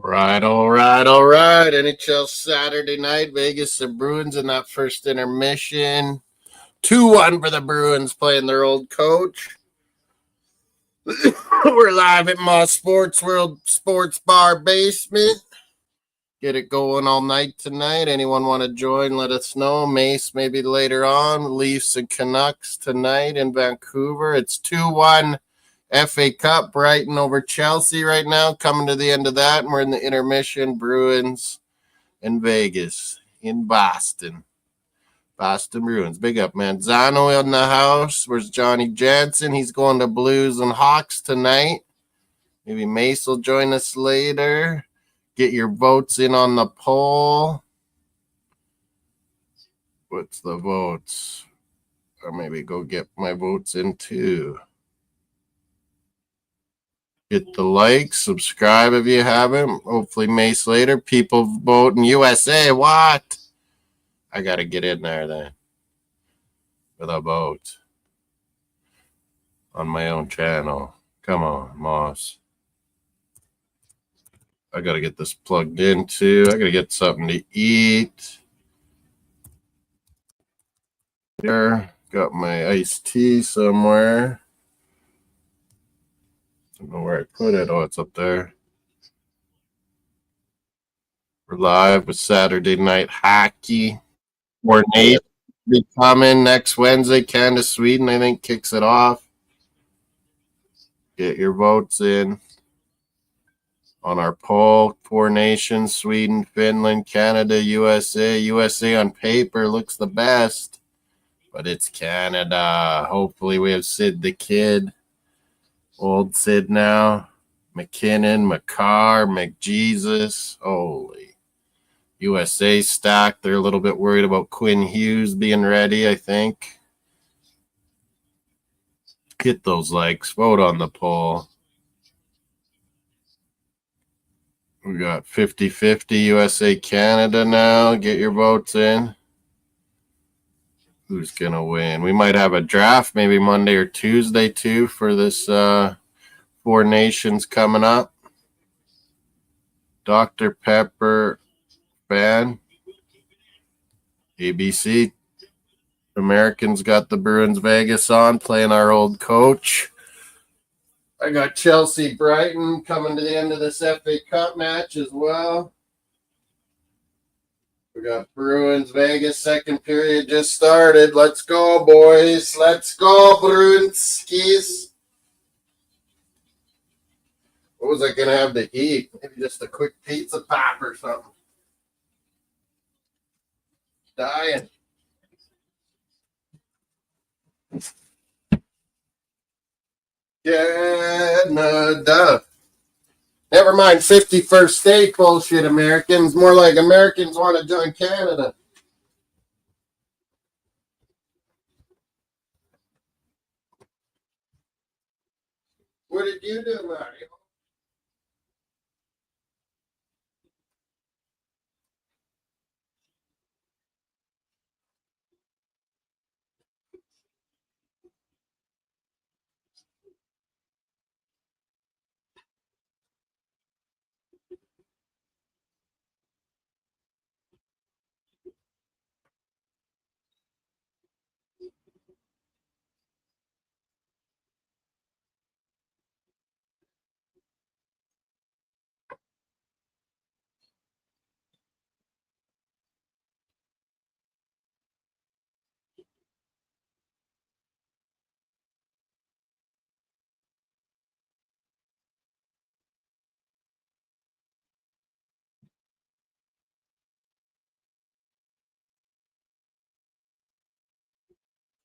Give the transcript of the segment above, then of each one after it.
All right. NHL Saturday night, Vegas and Bruins in that first intermission. 2-1 for the Bruins playing their old coach. We're live at Mossdsports World Sports Bar Basement. Get it going all night tonight. Anyone want to join, let us know. Mace maybe later on. Leafs and Canucks tonight in Vancouver. It's 2-1 FA Cup, Brighton over Chelsea right now. Coming to the end of that, and we're in the intermission. Bruins in Vegas, in Boston. Boston Bruins. Big up, man. Zano in the house. Where's Johnny Jansen? He's going to Blues and Hawks tonight. Maybe Mace will join us later. Get your votes in on the poll. What's the votes? Or maybe go get my votes in too. Hit the like, subscribe if you haven't. Hopefully Mace later. People voting USA. What? I got to get in there then with a vote on my own channel. Come on, Moss. I got to get this plugged in too. I got to get something to eat. Here, got my iced tea somewhere. I don't know where I put it. Oh, it's up there. We're live with Saturday Night Hockey. We're Nate be coming next Wednesday. Canada, Sweden, I think, kicks it off. Get your votes in on our poll. 4 nations: Sweden, Finland, Canada, USA. USA on paper looks the best, but it's Canada. Hopefully we have Sid the Kid. Old Sid now. McKinnon, McCarr, McJesus. Holy. USA stacked. They're a little bit worried about Quinn Hughes being ready, I think. Hit those likes. Vote on the poll. We got 50-50 USA Canada now. Get your votes in. Who's going to win? We might have a draft maybe Monday or Tuesday too for this 4 nations coming up. Dr. Pepper fan. ABC. Americans got the Bruins Vegas on, playing our old coach. I got Chelsea Brighton coming to the end of this FA Cup match as well. We got Bruins Vegas, second period just started. Let's go, boys. Let's go, Bruinskis. What was I going to have to eat? Maybe just a quick pizza pop or something. Dying. Canada. Never mind 51st state bullshit, Americans. More like Americans want to join Canada. What did you do, Mario?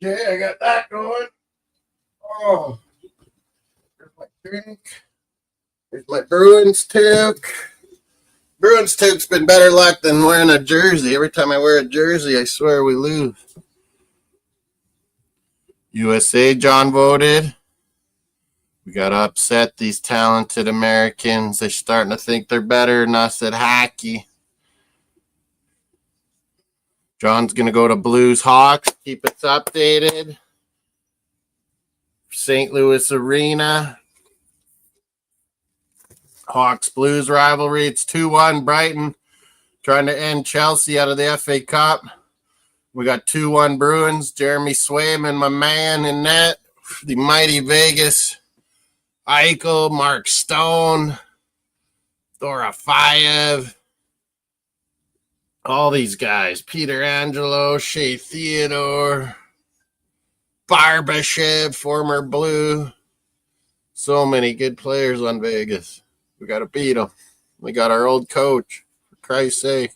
Okay, I got that going. Oh, there's my drink. There's my Bruins toque. Bruins toque's been better luck than wearing a jersey. Every time I wear a jersey, I swear we lose. USA, John voted. We got to upset these talented Americans. They're starting to think they're better than us at hockey. John's going to go to Blues Hawks. Keep us updated. St. Louis Arena. Hawks Blues rivalry. It's 2-1 Brighton trying to end Chelsea out of the FA Cup. We got 2-1 Bruins. Jeremy Swayman, my man in net. The mighty Vegas. Eichel, Mark Stone, Dorofeyev. All these guys. Peter Angelo, Shea Theodore, Barbashev, former Blue. So many good players on Vegas. We got to beat them. We got our old coach, for Christ's sake.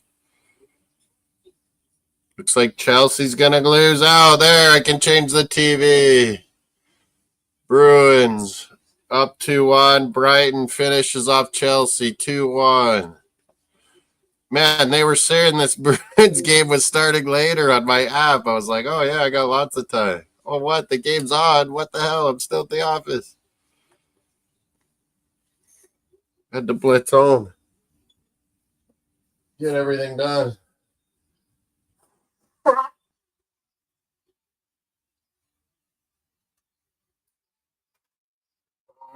Looks like Chelsea's going to lose. Oh, there, I can change the TV. Bruins up 2-1. Brighton finishes off Chelsea 2-1. Man, they were saying this Bruins game was starting later on my app. I was like, oh, yeah, I got lots of time. Oh, what? The game's on. What the hell? I'm still at the office. Had to blitz home. Get everything done.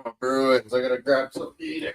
Oh, Bruins, I got to grab some eating.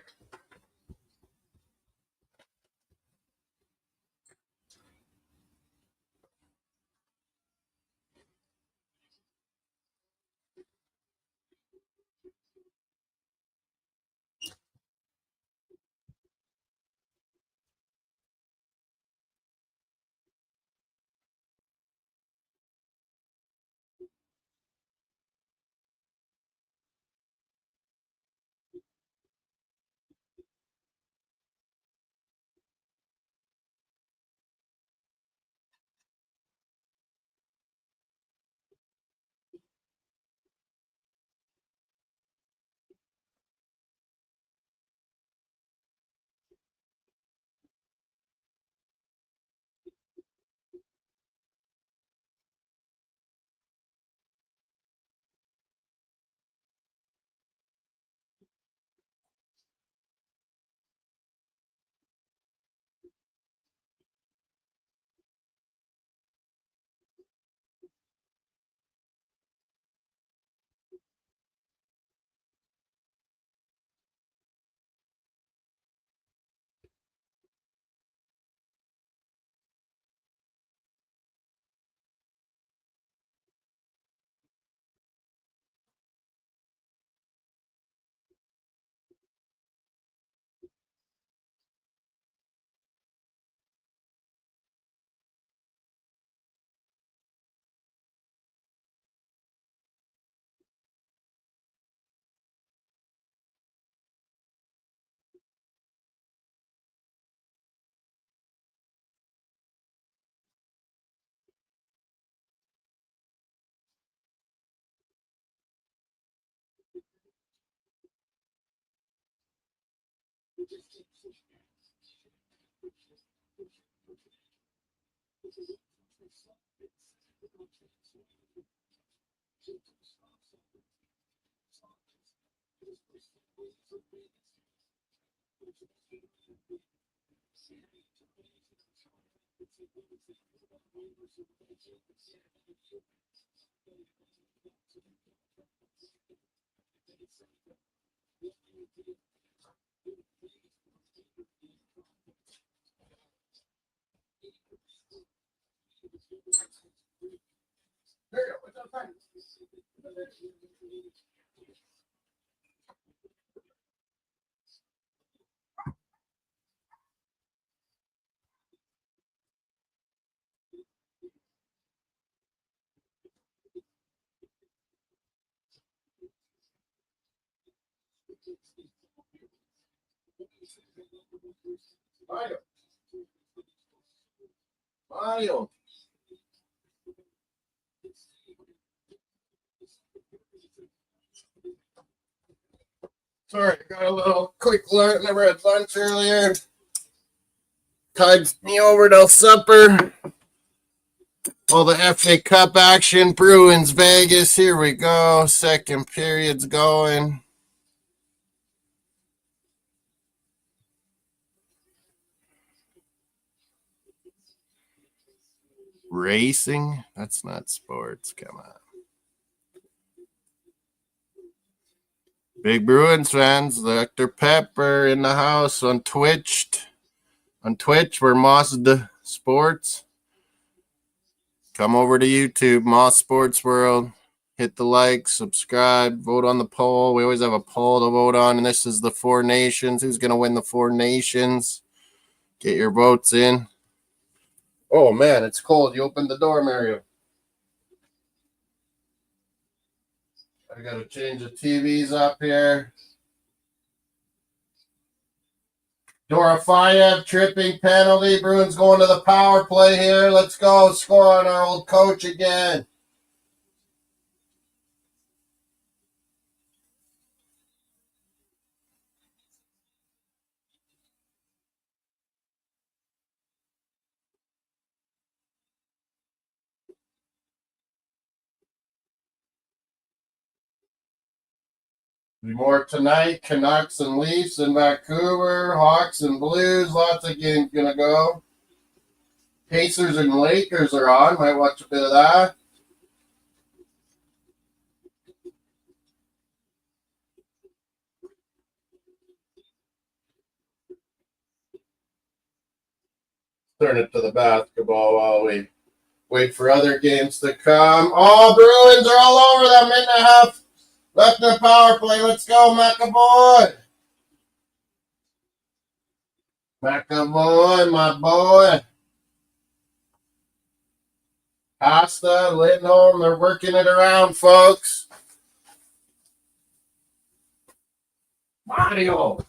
Mario. Sorry, got a little quick lunch. Never had lunch earlier. Tides me over till supper. All the FA Cup action. Bruins, Vegas. Here we go. Second period's going. Racing? That's not sports. Come on. Big Bruins fans, Dr. Pepper in the house on Twitch. On Twitch, we're Mossdsports. Come over to YouTube, Moss Sports World. Hit the like, subscribe, vote on the poll. We always have a poll to vote on, and this is the Four Nations. Who's going to win the Four Nations? Get your votes in. Oh, man, it's cold. You opened the door, Mario. I got to change the TVs up here. Dorofayev tripping penalty. Bruins going to the power play here. Let's go. Score on our old coach again. More tonight. Canucks and Leafs in Vancouver. Hawks and Blues. Lots of games going to go. Pacers and Lakers are on. Might watch a bit of that. Turn it to the basketball while we wait for other games to come. Oh, Bruins are all over them. Minute and a half left in the power play. Let's go, McAvoy. McAvoy, my boy. Costa, Lindholm, they're working it around, folks. Mario.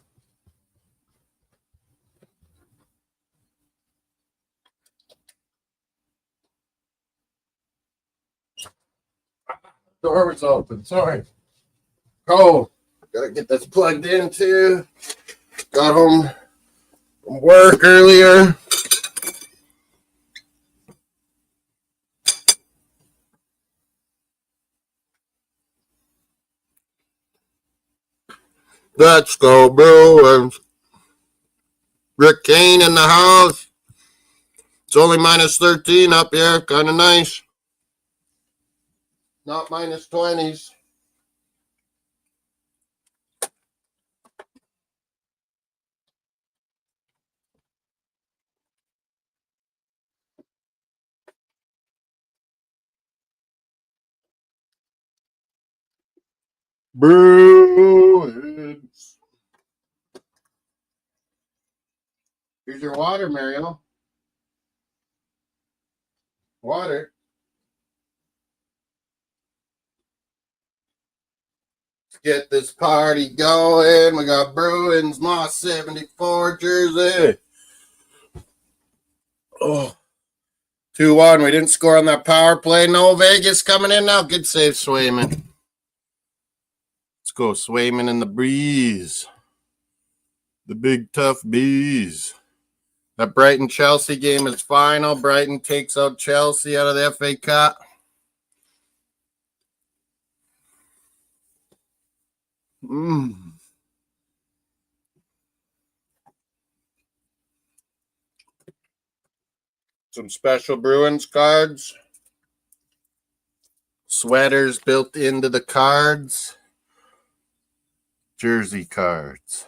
Door was open. Sorry. Oh, gotta get this plugged in too. Got home from work earlier. Let's go, Bruins. Rick Kane in the house. It's only minus 13 up here. Kind of nice. Not minus 20s. Bruins. Here's your water, Mario. Water. Let's get this party going. We got Bruins, Moss 74 jersey. Oh. 2-1. We didn't score on that power play. No, Vegas coming in now. Good save, Swayman. Let's go, Swayman in the breeze. The big tough bees. That Brighton-Chelsea game is final. Brighton takes out Chelsea out of the FA Cup. Some special Bruins cards. Sweaters built into the cards. Jersey cards.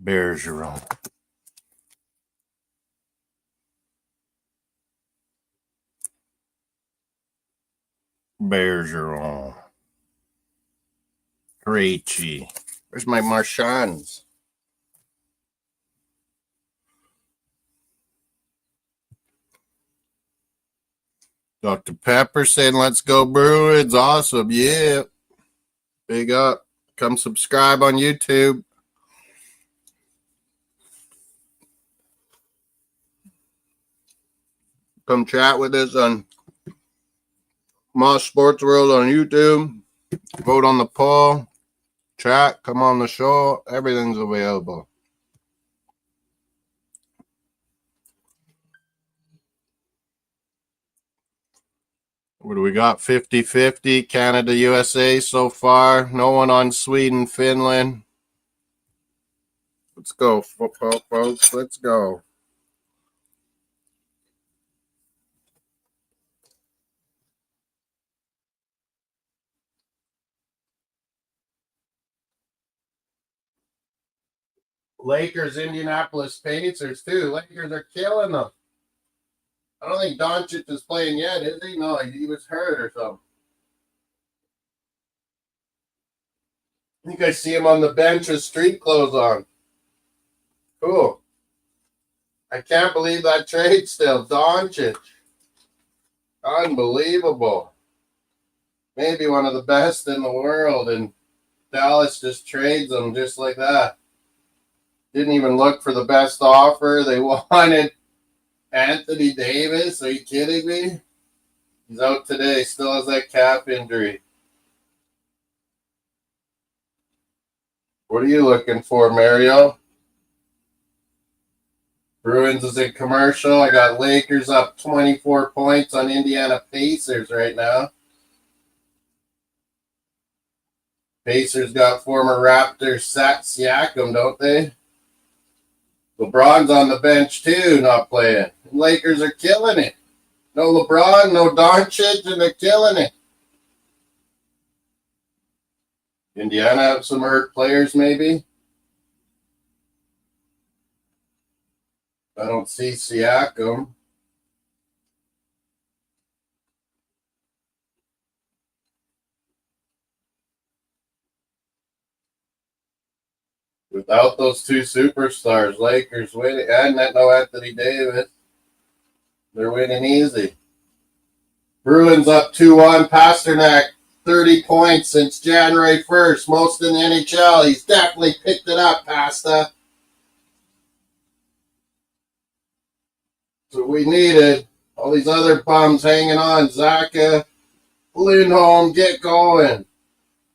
Bergeron. Bergeron. Krejci. Where's my Marchands? Dr. Pepper saying, let's go Bruins. Awesome. Yeah. Big up. Come subscribe on YouTube. Come chat with us on Moss Sports World on YouTube. Vote on the poll. Chat. Come on the show. Everything's available. What do we got? 50-50. Canada, USA so far. No one on Sweden, Finland. Let's go, folks. Let's go. Lakers, Indianapolis Pacers, too. Lakers are killing them. I don't think Doncic is playing yet, is he? No, he was hurt or something. I think I see him on the bench with street clothes on. Cool. I can't believe that trade still. Doncic. Unbelievable. Maybe one of the best in the world, and Dallas just trades him just like that. Didn't even look for the best offer. They wanted Anthony Davis. Are you kidding me? He's out today. Still has that calf injury. What are you looking for, Mario? Bruins is in commercial. I got Lakers up 24 points on Indiana Pacers right now. Pacers got former Raptor Siakam, don't they? LeBron's on the bench too, not playing. Lakers are killing it. No LeBron, no Doncic, and they're killing it. Indiana have some hurt players, maybe. I don't see Siakam. Without those two superstars, Lakers winning, and no Anthony Davis. They're winning easy. Bruins up 2-1. Pasternak, 30 points since January 1st. Most in the NHL. He's definitely picked it up, Pasta. So we needed. All these other bums hanging on. Zaka, Lindholm, get going.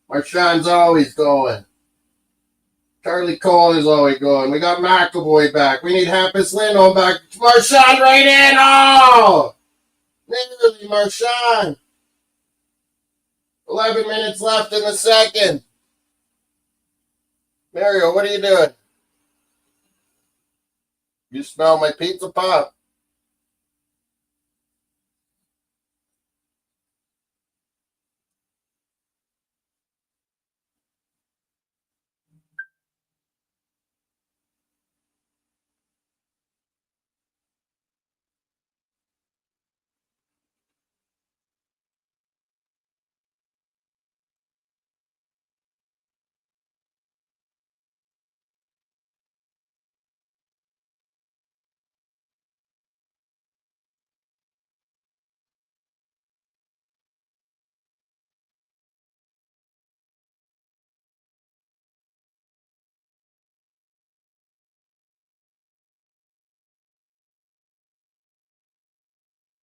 Marchand's always going. Charlie Cole is always going. We got McAvoy back. We need Hampus Lindholm back. Marchand right in. Oh! Nearly Marchand. 11 minutes left in the second. Mario, what are you doing? You smell my pizza pop?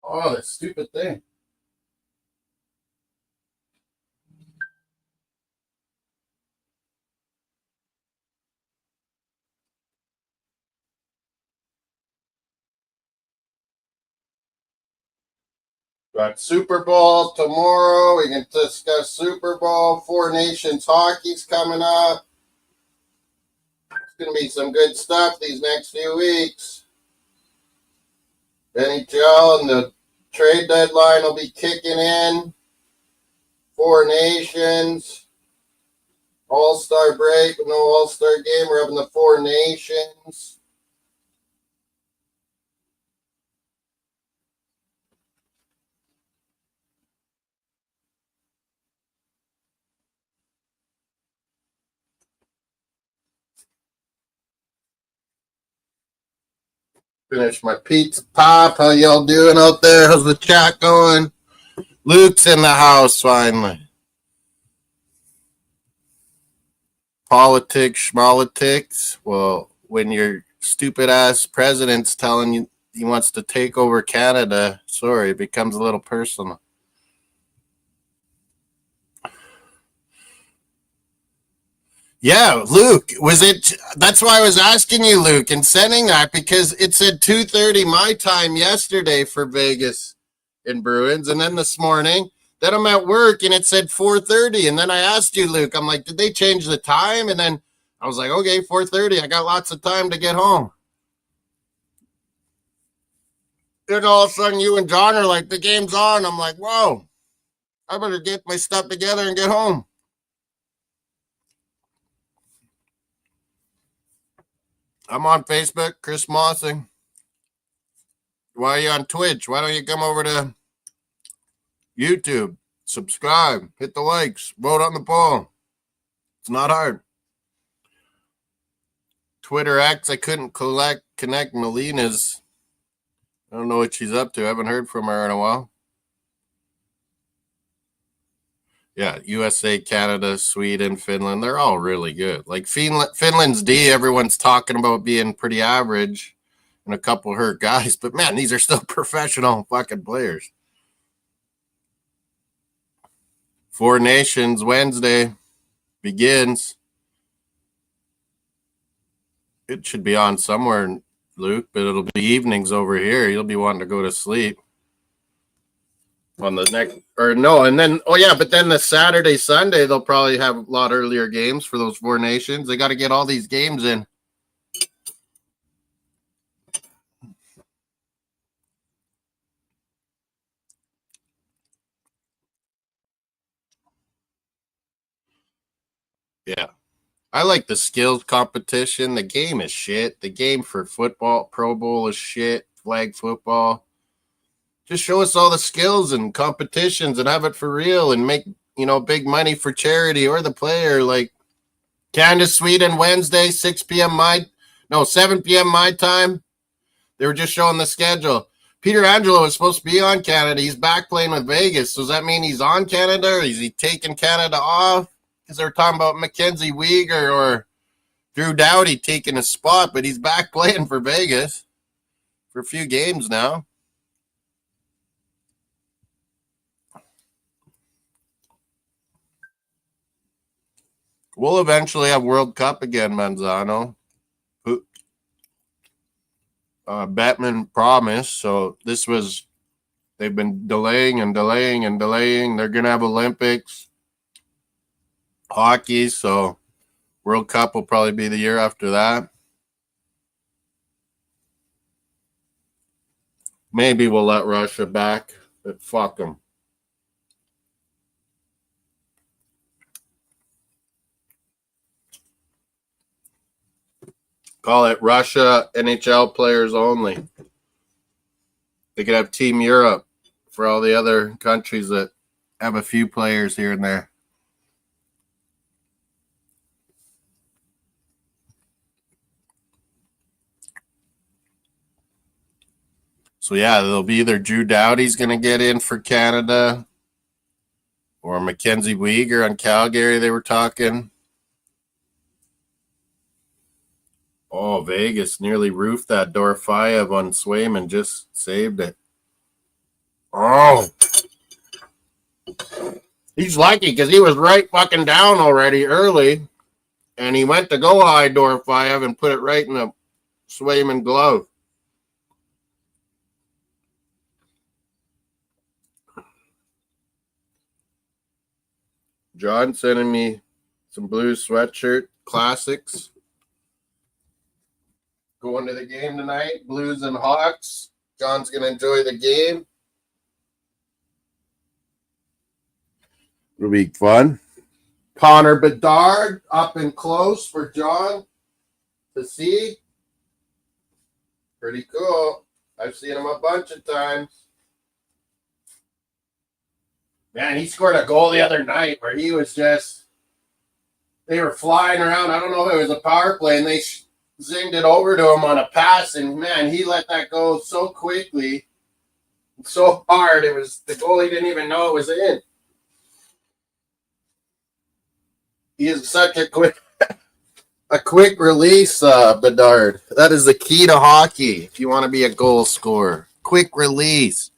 Oh, that stupid thing. Got Super Bowl tomorrow. We can discuss Super Bowl. Four Nations hockey's coming up. It's going to be some good stuff these next few weeks. NHL and the trade deadline will be kicking in. Four Nations. All-Star break. No All-Star game. We're having the Four Nations. Finish my pizza pop. How y'all doing out there? How's the chat going? Luke's in the house finally. Politics, schmolitics. Well, when your stupid ass president's telling you he wants to take over Canada, sorry, it becomes a little personal. Yeah, Luke, was it? That's why I was asking you, Luke, and sending that because it said 2:30 my time yesterday for Vegas and Bruins, and then this morning, then I'm at work and it said 4:30, and then I asked you, Luke, I'm like, did they change the time? And then I was like, okay, 4:30, I got lots of time to get home. Then all of a sudden, you and John are like, the game's on. I'm like, whoa, I better get my stuff together and get home. I'm on Facebook, Chris Mossing. Why are you on Twitch? Why don't you come over to YouTube? Subscribe, hit the likes, vote on the poll. It's not hard. Twitter X, I couldn't connect Melina's. I don't know what she's up to. I haven't heard from her in a while. Yeah, USA, Canada, Sweden, Finland, they're all really good. Like Finland's D, everyone's talking about being pretty average and a couple hurt guys. But, man, these are still professional fucking players. Four Nations Wednesday begins. It should be on somewhere, Luke, but it'll be evenings over here. You'll be wanting to go to sleep. On the next, or no, and then, but then the Saturday, Sunday, they'll probably have a lot earlier games for those Four Nations. They got to get all these games in. Yeah. I like the skills competition. The game is shit. The game for football, Pro Bowl is shit. Flag football. Just show us all the skills and competitions and have it for real and make, big money for charity or the player. Like Canada, Sweden, Wednesday, 7 p.m. my time. They were just showing the schedule. Peter Angelo is supposed to be on Canada. He's back playing with Vegas. So does that mean he's on Canada or is he taking Canada off? Because they were talking about Mackenzie Weegar or Drew Doughty taking a spot, but he's back playing for Vegas for a few games now. We'll eventually have World Cup again, Manzano. Batman promised. So they've been delaying and delaying and delaying. They're going to have Olympics, hockey. So World Cup will probably be the year after that. Maybe we'll let Russia back, but fuck them. Call it Russia NHL players only. They could have Team Europe for all the other countries that have a few players here and there. So, yeah, there'll be either Drew Doughty's going to get in for Canada or Mackenzie Weegar on Calgary, they were talking. Oh, Vegas nearly roofed that Dorofeyev on Swayman, just saved it. Oh. He's lucky because he was right fucking down already early, and he went to go high Dorofeyev and put it right in the Swayman glove. John sending me some Blues sweatshirt classics. Going to the game tonight, Blues and Hawks. John's going to enjoy the game. It'll be fun. Connor Bedard up and close for John to see. Pretty cool. I've seen him a bunch of times. Man, he scored a goal the other night where he was just, they were flying around. I don't know if it was a power play, and they zinged it over to him on a pass, and man, he let that go so quickly, so hard. It was the goalie didn't even know it was in. He is such a quick release, Bedard. That is the key to hockey if you want to be a goal scorer. Quick release.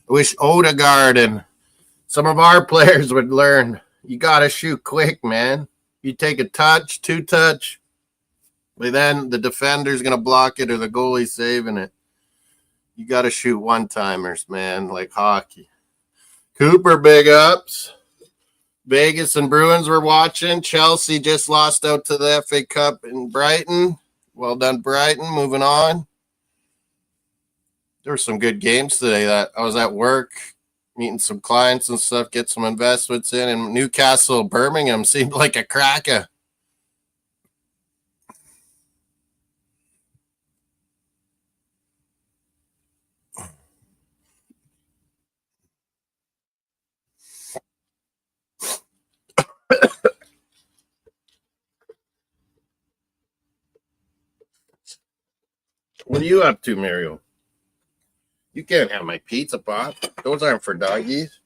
I wish Odegaard and some of our players would learn. You got to shoot quick, man. You take a touch, two touch, but then the defender's going to block it or the goalie's saving it. You got to shoot one-timers, man, like hockey. Cooper, big ups. Vegas and Bruins were watching. Chelsea just lost out to the FA Cup in Brighton. Well done, Brighton. Moving on. There were some good games today. That I was at work meeting some clients and stuff, get some investments in, and Newcastle, Birmingham seemed like a cracker. What are you up to, Mario? You can't have my pizza pop. Those aren't for doggies.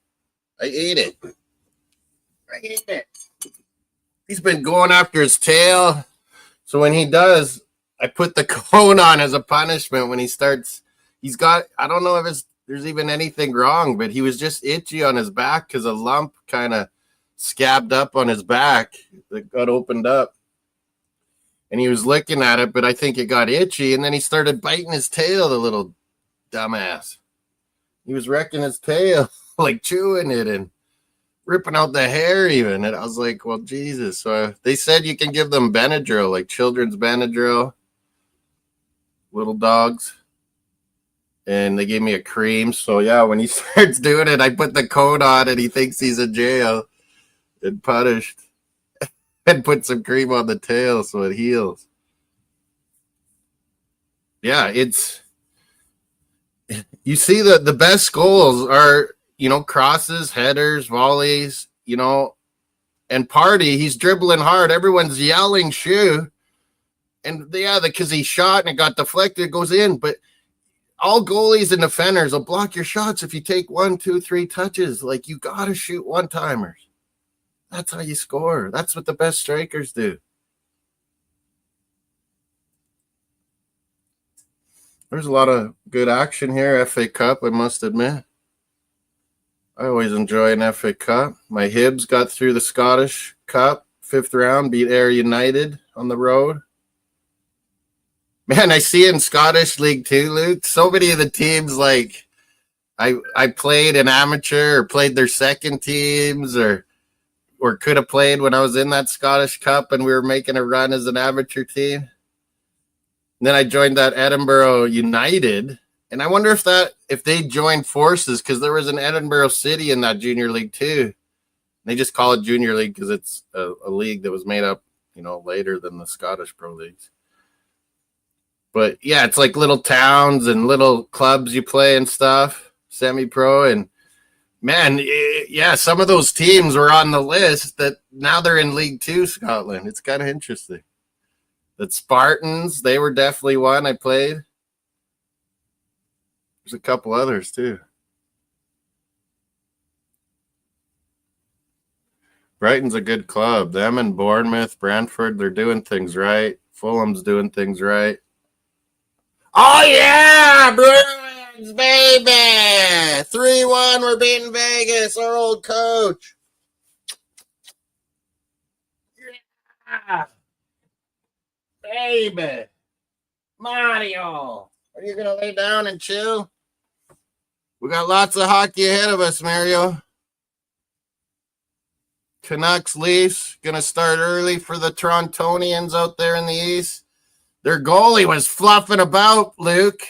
I ate it. I ate it. He's been going after his tail. So when he does, I put the cone on as a punishment when he starts. He's got, I don't know if there's even anything wrong, but he was just itchy on his back because a lump kind of scabbed up on his back that got opened up. And he was licking at it, but I think it got itchy. And then he started biting his tail, the little dumbass. He was wrecking his tail, like chewing it and ripping out the hair even. And I was like, well, Jesus. So they said you can give them Benadryl, like children's Benadryl, little dogs. And they gave me a cream. So yeah, when he starts doing it, I put the coat on and he thinks he's in jail and punished. And put some cream on the tail so it heals. Yeah, you see the best goals are, crosses, headers, volleys, and Party, he's dribbling hard. Everyone's yelling shoe. And because he shot and it got deflected, it goes in. But all goalies and defenders will block your shots if you take 1, 2, 3 touches. Like, you got to shoot one-timers. That's how you score. That's what the best strikers do. There's a lot of good action here. FA Cup, I must admit. I always enjoy an FA Cup. My Hibs got through the Scottish Cup, 5th round, beat Ayr United on the road. Man, I see in Scottish League 2, Luke, so many of the teams, like, I played an amateur or played their second teams or could have played when I was in that Scottish Cup and we were making a run as an amateur team. And then I joined that Edinburgh United. And I wonder if they joined forces, because there was an Edinburgh City in that junior league too. They just call it junior league because it's a league that was made up, later than the Scottish Pro Leagues. But yeah, it's like little towns and little clubs you play and stuff, semi-pro. And man, yeah, some of those teams were on the list that now they're in League 2 Scotland. It's kind of interesting. The Spartans, they were definitely one I played. There's a couple others too. Brighton's a good club. Them and Bournemouth, Brentford, they're doing things right. Fulham's doing things right. Oh, yeah, Bruins, baby. 3-1, we're beating Vegas, our old coach. Yeah. Baby. Mario. Are you going to lay down and chill? We got lots of hockey ahead of us, Mario. Canucks, Leafs, going to start early for the Torontonians out there in the East. Their goalie was fluffing about, Luke,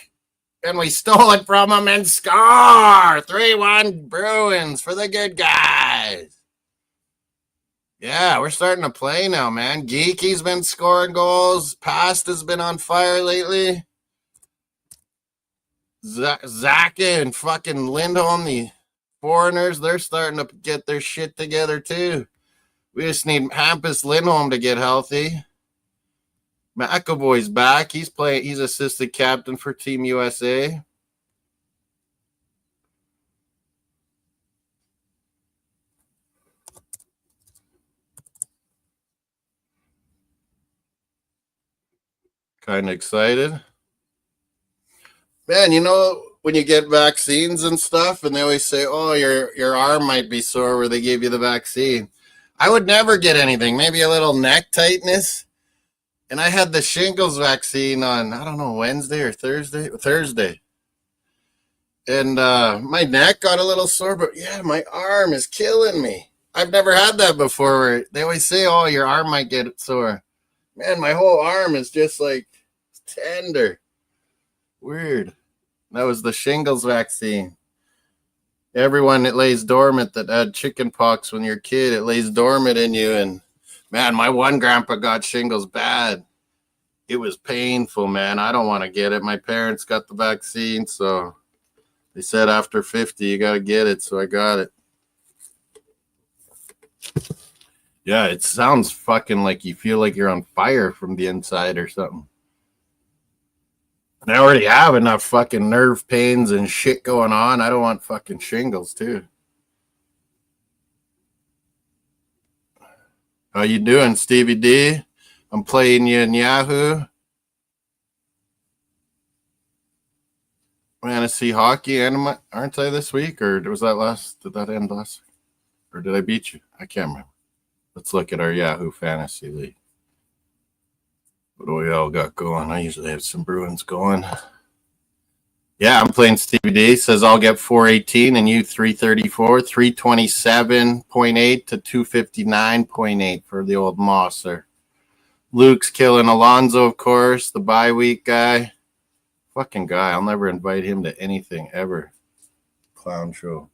and we stole it from him and score. 3-1 Bruins for the good guys. Yeah, we're starting to play now, man. Geeky's been scoring goals. Pasta's been on fire lately. Zaka and fucking Lindholm, the foreigners, they're starting to get their shit together too. We just need Hampus Lindholm to get healthy. McAvoy's back. He's assistant captain for Team USA. Kind of excited. Man, when you get vaccines and stuff, and they always say, oh, your arm might be sore where they gave you the vaccine. I would never get anything. Maybe a little neck tightness. And I had the shingles vaccine on, I don't know, Wednesday or Thursday. And my neck got a little sore, but yeah, my arm is killing me. I've never had that before where they always say, oh, your arm might get sore. Man, my whole arm is just like tender. Weird. That was the shingles vaccine. Everyone that lays dormant that had chicken pox when you're a kid, it lays dormant in you. And man, my one grandpa got shingles bad. It was painful, man. I don't want to get it. My parents got the vaccine, so they said after 50, you got to get it. So I got it. Yeah, it sounds fucking like you feel like you're on fire from the inside or something. And I already have enough fucking nerve pains and shit going on. I don't want fucking shingles too. How you doing, Stevie D? I'm playing you in Yahoo. Fantasy hockey, and aren't I this week? Or was that last? Did that end last week? Or did I beat you? I can't remember. Let's look at our Yahoo Fantasy League. What do we all got going? I usually have some Bruins going. Yeah, I'm playing Stevie D. Says I'll get 418 and you 334, 327.8 to 259.8 for the old Mosser. Luke's killing Alonzo, of course, the bye week guy. Fucking guy. I'll never invite him to anything ever. Clown show.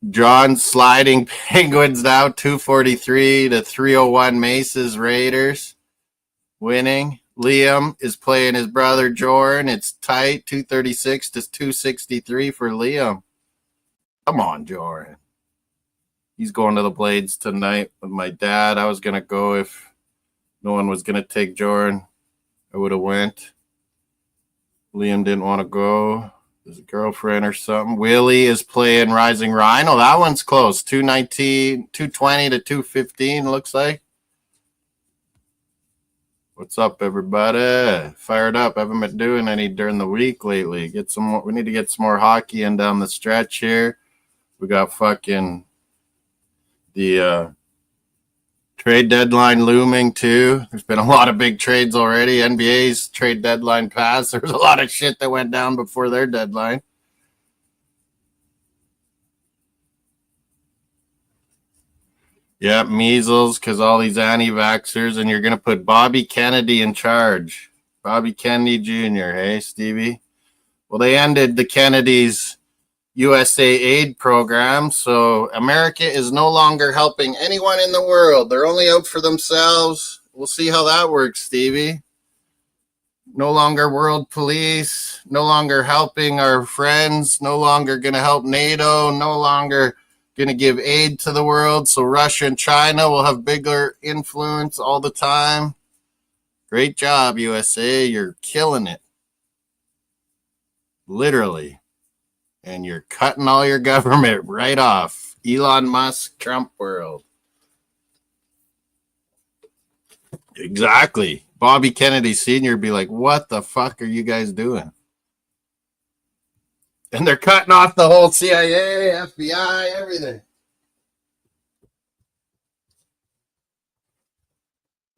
John sliding Penguins now 243 to 301 Mace's Raiders. Winning. Liam is playing his brother Jordan. It's tight, 236 to 263 for Liam. Come on, Jordan. He's going to the Blades tonight with my dad. I was going to go if no one was going to take Jordan. I would have went. Liam didn't want to go. His girlfriend or something. Willie is playing Rising Rhino. That one's close. 220 to 215, looks like. What's up, everybody? Fired up. Haven't been doing any during the week lately. Get some more. We need to get some more hockey in down the stretch here. We got fucking the trade deadline looming too. There's been a lot of big trades already. NBA's trade deadline passed. There was a lot of shit that went down before their deadline. Yeah, measles, because all these anti-vaxxers, and you're going to put Bobby Kennedy in charge. Bobby Kennedy Jr., hey, Stevie? Well, they ended the Kennedy's USA aid program, so America is no longer helping anyone in the world. They're only out for themselves. We'll see how that works, Stevie. No longer world police, no longer helping our friends, no longer going to help NATO, no longer going to give aid to the world. So Russia and China will have bigger influence all the time. Great job, USA. You're killing it. Literally. And you're cutting all your government right off. Elon Musk, Trump world. Exactly. Bobby Kennedy Sr. would be like, what the fuck are you guys doing? And they're cutting off the whole CIA, FBI, everything.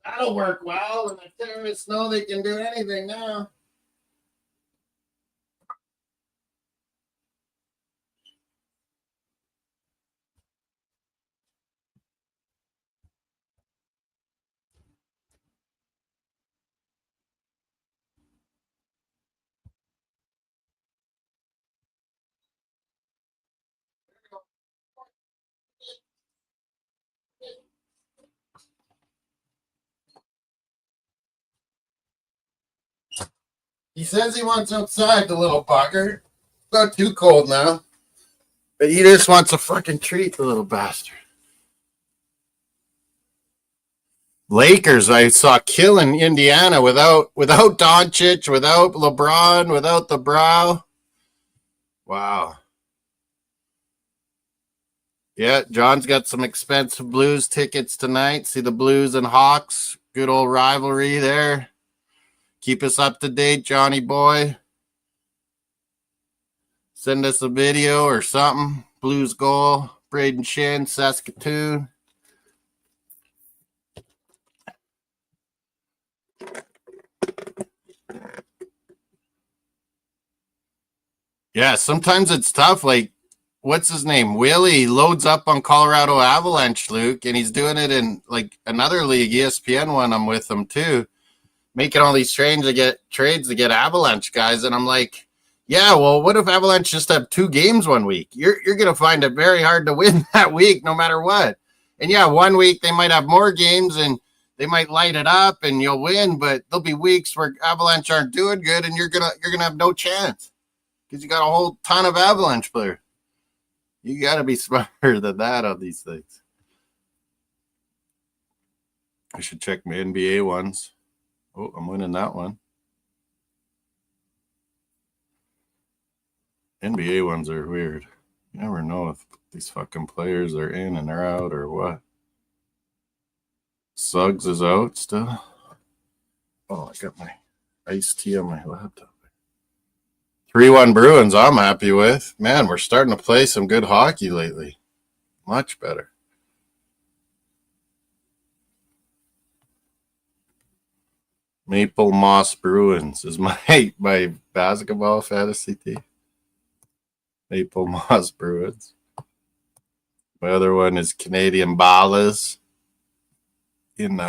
That'll work well, and the terrorists know they can do anything now. He says he wants outside, the little bugger. It's not too cold now. But he just wants a fucking treat, the little bastard. Lakers, I saw killing Indiana without Doncic, without LeBron, without the brow. Wow. Yeah, John's got some expensive Blues tickets tonight. See the Blues and Hawks. Good old rivalry there. Keep us up to date, Johnny boy. Send us a video or something. Blues goal. Braden Shin, Saskatoon. Yeah, sometimes it's tough. Like, what's his name? Willie loads up on Colorado Avalanche, Luke, and he's doing it in like another league, ESPN one. I'm with him too, making all these trades to get Avalanche guys, and I'm like, yeah, well, what if Avalanche just have 2 games one week? You're gonna find it very hard to win that week, no matter what. And yeah, one week they might have more games and they might light it up and you'll win, but there'll be weeks where Avalanche aren't doing good and you're gonna have no chance because you got a whole ton of Avalanche players. You got to be smarter than that on these things. I should check my NBA ones. Oh, I'm winning that one. NBA ones are weird. You never know if these fucking players are in and they're out or what. Suggs is out still. Oh, I got my iced tea on my laptop. 3-1 Bruins, I'm happy with. Man, we're starting to play some good hockey lately. Much better. Maple Moss Bruins is my basketball fantasy team. Maple Moss Bruins. My other one is Canadian Ballas in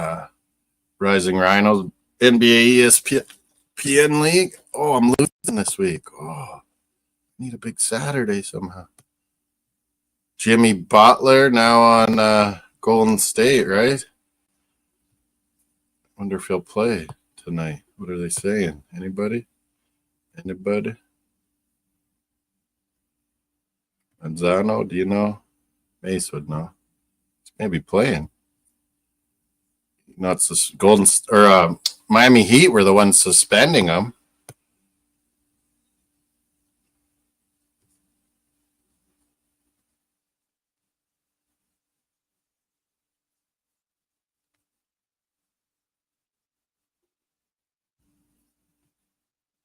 Rising Rhinos NBA ESPN League. Oh, I'm losing this week. Oh, need a big Saturday somehow. Jimmy Butler now on Golden State, right? Wonder if he'll play tonight. What are they saying? Anybody? Manzano, do you know? Mace would know. He's maybe playing. Not Golden or Miami Heat were the ones suspending him.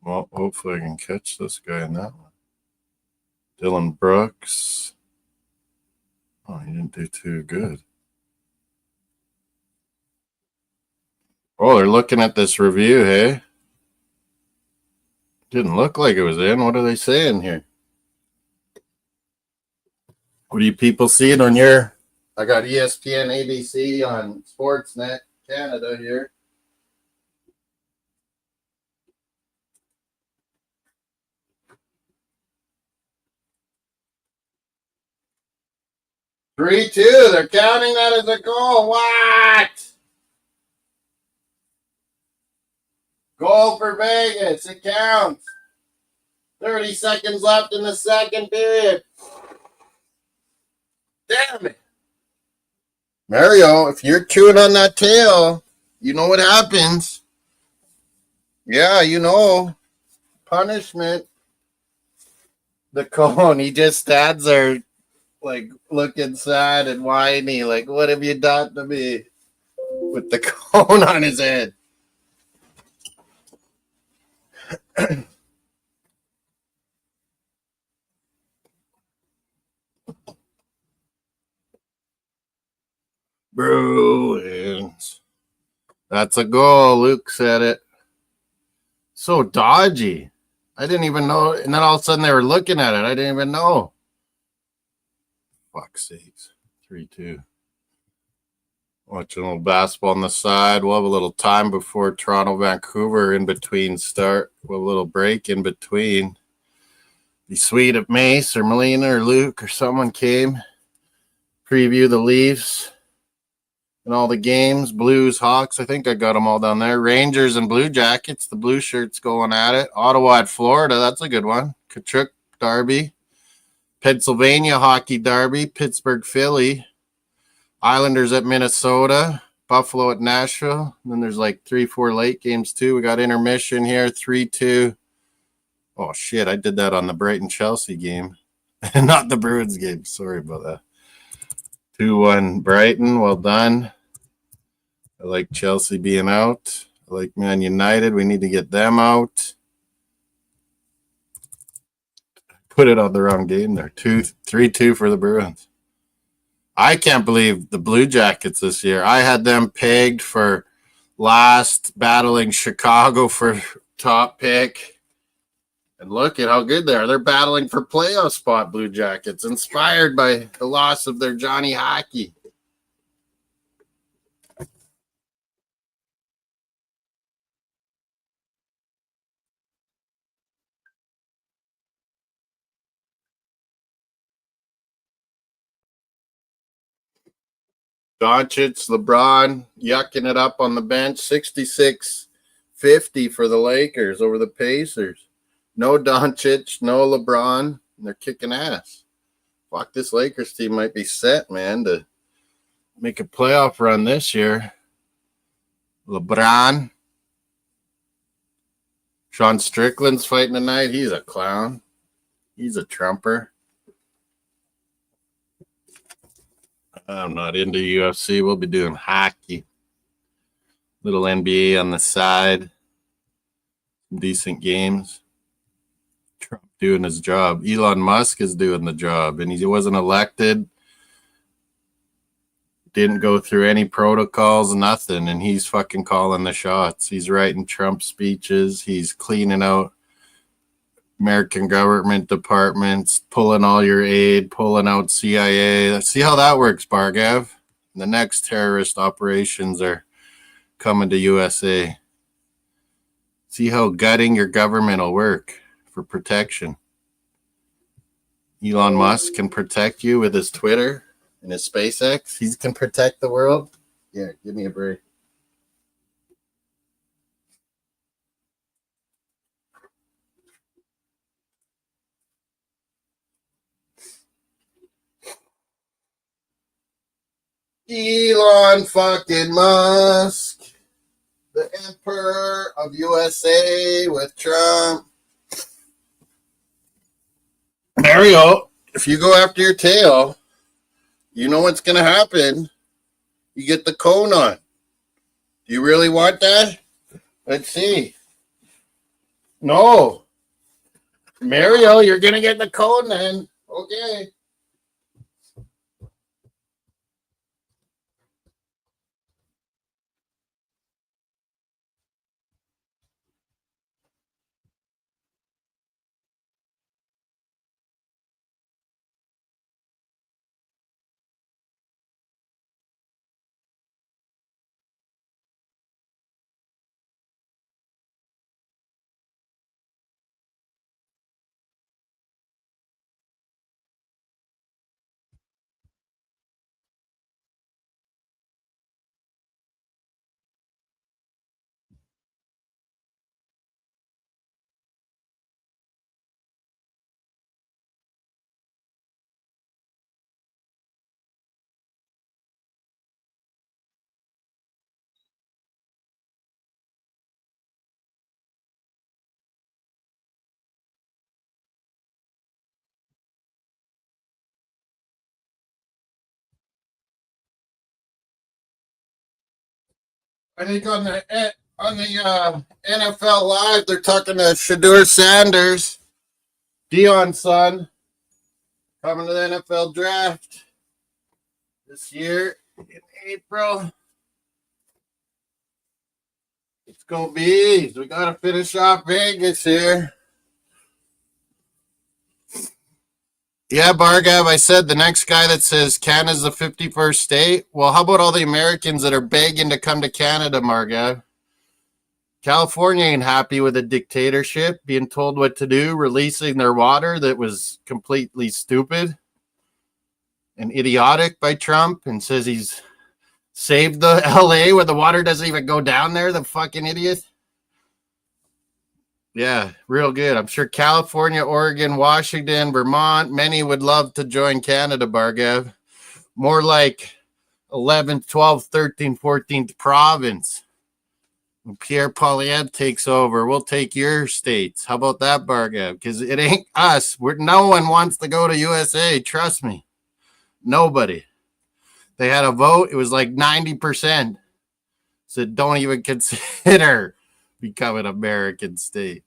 Well, hopefully I can catch this guy in that one. Dylan Brooks. Oh, he didn't do too good. Oh, they're looking at this review, hey? Didn't look like it was in. What are they saying here? What do you people seeing on your... I got ESPN, ABC on Sportsnet Canada here. Three-two. They're counting that as a goal. What? Goal for Vegas. It counts. 30 seconds left in the second period. Damn it. Mario, if you're chewing on that tail, you know what happens. Yeah, you know. Punishment. The cone, he just stands there like looking sad and whiny, like, what have you done to me? With the cone on his head. Bruins. That's a goal. Luke said it. So dodgy. I didn't even know. And then all of a sudden they were looking at it. I didn't even know. Fuck's sakes. 3-2. Watching a little basketball on the side. We'll have a little time before Toronto, Vancouver in between start. We'll have a little break in between. Be sweet if Mace or Melina or Luke or someone came. Preview the Leafs and all the games. Blues, Hawks. I think I got them all down there. Rangers and Blue Jackets. The blue shirts going at it. Ottawa at Florida. That's a good one. Kachuk Derby. Pennsylvania Hockey Derby. Pittsburgh, Philly. Islanders at Minnesota. Buffalo at Nashville. And then there's like 3-4 late games too. We got intermission here. 3-2. Oh, shit. I did that on the Brighton-Chelsea game. Not the Bruins game. Sorry about that. 2-1 Brighton. Well done. I like Chelsea being out. I like Man United. We need to get them out. Put it on the wrong game there. 3-2 for the Bruins. I can't believe the Blue Jackets this year. I had them pegged for last, battling Chicago for top pick. And look at how good they are. They're battling for playoff spot, Blue Jackets, inspired by the loss of their Johnny Hockey. Doncic, LeBron, yucking it up on the bench. 66-50 for the Lakers over the Pacers. No Doncic, no LeBron. They're kicking ass. Fuck, this Lakers team might be set, man, to make a playoff run this year. LeBron. Sean Strickland's fighting tonight. He's a clown. He's a trumper. I'm not into UFC. We'll be doing hockey. Little NBA on the side. Decent games. Trump doing his job. Elon Musk is doing the job, and he wasn't elected. Didn't go through any protocols, nothing, and he's fucking calling the shots. He's writing Trump speeches. He's cleaning out American government departments, pulling all your aid, pulling out CIA. See how that works, Bargav. The next terrorist operations are coming to USA. See how gutting your government will work for protection. Elon Musk can protect you with his Twitter and his SpaceX. He can protect the world. Yeah, give me a break. Elon fucking Musk, the emperor of USA with Trump. Mario, if you go after your tail, you know what's going to happen. You get the cone on. Do you really want that? Let's see. No. Mario, you're going to get the cone then. Okay. I think on the NFL Live, they're talking to Shadur Sanders, Dion's son, coming to the NFL draft this year in April. It's gonna be. We gotta finish off Vegas here. Yeah, Bargav, I said the next guy that says Canada's the 51st state. Well, how about all the Americans that are begging to come to Canada, Margav? California ain't happy with a dictatorship, being told what to do, releasing their water that was completely stupid and idiotic by Trump, and says he's saved the LA where the water doesn't even go down there, the fucking idiot. Yeah, real good. I'm sure California, Oregon, Washington, Vermont, many would love to join Canada, Bargav. More like 11th, 12th, 13th, 14th province. When Pierre Poilievre takes over, we'll take your states. How about that, Bargav? Because it ain't us. No one wants to go to USA. Trust me. Nobody. They had a vote. It was like 90%. Said don't even consider becoming an American state.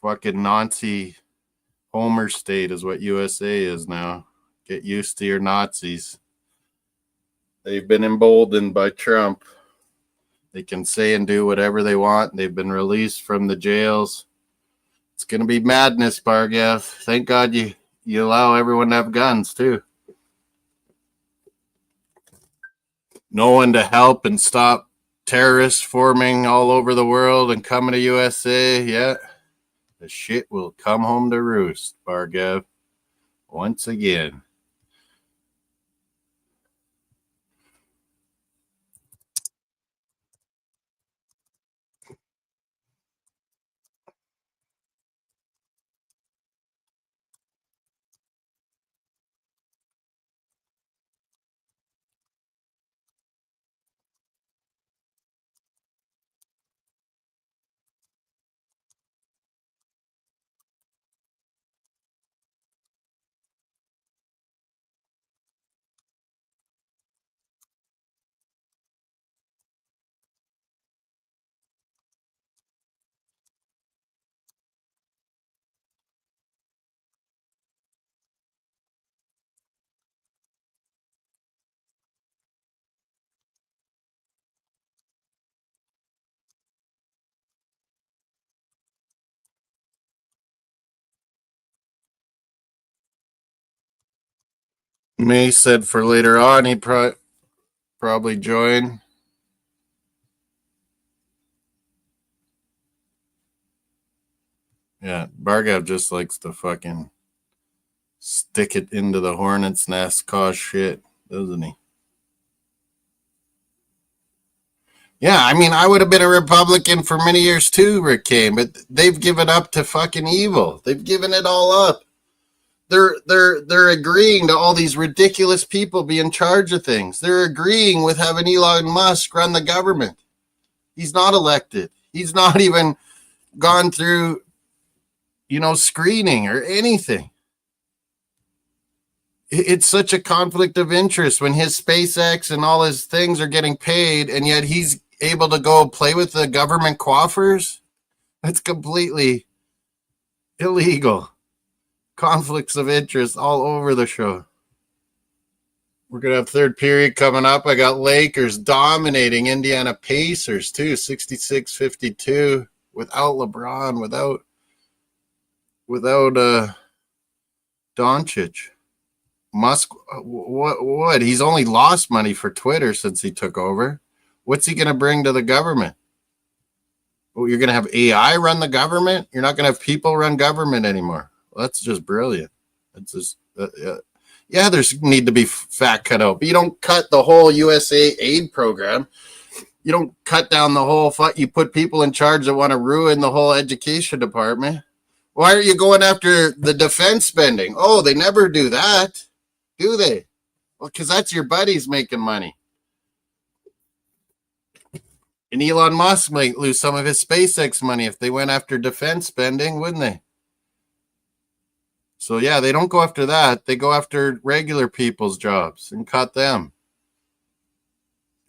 Fucking Nazi Homer state is what USA is now. Get used to your Nazis. They've been emboldened by Trump. They can say and do whatever they want. They've been released from the jails. It's going to be madness, Bargav. Thank God you allow everyone to have guns, too. No one to help and stop terrorists forming all over the world and coming to USA. Yeah, the shit will come home to roost, Bargav, once again. May said for later on he'd probably join. Yeah, Bargav just likes to fucking stick it into the hornet's nest, cause shit, doesn't he? Yeah, I mean, I would have been a Republican for many years too, Rick Kane, but they've given up to fucking evil. They've given it all up. They're agreeing to all these ridiculous people be in charge of things. They're agreeing with having Elon Musk run the government. He's not elected. He's not even gone through, screening or anything. It's such a conflict of interest when his SpaceX and all his things are getting paid, and yet he's able to go play with the government coffers. That's completely illegal. Conflicts of interest all over the show. We're going to have third period coming up. I got Lakers dominating Indiana Pacers too, 66-52 without LeBron, without Doncic. Musk, what? He's only lost money for Twitter since he took over. What's he going to bring to the government? Oh, you're going to have AI run the government? You're not going to have people run government anymore. Well, that's just brilliant. That's just, yeah, there's need to be fat cut out, but you don't cut the whole USA aid program. You don't cut down the whole, you put people in charge that want to ruin the whole education department. Why are you going after the defense spending? Oh, they never do that, do they? Well, because that's your buddies making money. And Elon Musk might lose some of his SpaceX money if they went after defense spending, wouldn't they? So, yeah, they don't go after that. They go after regular people's jobs and cut them.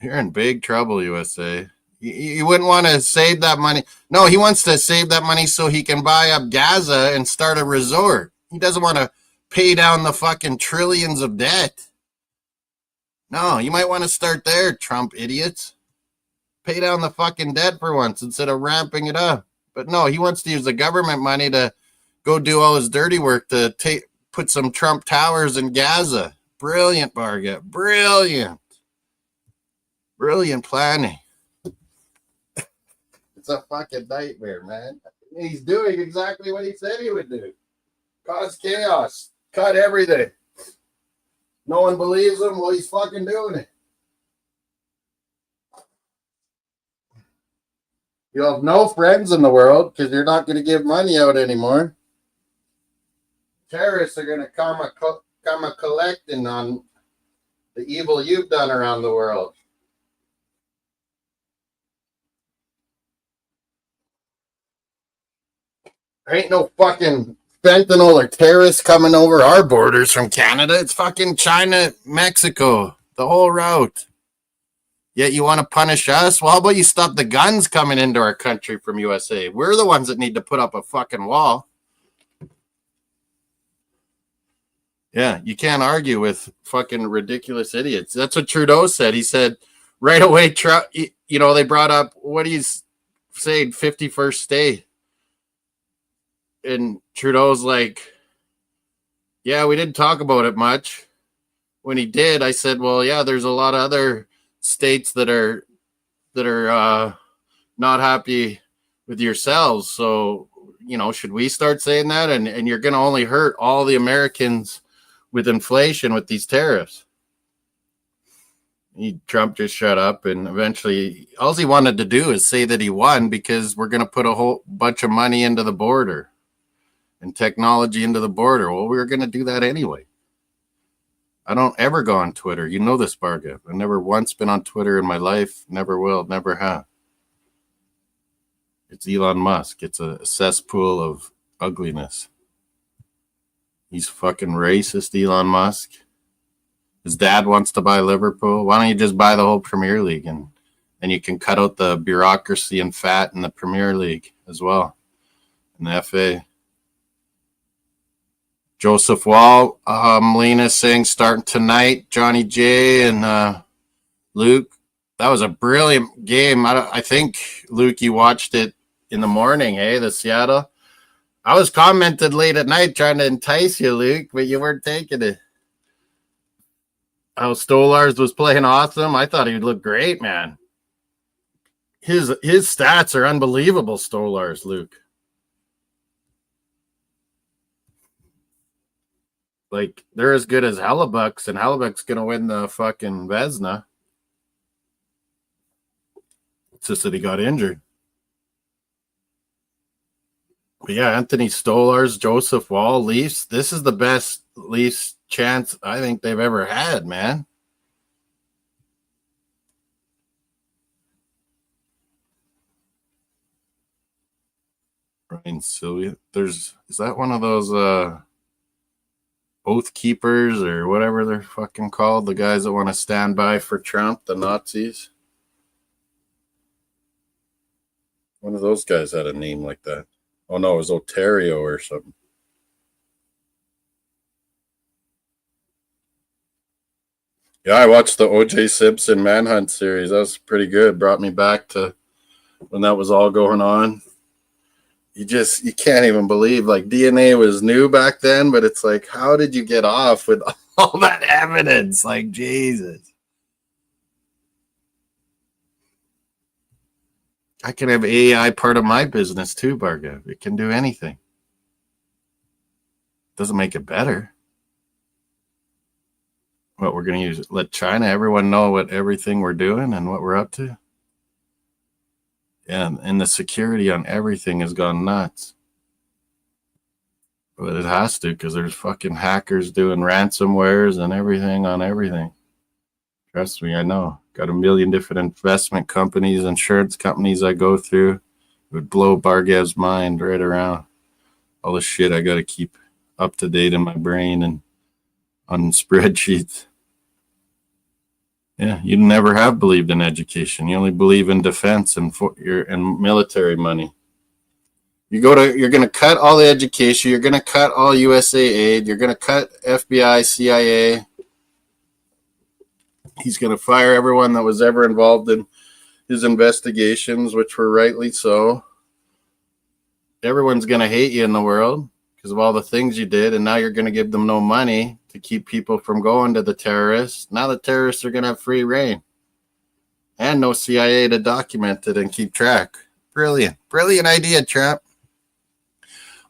You're in big trouble, USA. You wouldn't want to save that money. No, he wants to save that money so he can buy up Gaza and start a resort. He doesn't want to pay down the fucking trillions of debt. No, you might want to start there, Trump idiots. Pay down the fucking debt for once instead of ramping it up. But no, he wants to use the government money to go do all his dirty work to put some Trump towers in Gaza. Brilliant, Barga. Brilliant. Brilliant planning. It's a fucking nightmare, man. He's doing exactly what he said he would do. Cause chaos. Cut everything. No one believes him. Well, he's fucking doing it. You'll have no friends in the world because you're not going to give money out anymore. Terrorists are going to come a collecting on the evil you've done around the world. There ain't no fucking fentanyl or terrorists coming over our borders from Canada. It's fucking China, Mexico, the whole route. Yet you want to punish us? Well, how about you stop the guns coming into our country from USA? We're the ones that need to put up a fucking wall. Yeah, you can't argue with fucking ridiculous idiots. That's what Trudeau said. He said right away, they brought up, what he's saying, 51st state. And Trudeau's like, yeah, we didn't talk about it much. When he did, I said, well, yeah, there's a lot of other states that are not happy with yourselves. So, should we start saying that? And you're going to only hurt all the Americans with inflation with these tariffs. Trump just shut up, and eventually all he wanted to do is say that he won because we're going to put a whole bunch of money into the border and technology into the border. Well, we were going to do that anyway. I don't ever go on Twitter. You know this, Barga. I've never once been on Twitter in my life. Never will. Never have. It's Elon Musk. It's a cesspool of ugliness. He's fucking racist, Elon Musk. His dad wants to buy Liverpool. Why don't you just buy the whole Premier League and you can cut out the bureaucracy and fat in the Premier League as well. And the FA. Joseph Wall, Melina saying starting tonight. Johnny J and Luke. That was a brilliant game. I think, Luke, you watched it in the morning, the Seattle. I was commented late at night trying to entice you, Luke, but you weren't taking it. how Stolars was playing awesome. I thought he'd look great, man. His stats are unbelievable, Stolars, Luke. Like, they're as good as Hellebuck's, and Hellebuck's going to win the fucking Vezina. It's just that he got injured. But yeah, Anthony Stolars, Joseph Wall, Leafs. This is the best Leafs chance I think they've ever had, man. Ryan Sylvia. Is that one of those oath keepers or whatever they're fucking called? The guys that want to stand by for Trump, the Nazis? One of those guys had a name like that. Oh no, it was Ontario or something. Yeah, I watched the O.J. Simpson Manhunt series. That was pretty good. Brought me back to when that was all going on. You can't even believe, like, DNA was new back then, but it's like, how did you get off with all that evidence? Like, Jesus. I can have AI part of my business too, Barga. It can do anything. Doesn't make it better. What we're going to use, let China, everyone know what everything we're doing and what we're up to. Yeah, and the security on everything has gone nuts. But it has to, because there's fucking hackers doing ransomwares and everything on everything. Trust me, I know. Got a million different investment companies, insurance companies I go through. It would blow Bargev's mind right around. All the shit I got to keep up to date in my brain and on spreadsheets. Yeah, you never have believed in education. You only believe in defense and military money. You're going to cut all the education. You're going to cut all USA aid. You're going to cut FBI, CIA. He's going to fire everyone that was ever involved in his investigations, which were rightly so. Everyone's going to hate you in the world because of all the things you did, and now you're going to give them no money to keep people from going to the terrorists. Now the terrorists are going to have free reign and no CIA to document it and keep track. Brilliant. Brilliant idea, Trump.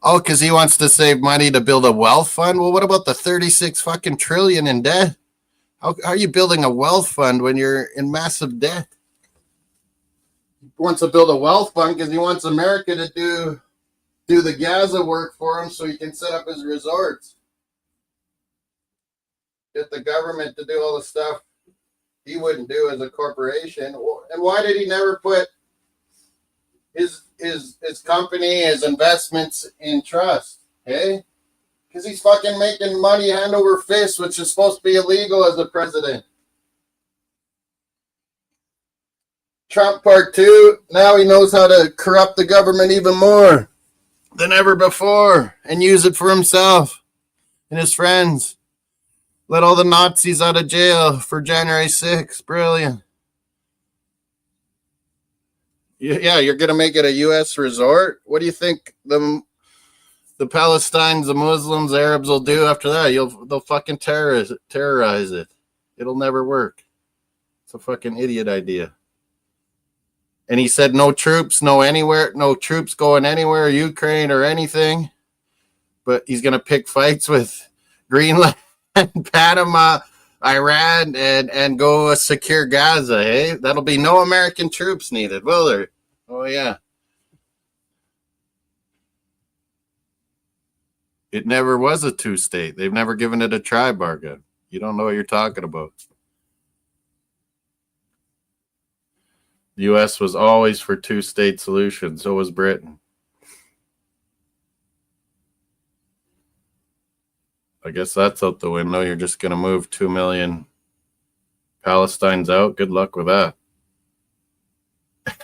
Oh, because he wants to save money to build a wealth fund? Well, what about the 36 fucking trillion in debt? How are you building a wealth fund when you're in massive debt? He wants to build a wealth fund because he wants America to do the Gaza work for him so he can set up his resorts. Get the government to do all the stuff he wouldn't do as a corporation. And why did he never put his company, his investments in trust? Hey? Because he's fucking making money hand over fist, which is supposed to be illegal as a president. Trump part 2, now he knows how to corrupt the government even more than ever before and use it for himself and his friends. Let all the Nazis out of jail for January 6th. Brilliant. Yeah, you're going to make it a U.S. resort? What do you think the Palestinians, the Muslims, the Arabs will do after that? They'll fucking terrorize it. It'll never work. It's a fucking idiot idea. And he said no troops, no troops going anywhere, Ukraine or anything. But he's going to pick fights with Greenland, Panama, Iran, and go secure Gaza, eh? That'll be no American troops needed, will there? Oh, yeah. It never was a two-state. They've never given it a try, Barga. You don't know what you're talking about. The U.S. was always for two-state solution. So was Britain. I guess that's out the window. You're just going to move 2 million Palestinians out. Good luck with that.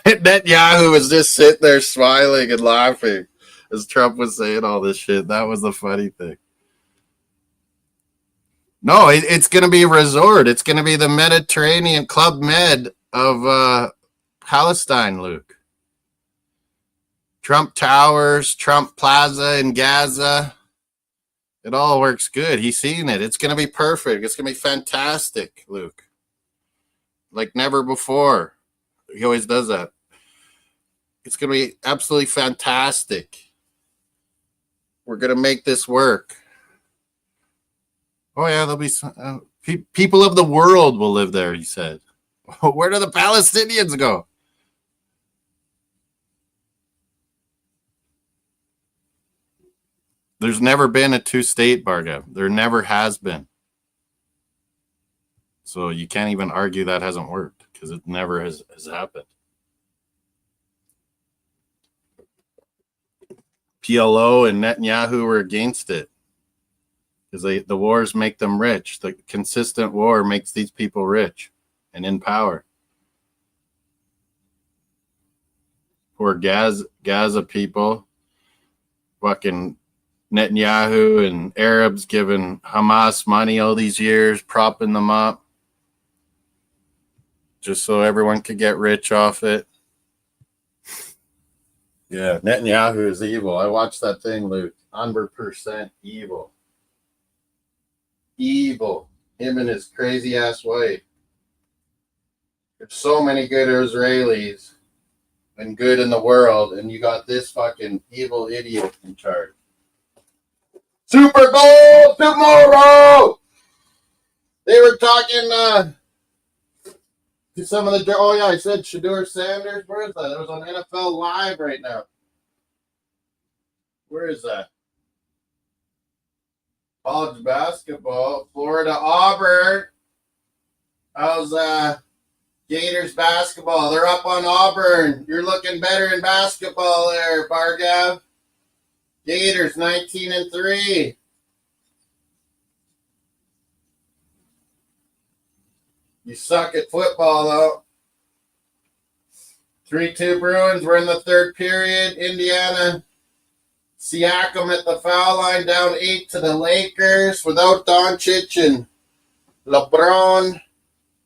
Netanyahu was just sitting there smiling and laughing as Trump was saying all this shit. That was the funny thing. No, it's going to be a resort. It's going to be the Mediterranean Club Med of Palestine, Luke. Trump Towers, Trump Plaza in Gaza. It all works good. He's seen it. It's going to be perfect. It's going to be fantastic, Luke. Like never before. He always does that. It's going to be absolutely fantastic. We're going to make this work. Oh, yeah, there'll be some, people of the world will live there, he said. Where do the Palestinians go? There's never been a two-state, Bargav. There never has been. So you can't even argue that hasn't worked because it never has happened. PLO and Netanyahu were against it because the wars make them rich. The consistent war makes these people rich and in power. Poor Gaza people, fucking Netanyahu and Arabs giving Hamas money all these years, propping them up just so everyone could get rich off it. Yeah, Netanyahu is evil. I watched that thing, Luke. 100% evil. Evil. Him and his crazy ass wife. There's so many good Israelis and good in the world, and you got this fucking evil idiot in charge. Super Bowl tomorrow! They were talking to some of the... Oh, yeah, I said Shedeur Sanders. Where is that? It was on NFL Live right now. Where is that? College basketball. Florida Auburn. How's Gators basketball? They're up on Auburn. You're looking better in basketball there, Bargav. Gators 19-3. You suck at football, though. 3-2 Bruins. We're in the third period. Indiana. Siakam at the foul line, down 8 to the Lakers without Doncic and LeBron.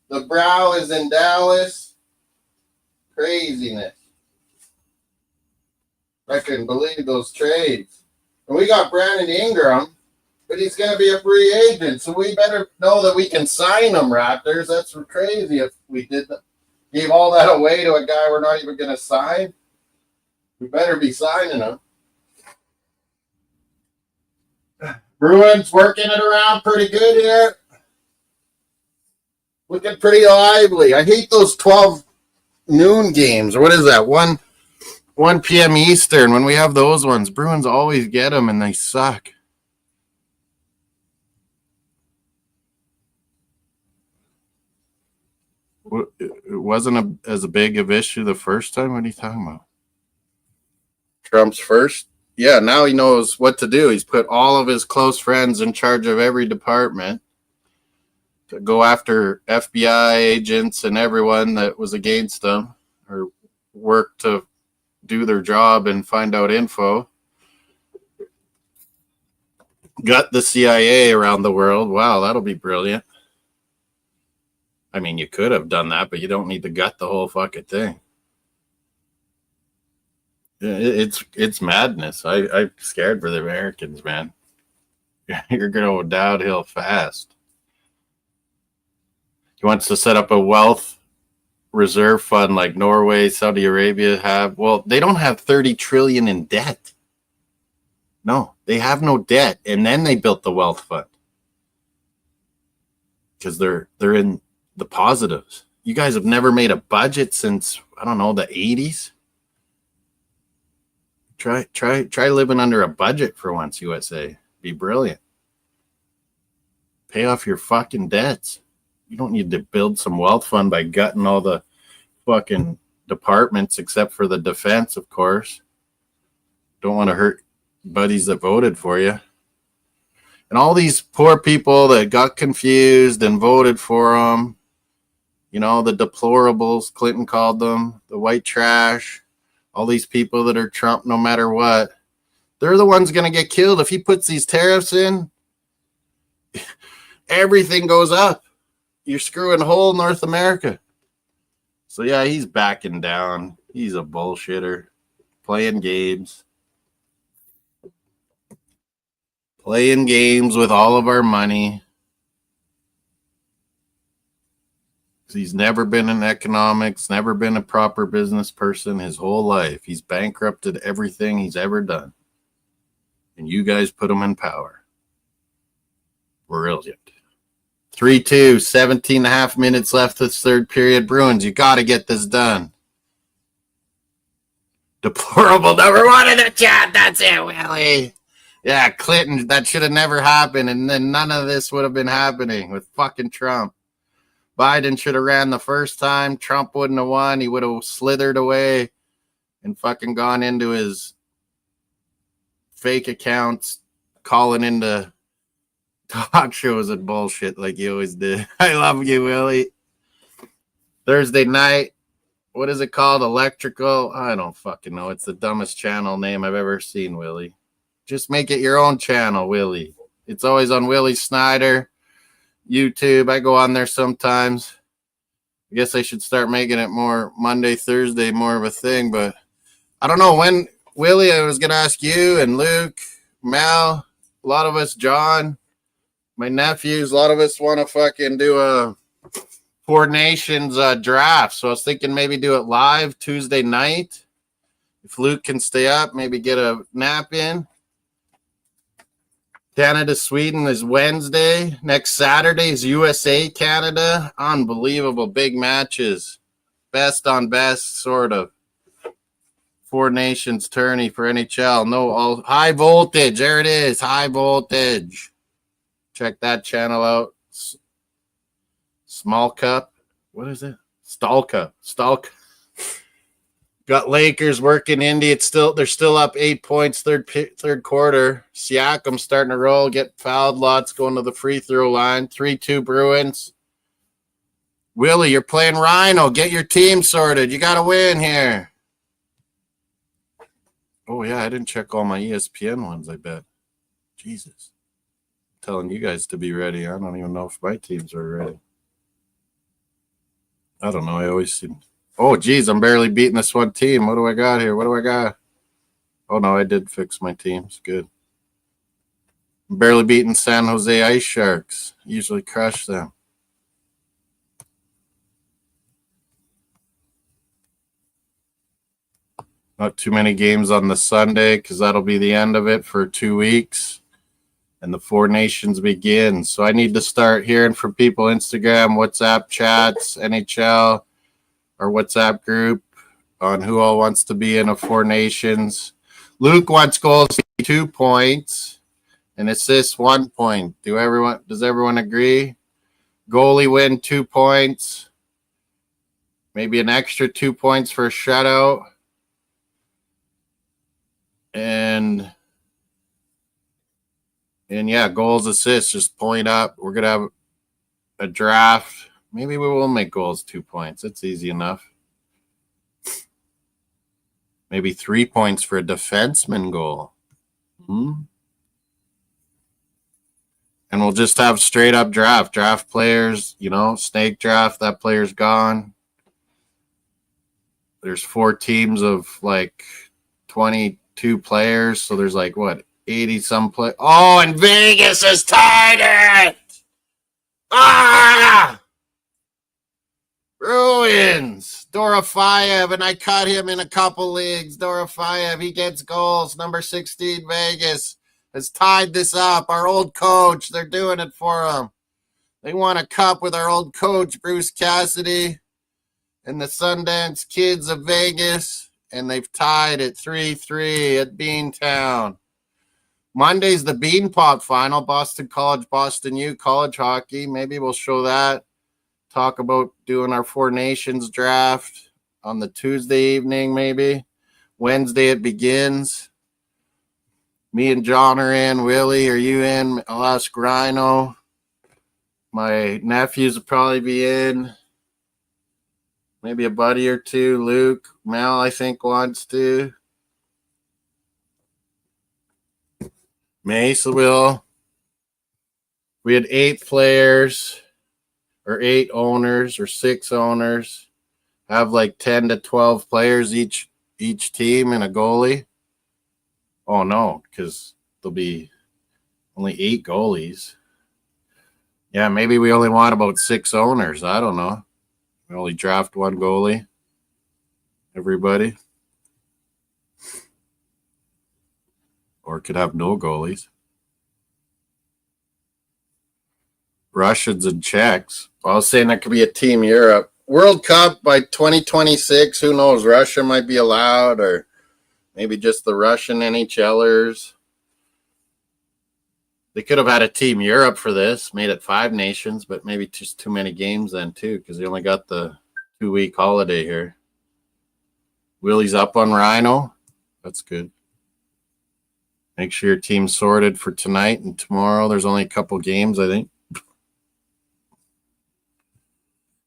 The Brow is in Dallas. Craziness. I couldn't believe those trades. And we got Brandon Ingram, but he's going to be a free agent, so we better know that we can sign him, Raptors. That's crazy if we gave all that away to a guy we're not even going to sign. We better be signing him. Bruins working it around pretty good here. Looking pretty lively. I hate those 12 noon games. Or what is that? 1 p.m. Eastern. When we have those ones, Bruins always get them and they suck. It wasn't as big of an issue the first time. What are you talking about? Trump's first? Yeah, now he knows what to do. He's put all of his close friends in charge of every department to go after FBI agents and everyone that was against them or work to do their job and find out info. Gut the CIA around the world. Wow, that'll be brilliant. I mean, you could have done that, but you don't need to gut the whole fucking thing. It's madness. I'm scared for the Americans, man. You're going to go downhill fast. He wants to set up a wealth reserve fund like Norway, Saudi Arabia have. Well, they don't have 30 trillion in debt. No, they have no debt. And then they built the wealth fund because they're in the positives. You guys have never made a budget since, I don't know, the 80s. Try living under a budget for once, USA. Be brilliant. Pay off your fucking debts. You don't need to build some wealth fund by gutting all the fucking departments except for the defense, of course. Don't want to hurt buddies that voted for you. And all these poor people that got confused and voted for them, you know, the deplorables, Clinton called them, the white trash. All these people that are Trump no matter what, they're the ones going to get killed. If he puts these tariffs in, everything goes up. You're screwing whole North America. So, yeah, he's backing down. He's a bullshitter. Playing games. Playing games with all of our money. He's never been in economics, never been a proper business person his whole life. He's bankrupted everything he's ever done. And you guys put him in power. Brilliant. 3-2, 17 and a half minutes left this third period. Bruins, you got to get this done. Deplorable number one in the chat. That's it, Willie. Yeah, Clinton, that should have never happened. And then none of this would have been happening with fucking Trump. Biden should have ran the first time. Trump wouldn't have won. He would have slithered away and fucking gone into his fake accounts, calling into talk shows and bullshit like he always did. I love you, Willie. Thursday night. What is it called? Electrical? I don't fucking know. It's the dumbest channel name I've ever seen, Willie. Just make it your own channel, Willie. It's always on Willie Snyder, YouTube. I go on there sometimes. I guess I should start making it more Monday, Thursday, more of a thing. But I don't know when, Willie, I was going to ask you and Luke, Mal, a lot of us, John, my nephews, a lot of us want to fucking do a Four Nations draft. So I was thinking maybe do it live Tuesday night. If Luke can stay up, maybe get a nap in. Canada, Sweden is Wednesday. Next Saturday is USA, Canada. Unbelievable big matches. Best on best, sort of. Four Nations tourney for NHL. No, all high voltage. There it is. High voltage. Check that channel out. Small Cup. What is it? Stall Cup. Got Lakers working Indy. They're still up 8 points third quarter. Siakam starting to roll, get fouled lots, going to the free throw line. 3-2 Bruins. Willie, you're playing Rhino. Get your team sorted. You got to win here. Oh, yeah, I didn't check all my ESPN ones, I bet. Jesus. I'm telling you guys to be ready. I don't even know if my teams are ready. I don't know. I always see. Oh, geez, I'm barely beating this one team. What do I got here? What do I got? Oh, no, I did fix my teams. Good. I'm barely beating San Jose Ice Sharks. Usually crush them. Not too many games on the Sunday because that'll be the end of it for 2 weeks. And the Four Nations begin. So I need to start hearing from people, Instagram, WhatsApp chats, NHL, our WhatsApp group on who all wants to be in a Four Nations. Luke wants goals 2 points and assists 1 point. Does everyone agree? Goalie win 2 points. Maybe an extra 2 points for a shutout. And yeah, goals, assists, just point up. We're going to have a draft. Maybe we will make goals 2 points. It's easy enough. Maybe 3 points for a defenseman goal. And we'll just have straight up draft. Draft players, snake draft. That player's gone. There's 4 teams of like 22 players. So there's 80 some play. Oh, and Vegas has tied it. Bruins. Dorofeyev, and I cut him in a couple leagues. Dorofeyev, he gets goals. Number 16, Vegas, has tied this up. Our old coach, they're doing it for him. They won a cup with our old coach, Bruce Cassidy, and the Sundance Kids of Vegas, and they've tied it 3-3 at Beantown. Monday's the Bean Pop final, Boston College, Boston U college hockey. Maybe we'll show that. Talk about doing our Four Nations draft on the Tuesday evening, maybe. Wednesday it begins. Me and John are in. Willie, are you in? I'll ask Rhino. My nephews will probably be in. Maybe a buddy or two. Luke, Mel, I think, wants to. Mace will. We had 8 players or 8 owners or 6 owners. Have 10 to 12 players each team and a goalie. Oh, no, because there'll be Only 8 goalies. Yeah, maybe we only want about 6 owners. I don't know. We only draft 1 goalie. Everybody. Or could have no goalies. Russians and Czechs. I was saying there could be a Team Europe. World Cup by 2026. Who knows? Russia might be allowed, or maybe just the Russian NHLers. They could have had a Team Europe for this, made it 5 nations, but maybe just too many games then, too, because they only got the 2-week holiday here. Willie's up on Rhino. That's good. Make sure your team's sorted for tonight and tomorrow. There's only a couple games, I think.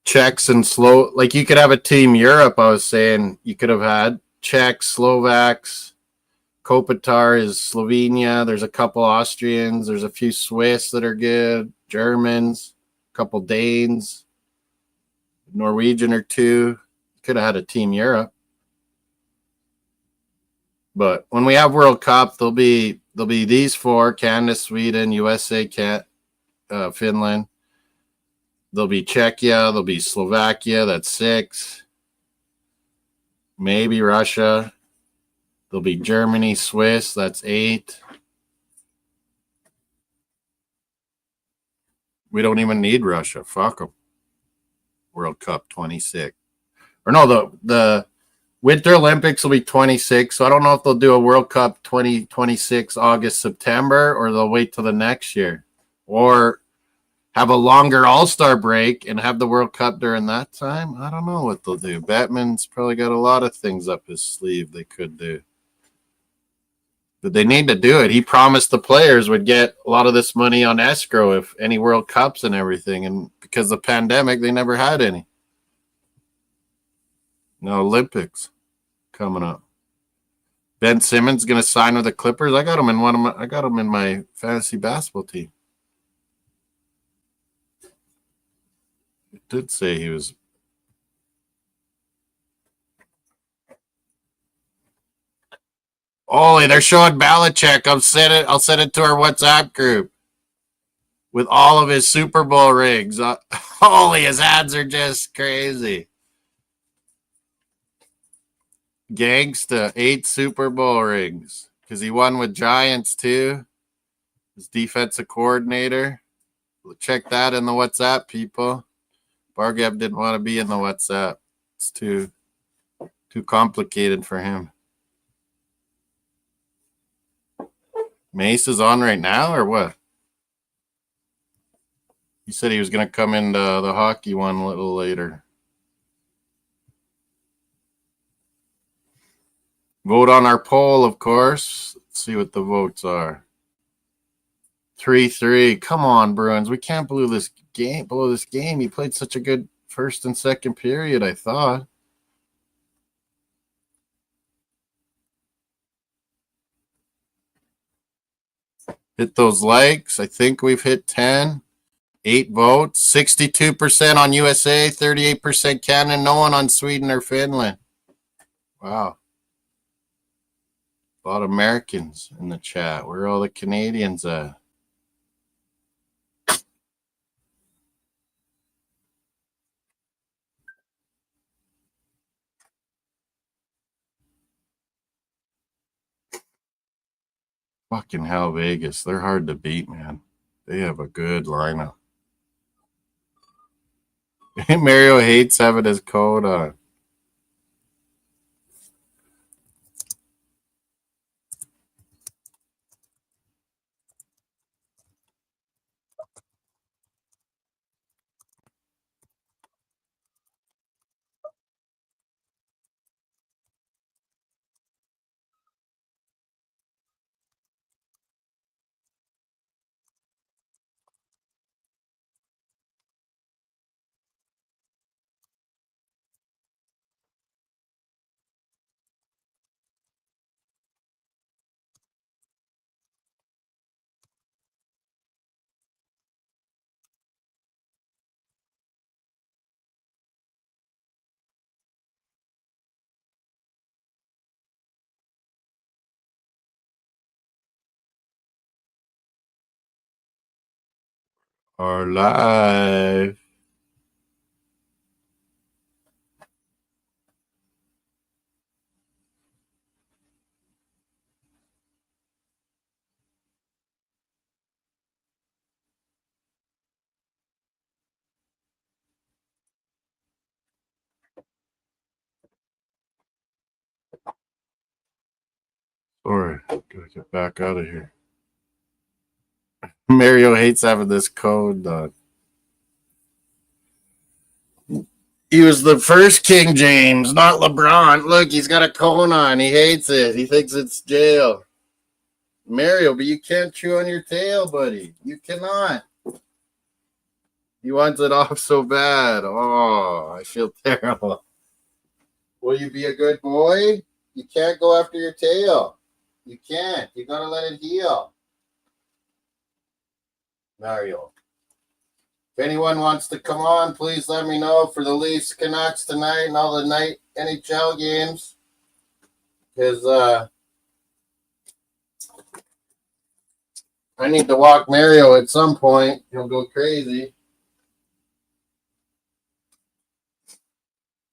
Czechs and like you could have a Team Europe. I was saying you could have had Czechs, Slovaks. Kopitar is Slovenia. There's a couple Austrians. There's a few Swiss that are good. Germans, a couple Danes, Norwegian or 2. Could have had a Team Europe. But when we have World Cup, there'll be these 4: Canada, Sweden, USA, Finland. There'll be Czechia. There'll be Slovakia. That's 6. Maybe Russia. There'll be Germany, Swiss. That's 8. We don't even need Russia. Fuck them. World Cup 26. Or no, the Winter Olympics will be 26. So I don't know if they'll do a World Cup 2026 August, September, or they'll wait till the next year. Or have a longer All-Star break and have the World Cup during that time. I don't know what they'll do. Batman's probably got a lot of things up his sleeve they could do. But they need to do it. He promised the players would get a lot of this money on escrow if any World Cups and everything. And because of the pandemic, they never had any. No Olympics coming up. Ben Simmons going to sign with the Clippers. I got him in my fantasy basketball team. It did say he was. Holy, they're showing Belichick. I'll send it to our WhatsApp group with all of his Super Bowl rings. Holy, his ads are just crazy. Gangsta, 8 Super Bowl rings because he won with Giants too. His defensive coordinator. Check that in the WhatsApp, people. Bargab didn't want to be in the WhatsApp. It's too complicated for him. Mace is on right now or what? He said he was going to come into the hockey one a little later. Vote on our poll, of course. Let's see what the votes are. 3-3. Come on, Bruins. We can't blow this game. He played such a good first and second period, I thought. Hit those likes. I think we've hit 10. 8 votes. 62% on USA, 38% Canada, no one on Sweden or Finland. Wow. A lot of Americans in the chat. Where are all the Canadians at? Fucking hell, Vegas. They're hard to beat, man. They have a good lineup. Mario hates having his coat on. are live. Sorry, gotta get back out of here. Mario hates having this code done. He was the first King James, not LeBron. Look, he's got a cone on. He hates it. He thinks it's jail. Mario, but you can't chew on your tail, buddy. You cannot. He wants it off so bad. Oh, I feel terrible. Will you be a good boy? You can't go after your tail. You can't. You gotta let it heal. Mario. If anyone wants to come on, please let me know for the Leafs Canucks tonight and all the night NHL games. Because I need to walk Mario at some point. He'll go crazy.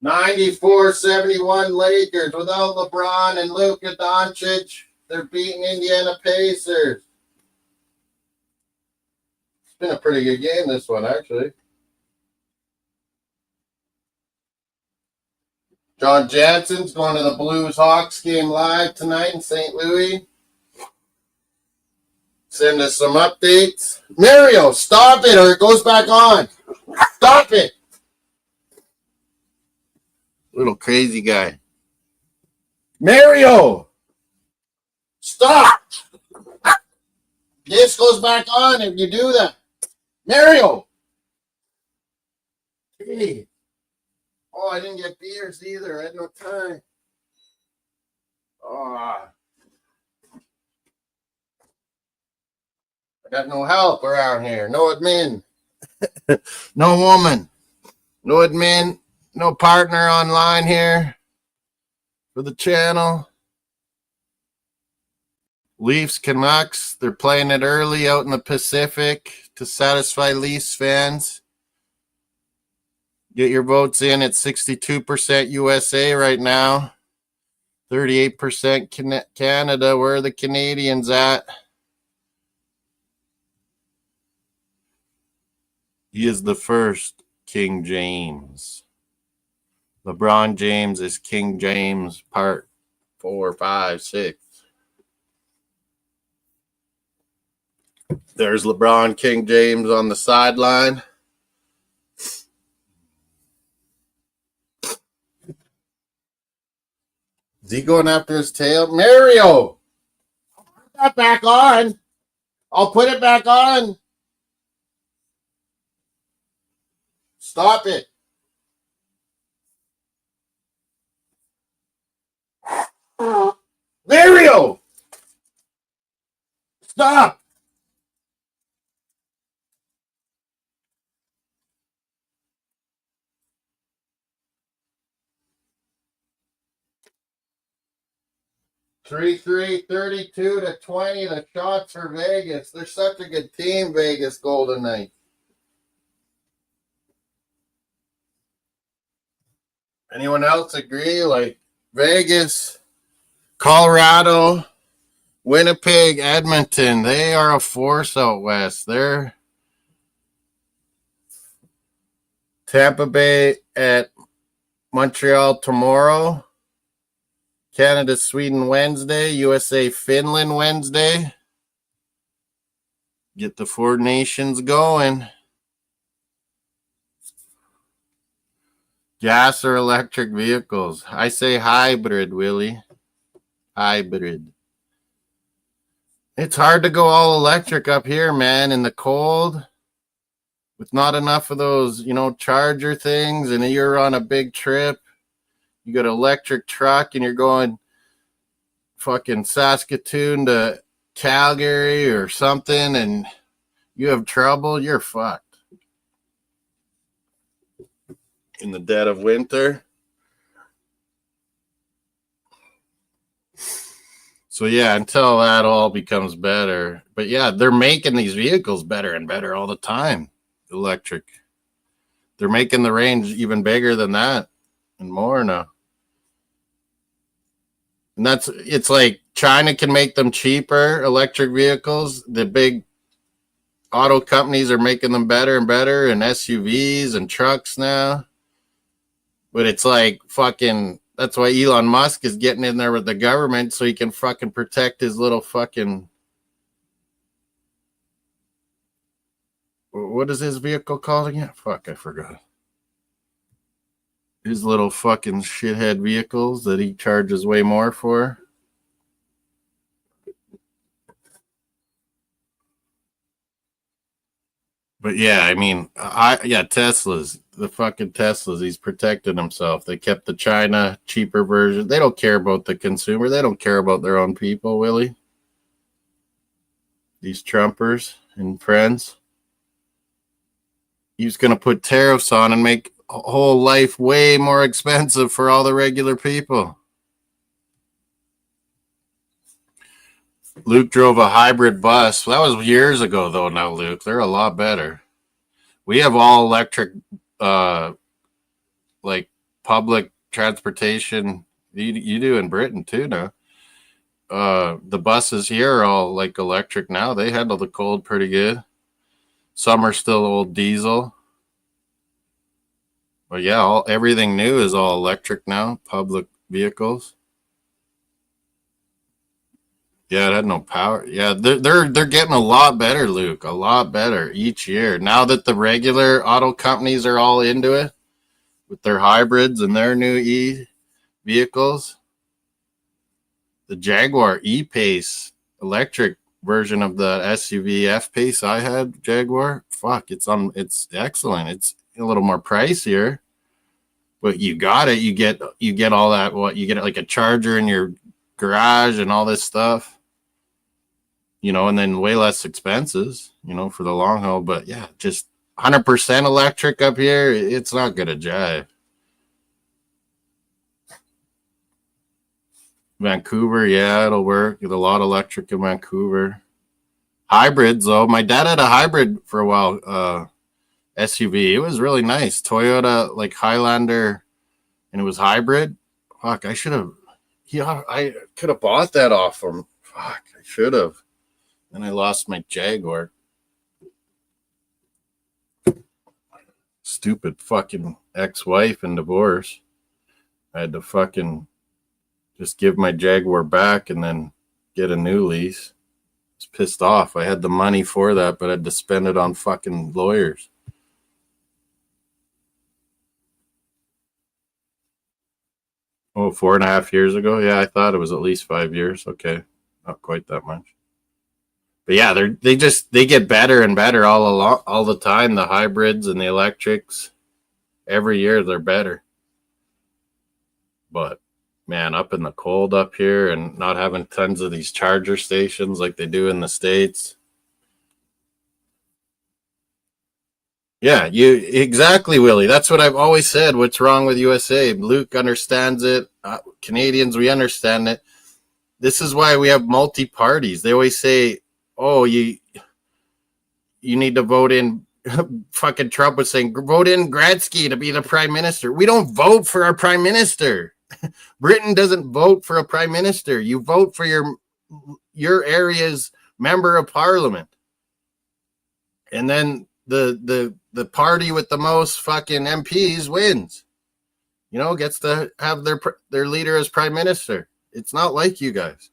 94-71 Lakers without LeBron and Luka Doncic. They're beating Indiana Pacers. It's been a pretty good game, this one, actually. John Jansen's going to the Blues-Hawks game live tonight in St. Louis. Send us some updates. Mario, stop it or it goes back on. Stop it. Little crazy guy. Mario, stop. This goes back on if you do that. Mario. Hey. Oh, I didn't get beers either. I had no time. Oh. I got no help around here. No admin. No woman. No admin. No partner online here for the channel. Leafs Canucks. They're playing it early out in the Pacific to satisfy Leafs fans. Get your votes in at 62% USA right now. 38% Canada. Where are the Canadians at? He is the first King James. LeBron James is King James part 4, 5, 6. There's LeBron King James on the sideline. Is he going after his tail? Mario! Put that back on. I'll put it back on. Stop it. Mario! Stop! Three, 32-20. The shots for Vegas. They're such a good team, Vegas Golden Knights. Anyone else agree? Like Vegas, Colorado, Winnipeg, Edmonton, they are a force out west. They're Tampa Bay at Montreal tomorrow. Canada, Sweden Wednesday. USA, Finland Wednesday. Get the 4 nations going. Gas or electric vehicles? I say hybrid, Willie. Hybrid. It's hard to go all electric up here, man, in the cold with not enough of those, charger things, and you're on a big trip. You got an electric truck and you're going fucking Saskatoon to Calgary or something and you have trouble, you're fucked. In the dead of winter. So yeah, until that all becomes better. But yeah, they're making these vehicles better and better all the time. electric. They're making the range even bigger than that and more now. And it's like China can make them cheaper, electric vehicles. The big auto companies are making them better and better, and SUVs and trucks now. But it's like fucking, that's why Elon Musk is getting in there with the government so he can fucking protect his little fucking, what is his vehicle called again? Fuck, I forgot. His little fucking shithead vehicles that he charges way more for. But yeah, I mean, Teslas, the fucking Teslas, he's protected himself. They kept the China cheaper version. They don't care about the consumer. They don't care about their own people, Willie. These Trumpers and friends. He's going to put tariffs on and make whole life way more expensive for all the regular people. Luke drove a hybrid bus. That was years ago, though. Now, Luke, they're a lot better. We have all electric, like public transportation. You do in Britain too now. The buses here are all like electric now. They handle the cold pretty good. Some are still old diesel. But yeah, everything new is all electric now. Public vehicles. Yeah, it had no power. Yeah, they're getting a lot better, Luke. A lot better each year. Now that the regular auto companies are all into it with their hybrids and their new vehicles. The Jaguar E-Pace electric version of the SUV F-Pace I had, Jaguar. Fuck, it's excellent. It's a little more pricier, but you got it. You get all that. What you get, like a charger in your garage and all this stuff. And then way less expenses, for the long haul. But yeah, just 100% electric up here, it's not gonna jive. Vancouver, yeah, it'll work. There's a lot of electric in Vancouver. Hybrids, though. My dad had a hybrid for a while, SUV. It was really nice. Toyota, like Highlander, and it was hybrid. Fuck, I should have. Yeah, I could have bought that off him. Fuck, I should have. And I lost my Jaguar. Stupid fucking ex-wife and divorce. I had to fucking just give my Jaguar back and then get a new lease. I was pissed off. I had the money for that, but I had to spend it on fucking lawyers. Oh, 4.5 years ago? Yeah, I thought it was at least 5 years. Okay. Not quite that much. But yeah, they get better and better all the time. The hybrids and the electrics, every year they're better. But man, up in the cold up here and not having tons of these charger stations like they do in the States. Yeah, exactly, Willie. That's what I've always said. What's wrong with USA? Luke understands it. Canadians, we understand it. This is why we have multi-parties. They always say, oh, you need to vote in. Fucking Trump was saying, vote in Gretzky to be the prime minister. We don't vote for our prime minister. Britain doesn't vote for a prime minister. You vote for your area's member of parliament. And then the party with the most fucking MPs wins. Gets to have their leader as prime minister. It's not like you guys.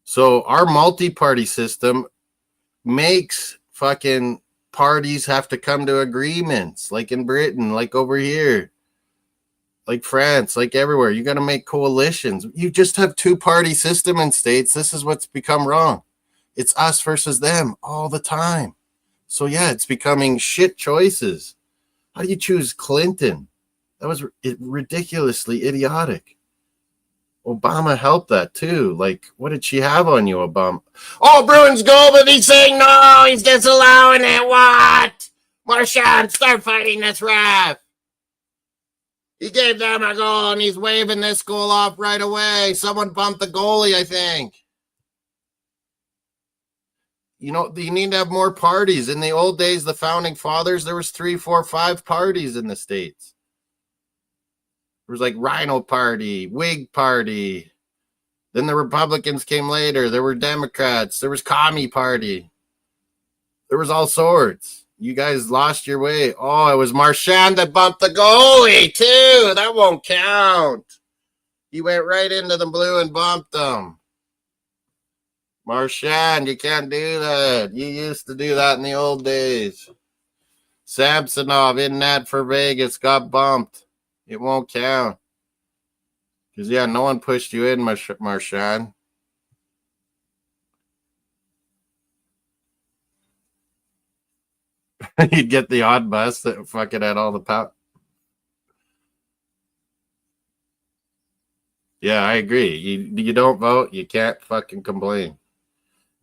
So our multi-party system makes fucking parties have to come to agreements, like in Britain, like over here, like France, like everywhere. You got to make coalitions. You just have two-party system in states. This is what's become wrong. It's us versus them all the time. So yeah, it's becoming shit choices. How do you choose Clinton? That was ridiculously idiotic. Obama helped that too. Like, what did she have on you, Obama? Oh, Bruins goal, but he's saying no. He's disallowing it. What? Marchand, start fighting this ref. He gave them a goal, and he's waving this goal off right away. Someone bumped the goalie, I think. You know, you need to have more parties. In the old days, the founding fathers, there was 3, 4, 5 parties in the States. There was like Rhino Party, Whig Party. Then the Republicans came later. There were Democrats. There was Commie Party. There was all sorts. You guys lost your way. Oh, it was Marchand that bumped the goalie, too. That won't count. He went right into the blue and bumped them. Marchand, you can't do that. You used to do that in the old days. Samsonov in net for Vegas got bumped. It won't count. Because, yeah, no one pushed you in, Marchand. You'd get the odd bus that fucking had all the power. Yeah, I agree. You don't vote, you can't fucking complain.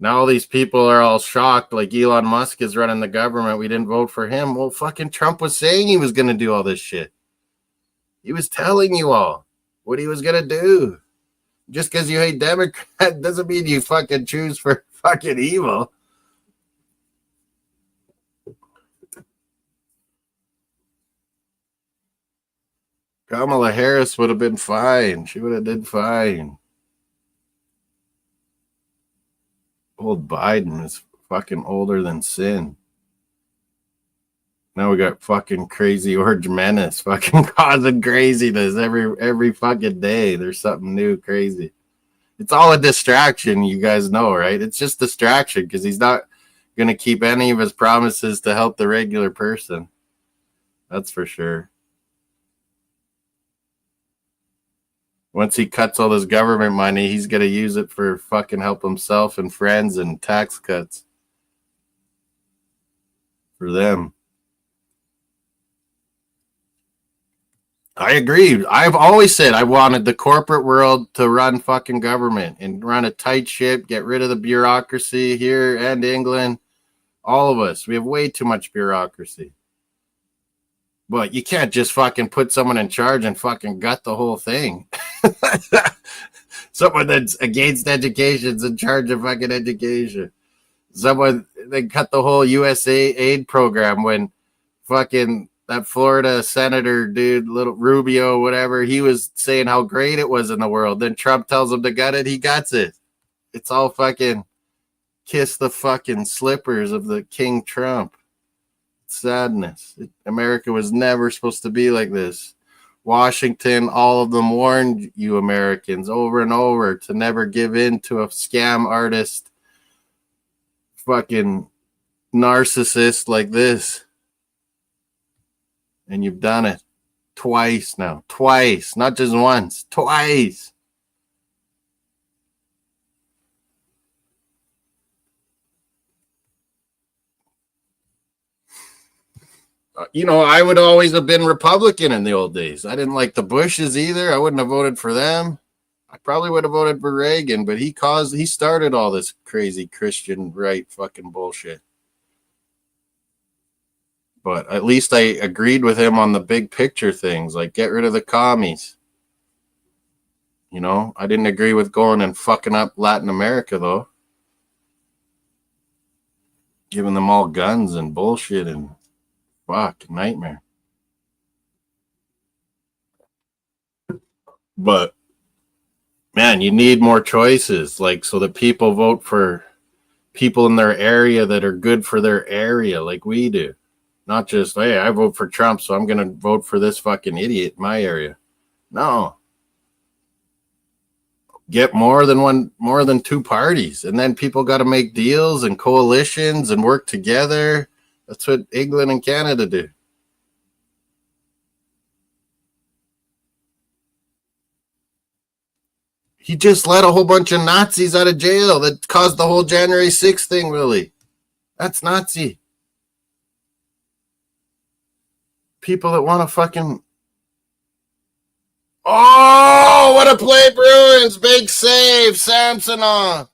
Now all these people are all shocked, like Elon Musk is running the government. We didn't vote for him. Well, fucking Trump was saying he was going to do all this shit. He was telling you all what he was going to do. Just because you hate Democrat doesn't mean you fucking choose for fucking evil. Kamala Harris would have been fine. She would have did fine. Old Biden is fucking older than sin. Now we got fucking crazy Orange Menace fucking causing craziness every fucking day. There's something new crazy. It's all a distraction, you guys know, right? It's just distraction because he's not going to keep any of his promises to help the regular person. That's for sure. Once he cuts all this government money, he's going to use it for fucking help himself and friends and tax cuts for them. I agree. I've always said I wanted the corporate world to run fucking government and run a tight ship, get rid of the bureaucracy here and England. All of us. We have way too much bureaucracy. But you can't just fucking put someone in charge and fucking gut the whole thing. Someone that's against education is in charge of fucking education. Someone, they cut the whole USA aid program when fucking that Florida senator dude, little Rubio, whatever, he was saying how great it was in the world. Then Trump tells him to gut it, he guts it. It's all fucking kiss the fucking slippers of the King Trump. Sadness. America was never supposed to be like this. Washington, all of them warned you Americans over and over to never give in to a scam artist, fucking narcissist like this. And you've done it twice now. Twice. Not just once. Twice. You know, I would always have been Republican in the old days. I didn't like the Bushes either. I wouldn't have voted for them. I probably would have voted for Reagan, but he started all this crazy Christian right fucking bullshit. But at least I agreed with him on the big picture things, like get rid of the commies. You know, I didn't agree with going and fucking up Latin America, though. Giving them all guns and bullshit and fuck, nightmare. But, man, you need more choices, like, so that people vote for people in their area that are good for their area, like we do. Not just, hey, I vote for Trump, so I'm going to vote for this fucking idiot in my area. No. Get more than two parties. And then people got to make deals and coalitions and work together. That's what England and Canada do. He just let a whole bunch of Nazis out of jail that caused the whole January 6th thing, really. That's Nazi. People that want to fucking... Oh, what a play, Bruins. Big save, Samsonov.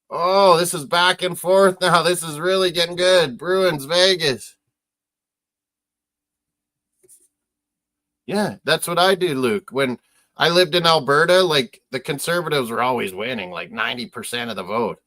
Oh, this is back and forth now. This is really getting good. Bruins, Vegas. Yeah, that's what I do, Luke. When I lived in Alberta, like the Conservatives were always winning, like 90% of the vote.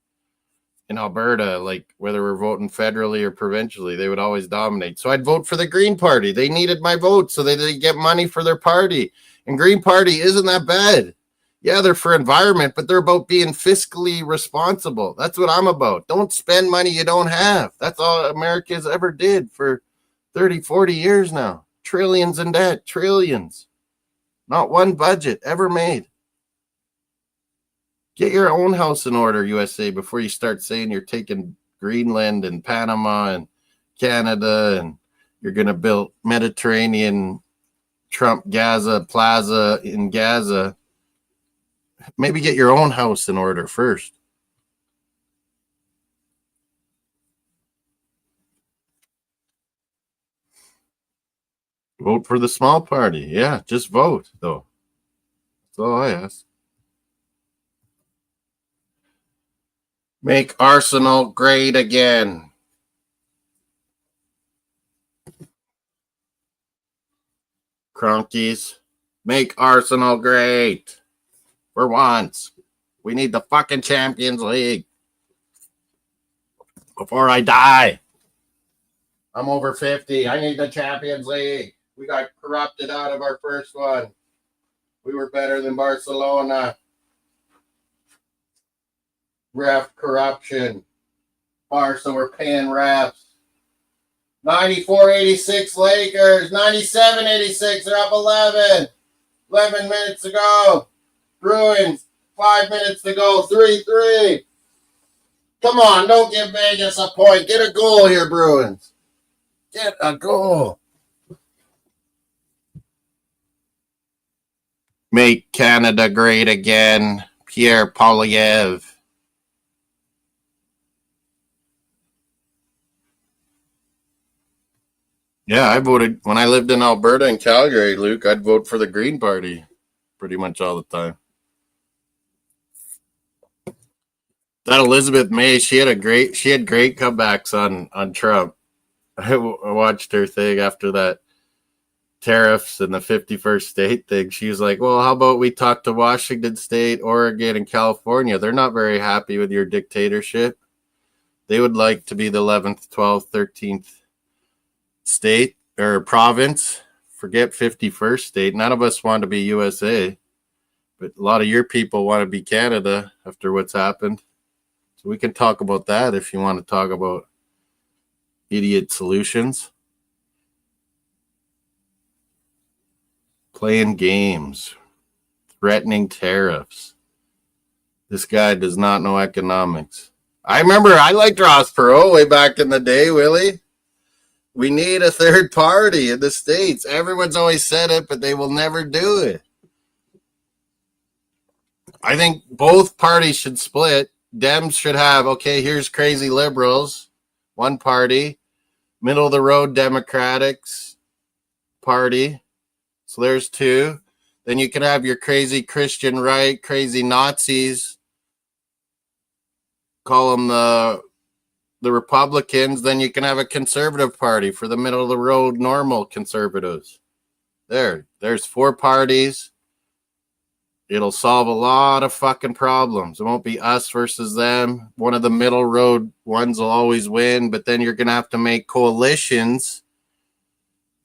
in Alberta, like whether we're voting federally or provincially, they would always dominate. So I'd vote for the Green Party. They needed my vote so they get money for their party. And Green Party isn't that bad. Yeah, they're for environment, but they're about being fiscally responsible. That's what I'm about. Don't spend money you don't have. That's all America's ever did for 30, 40 years now. Trillions in debt, trillions. Not one budget ever made. Get your own house in order, USA, before you start saying you're taking Greenland and Panama and Canada and you're going to build Mediterranean Trump Gaza Plaza in Gaza. Maybe get your own house in order first. Vote for the small party. Yeah, just vote, though. That's all I ask. Make Arsenal great again. Cronkies. Make Arsenal great. For once. We need the fucking Champions League. Before I die. I'm over 50. I need the Champions League. We got corrupted out of our first one. We were better than Barcelona. Ref corruption. Barca were paying refs. 94-86 Lakers. 97-86. They're up 11. 11 minutes to go. Bruins. 5 minutes to go. 3-3. Come on, don't give Vegas a point. Get a goal here, Bruins. Get a goal. Make Canada great again. Pierre Poilievre. Yeah, I voted when I lived in Alberta and Calgary, Luke. I'd vote for the Green Party pretty much all the time. That Elizabeth May, she had great comebacks on Trump. I watched her thing after that tariffs and the 51st state thing. She was like, well, how about we talk to Washington State, Oregon, and California? They're not very happy with your dictatorship. They would like to be the 11th, 12th, 13th state or province. Forget 51st state. None of us want to be USA, but a lot of your people want to be Canada after what's happened. So we can talk about that if you want to talk about idiot solutions. Playing games, threatening tariffs. This guy does not know economics. I remember I liked Ross Perot way back in the day, Willie. We need a third party in the States. Everyone's always said it, but they will never do it. I think both parties should split. Dems should have, okay, here's crazy liberals, one party, middle of the road Democrats party. So there's two. Then you can have your crazy Christian right, crazy Nazis, call them the Republicans. Then you can have a conservative party for the middle of the road normal conservatives. There's four parties. It'll solve a lot of fucking problems. It won't be us versus them. One of the middle road ones will always win, but then you're going to have to make coalitions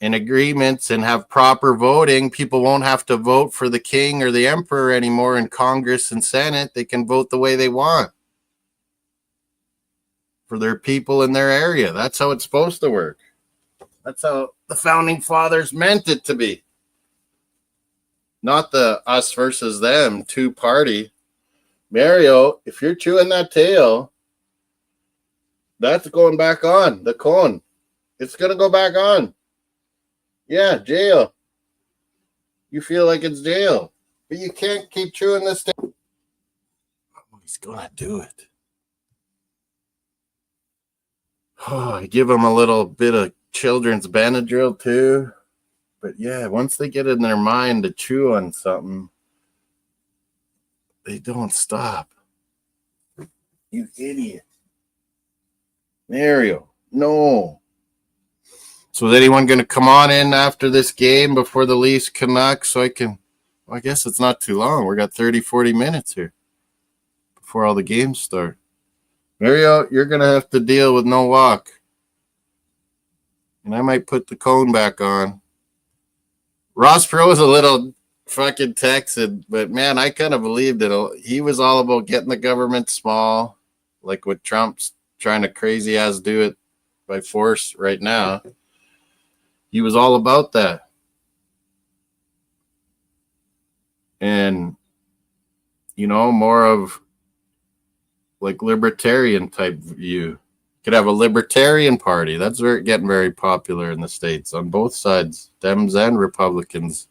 and agreements and have proper voting. People won't have to vote for the king or the emperor anymore in Congress and Senate. They can vote the way they want for their people in their area. That's how it's supposed to work. That's how the founding fathers meant it to be. Not the us versus them two-party. Mario, if you're chewing that tail, that's going back on, the cone. It's going to go back on. Yeah, jail. You feel like it's jail. But you can't keep chewing this tail. Oh, he's going to do it. Oh, I give him a little bit of children's Benadryl too. But yeah, once they get in their mind to chew on something, they don't stop. You idiot. Mario, no. So is anyone going to come on in after this game before the Leafs Canucks so I can, well, I guess it's not too long. We got 30, 40 minutes here before all the games start. Mario, you're going to have to deal with no walk. And I might put the cone back on. Ross Perot was a little fucking Texan, but man, I kind of believed it. He was all about getting the government small, like what Trump's trying to crazy ass do it by force right now. He was all about that. And, more of like libertarian type view. Could have a libertarian party. That's getting very popular in the States on both sides, Dems and Republicans.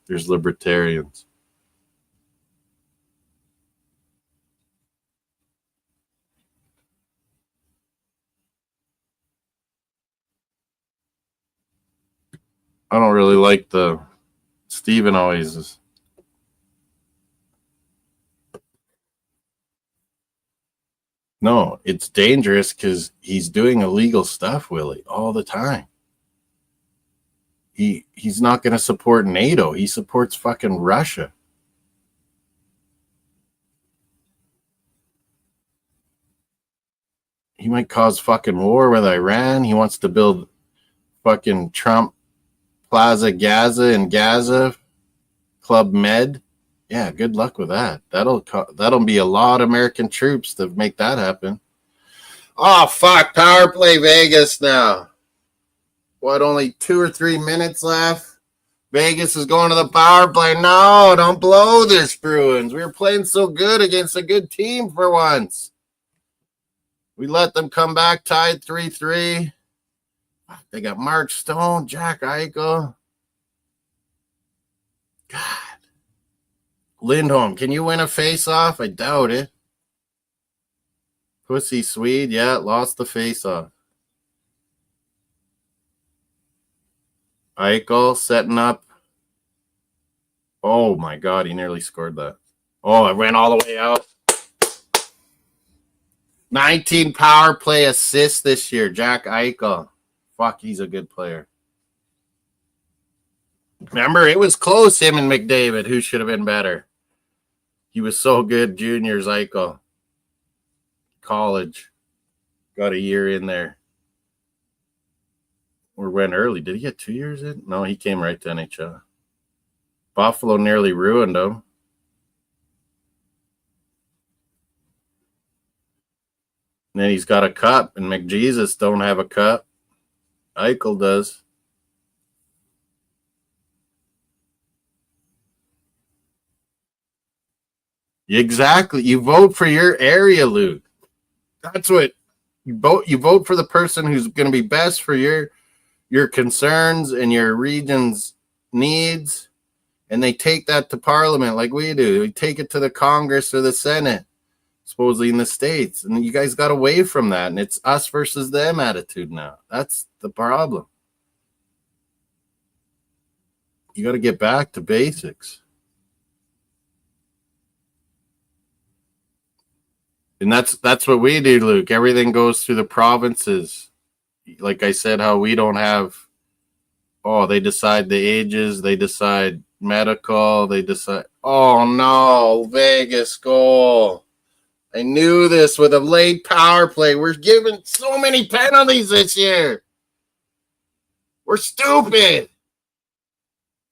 There's libertarians. I don't really like the Stephen always is. No, it's dangerous because he's doing illegal stuff, Willie, all the time. He's not going to support NATO. He supports fucking Russia. He might cause fucking war with Iran. He wants to build fucking Trump Plaza Gaza in Gaza, Club Med. Yeah, good luck with that. That'll be a lot of American troops to make that happen. Oh, fuck. Power play Vegas now. What, only 2 or 3 minutes left? Vegas is going to the power play. No, don't blow this, Bruins. We were playing so good against a good team for once. We let them come back tied 3-3. They got Mark Stone, Jack Eichel. God. Lindholm, can you win a face-off? I doubt it. Pussy Swede, yeah, lost the face-off. Eichel setting up. Oh, my God, he nearly scored that. Oh, it went all the way out. 19 power play assists this year, Jack Eichel. Fuck, he's a good player. Remember, it was close, him and McDavid. Who should have been better? He was so good, juniors, Eichel. College. Got a year in there. Or went early. Did he get 2 years in? No, he came right to NHL. Buffalo nearly ruined him. And then he's got a cup, and McJesus don't have a cup. Eichel does. Exactly. You vote for your area, Luke. That's what you vote. You vote for the person who's going to be best for your concerns and your region's needs, and they take that to Parliament like we do. We take it to the Congress or the Senate, supposedly in the States, and you guys got away from that, and it's us versus them attitude now. That's the problem. You got to get back to basics. And that's what we do, Luke. Everything goes through the provinces. Like I said, how we don't have, they decide the ages, they decide medical, they decide, oh no, Vegas goal. I knew this with a late power play. We're giving so many penalties this year. We're stupid.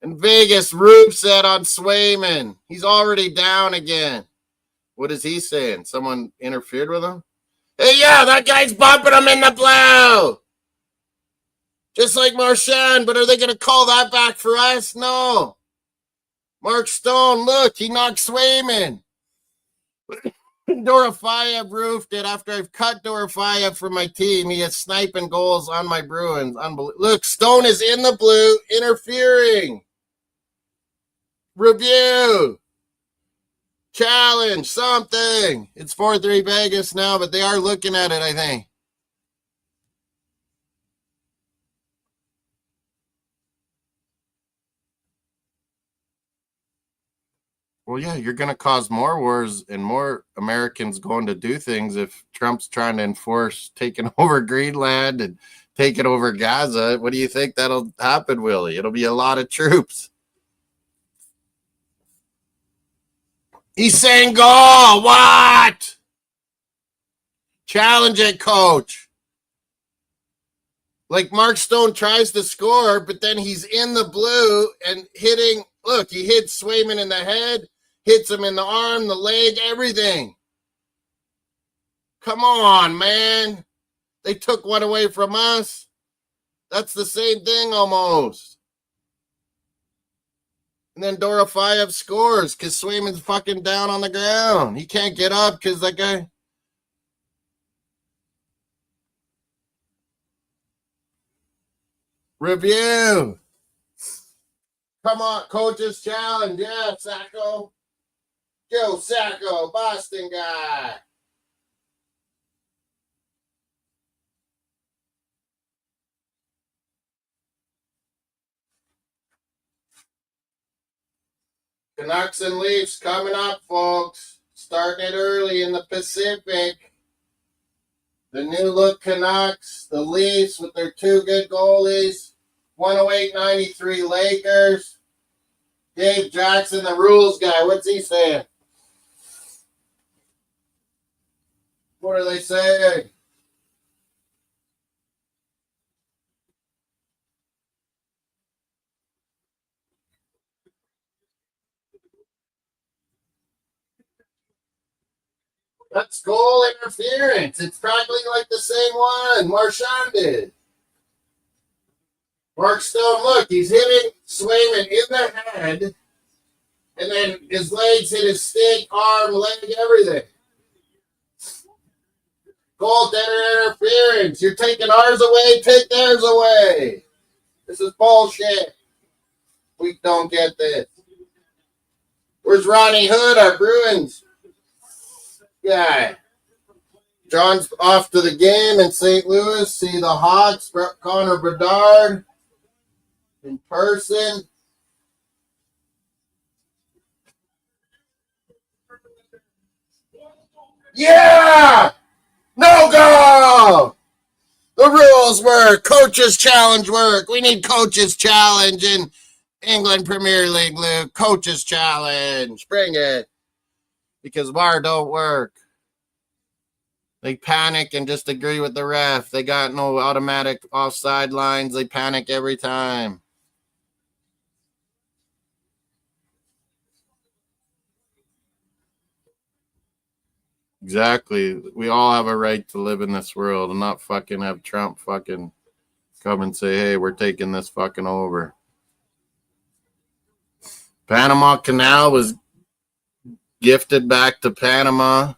And Vegas roofs that on Swayman. He's already down again. What is he saying? Someone interfered with him? Hey, yeah, that guy's bumping him in the blue. Just like Marchand, but are they going to call that back for us? No. Mark Stone, look, he knocked Swayman. Dorofeyev roofed it after I've cut Dorofeyev from my team. He is sniping goals on my Bruins. Look, Stone is in the blue, interfering. Review. Challenge, something. It's 4-3 Vegas now, but they are looking at it, I think. Well, yeah, you're going to cause more wars and more Americans going to do things if Trump's trying to enforce taking over Greenland and taking over Gaza. What do you think that'll happen, Willie? It'll be a lot of troops. He's saying go. What? Challenge it, coach. Like Mark Stone tries to score, but then he's in the blue and hitting. Look, he hits Swayman in the head, hits him in the arm, the leg, everything. Come on, man. They took one away from us. That's the same thing almost. And then Dorofeyev scores because Swayman's fucking down on the ground. He can't get up because that guy. Review. Come on, coach's challenge. Yeah, Sacco. Joe Sacco, Boston guy. Canucks and Leafs coming up, folks. Starting it early in the Pacific. The new look Canucks, the Leafs with their two good goalies. 108-93 Lakers. Dave Jackson, the rules guy. What's he saying? What are they saying? That's goal interference. It's practically like the same one Marchand did. Mark Stone, look, he's hitting Swayman in the head, and then his legs hit his stick, arm, leg, everything. Goaltender interference. You're taking ours away, take theirs away. This is bullshit. We don't get this. Where's Ronnie Hood, our Bruins guy? John's off to the game in St. Louis. See the Hawks, Connor Bedard in person. Yeah! No go! The rules work. Coaches challenge work. We need coaches challenge in England Premier League, Luke. Coaches challenge. Bring it. Because VAR don't work. They panic and just agree with the ref. They got no automatic offside lines. They panic every time. Exactly. We all have a right to live in this world and not fucking have Trump fucking come and say, hey, we're taking this fucking over. Panama Canal was gifted back to Panama.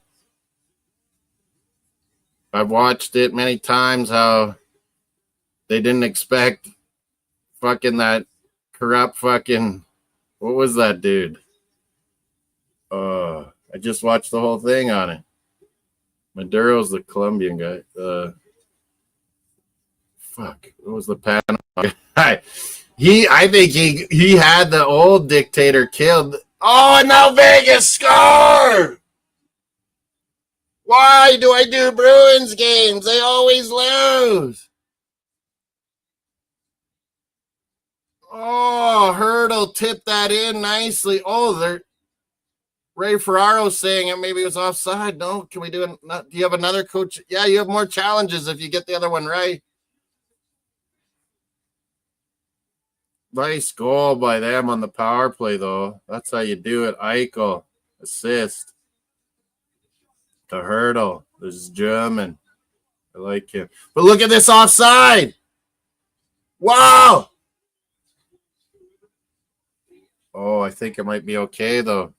I've watched it many times how they didn't expect fucking that corrupt fucking, what was that dude? I just watched the whole thing on it. Maduro's the Colombian guy. Fuck, what was the Panama guy? I think he had the old dictator killed. Oh, and now Vegas scored! Why do I do Bruins games? They always lose. Oh, Hurdle tipped that in nicely. Oh, they're Ray Ferraro saying it maybe it was offside. No, can we do it? Do you have another coach? Yeah, you have more challenges if you get the other one right. Nice goal by them on the power play, though. That's how you do it. Eichel, assist. To Hurdle. This is German. I like him. But look at this offside. Wow. Oh, I think it might be okay, though.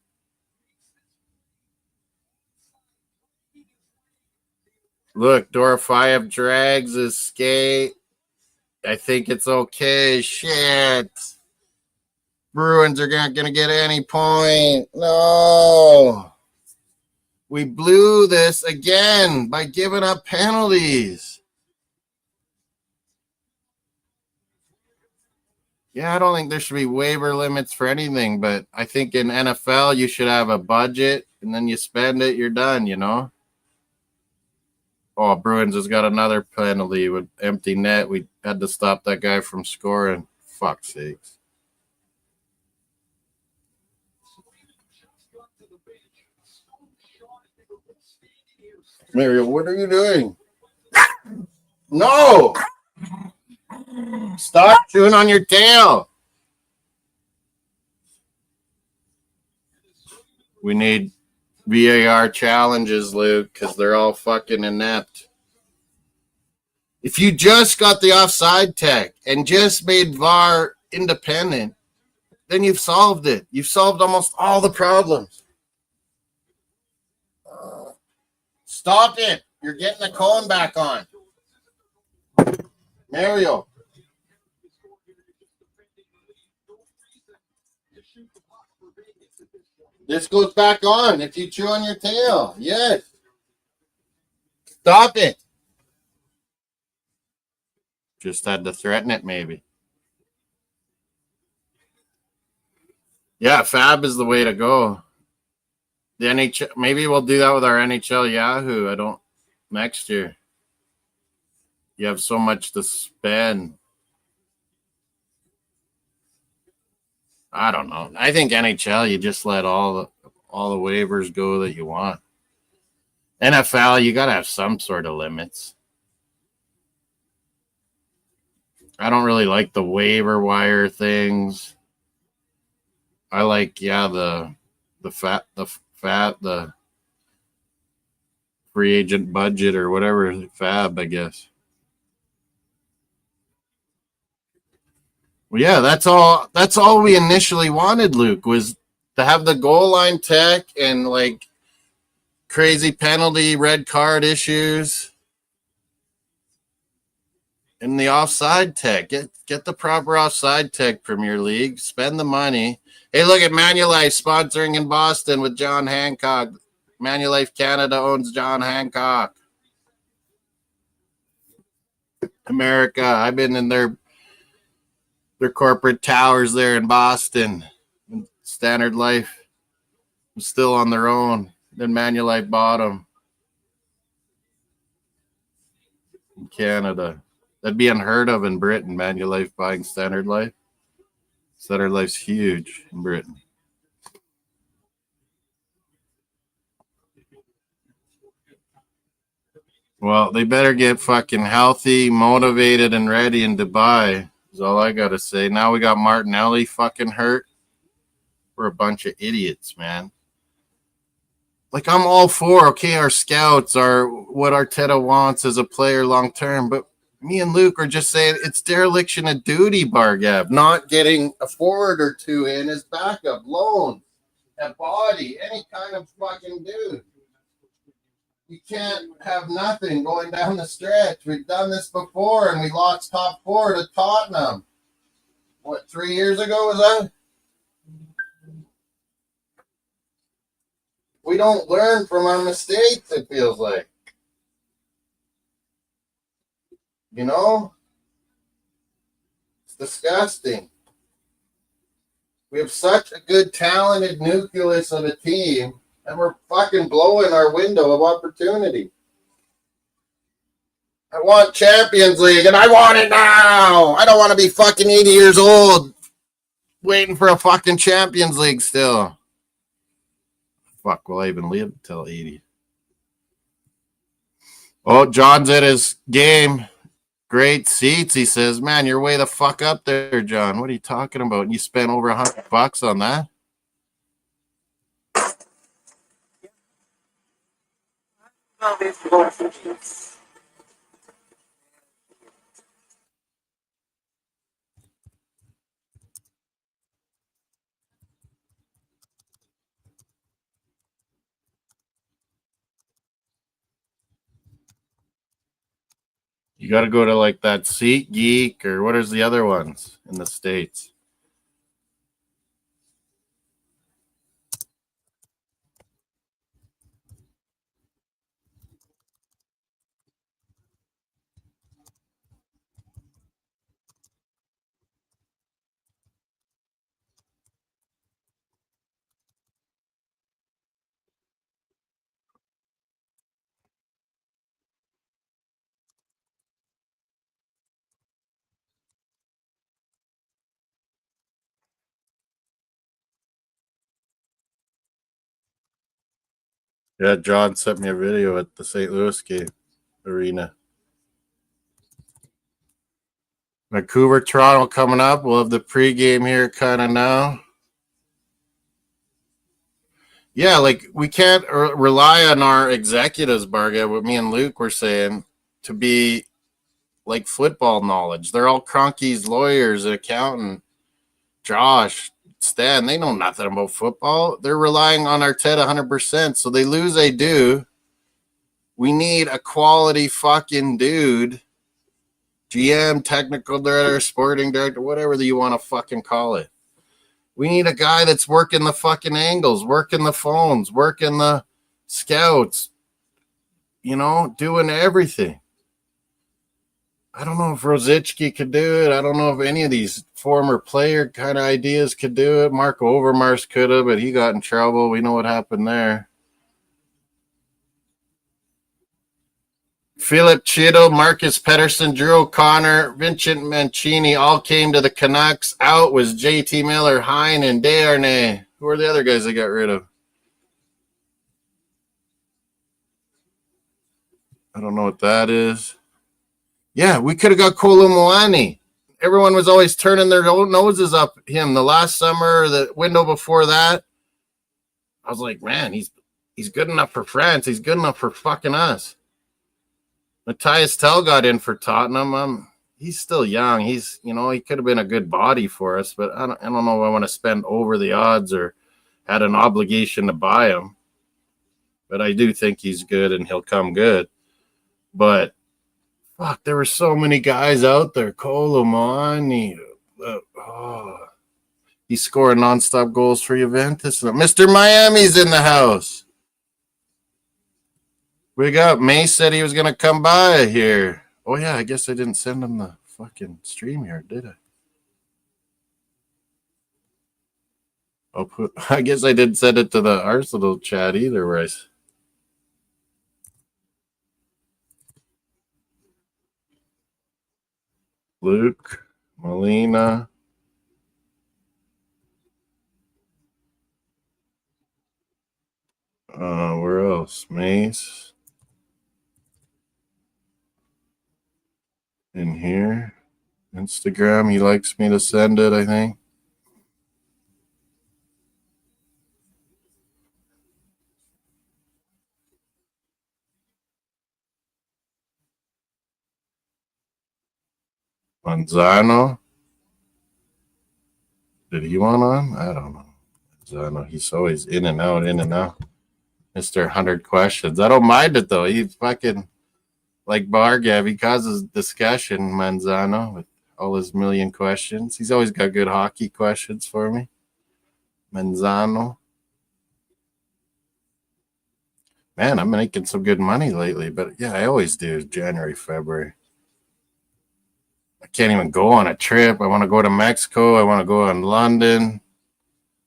Look, Dorofeyev drags his skate. I think it's okay. Shit. Bruins are not going to get any point. No. We blew this again by giving up penalties. Yeah, I don't think there should be waiver limits for anything, but I think in NFL you should have a budget, and then you spend it, you're done, you know? Oh, Bruins has got another penalty with empty net. We had to stop that guy from scoring. Fuck's sakes. Mario, what are you doing? No! Stop chewing on your tail. We need VAR challenges, Luke, because they're all fucking inept. If you just got the offside tech and just made VAR independent, then you've solved it. You've solved almost all the problems. Stop it. You're getting the cone back on. Mario. This goes back on if you chew on your tail. Yes. Stop it. Just had to threaten it, maybe. Yeah, Fab is the way to go. The NHL, maybe we'll do that with our NHL Yahoo. Next year. You have so much to spend. I don't know. I think NHL, you just let all the waivers go that you want. NFL, you got to have some sort of limits. I don't really like the waiver wire things. I like the free agent budget or whatever, Fab, I guess. Well, yeah, that's all we initially wanted, Luke, was to have the goal line tech and like crazy penalty red card issues and the offside tech. Get the proper offside tech, Premier League. Spend the money. Hey, look at Manulife sponsoring in Boston with John Hancock. Manulife Canada owns John Hancock. America. I've been in their corporate towers there in Boston. Standard Life was still on their own. Then Manulife bought them in Canada. That'd be unheard of in Britain, Manulife buying Standard Life. Standard Life's huge in Britain. Well, they better get fucking healthy, motivated, and ready in Dubai. Is all I gotta say. Now we got Martinelli fucking hurt. We're a bunch of idiots, man. Like, I'm all for, okay, our scouts are what Arteta wants as a player long term, but me and Luke are just saying it's dereliction of duty, Bargav, not getting a forward or two in as backup, loan, a body, any kind of fucking dude. You can't have nothing going down the stretch. We've done this before, and we lost top four to Tottenham. What, 3 years ago was that? We don't learn from our mistakes, it feels like. You know? It's disgusting. We have such a good, talented nucleus of a team, and we're fucking blowing our window of opportunity. I want Champions League, and I want it now. I don't want to be fucking 80 years old waiting for a fucking Champions League still. Fuck, will I even live till 80? Oh, John's at his game. Great seats, he says. Man, you're way the fuck up there, John. What are you talking about? And you spent over $100 on that? You got to go to like that Seat Geek or what is the other ones in the States? Yeah, John sent me a video at the St. Louis game arena. Vancouver, Toronto coming up. We'll have the pregame here kind of now. Yeah, like we can't rely on our executives, Barga, what me and Luke were saying, to be like football knowledge. They're all Cronky's lawyers, accountant, Josh, Stan. They know nothing about football. They're relying on Arteta 100%. So they lose, they do. We need a quality fucking dude, GM, technical director, sporting director, whatever you want to fucking call it. We need a guy that's working the fucking angles, working the phones, working the scouts, doing everything. I don't know if Rosichki could do it. I don't know if any of these former player kind of ideas could do it. Marco Overmars could have, but he got in trouble. We know what happened there. Philip Chitto, Marcus Pedersen, Drew O'Connor, Vincent Mancini all came to the Canucks. Out was JT Miller, Hine, and Desharnais. Who are the other guys they got rid of? I don't know what that is. Yeah, we could have got Kolomoani. Everyone was always turning their noses up him. The last summer, the window before that, I was like, man, he's good enough for France. He's good enough for fucking us. Matthias Tell got in for Tottenham. He's still young. He could have been a good body for us, but I don't know if I want to spend over the odds or had an obligation to buy him. But I do think he's good and he'll come good. But fuck, there were so many guys out there. Colomani. He's scoring nonstop goals for Juventus. Mr. Miami's in the house. We got May said he was going to come by here. Oh, yeah, I guess I didn't send him the fucking stream here, did I? I guess I didn't send it to the Arsenal chat either, Bryce. Luke, Molina. Where else? Mace. In here. Instagram. He likes me to send it, I think. Manzano. Did he want on? I don't know. Manzano. He's always in and out, in and out. Mr. 100 questions. I don't mind it, though. He's fucking like Bargav. He causes discussion, Manzano, with all his million questions. He's always got good hockey questions for me. Manzano. Man, I'm making some good money lately, but yeah, I always do January, February. I can't even go on a trip. I want to go to Mexico. I want to go on London.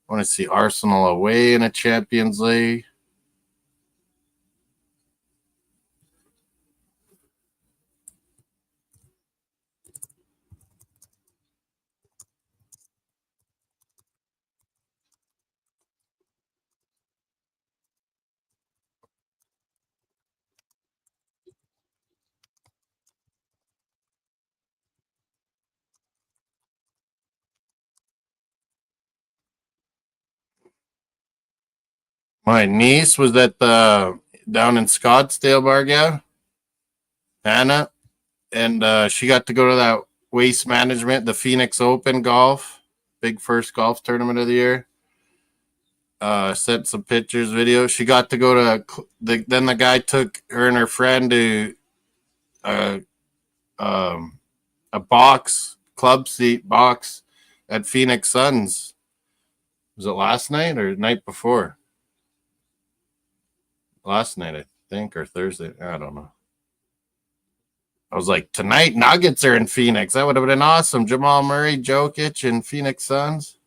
I want to see Arsenal away in a Champions League. My niece was at the down in Scottsdale, Bargav, Anna, and she got to go to that Waste Management, the Phoenix Open golf, big first golf tournament of the year. Sent some pictures, videos. She got to go to then the guy took her and her friend to a box club seat box at Phoenix Suns. Was it last night or the night before? Last night, I think, or Thursday. I don't know. I was like, tonight Nuggets are in Phoenix. That would have been awesome. Jamal Murray, Jokic, and Phoenix Suns.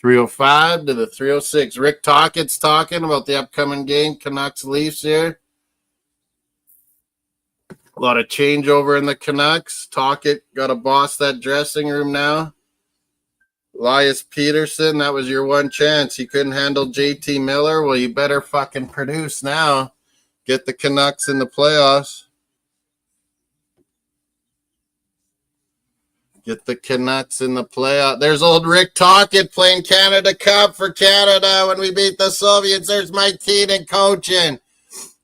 .305 to the 306. Rick Tockett's talking about the upcoming game, Canucks Leafs here. A lot of changeover in the Canucks. Tocchet got to boss that dressing room now. Elias Peterson, that was your one chance. You couldn't handle JT Miller. Well, you better fucking produce now. Get the Canucks in the playoffs. Get the Canucks in the playoff. There's old Rick Tocchet playing Canada Cup for Canada when we beat the Soviets. There's Mike Keenan coaching.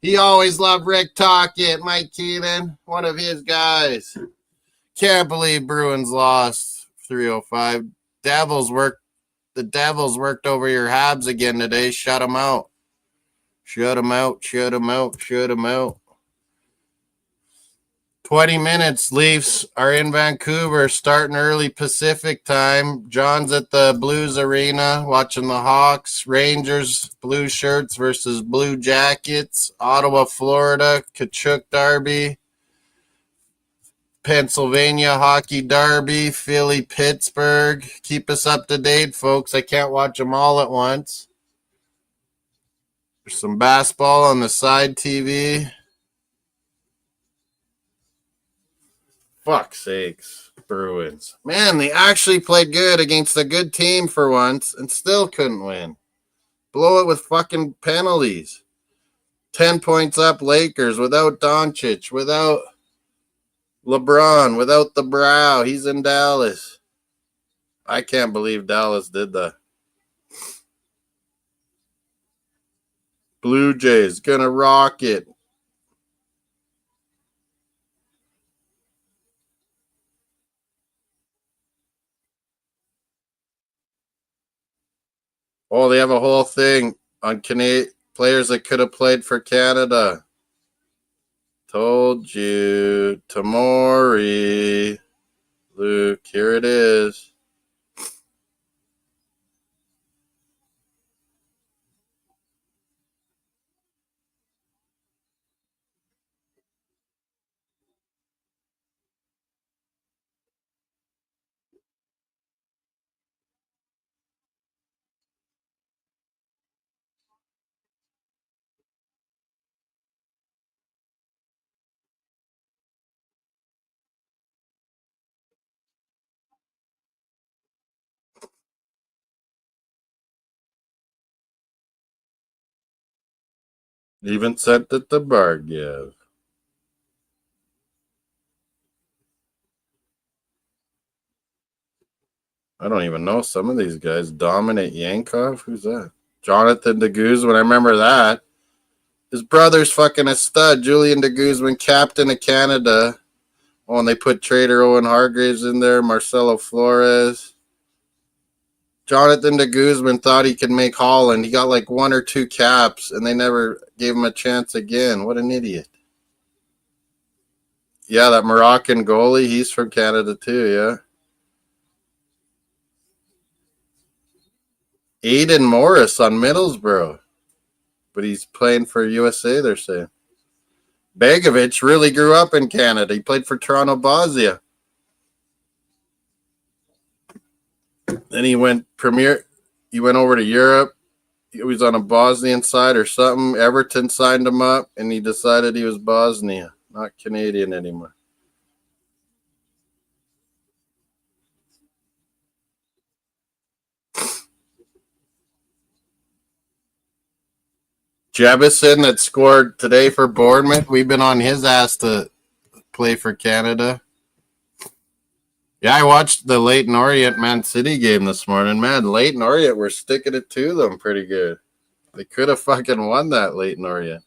He always loved Rick Tocchet. Mike Keenan, one of his guys. Can't believe Bruins lost 305. The Devils worked over your Habs again today. Shut them out. Shut them out. Shut them out. Shut them out. 20 minutes. Leafs are in Vancouver, starting early Pacific time. John's at the Blues Arena watching the Hawks. Rangers, blue shirts versus blue jackets. Ottawa, Florida, Kachuk Derby. Pennsylvania Hockey Derby. Philly, Pittsburgh. Keep us up to date, folks. I can't watch them all at once. There's some basketball on the side TV. Fuck's sakes, Bruins. Man, they actually played good against a good team for once and still couldn't win. Blow it with fucking penalties. 10 points up Lakers without Doncic, without LeBron, without the Brow. He's in Dallas. I can't believe Dallas did that. Blue Jays gonna rock it. Oh, they have a whole thing on players that could have played for Canada. Told you. Tamori. Luke, here it is. Even sent it to Bargiev. I don't even know some of these guys. Dominic Yankov? Who's that? Jonathan de Guzman. I remember that. His brother's fucking a stud. Julian de Guzman, captain of Canada. Oh, and they put Trader Owen Hargraves in there. Marcelo Flores. Jonathan de Guzman thought he could make Holland. He got like 1 or 2 caps, and they never gave him a chance again. What an idiot. Yeah, that Moroccan goalie, he's from Canada too, yeah. Aiden Morris on Middlesbrough. But he's playing for USA, they're saying. Begovic really grew up in Canada. He played for Toronto Bosnia. Then he went over to Europe. He was on a Bosnian side or something. Everton signed him up, and he decided he was Bosnia, not Canadian anymore. Jebison that scored today for Bournemouth. We've been on his ass to play for Canada. Yeah, I watched the Leyton Orient Man City game this morning. Man, Leyton Orient were sticking it to them pretty good. They could have fucking won that Leyton Orient.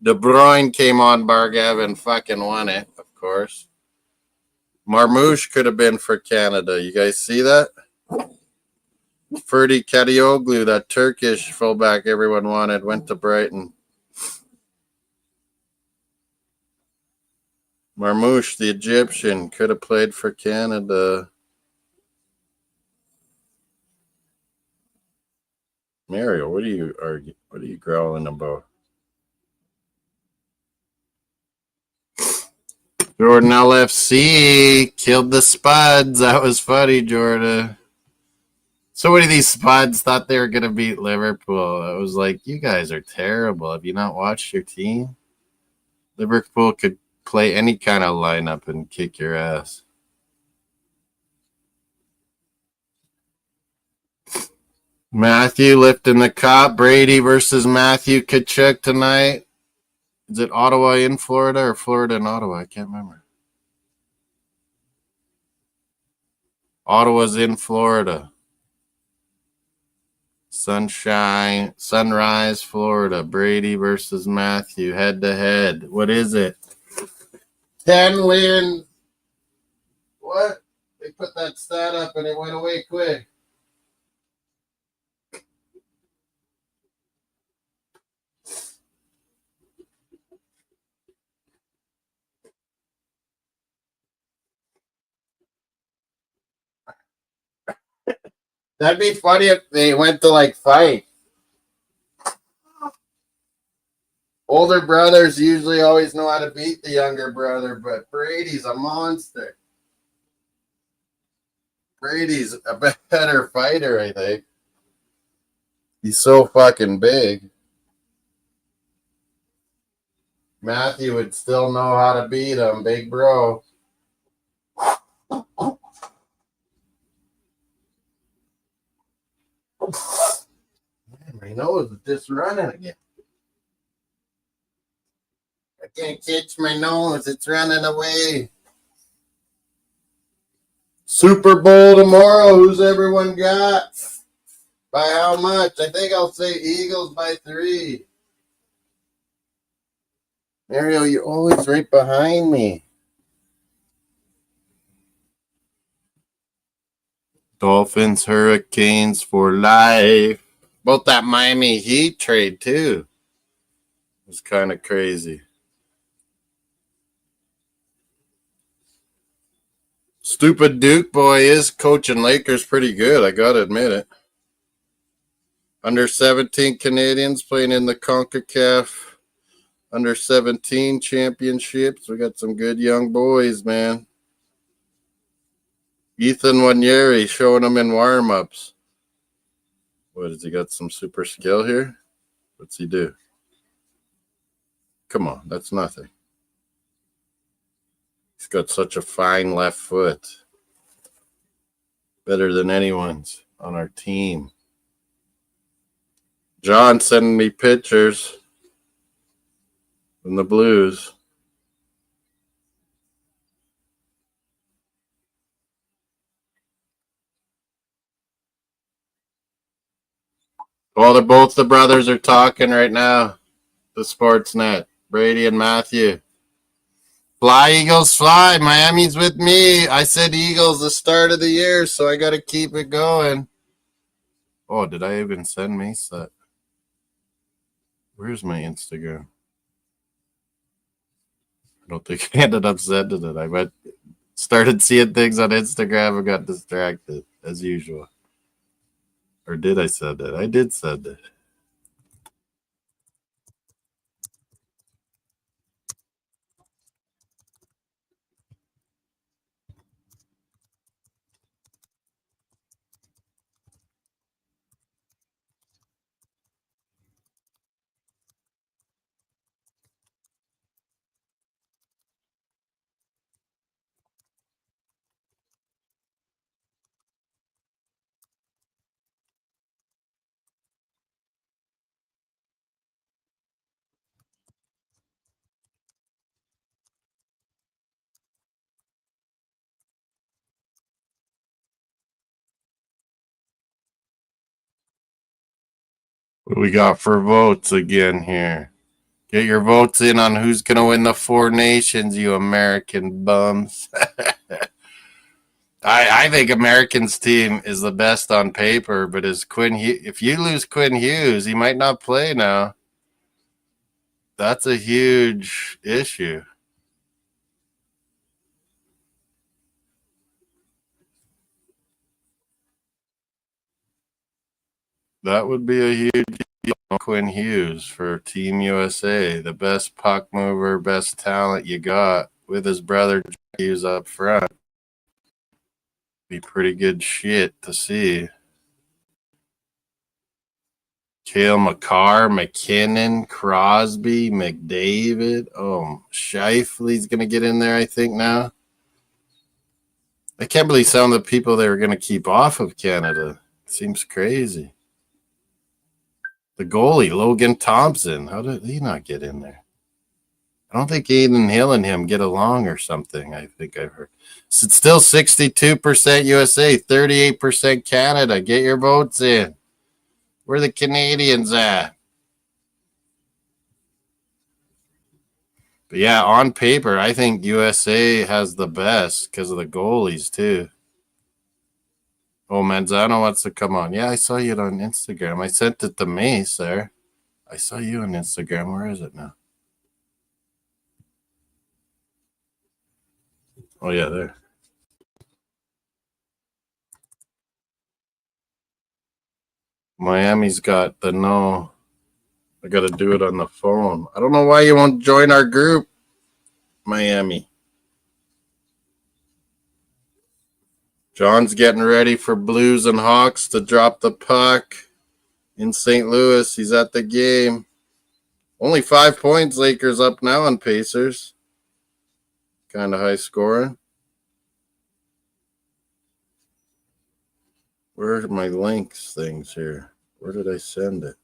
De Bruyne came on Bargav and fucking won it, of course. Marmouche could have been for Canada. You guys see that? Ferdi Kadioglu, that Turkish fullback everyone wanted, went to Brighton. Marmouche, the Egyptian, could have played for Canada. Mario, what are you growling about? Jordan LFC killed the Spuds. That was funny, Jordan. So many of these Spuds thought they were going to beat Liverpool. I was like, you guys are terrible. Have you not watched your team? Liverpool could play any kind of lineup and kick your ass. Matthew lifting the cup. Brady versus Matthew Tkachuk tonight. Is it Ottawa in Florida or Florida in Ottawa? I can't remember. Ottawa's in Florida. Sunrise, Florida. Brady versus Matthew, head to head. What is it? 10 wins. What? They put that stat up and it went away quick. That'd be funny if they went to like fight. Older brothers usually always know how to beat the younger brother, but Brady's a monster. Brady's a better fighter, I think. He's so fucking big. Matthew would still know how to beat him, big bro. Man, my nose is just running again. I can't catch my nose. It's running away. Super Bowl tomorrow. Who's everyone got? By how much? I think I'll say Eagles by 3. Mario, you're always right behind me. Dolphins, Hurricanes for life. About that Miami Heat trade, too. It was kind of crazy. Stupid Duke boy is coaching Lakers pretty good. I got to admit it. Under 17 Canadians playing in the CONCACAF Under 17 championships. We got some good young boys, man. Ethan Wanyeri showing them in warm-ups. What, has he got some super skill here? What's he do? Come on, that's nothing. He's got such a fine left foot. Better than anyone's on our team. John sending me pictures from the Blues. Well, both the brothers are talking right now. The Sportsnet. Brady and Matthew. Fly, Eagles, fly. Miami's with me. I said Eagles the start of the year, so I got to keep it going. Oh, did I even send Mace that? Where's my Instagram? I don't think I ended up sending it. I started seeing things on Instagram and got distracted, as usual. Or did I send it? I did send it. What do we got for votes again here? Get your votes in on who's going to win the 4 nations, you American bums. I think Americans' team is the best on paper, but if you lose Quinn Hughes, he might not play now. That's a huge issue. That would be a huge deal. Quinn Hughes for Team USA, the best puck mover, best talent you got, with his brother Hughes up front. Be pretty good shit to see. Kale McCarr, McKinnon, Crosby, McDavid. Oh, Scheifele's going to get in there, I think, now. I can't believe some of the people they were going to keep off of Canada. It seems crazy. The goalie, Logan Thompson. How did he not get in there? I don't think Aiden Hill and him get along or something. I think I've heard. So it's still 62% USA, 38% Canada. Get your votes in. Where are the Canadians at? But yeah, on paper, I think USA has the best because of the goalies, too. Oh, Manzano wants to come on. Yeah, I saw you on Instagram. I sent it to Mace there. I saw you on Instagram. Where is it now? Oh, yeah, there. Miami's got the no. I got to do it on the phone. I don't know why you won't join our group, Miami. John's getting ready for Blues and Hawks to drop the puck in St. Louis. He's at the game. Only 5 points, Lakers up now on Pacers. Kind of high scoring. Where are my links things here? Where did I send it?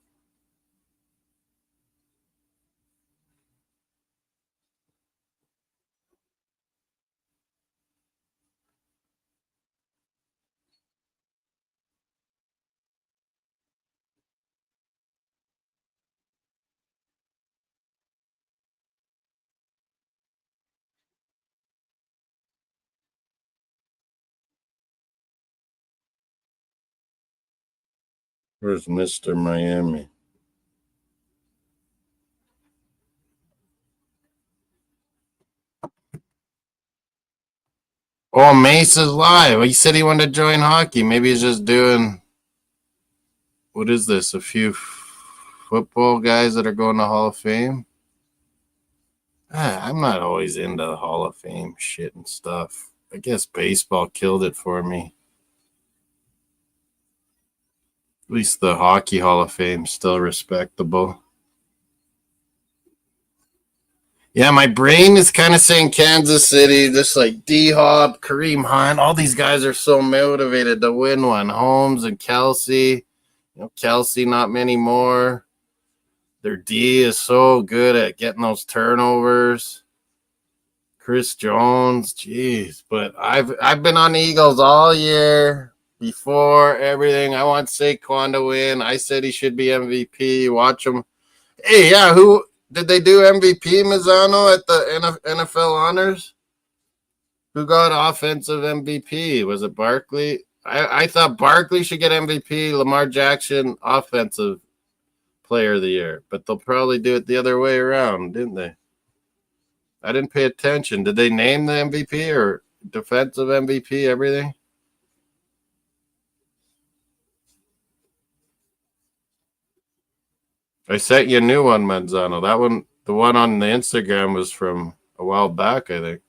Where's Mr. Miami? Oh, Mace is live. He said he wanted to join hockey. Maybe he's just doing, what is this? A few football guys that are going to Hall of Fame? I'm not always into the Hall of Fame shit and stuff. I guess baseball killed it for me. At least the Hockey Hall of Fame still respectable. Yeah, my brain is kind of saying Kansas City, just like D-Hop, Kareem Hunt. All these guys are so motivated to win one. Holmes and Kelsey. Kelsey, not many more. Their D is so good at getting those turnovers. Chris Jones, jeez. But I've been on the Eagles all year. Before everything, I want Saquon to win. I said he should be MVP. Watch him. Hey, yeah, who did they do MVP, Mazzano, at the NFL honors? Who got offensive MVP? Was it Barkley? I thought Barkley should get MVP. Lamar Jackson, offensive player of the year. But they'll probably do it the other way around, didn't they? I didn't pay attention. Did they name the MVP or defensive MVP, everything? I sent you a new one, Manzano. That one, the one on the Instagram was from a while back, I think.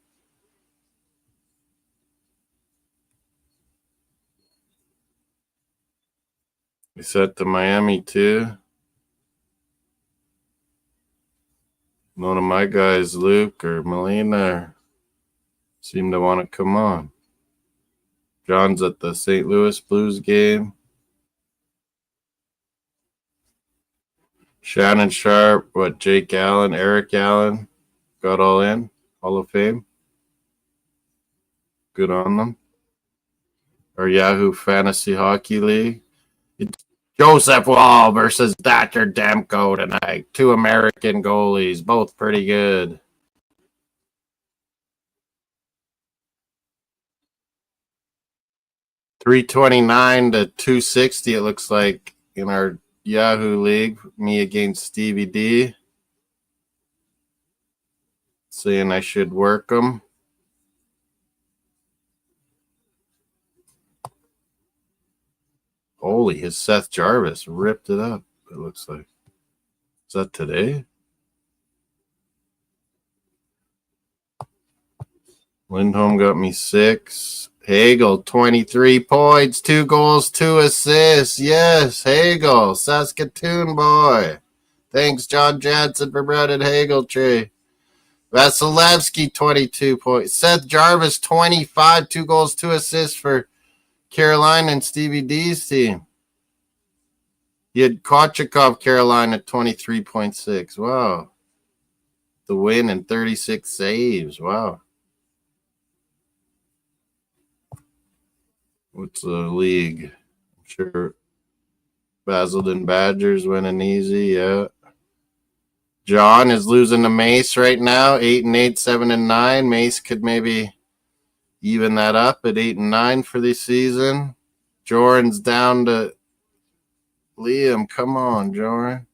We sent to Miami too. One of my guys, Luke or Melina, seem to want to come on. John's at the St. Louis Blues game. Shannon Sharp, Jake Allen, Eric Allen got all in. Hall of Fame. Good on them. Our Yahoo Fantasy Hockey League. It's Joseph Wall versus Thatcher Demko tonight. Two American goalies, both pretty good. $329 to $260, it looks like, in our Yahoo League. Me against Stevie D. Saying I should work them. Holy, his Seth Jarvis ripped it up, it looks like. Is that today? Lindholm got me 6. Hagel, 23 points, 2 goals, 2 assists. Yes, Hagel, Saskatoon boy. Thanks, John Jansen, for Brandon Hagel tree. Vasilevsky, 22 points. Seth Jarvis, 25, 2 goals, 2 assists for Carolina and Stevie D's team. He had Kochikov, Carolina, 23.6. Wow. The win and 36 saves. Wow. What's the league? I'm sure Basildon Badgers winning easy. Yeah. John is losing to Mace right now. 8-8, 7-9. Mace could maybe even that up at 8-9 for the season. Jordan's down to Liam. Come on, Jordan.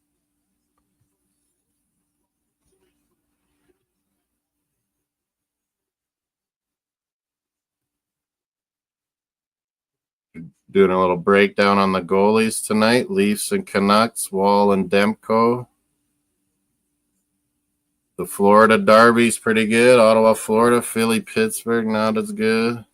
Doing a little breakdown on the goalies tonight. Leafs and Canucks, Wall and Demko. The Florida Derby's pretty good. Ottawa, Florida, Philly, Pittsburgh, not as good.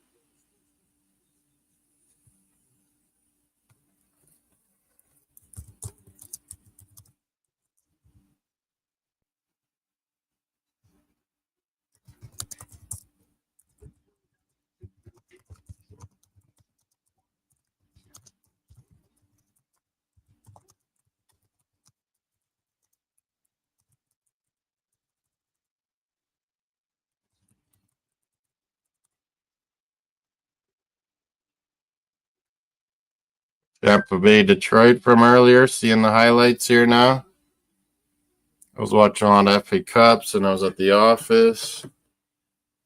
Tampa Bay, Detroit from earlier. Seeing the highlights here now. I was watching on FA Cups and I was at the office.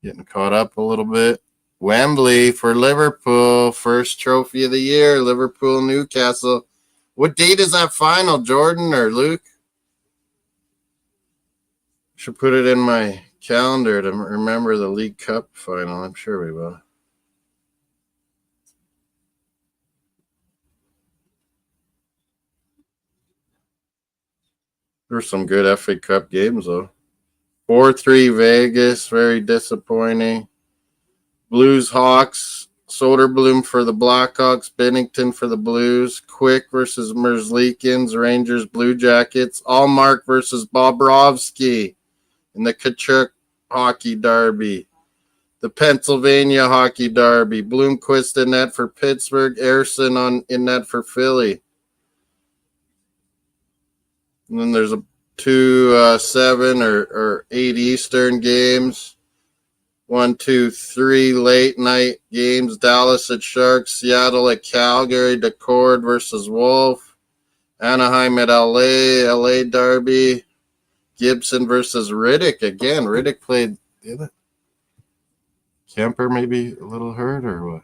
Getting caught up a little bit. Wembley for Liverpool. First trophy of the year. Liverpool, Newcastle. What date is that final, Jordan or Luke? Should put it in my calendar to remember the League Cup final. I'm sure we will. There were some good FA Cup games, though. 4-3 Vegas. Very disappointing. Blues, Hawks. Soderblom for the Blackhawks. Bennington for the Blues. Quick versus Merzlikins. Rangers, Blue Jackets. Allmark versus Bobrovsky in the Kachuk Hockey Derby. The Pennsylvania Hockey Derby. Bloomquist in net for Pittsburgh. Ersson in net for Philly. And then there's 2 7 or 8 Eastern games. 1, 2, 3 late night games. Dallas at Sharks. Seattle at Calgary. Decord versus Wolf. Anaheim at LA. LA Derby. Gibson versus Riddick. Again, Riddick played. Kemper maybe a little hurt or what?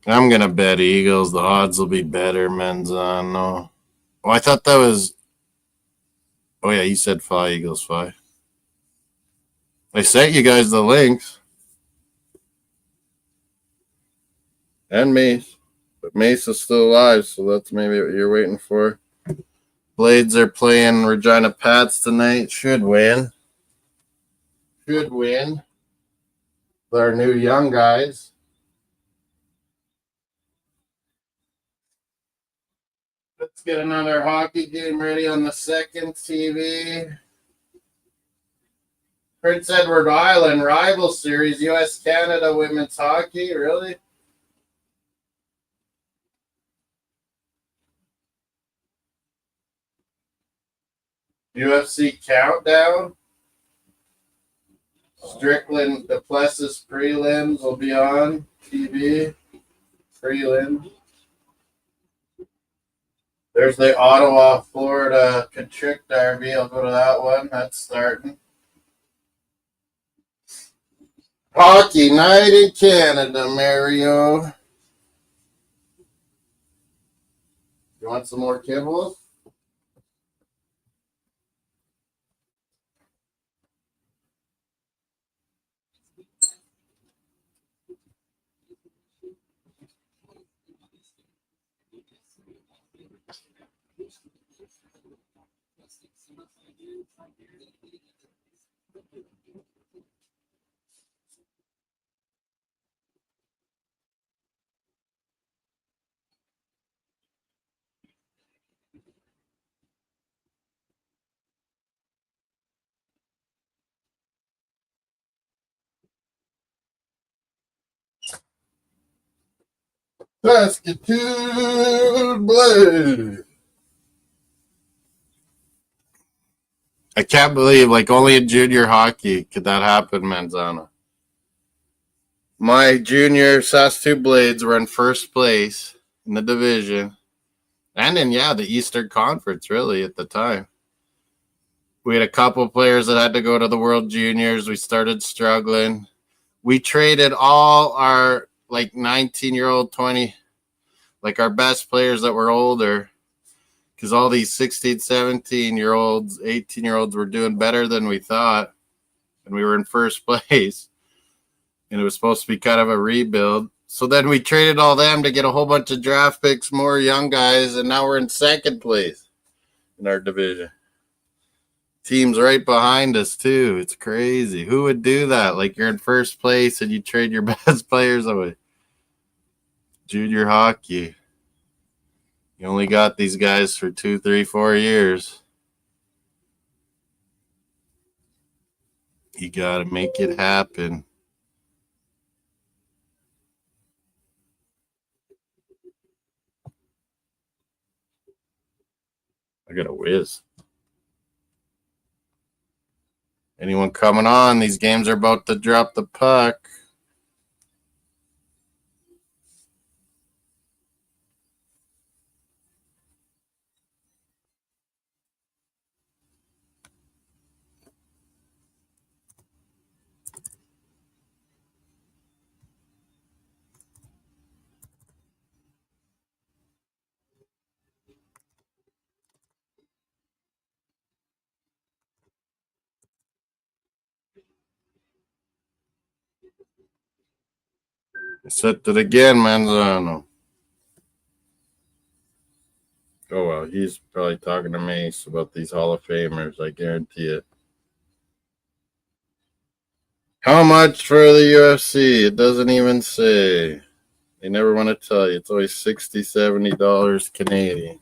I'm going to bet Eagles. The odds will be better, Menzon. No. Oh, I thought that was. Oh, yeah, you said 5 Eagles, 5. I sent you guys the links. And Mace. But Mace is still alive, so that's maybe what you're waiting for. Blades are playing Regina Pats tonight. Should win. Should win. Our new young guys. Let's get another hockey game ready on the second TV. Prince Edward Island Rival Series, U.S.-Canada Women's Hockey. Really? UFC Countdown. Strickland Duplessis prelims will be on TV. Prelims. There's the Ottawa, Florida Kachuk Derby. I'll go to that one. That's starting. Hockey night in Canada, Mario. You want some more kibbles? Saskatoon Blue. I can't believe, like, only in junior hockey could that happen, Manzano. My junior Saskatoon Blades were in first place in the division. And in, the Eastern Conference, really, at the time. We had a couple players that had to go to the World Juniors. We started struggling. We traded all our, 19-year-old, 20, our best players that were older, because all these 16, 17-year-olds, 18-year-olds were doing better than we thought. And we were in first place. And it was supposed to be kind of a rebuild. So then we traded all them to get a whole bunch of draft picks, more young guys, and now we're in second place in our division. Teams right behind us, too. It's crazy. Who would do that? Like, you're in first place and you trade your best players away. Junior hockey. You only got these guys for 2, 3, 4 years. You got to make it happen. I got a whiz. Anyone coming on? These games are about to drop the puck. Set it again, Manzano. Oh, well, he's probably talking to Mace about these Hall of Famers. I guarantee it. How much for the UFC? It doesn't even say. They never want to tell you. It's always $60, $70 Canadian.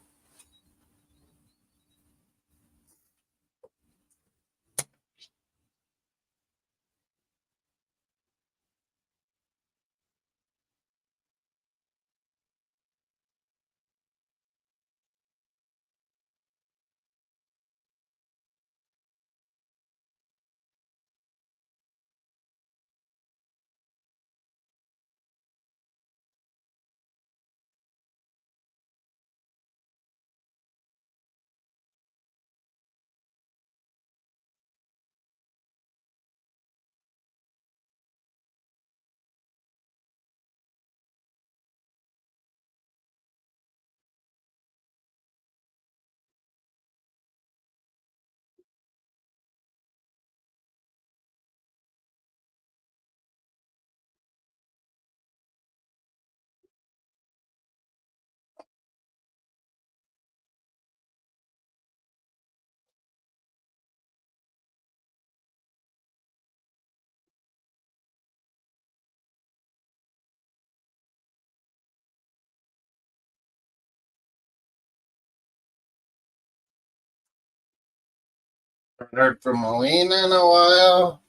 Haven't heard from Molina in a while.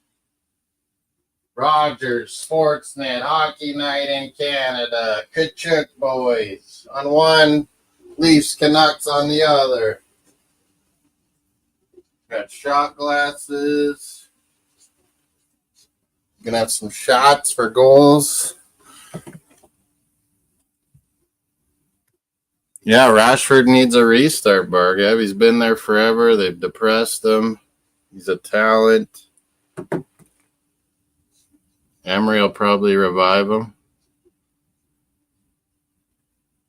Rogers, Sportsnet, Hockey Night in Canada, Kachuk Boys on one, Leafs Canucks on the other. Got shot glasses. Gonna have some shots for goals. Yeah, Rashford needs a restart, Bargav. He's been there forever. They've depressed him. He's a talent. Emery will probably revive him.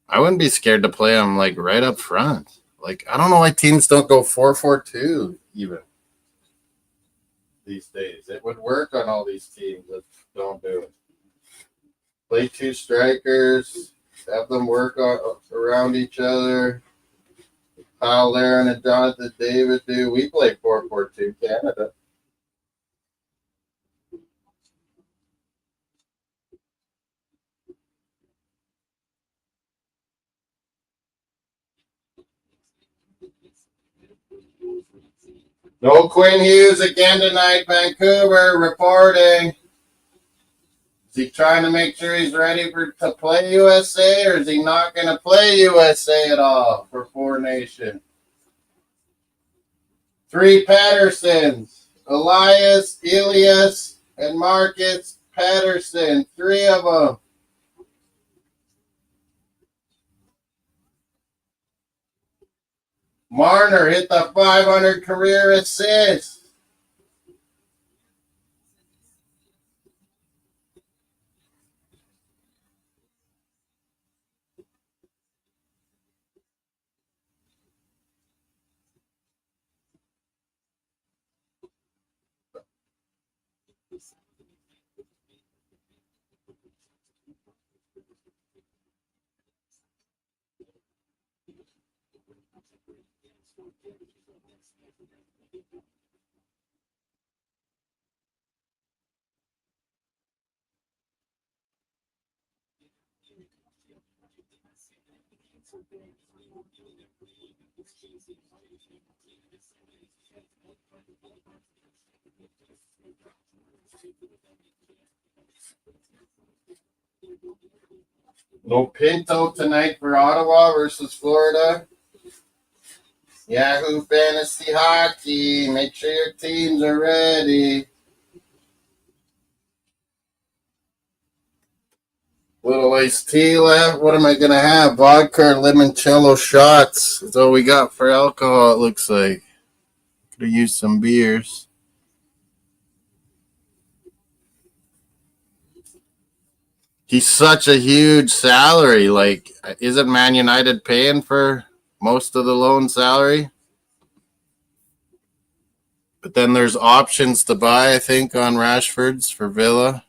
I wouldn't be scared to play him right up front. I don't know why teams don't go 4-4-2 even these days. It would work on all these teams that don't do it. Play two strikers, have them work around each other. Kyle Larin and Jonathan David do. We play 4-4-2 Canada. No Quinn Hughes again tonight, Vancouver reporting. Is he trying to make sure he's ready to play USA, or is he not going to play USA at all for Four Nation? 3 Pattersons. Elias, Elias, and Marcus Patterson. 3 of them. Marner hit the 500 career assist. No Pinto tonight for Ottawa versus Florida. Yahoo Fantasy Hockey. Make sure your teams are ready. Little iced tea left. What am I going to have? Vodka or limoncello shots. That's all we got for alcohol, it looks like. Could have used some beers. He's such a huge salary. Like, isn't Man United paying for most of the loan salary? But then there's options to buy, I think, on Rashford's for Villa.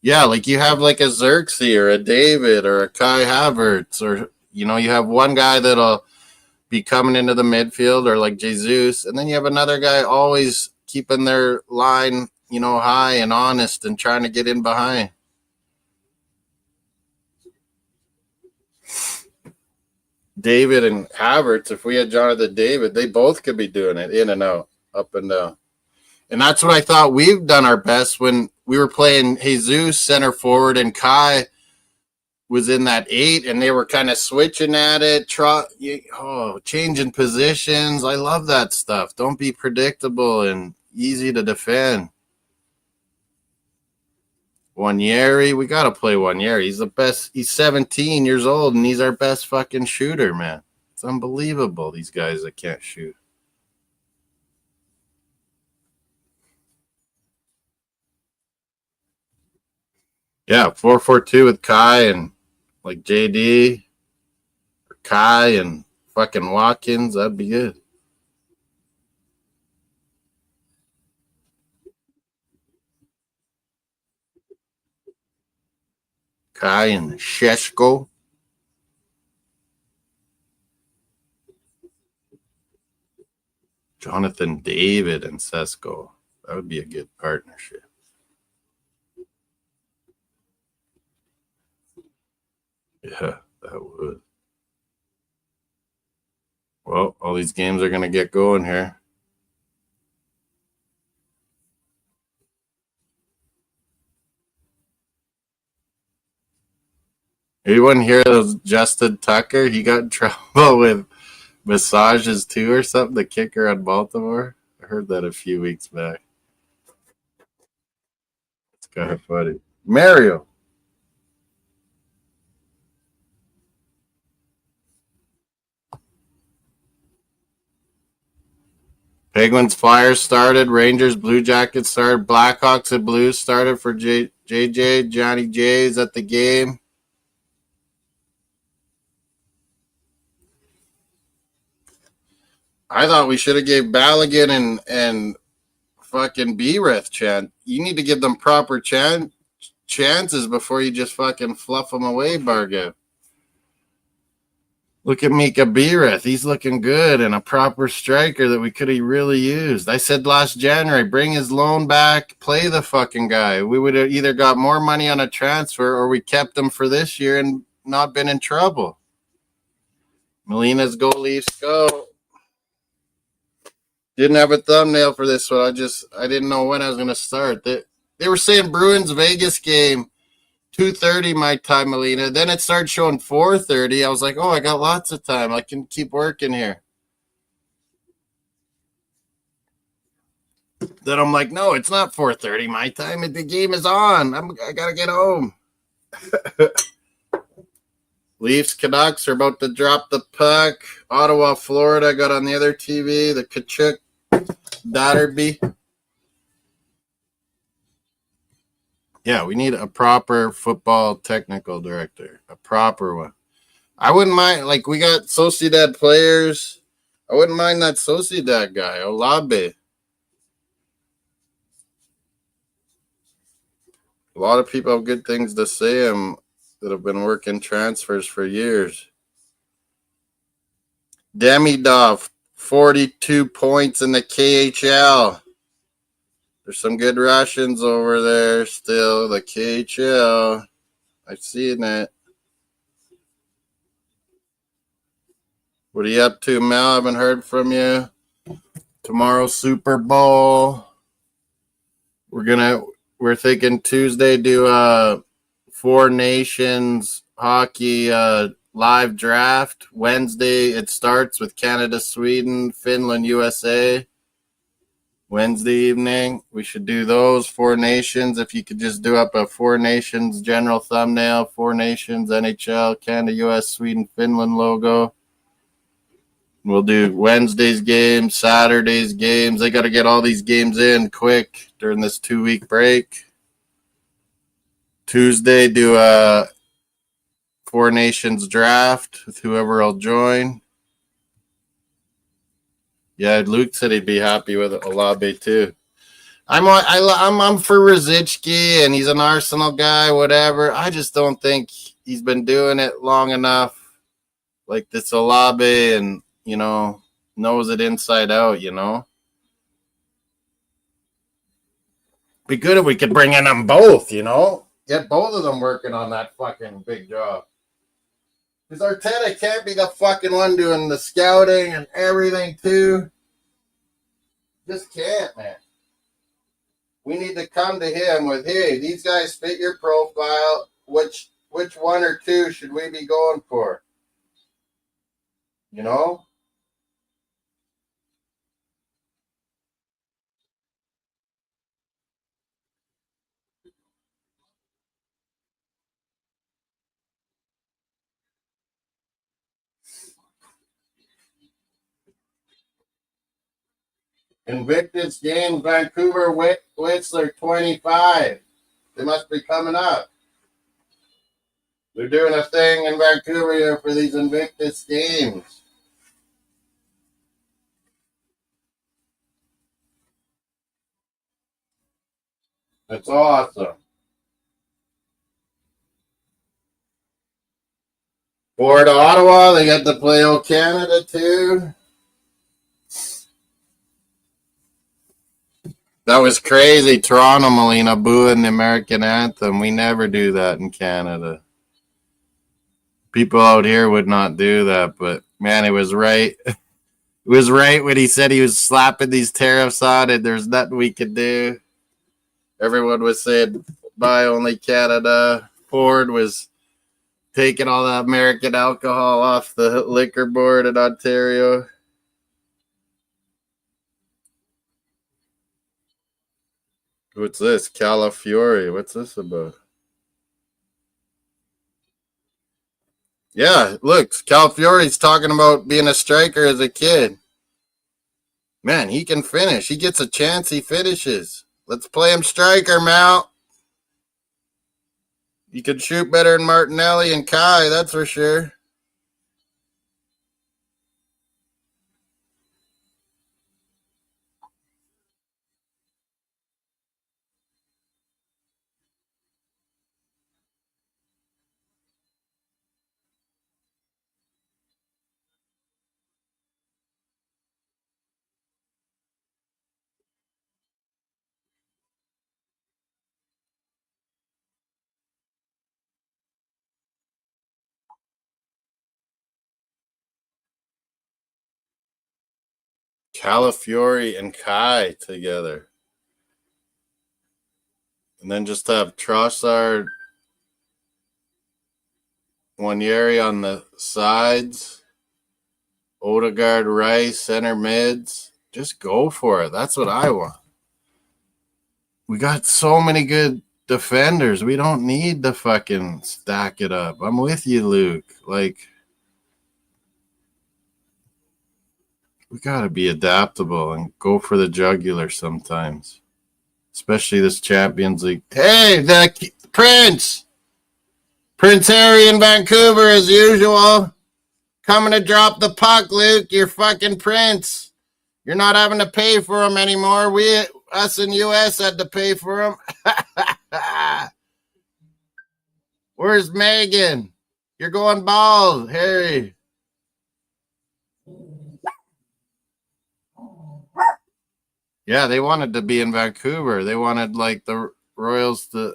Yeah, like you have like a Xerxes or a David or a Kai Havertz, or you have one guy that'll be coming into the midfield, or like Jesus, and then you have another guy always keeping their line, high and honest and trying to get in behind. David and Havertz, if we had Jonathan David, they both could be doing it in and out, up and down. And that's what I thought we've done our best when we were playing Jesus center forward and Kai was in that 8, and they were kind of switching at it, changing positions. I love that stuff. Don't be predictable and easy to defend. Wanyeri, we got to play Wanyeri. He's the best. He's 17 years old, and he's our best fucking shooter, man. It's unbelievable, these guys that can't shoot. Yeah, 4-4-2 with Kai and like JD, or Kai and fucking Watkins. That'd be good. Kai and Sheshko. Jonathan David and Sesko. That would be a good partnership. Yeah, that would. Well, all these games are going to get going here. Anyone hear of Justin Tucker? He got in trouble with massages too or something, the kicker on Baltimore. I heard that a few weeks back. It's kind of funny. Mario. Penguins Flyers started. Rangers Blue Jackets started. Blackhawks and Blues started for JJ. Johnny J's at the game. I thought we should have gave Balogun and fucking Bereth chance. You need to give them proper chances before you just fucking fluff them away, Barga. Look at Mika Bereth. He's looking good and a proper striker that we could have really used. I said last January, bring his loan back, play the fucking guy. We would have either got more money on a transfer or we kept him for this year and not been in trouble. Molina's go, Leafs go. Didn't have a thumbnail for this one. I didn't know when I was gonna start. They were saying Bruins Vegas game 2:30 my time, Melina. Then it started showing 4:30. I was like, oh, I got lots of time. I can keep working here. Then I'm like, no, it's not 4:30 my time. The game is on. I gotta get home. Leafs Canucks are about to drop the puck. Ottawa, Florida got on the other TV. The Kachuk Darby. Yeah, we need a proper football technical director. A proper one. I wouldn't mind, like, we got Sociedad players. I wouldn't mind that Sociedad guy, Olabe. A lot of people have good things to say him that have been working transfers for years. Demidov, 42 points in the KHL. There's some good Russians over there still. The KHL. I've seen it. What are you up to, Mel? I haven't heard from you. Tomorrow, Super Bowl. We're thinking Tuesday do a Four Nations hockey live draft. Wednesday it starts with Canada, Sweden, Finland, USA. Wednesday evening we should do those Four Nations. If you could just do up a Four Nations general thumbnail, Four Nations, NHL, Canada, US, Sweden, Finland logo. We'll do Wednesday's games, Saturday's games. They got to get all these games in quick during this 2-week break. Tuesday, do a Four Nations draft with whoever will join. Yeah, Luke said he'd be happy with Olabe too. I'm for Rosicky, and he's an Arsenal guy, whatever. I just don't think he's been doing it long enough, like this Olabe, and knows it inside out. Be good if we could bring in them both. Get both of them working on that fucking big job. Because Arteta can't be the fucking one doing the scouting and everything too. Just can't, man. We need to come to him with, hey, these guys fit your profile. Which one or two should we be going for? You know? Invictus Games, Vancouver, Whistler 25. They must be coming up. They're doing a thing in Vancouver here for these Invictus Games. That's awesome. Florida, Ottawa, they got to play O Canada too. That was crazy. Toronto, Molina booing the American anthem. We never do that in Canada. People out here would not do that, but man, it was right. It was right when he said he was slapping these tariffs on, and there's nothing we could do. Everyone was saying, buy only Canada. Ford was taking all the American alcohol off the liquor board in Ontario. What's this? Calafiore. What's this about? Yeah, look, Calafiore's talking about being a striker as a kid. Man, he can finish. He gets a chance, he finishes. Let's play him striker, Mal. You can shoot better than Martinelli and Kai, that's for sure. Calafiore and Kai together. And then just have Trossard, Wanyeri on the sides, Odegaard, Rice, center mids. Just go for it. That's what I want. We got so many good defenders. We don't need to fucking stack it up. I'm with you, Luke. Like, we got to be adaptable and go for the jugular sometimes, especially this Champions League. Hey, the Prince Harry in Vancouver as usual. Coming to drop the puck, Luke. You're fucking Prince. You're not having to pay for him anymore. Us in U.S. had to pay for him. Where's Megan? You're going bald, Harry. Yeah, they wanted to be in Vancouver. They wanted, like, the Royals to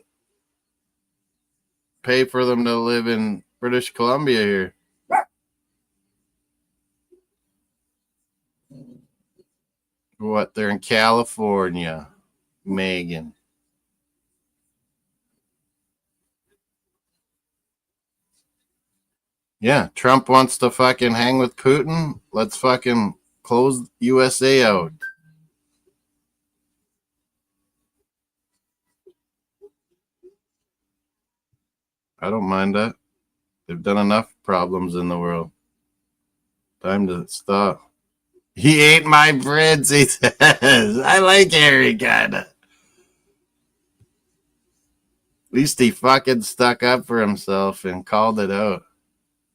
pay for them to live in British Columbia here. What? They're in California, Megan. Yeah, Trump wants to fucking hang with Putin. Let's fucking close USA out. I don't mind that. They've done enough problems in the world. Time to stop. He ate my Prince, he says. I like Harry, kinda. At least he fucking stuck up for himself and called it out.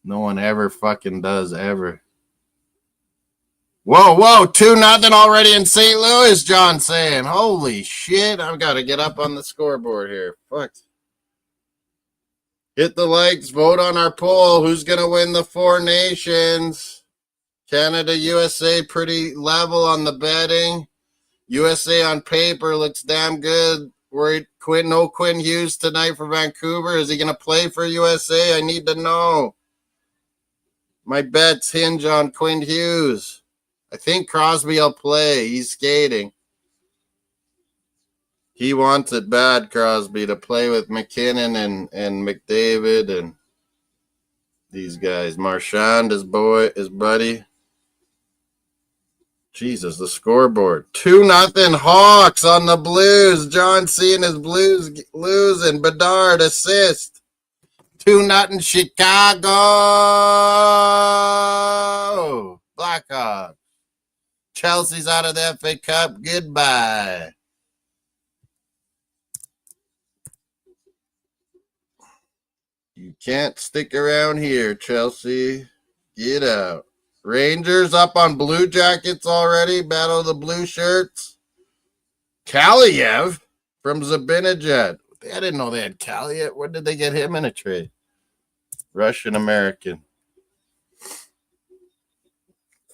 No one ever fucking does, ever. Whoa, 2-0 already in St. Louis, John saying. Holy shit, I've got to get up on the scoreboard here. Fuck. Hit the likes, vote on our poll. Who's going to win the Four Nations? Canada, USA, pretty level on the betting. USA on paper looks damn good. Worried no Quinn Hughes tonight for Vancouver. Is he going to play for USA? I need to know. My bets hinge on Quinn Hughes. I think Crosby will play. He's skating. He wants it bad, Crosby, to play with McKinnon and McDavid and these guys. Marchand, his buddy. Jesus, the scoreboard. 2-0 Hawks on the Blues. John seeing his Blues losing. Bedard assist. 2-0 Chicago. Blackhawks. Chelsea's out of the FA Cup. Goodbye. You can't stick around here, Chelsea. Get out. Rangers up on Blue Jackets already. Battle of the Blue Shirts. Kaliev from Zibanejad. I didn't know they had Kaliev. Where did they get him in a trade? Russian-American.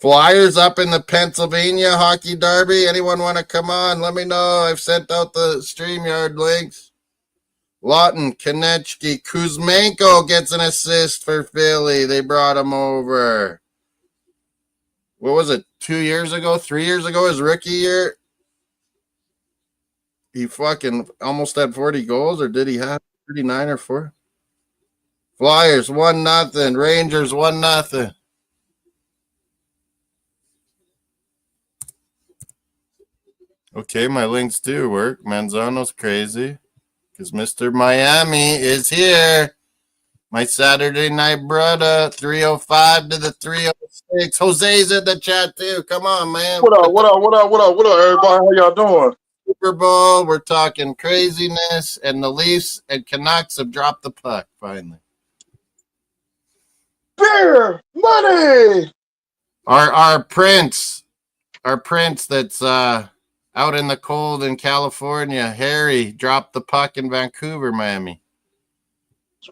Flyers up in the Pennsylvania Hockey Derby. Anyone want to come on? Let me know. I've sent out the StreamYard links. Lawton, Konechny, Kuzmenko gets an assist for Philly. They brought him over. What was it, 2 years ago, 3 years ago, his rookie year? He fucking almost had 40 goals, or did he have 39 or 4? Flyers 1-0. Rangers 1-0. Okay, my links do work. Manzano's crazy because Mr. Miami is here. My Saturday night brother, 305 to the 306. Jose's in the chat too. Come on, man. What up, everybody? How y'all doing? Super Bowl. We're talking craziness, and the Leafs and Canucks have dropped the puck finally. Beer money. Our prince that's out in the cold in California, Harry, dropped the puck in Vancouver, Miami.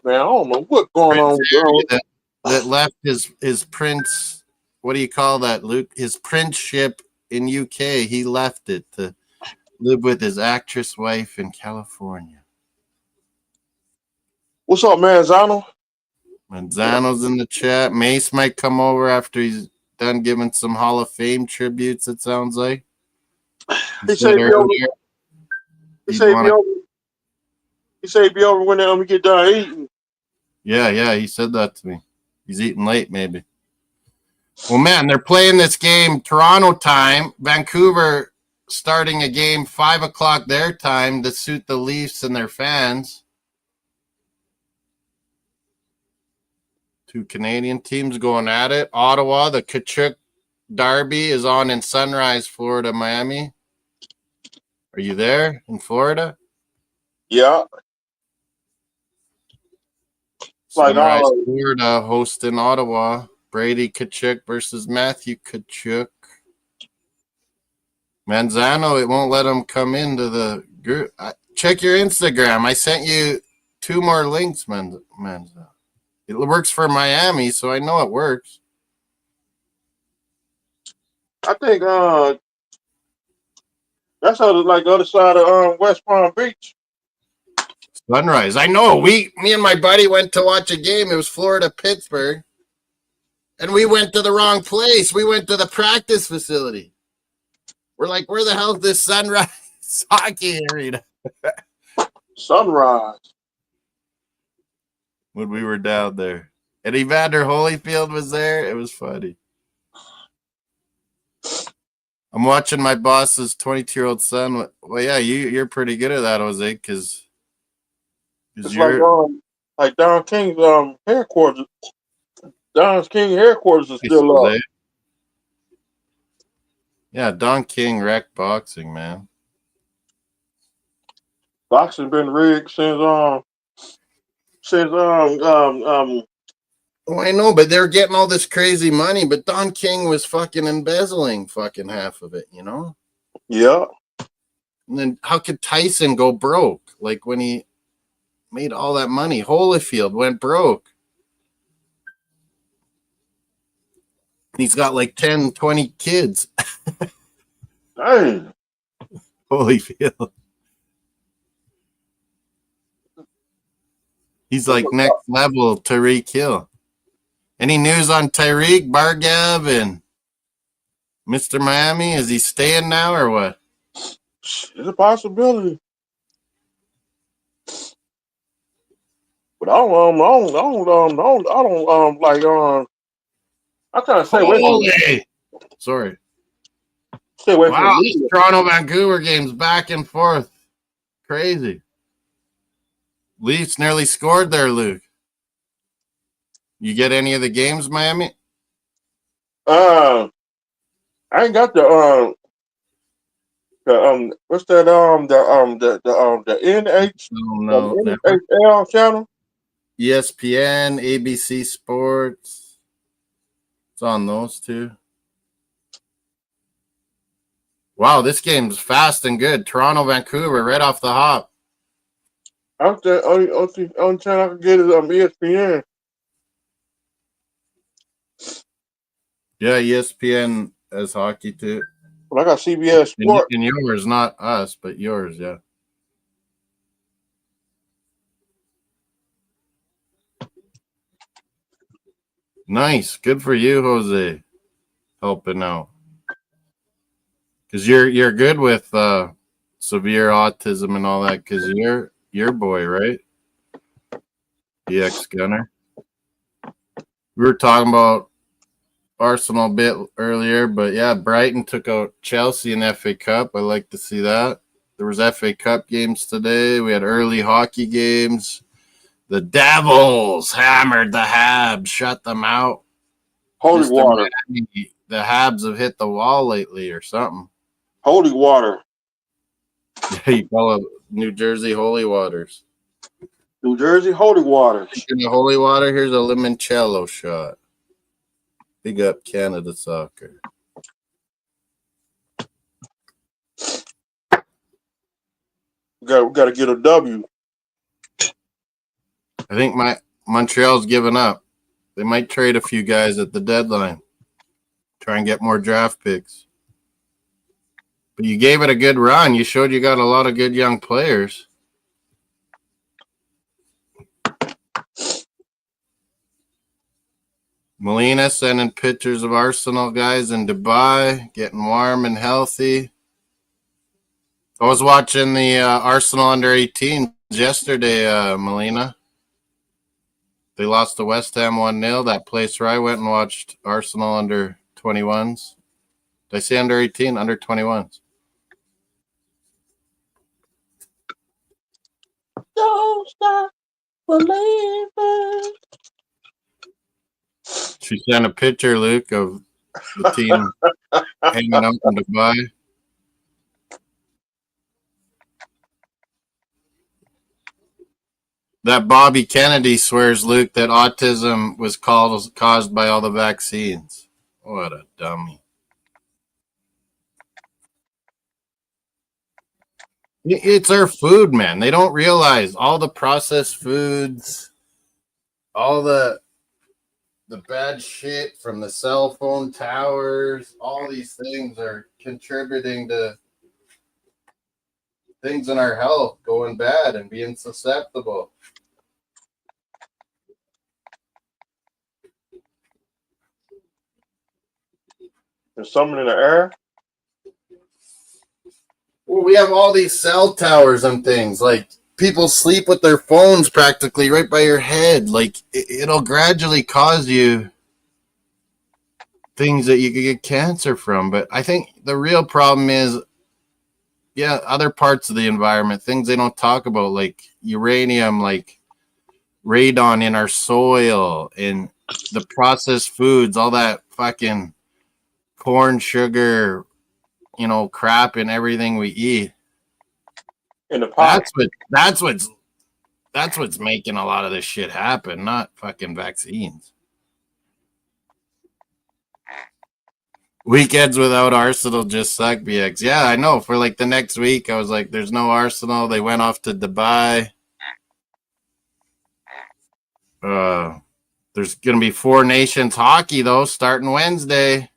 Man, I don't know what's going on, bro. That left his prince. What do you call that, Luke? His princeship in UK. He left it to live with his actress wife in California. What's up, Manzano? Manzano's in the chat. Mace might come over after he's done giving some Hall of Fame tributes, it sounds like. He said be over. He said be over. He said be over when we get done eating. Yeah, he said that to me. He's eating late, maybe. Well, man, they're playing this game Toronto time. Vancouver starting a game 5 o'clock their time to suit the Leafs and their fans. Two Canadian teams going at it. Ottawa, the Kachuk Derby is on in Sunrise, Florida, Miami. Are you there in Florida? Yeah. Sunrise, Florida, hosting Ottawa. Brady Kachuk versus Matthew Kachuk. Manzano, it won't let him come into the group. Check your Instagram. I sent you 2 more links, Manzano. It works for Miami, so I know it works. I think that's like the other side of West Palm Beach. Sunrise. I know. Me and my buddy went to watch a game. It was Florida-Pittsburgh. And we went to the wrong place. We went to the practice facility. We're like, where the hell is this Sunrise hockey arena? Sunrise. When we were down there. And Evander Holyfield was there. It was funny. I'm watching my boss's 22-year-old son. Well, yeah, you're pretty good at that, Jose, because you're like Don King's headquarters. Don King headquarters is still up. Yeah, Don King wrecked boxing, man. Boxing been rigged since Oh, I know, but they're getting all this crazy money, but Don King was fucking embezzling fucking half of it, you know? Yeah. And then how could Tyson go broke? Like when he made all that money, Holyfield went broke. He's got like 10, 20 kids. Dang. Holyfield. He's like next level Tyreek Hill. Any news on Tyreek, Bargav, and Mr. Miami? Is he staying now or what? It's a possibility. But I kind of stay away from it. Sorry. Stay away from these Toronto Vancouver games back and forth. Crazy. Leafs nearly scored there, Luke. You get any of the games, Miami? I ain't got the what's that the NHL channel? ESPN, ABC Sports. It's on those two. Wow, this game's fast and good. Toronto, Vancouver, right off the hop. Only channel I can get is ESPN. Yeah, ESPN has hockey too. Well, I got CBS Sports. And yours, not us, but yours, yeah. Nice. Good for you, Jose. Helping out. Because you're good with severe autism and all that, because you're your boy, right? The ex-gunner. We were talking about Arsenal a bit earlier, but yeah, Brighton took out Chelsea in FA Cup. I like to see that. There was FA Cup games today. We had early hockey games. The Devils hammered the Habs, shut them out. Holy water. Miami, the Habs have hit the wall lately or something. Holy water. Yeah, you call it New Jersey Holy Waters. New Jersey Holy Waters. Speaking of holy water, here's a limoncello shot. Big up Canada soccer. We got to get a W. I think Montreal's given up. They might trade a few guys at the deadline. Try and get more draft picks. But you gave it a good run. You showed you got a lot of good young players. Molina sending pictures of Arsenal guys in Dubai, getting warm and healthy. I was watching the Arsenal under 18s yesterday, Molina. They lost to West Ham 1-0. That place where I went and watched Arsenal under 21s. Did I say under 18? Under 21s. Don't stop believing. She sent a picture, Luke, of the team hanging out in Dubai. That Bobby Kennedy swears, Luke, that autism was caused by all the vaccines. What a dummy. It's our food, man. They don't realize all the processed foods, all the bad shit from the cell phone towers, all these things are contributing to things in our health going bad and being susceptible. There's something in the air. Well, we have all these cell towers and things. Like, people sleep with their phones practically right by your head. Like, it'll gradually cause you things that you could get cancer from. But I think the real problem is, other parts of the environment, things they don't talk about, like uranium, like radon in our soil, and the processed foods, all that fucking corn, sugar, crap in everything we eat. In the pot. That's what's making a lot of this shit happen, not fucking vaccines. Weekends without Arsenal just suck, BX. Yeah, I know. For like the next week, I was like, there's no Arsenal. They went off to Dubai. There's going to be Four Nations hockey, though, starting Wednesday.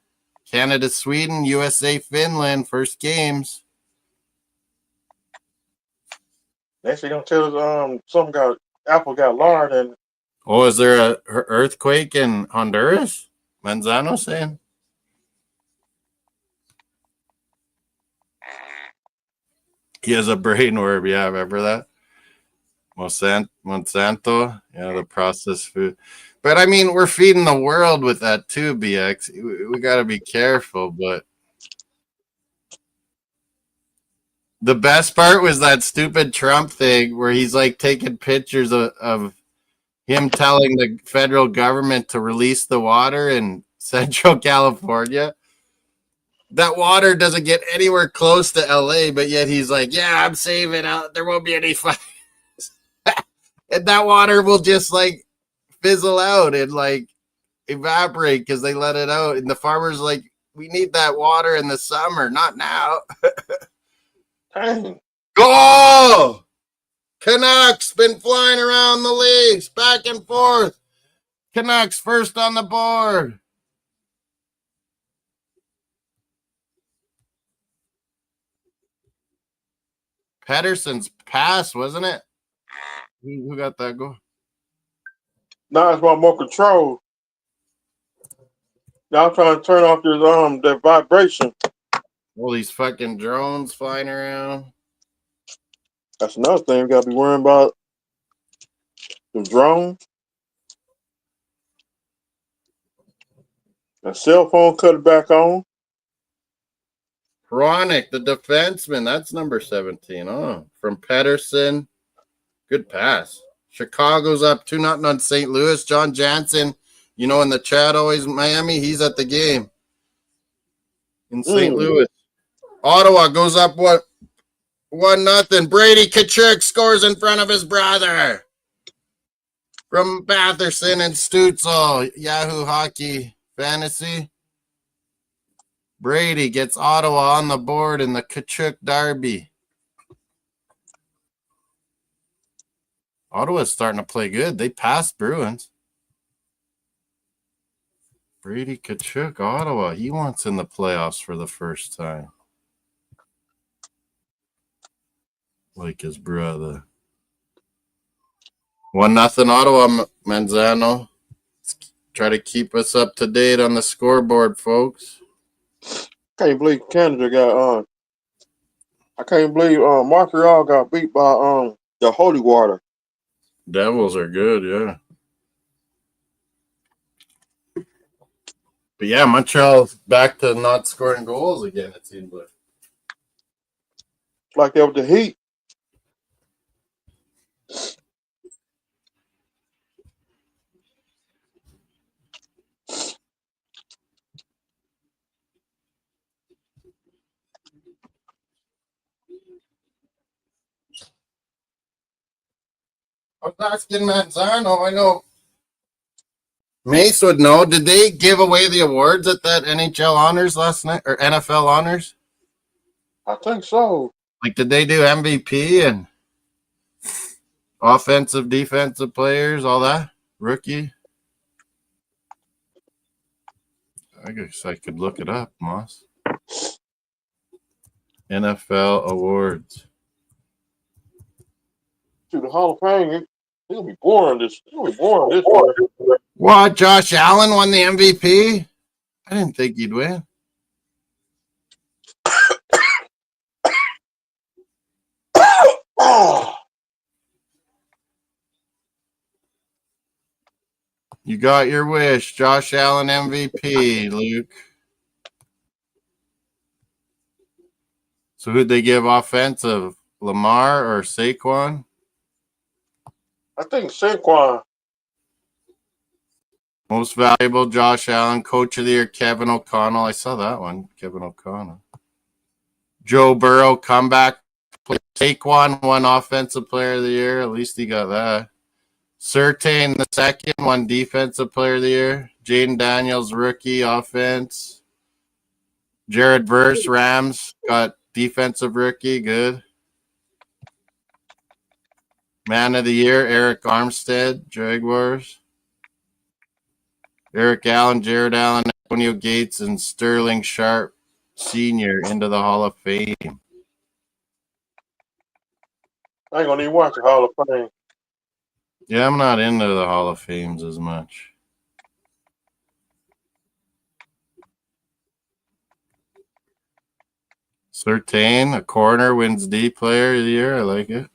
Canada, Sweden, USA, Finland, first games. Next thing gonna tell us Apple got lard and Oh, is there a earthquake in Honduras? Manzano saying. He has a brainworm. Yeah, remember that? Monsanto. Yeah, the processed food. But I mean, we're feeding the world with that too, BX. We got to be careful. But the best part was that stupid Trump thing where he's like taking pictures of him telling the federal government to release the water in Central California. That water doesn't get anywhere close to LA, but yet he's like, yeah, I'm saving out. There won't be any fires. And that water will just like fizzle out and like evaporate because they let it out. And the farmers like, we need that water in the summer, not now. dang. Go! Canucks been flying around the leagues back and forth. Canucks first on the board. Pedersen's pass, wasn't it? Who got that goal? Now it's about more control. Now I'm trying to turn off this that vibration. All these fucking drones flying around. That's another thing we gotta be worrying about. The drone. The cell phone cut it back on. Chronic, the defenseman. That's number 17. Oh, from Pedersen. Good pass. Chicago's up 2-0 on St. Louis. John Jansen, in the chat always Miami. He's at the game in St. Louis. Ottawa goes up 1-0. Brady Tkachuk scores in front of his brother. From Batherson and Stutzel. Yahoo Hockey Fantasy. Brady gets Ottawa on the board in the Tkachuk Derby. Ottawa's starting to play good. They passed Bruins. Brady Tkachuk, Ottawa. He wants in the playoffs for the first time. Like his brother. 1-0 Ottawa, Manzano. Try to keep us up to date on the scoreboard, folks. Can't believe Canada got I can't believe Montreal got beat by the Holy Water. Devils are good, yeah. But yeah, Montreal's back to not scoring goals again, it seems like. Like that with the Heat. I was asking Manzano, I know Mace would know. Did they give away the awards at that NHL honors last night or NFL honors? I think so. Like, did they do MVP and offensive, defensive players, all that? Rookie? I guess I could look it up, Moss. NFL awards. To the Hall of Fame, it's gonna be boring. It's gonna be boring this year. What? Josh Allen won the MVP? I didn't think he'd win. Oh, You got your wish. Josh Allen MVP, Luke. So who'd they give offensive? Lamar or Saquon? I think Saquon. Most valuable, Josh Allen. Coach of the year, Kevin O'Connell. I saw that one, Kevin O'Connell. Joe Burrow, comeback player. Saquon won offensive player of the year. At least he got that. Surtain the second, won defensive player of the year. Jaden Daniels, rookie offense. Jared Verse, Rams, got defensive rookie. Good. Man of the year, Eric Armstead, Jaguars. Eric Allen, Jared Allen, Antonio Gates, and Sterling Sharp Sr. into the Hall of Fame. I ain't gonna even watch the Hall of Fame. Yeah, I'm not into the Hall of Fames as much. Surtain, a corner, wins D player of the year. I like it.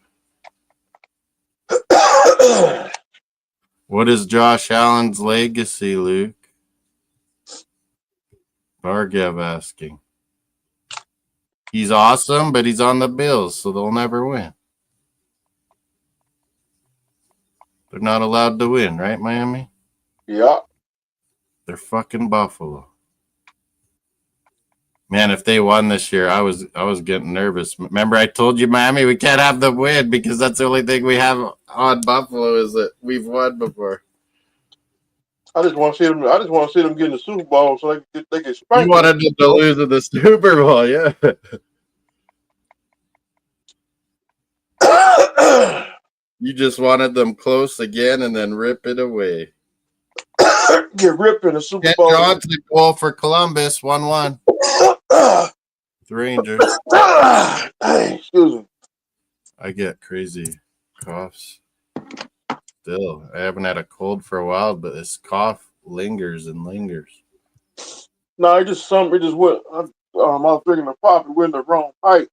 What is Josh Allen's legacy, Luke? Bargev asking. He's awesome, but he's on the Bills, so they'll never win. They're not allowed to win, right, Miami? Yeah. They're fucking Buffalo. Man, if they won this year, I was getting nervous. Remember, I told you, Miami, we can't have them win because that's the only thing we have on Buffalo is that we've won before. I just want to see them. I just want to see them get in the Super Bowl so they get spanked. You wanted them to lose in the Super Bowl, yeah. You just wanted them close again and then rip it away. Get ripped in the Super Ken Bowl. Johnson goal for Columbus, 1-1. The Rangers. Excuse me. I get crazy coughs. Still, I haven't had a cold for a while, but this cough lingers and lingers. No, it just went. I was drinking the pop and went in the wrong pipe.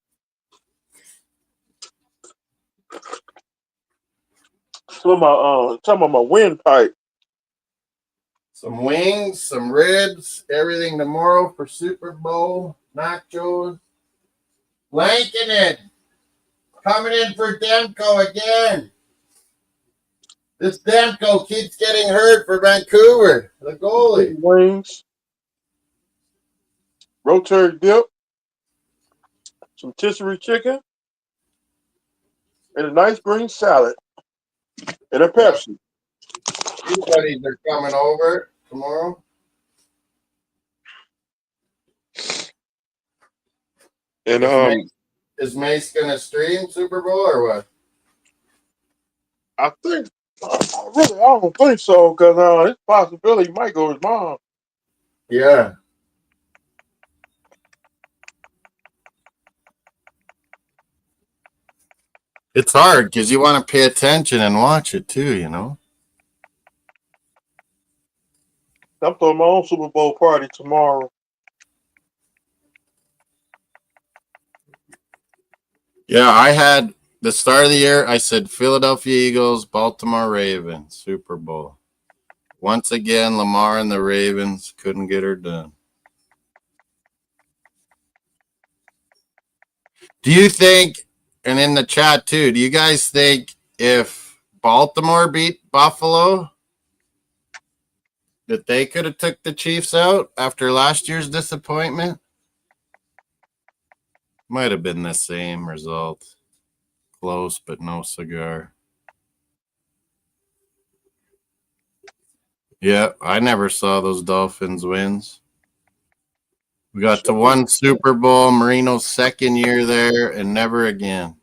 Talking about my windpipe. Some wings, some ribs, everything tomorrow for Super Bowl. Nachos. Blanketed. Coming in for Demko again. This Demko keeps getting hurt for Vancouver. The goalie. Wings. Rotisserie dip. Some rotisserie chicken. And a nice green salad. And a Pepsi. You buddies are coming over tomorrow. And is Mace gonna stream Super Bowl or what? I think I don't think so because it's a possibility he might go with his mom. Yeah. It's hard because you want to pay attention and watch it too, you know. I'm throwing my own Super Bowl party tomorrow. Yeah, I had the start of the year. I said Philadelphia Eagles, Baltimore Ravens, Super Bowl. Once again, Lamar and the Ravens couldn't get her done. Do you think, and in the chat too, do you guys think if Baltimore beat Buffalo, that they could have took the Chiefs out after last year's disappointment? Might have been the same result. Close, but no cigar. Yeah, I never saw those Dolphins wins. We got to one Super Bowl, Marino's second year there, and never again.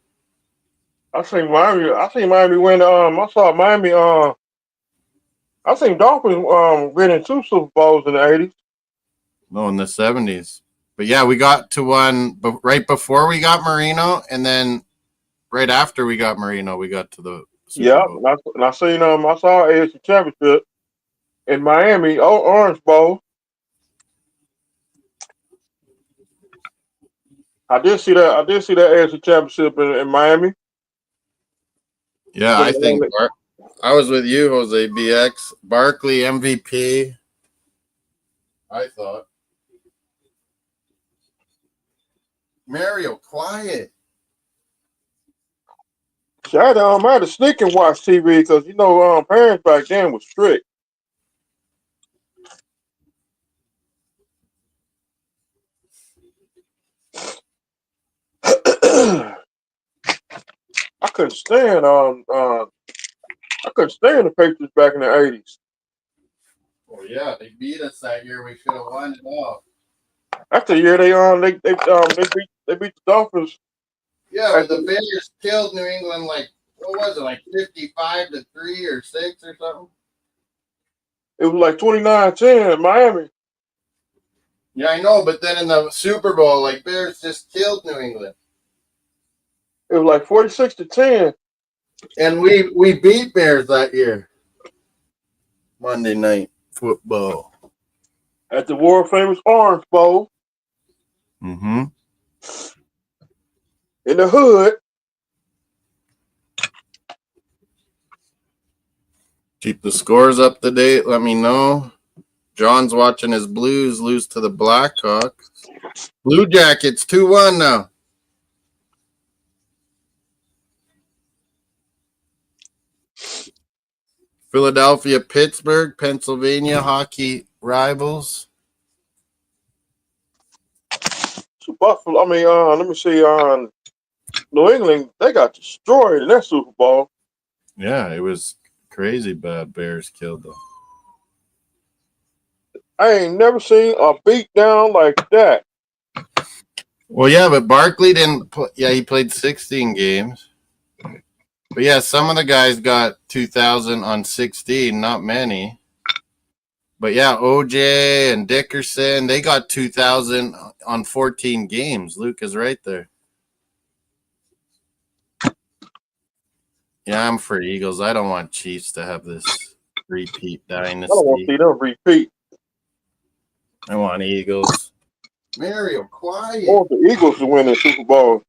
I seen Miami win. I saw Miami. I seen Dolphins winning 2 Super Bowls in the '80s. No, in the 70s. But yeah, we got to one right before we got Marino, and then right after we got Marino, we got to the Super Yeah, Bowl. and I seen I saw AFC Championship in Miami, Orange Bowl. I did see that. I did see that AFC Championship in Miami. Yeah, I think I was with you, Jose BX. Barkley MVP. I thought. Mario, quiet. See, I had to sneak and watch TV because parents back then was strict. I couldn't stand the Patriots back in the '80s. Oh yeah, they beat us that year. We should have won it all. That's the year they beat the Dolphins. Yeah, but the Bears killed New England like what was it, like 55-3 or 6 or something? It was like 29-10 in Miami. Yeah, I know, but then in the Super Bowl, like Bears just killed New England. It was like 46-10. And we beat Bears that year. Monday Night Football. At the world famous Orange Bowl. Mm-hmm. In the hood. Keep the scores up to date. Let me know. John's watching his Blues lose to the Blackhawks. Blue Jackets 2-1 now. Philadelphia, Pittsburgh, Pennsylvania hockey rivals. So Buffalo, let me see. New England, they got destroyed in that Super Bowl. Yeah, it was crazy bad. Bears killed them. I ain't never seen a beat down like that. Well, yeah, but Barkley didn't play. Yeah, he played 16 games. But yeah, some of the guys got 2,000 on 16, not many. But yeah, OJ and Dickerson, they got 2,000 on 14 games. Luke is right there. Yeah, I'm for Eagles. I don't want Chiefs to have this repeat dynasty. I don't want to see them repeat. I want Eagles. Mario, quiet. I want the Eagles to win the Super Bowl.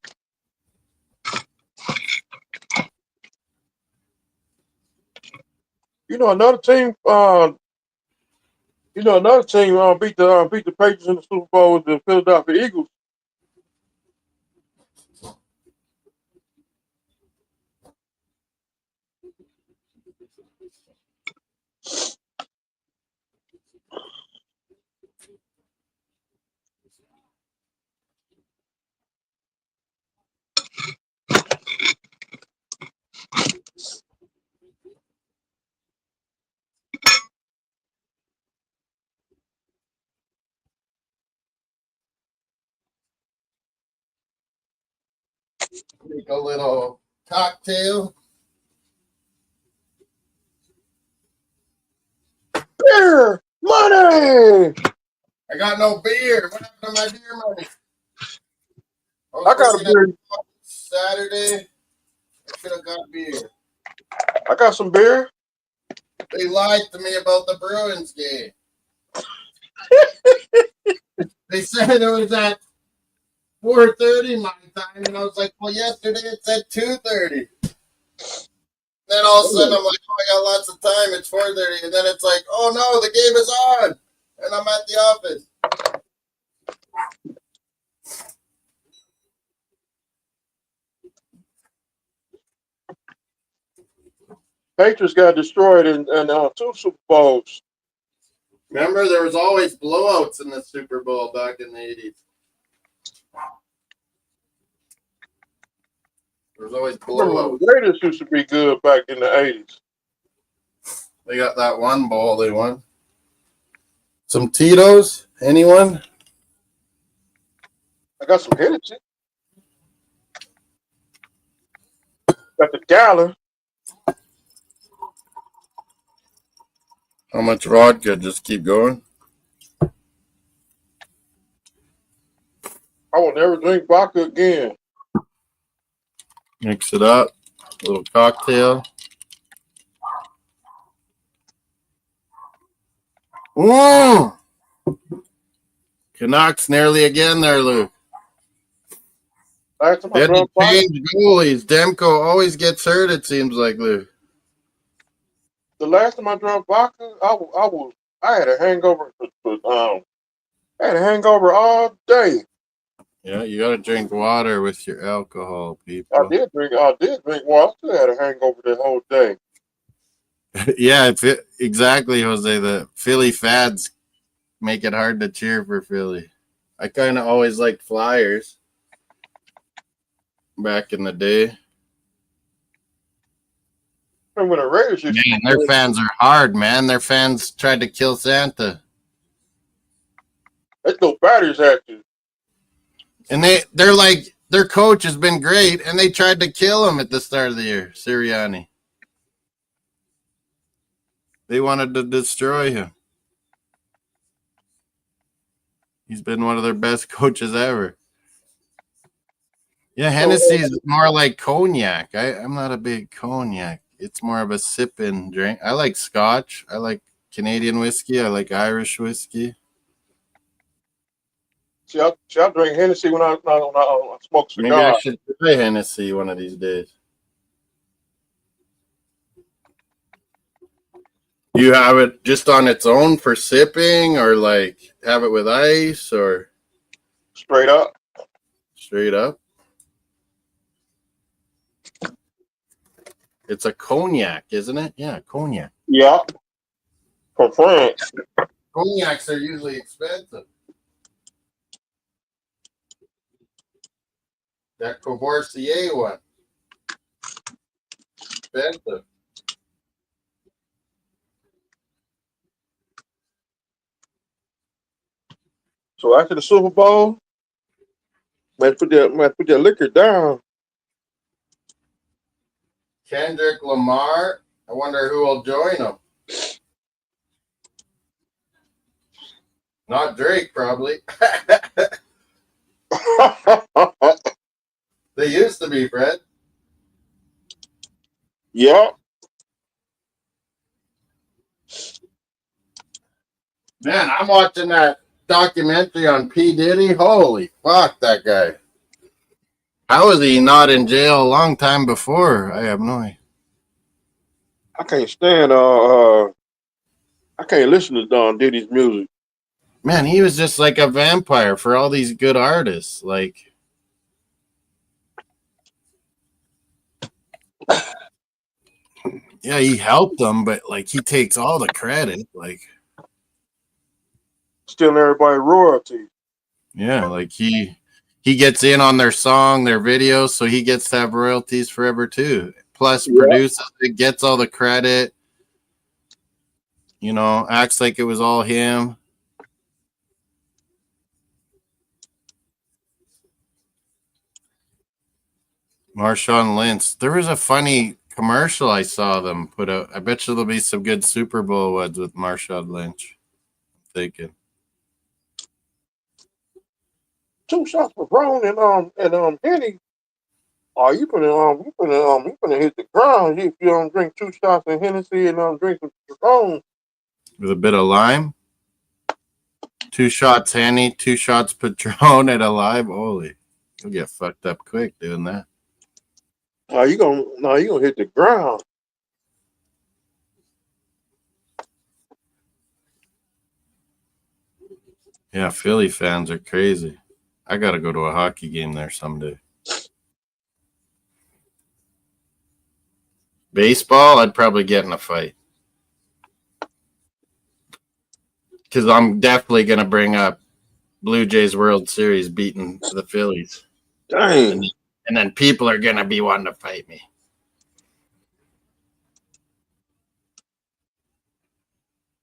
Another team. Another team beat the Patriots in the Super Bowl was the Philadelphia Eagles. Make a little cocktail. Beer money. I got no beer. What happened to my beer money? I got a beer. Saturday. I should have got beer. I got some beer. They lied to me about the Bruins game. They said it was at 4:30 my time, and I was like, well, yesterday it said 2:30. Then all of a sudden I'm like, oh, I got lots of time. It's 4:30, and then it's like, oh no, the game is on, and I'm at the office. Patriots got destroyed in 2 Super Bowls. Remember, there was always blowouts in the Super Bowl back in the 80s. There was always blowouts. The Raiders used to be good back in the 80s. They got that one bowl they won. Some Tito's? Anyone? I got some Hennessy. Got the Gallon. How much vodka? Just keep going. I will never drink vodka again. Mix it up. A little cocktail. Whoa! Canucks nearly again there, Luke. Last time I They had to drank vodka, change goalies. Demko always gets hurt, it seems like, Luke. the last time I drank vodka, I had a hangover. I had a hangover all day. Yeah, you got to drink water with your alcohol, I people. did drink water. I still had a hangover the whole day. Yeah, exactly, Jose. The Philly fads make it hard to cheer for Philly. I kind of always liked Flyers back in the day. And when the Raiders used Man, their fans are hard, man. Their fans tried to kill Santa. they throw batteries at you. And they're like, their coach has been great, and they tried to kill him at the start of the year, Sirianni. They wanted to destroy him. He's been one of their best coaches ever. Yeah, Hennessy is more like cognac. I'm not a big cognac. It's more of a sipping drink. I like Scotch. I like Canadian whiskey. I like Irish whiskey. See, I drink Hennessy when I smoke cigars. Maybe I should try Hennessy one of these days. You have it just on its own for sipping, or like have it with ice, or Straight up. straight up? It's a cognac, isn't it? Yeah, cognac. Yeah. From France. Cognacs are usually expensive. That Courvoisier one. Expensive. So after the Super Bowl, man, put that liquor down. Kendrick Lamar. I wonder who will join him. Not Drake, probably. They used to be, Fred. Yeah. Man, I'm watching that documentary on P. Diddy. Holy fuck, that guy. How was he not in jail a long time before? I have no idea. I can't stand I can't listen to Don Diddy's music. Man, he was just like a vampire for all these good artists. Like, yeah, he helped them, but like he takes all the credit. Like, Stealing everybody's royalty. yeah, like he gets in on their song, their videos, so he gets to have royalties forever too. Plus, produces it, gets all the credit. You know, acts like it was all him. Marshawn Lynch. There was a funny commercial I saw them put out. I bet you there'll be some good Super Bowl ones with Marshawn Lynch. I'm thinking. 2 shots for Brown and Henny. Oh, you gonna hit the ground if you don't drink 2 shots of Hennessy and drink some Patron. With a bit of lime. 2 shots Henny, 2 shots Patron at Alive. Holy, you'll get fucked up quick doing that. You gonna hit the ground. Yeah, Philly fans are crazy. I got to go to a hockey game there someday. Baseball, I'd probably get in a fight. Because I'm definitely going to bring up Blue Jays World Series beating the Phillies. Dang. And then people are going to be wanting to fight me.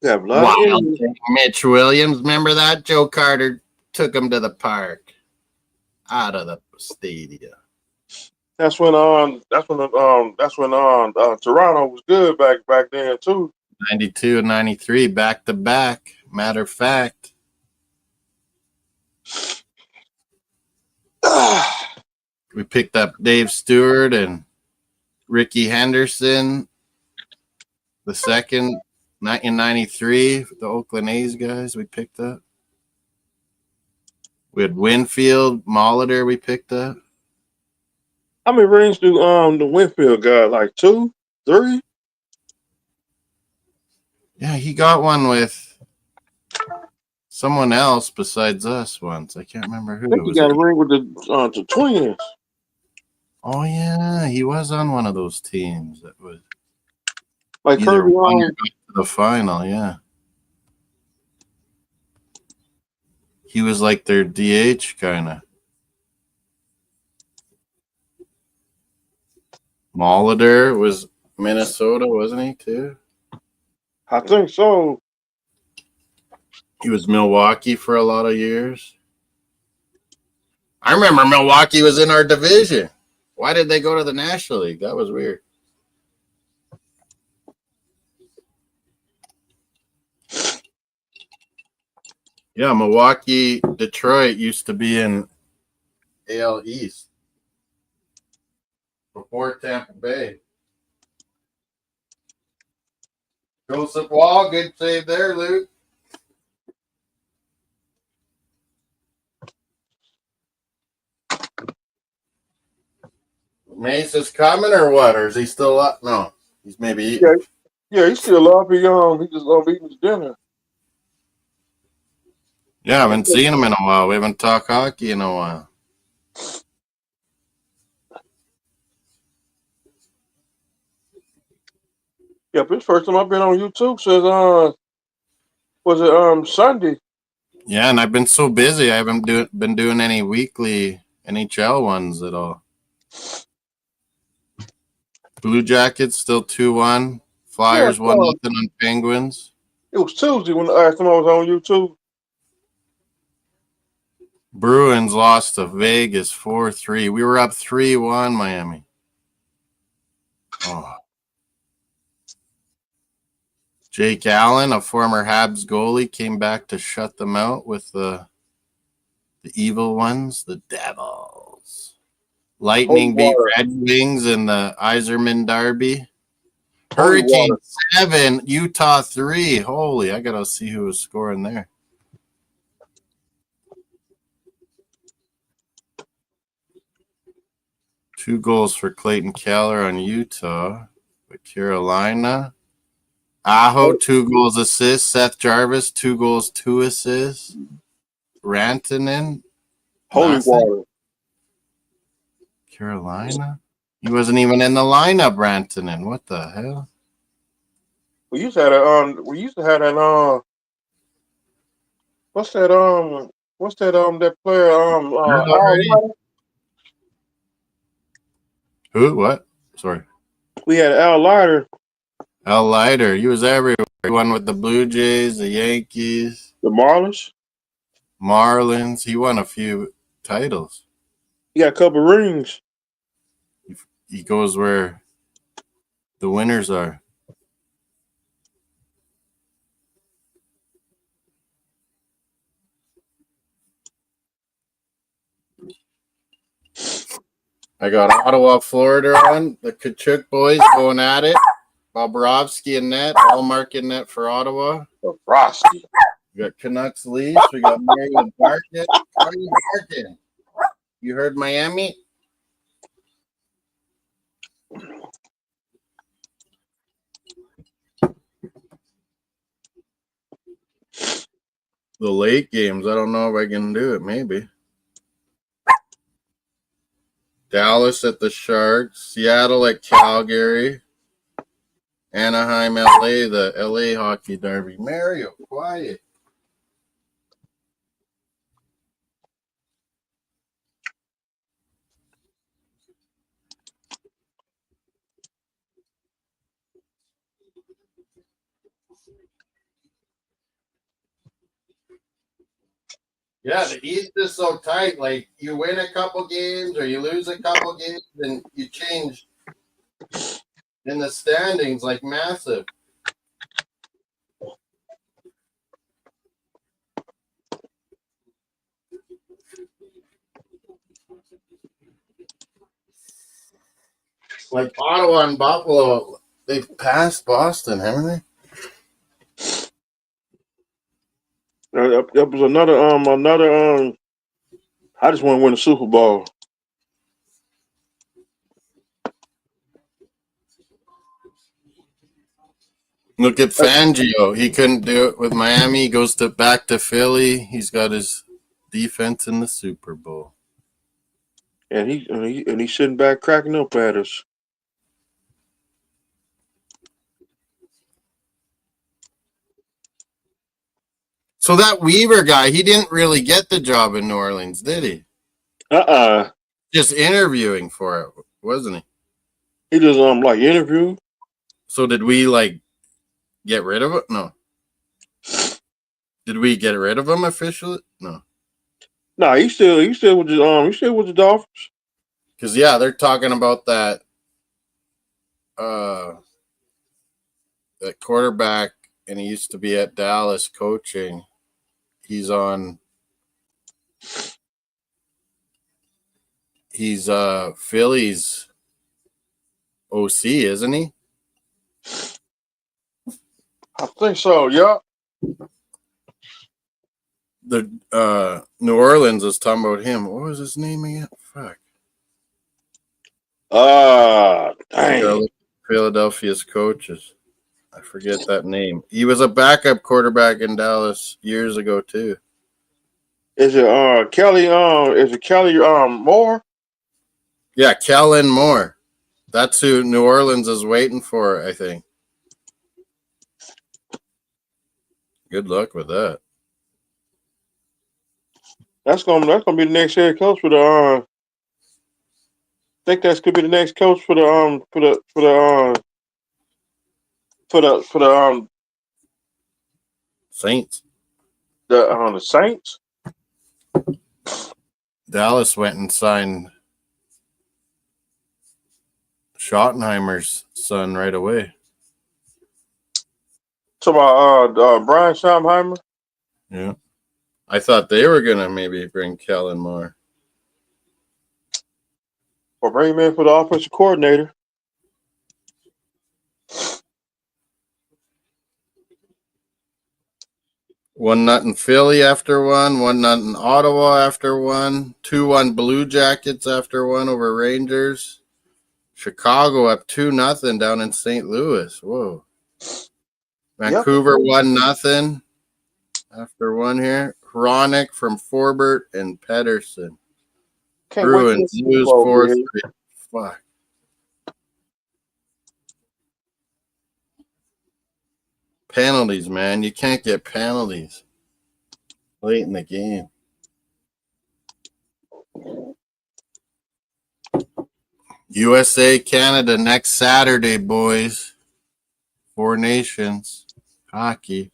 Yeah, Wild Mitch Williams, remember that? Joe Carter took him to the park out of the stadium. That's when Toronto was good back then too. 92 and 93, back to back. Matter of fact. We picked up Dave Stewart and Ricky Henderson. The second in 93, the Oakland A's guys we picked up. We had Winfield, Molitor we picked up. How many rings do the Winfield got? Like 2, 3? Yeah, he got one with someone else besides us once. I can't remember who. I think he got a ring with the Twins. Oh yeah, he was on one of those teams that was like Kirby to the final. Yeah, he was like their DH kind of. Molitor was Minnesota, wasn't he too? I think so. He was Milwaukee for a lot of years. I remember Milwaukee was in our division. Why did they go to the National League? That was weird. Yeah, Milwaukee, Detroit used to be in AL East before Tampa Bay. Joseph Wall, good save there, Luke. Mace is coming or what? Or is he still up? No, he's maybe eating. Yeah, he's still up. He just eating his dinner. Yeah, I haven't seen him in a while. We haven't talked hockey in a while. Yeah, but it's first time I've been on YouTube since was it Sunday? Yeah, and I've been so busy. I haven't been doing any weekly NHL ones at all. Blue Jackets still 2-1. Flyers 1-0 on Penguins. It was Tuesday when the last time I was on YouTube. Bruins lost to Vegas 4-3. We were up 3-1, Miami. Oh. Jake Allen, a former Habs goalie, came back to shut them out with the evil ones, the Devils. Lightning beat Red Wings in the Yzerman Derby. Hurricane 7, Utah 3. Holy, I got to see who was scoring there. Two goals for Clayton Keller on Utah. But Carolina. Aho, 2 goals, assists. Seth Jarvis, 2 goals, 2 assists. Rantanen. Holy water. Carolina? He wasn't even in the lineup, Rantanen. What the hell? We used to have that what's that that player Who? What? Sorry. We had Al Leiter. Al Leiter. He was everywhere. He won with the Blue Jays, the Yankees. The Marlins. He won a few titles. He got a couple rings. He goes where the winners are. I got Ottawa, Florida on. The Kachuk boys going at it. Bobrovsky and net. Allmark in net for Ottawa. Bobrovsky. We got Canucks Leafs. We got Mario Barkett. Why are you barking? You heard Miami? The late games, I don't know if I can do it. Maybe. Dallas at the Sharks. Seattle at Calgary. Anaheim, LA, the LA hockey derby. Mario, quiet. Yeah, the East is so tight. Like, you win a couple games or you lose a couple games, and you change in the standings like massive. Like Ottawa and Buffalo, they've passed Boston, haven't they? That was another. I just want to win the Super Bowl. Look at Fangio. He couldn't do it with Miami. He goes back to Philly. He's got his defense in the Super Bowl. And he's sitting back cracking up at us. So that Weaver guy, he didn't really get the job in New Orleans, did he? Just interviewing for it, wasn't he? He just like interviewed. So did we get rid of it? No. Did we get rid of him officially? No. No, he still with the Dolphins. Because they're talking about that that quarterback, and he used to be at Dallas coaching. He's Philly's OC, isn't he? I think so, yeah. The New Orleans is talking about him. What was his name again? Fuck. Dang. Philadelphia's coaches. I forget that name. He was a backup quarterback in Dallas years ago too. Is it Kelly? Is it Kelly Moore? Yeah, Kellen Moore. That's who New Orleans is waiting for, I think. Good luck with that. That's gonna be the next head coach for the. I think that's could be the next coach for the Saints. The Saints. Dallas went and signed Schottenheimer's son right away. So about Brian Schottenheimer. Yeah. I thought they were gonna maybe bring Kellen Moore. Or bring him in for the offensive coordinator. 1-0 Philly after 1-1 Ottawa after 2-1 Blue Jackets after 1 over Rangers. Chicago up 2-0 down in St. Louis. Whoa. Vancouver 1-0 after 1 here. Chronic from Forbert and Pedersen. Bruins lose 4-3. Fuck. Penalties, man. You can't get penalties late in the game. USA, Canada next Saturday, boys. 4 Nations hockey.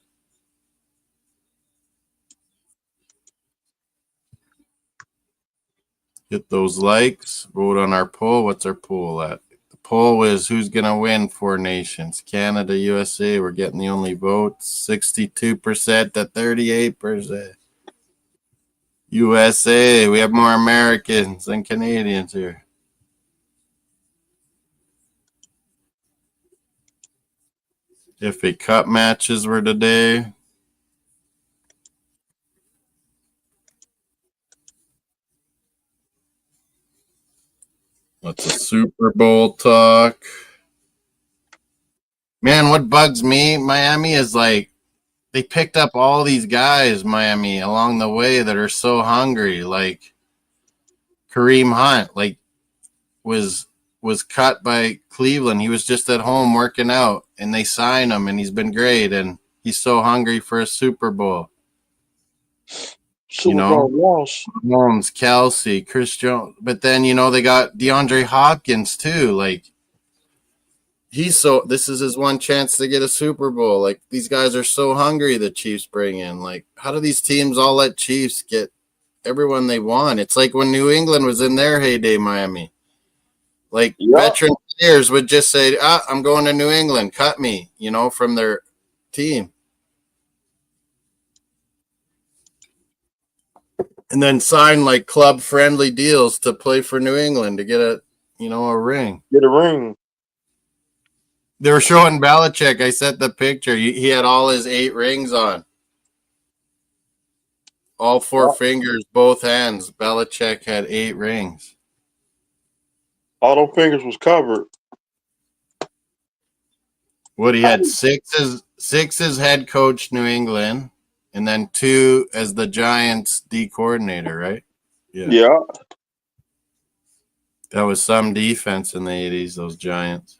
Hit those likes. Vote on our poll. What's our poll at? The poll is who's going to win 4 Nations. Canada, USA. We're getting the only votes. 62% to 38%. USA. We have more Americans than Canadians here. FA Cup matches were today. That's a Super Bowl talk. Man, what bugs me, Miami, is like they picked up all these guys, Miami, along the way that are so hungry. Like Kareem Hunt, like was was cut by Cleveland. He was just at home working out, and they signed him, and he's been great, and he's so hungry for a Super Bowl. You Super Bowl know, loss. Holmes, Kelsey, Chris Jones, but then they got DeAndre Hopkins too. Like this is his one chance to get a Super Bowl. Like these guys are so hungry. The Chiefs bring in. Like how do these teams all let Chiefs get everyone they want? It's like when New England was in their heyday, Miami. Like Yeah. veteran players would just say, I'm going to New England, cut me, from their team. And then sign like club friendly deals to play for New England to get a ring. Get a ring. They were showing Belichick. I sent the picture. He had all his 8 rings on. All 4 Yeah. fingers, both hands. Belichick had 8 rings. All those fingers was covered. What he had 6 as head coach New England, and then 2 as the Giants D coordinator, right? Yeah. That was some defense in the 80s, those Giants.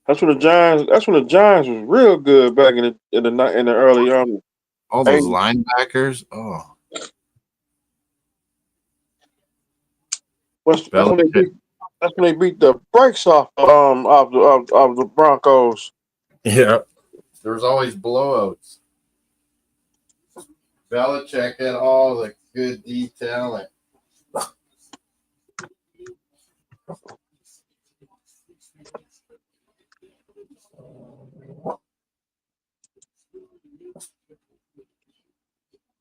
That's when the Giants. That's when the Giants was real good back in the early All those 80s. linebackers. Oh, That's when they Belichick. beat. That's when they beat the brakes off the Broncos. Yeah. There was always blowouts. Belichick had all the good D talent.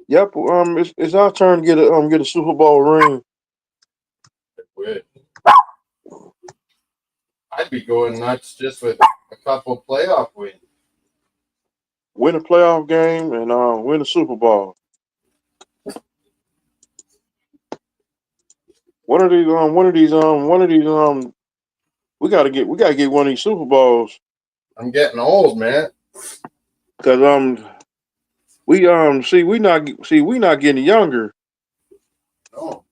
Yep. It's our turn to get a Super Bowl ring. I'd be going nuts just with a couple playoff wins. Win a playoff game and win a Super Bowl. One of these we gotta get one of these Super Bowls I'm getting old, man. because we not getting younger. Oh,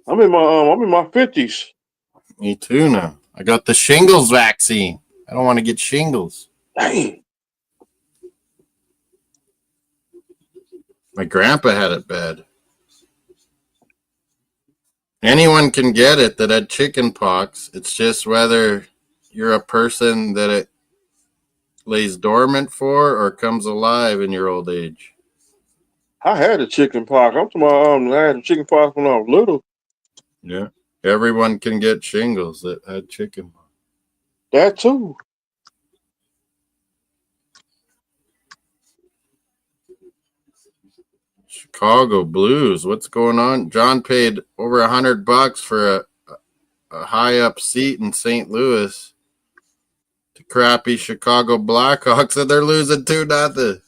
I'm in my 50s. me too now. I got the shingles vaccine. I don't want to get shingles. Dang. My grandpa had it bad. Anyone can get it that had chicken pox. It's just whether you're a person that it lays dormant for or comes alive in your old age. I had a chicken pox. I'm talking about I had a chicken pox when I was little. Yeah. Everyone can get shingles that had chicken pox. That too. Chicago Blues. What's going on? John paid over $100 for a high up seat in St. Louis to crappy Chicago Blackhawks, and they're losing 2-0.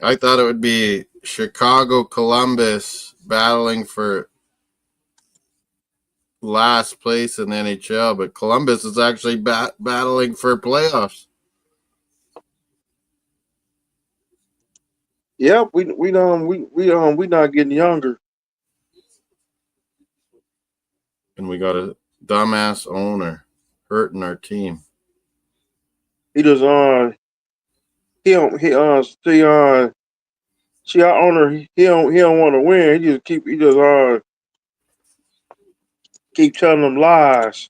I thought it would be Chicago Columbus battling for last place in the NHL, but Columbus is actually battling for playoffs. Yep. We not getting younger. And we got a dumbass owner hurting our team. He just he don't he see our owner. He don't want to win. He just keep telling them lies.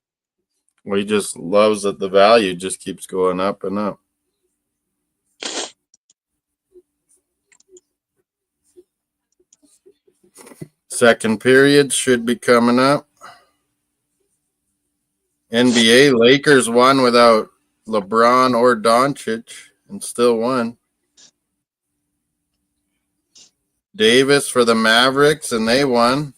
Well, he just loves that the value just keeps going up and up. Second period should be coming up. NBA Lakers won without LeBron or Doncic and still won. Davis for the Mavericks and they won.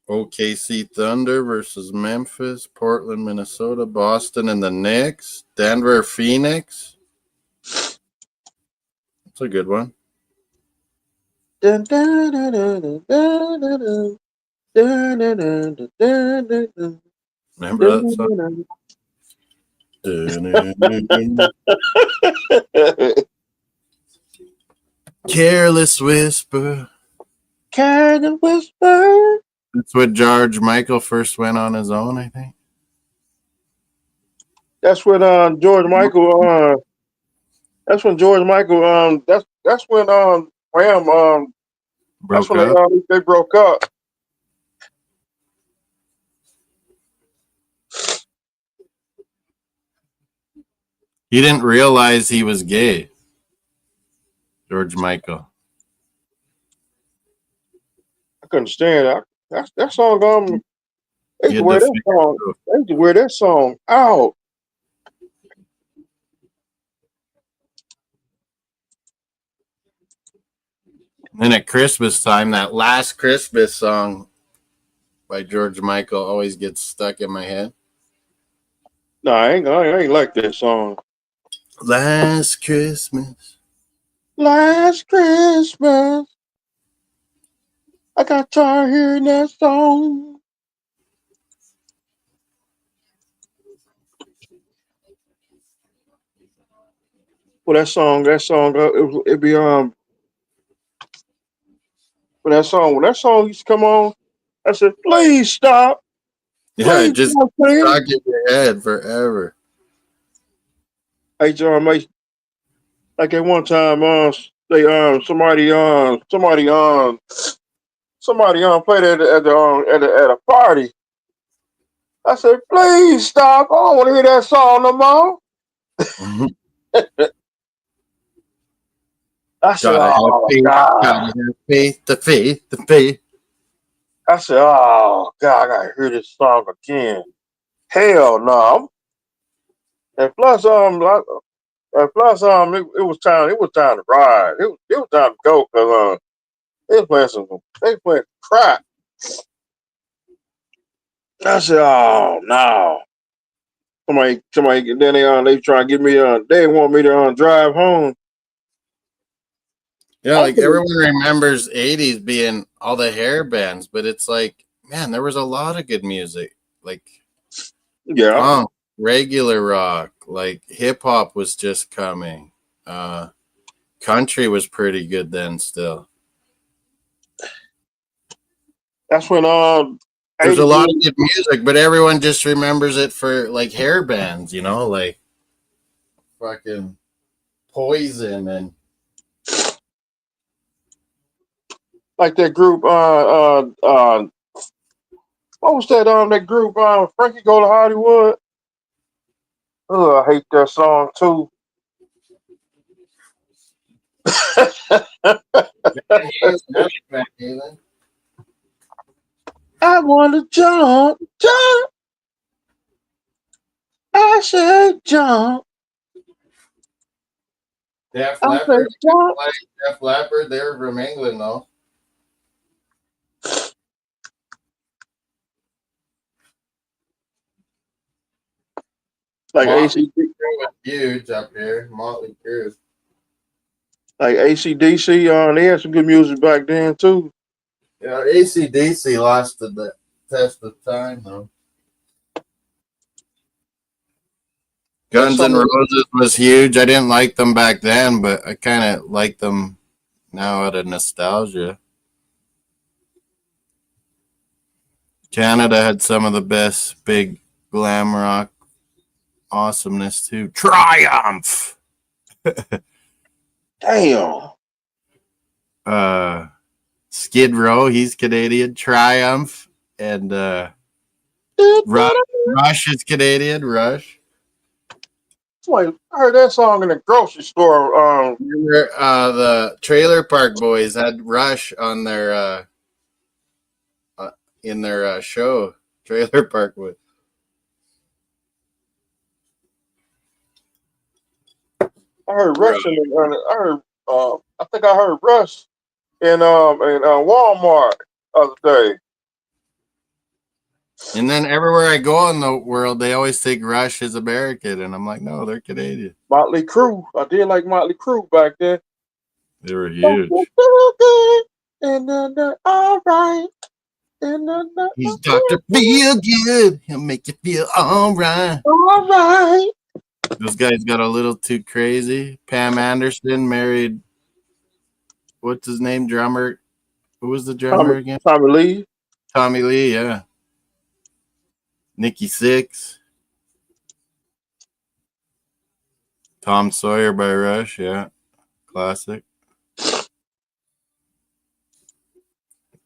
OKC Thunder versus Memphis, Portland, Minnesota, Boston, and the Knicks, Denver, Phoenix. That's a good one. Dun, dun, dun, dun, dun, dun, dun, dun, dun, dun, dun, dun, dun, dun. Remember that song? Careless Whisper. Careless Whisper. That's what George Michael first went on his own, I think. That's when George Michael. That's when George Michael. That's when Wham. That's Broke when up. they broke up. He didn't realize he was gay. George Michael. I couldn't stand it. That song. They He used to had wear to that figure song. it out. They used to wear that song out. Then at Christmas time, that last Christmas song by George Michael always gets stuck in my head. No, I ain't like that song. Last Christmas. Last Christmas, I got tired hearing that song. Well, that song, it'd be when that song used to come on, I said, please stop, Yeah, it please just stop playing. stuck in your head forever. Hey, John, mate, like at one time, they somebody played at a party. I said, please stop, I don't want to hear that song no more. I said, Gotta have oh faith. Gotta God. have faith. The faith. The faith. I said, oh God, I gotta hear this song again. Hell no. And plus, it was time. It was time to ride. It was time to go because they playing crap. I said, oh no. Somebody. Then they try to get me. They want me to drive home. Yeah, I like said, everyone remembers 80s being all the hair bands, but it's like, man, there was a lot of good music. Like yeah, punk, regular rock, like hip hop was just coming. Uh Country was pretty good then still. that's when There's a 80s. lot of good music, but everyone just remembers it for like hair bands, like fucking Poison and Like that group. What was that group? Frankie Go to Hollywood. Oh, I hate that song too. I want to jump, jump. I said jump. Def I said Leppard. jump. Def Leppard, they're from England though. Like Motley ACD, Crue was huge up here. Motley Crue. like ACDC. They had some good music back then too. Yeah, AC/DC lost the test of time though. That Guns N' song. Roses was huge. I didn't like them back then, but I kind of like them now out of nostalgia. Canada had some of the best big glam rock awesomeness too. Triumph. Damn. Uh, Skid Row, he's Canadian. Triumph and Rush is Canadian. Rush. Wait, I heard that song in the grocery store. Remember, the Trailer Park Boys had Rush on their in their show. Trailer Park Boys. I heard Rush. Rush I heard. I think I heard Rush in Walmart the other day. And then everywhere I go in the world, they always think Rush is American, and I'm like, no, they're Canadian. Motley Crue. I did like Motley Crue back then. They were huge. All right. He's Dr. Feel Good. He'll make you feel all right. All right. Those guys got a little too crazy. Pam Anderson married, what's his name, drummer? Who was the drummer again? Tommy Lee. Tommy Lee, yeah. Nikki Sixx. Tom Sawyer by Rush, yeah. Classic.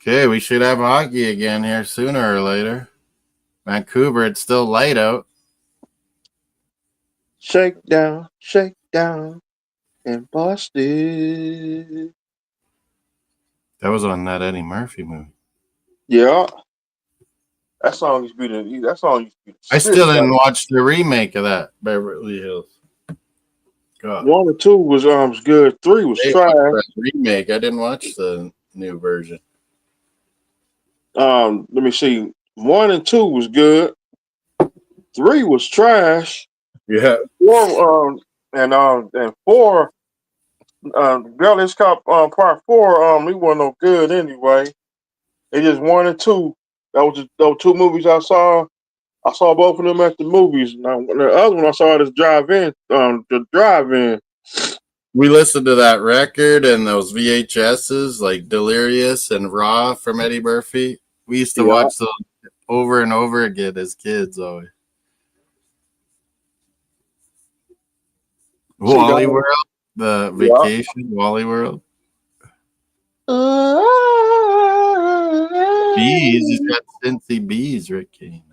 Okay, we should have hockey again here sooner or later. Vancouver, it's still light out. Shake down, and Boston. That was on that Eddie Murphy movie. Yeah. That song used to be the. That song used to be. I still didn't watch the remake of that, Beverly Hills. God. 1 and 2 was good. 3 was trash. Remake. I didn't watch the new version. Let me see. 1 and 2 was good. 3 was trash. Yeah. 4 and 4. Girlies Cop Part 4. It wasn't no good anyway. It just 1 and 2. Those 2 movies I saw. I saw both of them at the movies. Now the other one I saw at this drive-in. The drive-in. We listened to that record and those VHSs like Delirious and Raw from Eddie Murphy. We used to watch those over and over again as kids always. Wally World, the vacation, Wally World. Bees, he's got Cincy Bees, Rick Kane.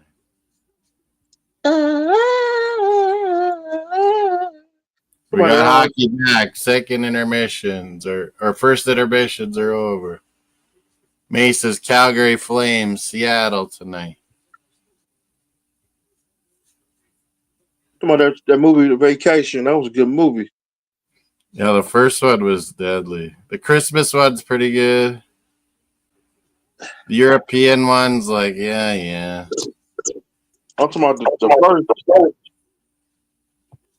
We got hockey back. Second intermissions or first intermissions are over. Mesa's Calgary Flames, Seattle tonight. Come on, that movie, The Vacation. That was a good movie. Yeah, the first one was deadly. The Christmas one's pretty good. The European one's like, yeah. I'm talking about the first.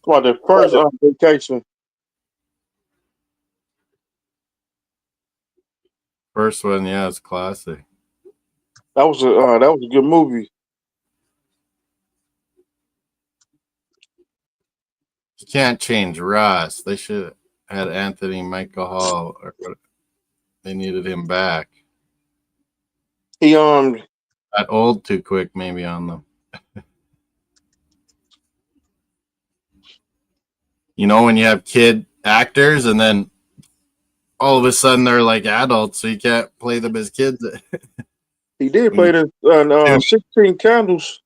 Come on, the first Vacation. First one, yeah, it's classic. That was a good movie. You can't change Ross. They should have had Anthony Michael Hall. Or they needed him back. He got old too quick, maybe on them. You know, when you have kid actors and then all of a sudden they're like adults, so you can't play them as kids. He did play the 16 Candles.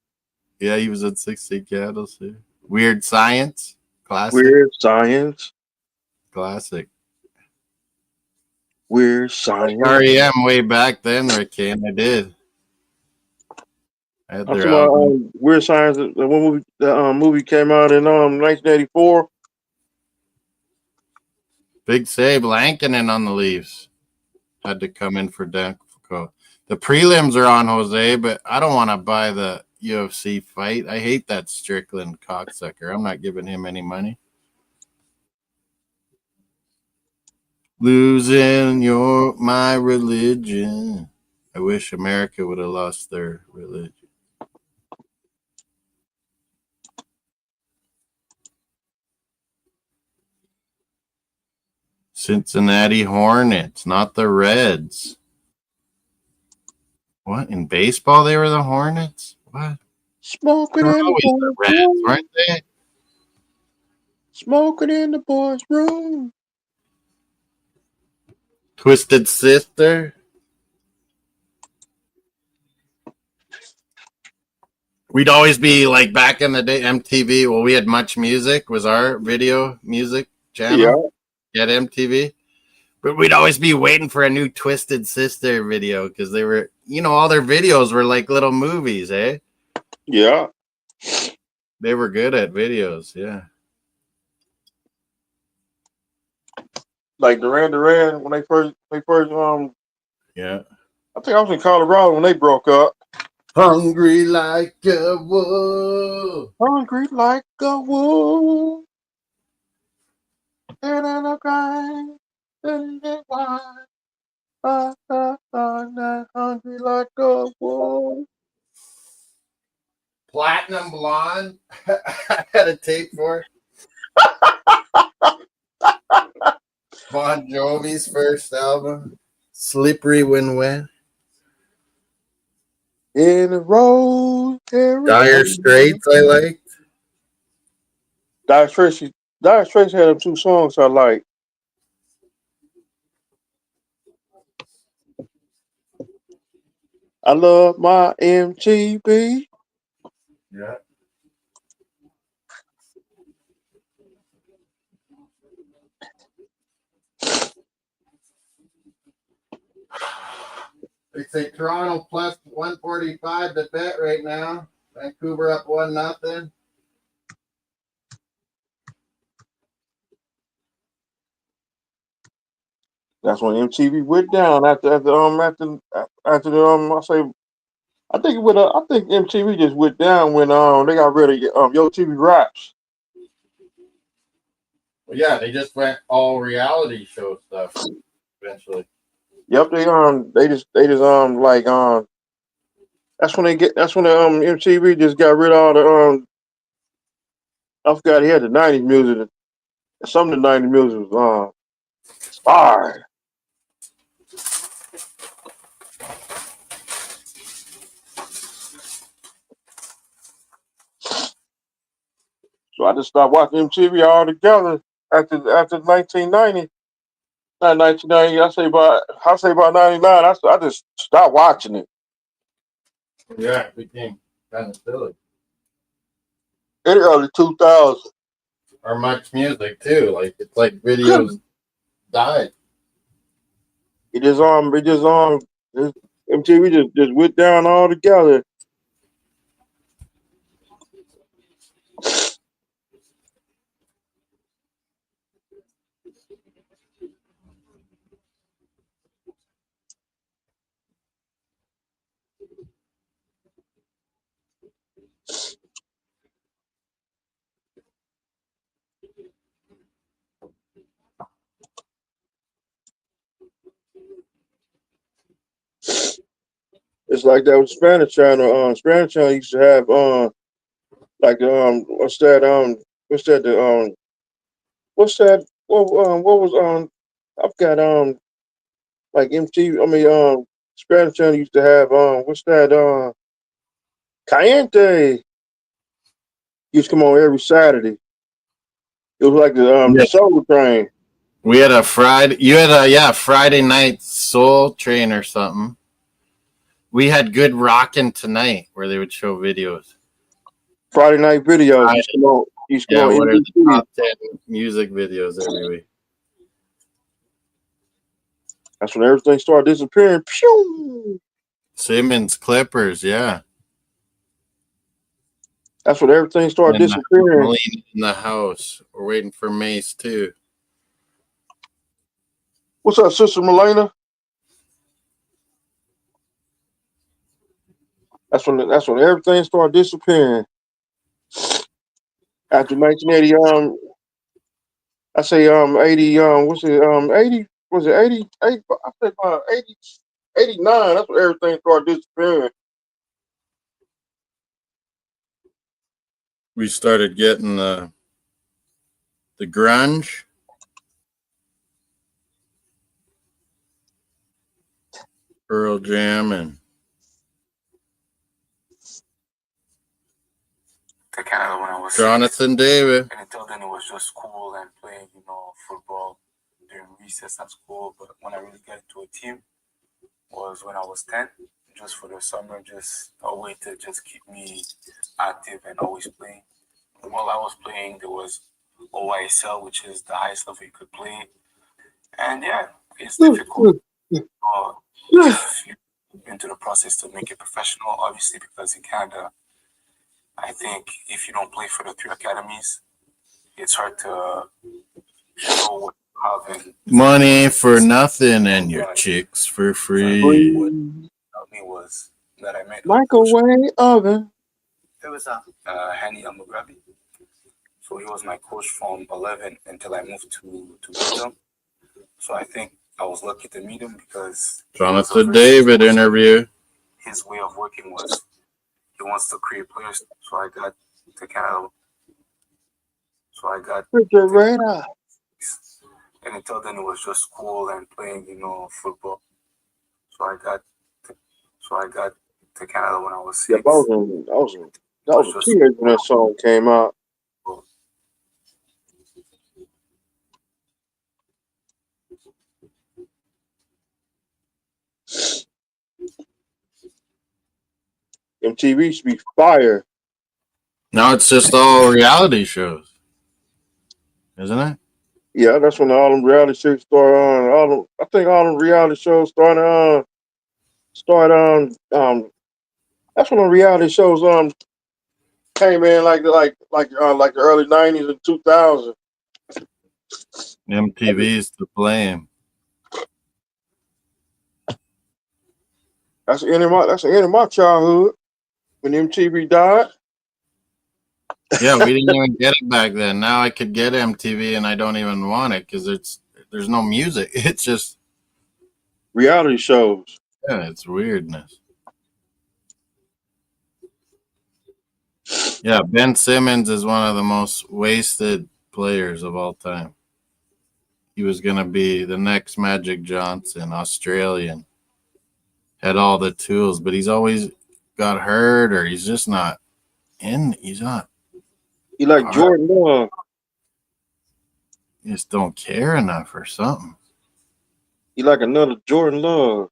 Yeah, he was in 16 Candles. Yeah. Weird Science. Classic. Weird Science. Classic. Weird Science. REM way back then, Rick Kane. I did. I had their album. Weird Science. The movie came out in 1984. Big save, Lankinen on the Leafs. Had to come in for Demko. The prelims are on, Jose, but I don't want to buy the UFC fight. I hate that Strickland cocksucker. I'm not giving him any money. Losing my religion. I wish America would have lost their religion. Cincinnati Hornets, not the Reds. What? In baseball, they were the Hornets? What? Smoking in the Reds, weren't they? Smoking in the boys' room. Twisted Sister. We'd always be like back in the day, MTV. Well, we had Much Music was our video music channel. Yeah. At MTV. But we'd always be waiting for a new Twisted Sister video because they were, all their videos were like little movies, eh? Yeah. They were good at videos, yeah. Like Duran, when they first yeah. I think I was in Colorado when they broke up. Hungry like a wolf. Hungry like a wolf. And in a grind. And it wide. Not hungry like a wolf. Platinum Blonde. I had a tape for it. Bon Jovi's first album. Slippery When Wet. In the road. Dire Straits I liked. Dire Straits had them two songs I like. I love my MTV. Yeah. They say Toronto plus 145 to bet right now. Vancouver up 1-0. That's when MTV went down after the I think MTV just went down when they got rid of Yo TV Raps. Well, yeah, they just went all reality show stuff eventually. Yep, they just like that's when the MTV just got rid of all the I forgot he had the 90s music. Some of the 90s music was fire. So I just stopped watching MTV altogether after 1990. Not 1990. I say about 99. I just stopped watching it. Yeah, it became kind of silly. In the early 2000s. Or much music too. Like it's like videos died. MTV just went down altogether. It's like that with Spanish Channel. Spanish Channel used to have like what's that the what's that what was I forgot like MTV. I mean Spanish Channel used to have what's that Caliente used to come on every Saturday. It was like the Yeah. Soul Train. We had a Friday. You had a Friday night Soul Train or something. We had Good Rockin' Tonight where they would show videos. Friday night videos Friday. used to come Yeah, on what are the NBC. top 10 music videos every week? That's when everything started disappearing. Pew! Simmons Clippers, yeah. That's when everything started And disappearing. Melina in the house. We're waiting for Mace too. What's up, Sister Melena? That's when everything started disappearing. After 1980, I say 80, what's it 80, was it 80, 80 I say about 80, 89, that's when everything started disappearing. We started getting the grunge. Pearl Jam and to Canada when I was Jonathan David. and until then it was just school and playing, football during recess at school. But when I really got into a team was when I was 10, just for the summer, just a way to just keep me active and always playing. While I was playing, there was OYSL, which is the highest level you could play. And yeah, it's difficult if you're into the process to make it professional, obviously, because in Canada, I think if you don't play for the 3 academies, it's hard to show what you have. And Money for nothing and your chicks for free. what helped me was that I met. Microwave oven. There was Hani Amugrabi. So he was my coach from 11 until I moved to Belgium. So I think I was lucky to meet him because Jonathan David interview. His way of working was he wants to create players. So I got to Canada. So I got Refrigerator. and until then it was just school and playing, football. So I got to Canada when I was 6. Yeah, I was a teenager when that song came out. MTV used to be fire. Now it's just all reality shows, isn't it? Yeah, that's when all them reality shows started on. I think all them reality shows started on. That's when the reality shows came in like the early '90s and 2000s. MTV's to blame. That's the end of my childhood when MTV died. Yeah, we didn't even get it back then. Now I could get MTV and I don't even want it because there's no music. It's just Reality shows. yeah, it's weirdness. Yeah, Ben Simmons is one of the most wasted players of all time. He was going to be the next Magic Johnson, Australian. Had all the tools, but he's always got hurt or he's just not in. He's not. You like Jordan Love. You just don't care enough or something. You like another Jordan Love.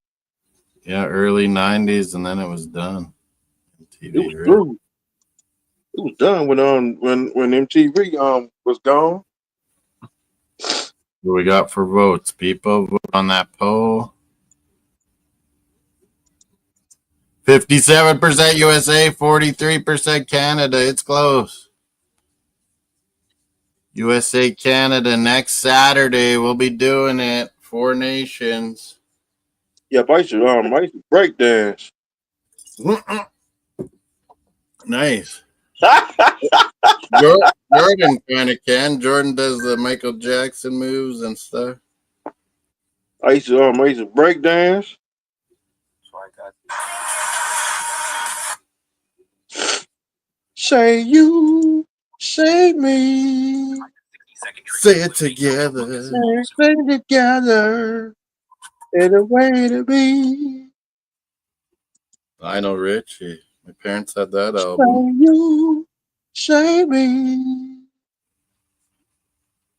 Yeah, early 90s, and then it was done. It was through. It was done when MTV was gone. What we got for votes? People vote on that poll. 57% USA, 43% Canada. It's close. USA, Canada next Saturday. We'll be doing it. 4 nations. Yeah, I used to break dance. Nice. Jordan kind of can. Jordan does the Michael Jackson moves and stuff. I used to break dance. So I got Say you, say me. Say it together. Say it together. In a way to be. Lionel Richie. My parents had that Say album. you, say me.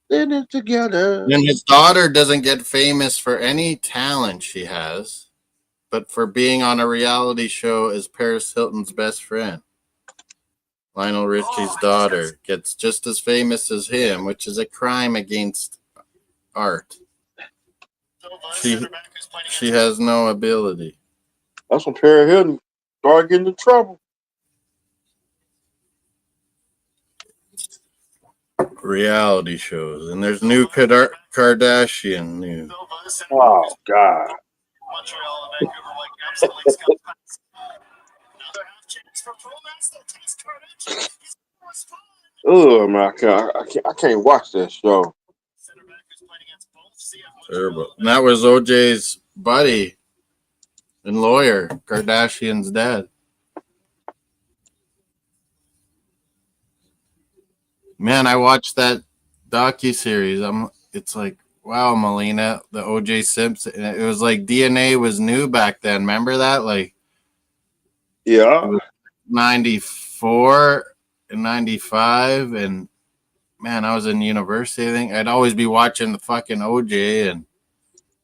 Did it together. And his daughter doesn't get famous for any talent she has, but for being on a reality show as Paris Hilton's best friend. Lionel Richie's daughter gets just as famous as him, which is a crime against art. She has no ability. That's when Paris Hilton started getting in trouble. Reality shows, and there's new Kardashian news. Oh God! Oh man, I can't watch that show. Terrible. And that was OJ's buddy and lawyer, Kardashian's dad. Man, I watched that docuseries. It's like, wow, Melina, the OJ Simpson. It was like DNA was new back then. Remember that? Like, Yeah. 94 and 95. And man, I was in university, I think. I'd always be watching the fucking OJ and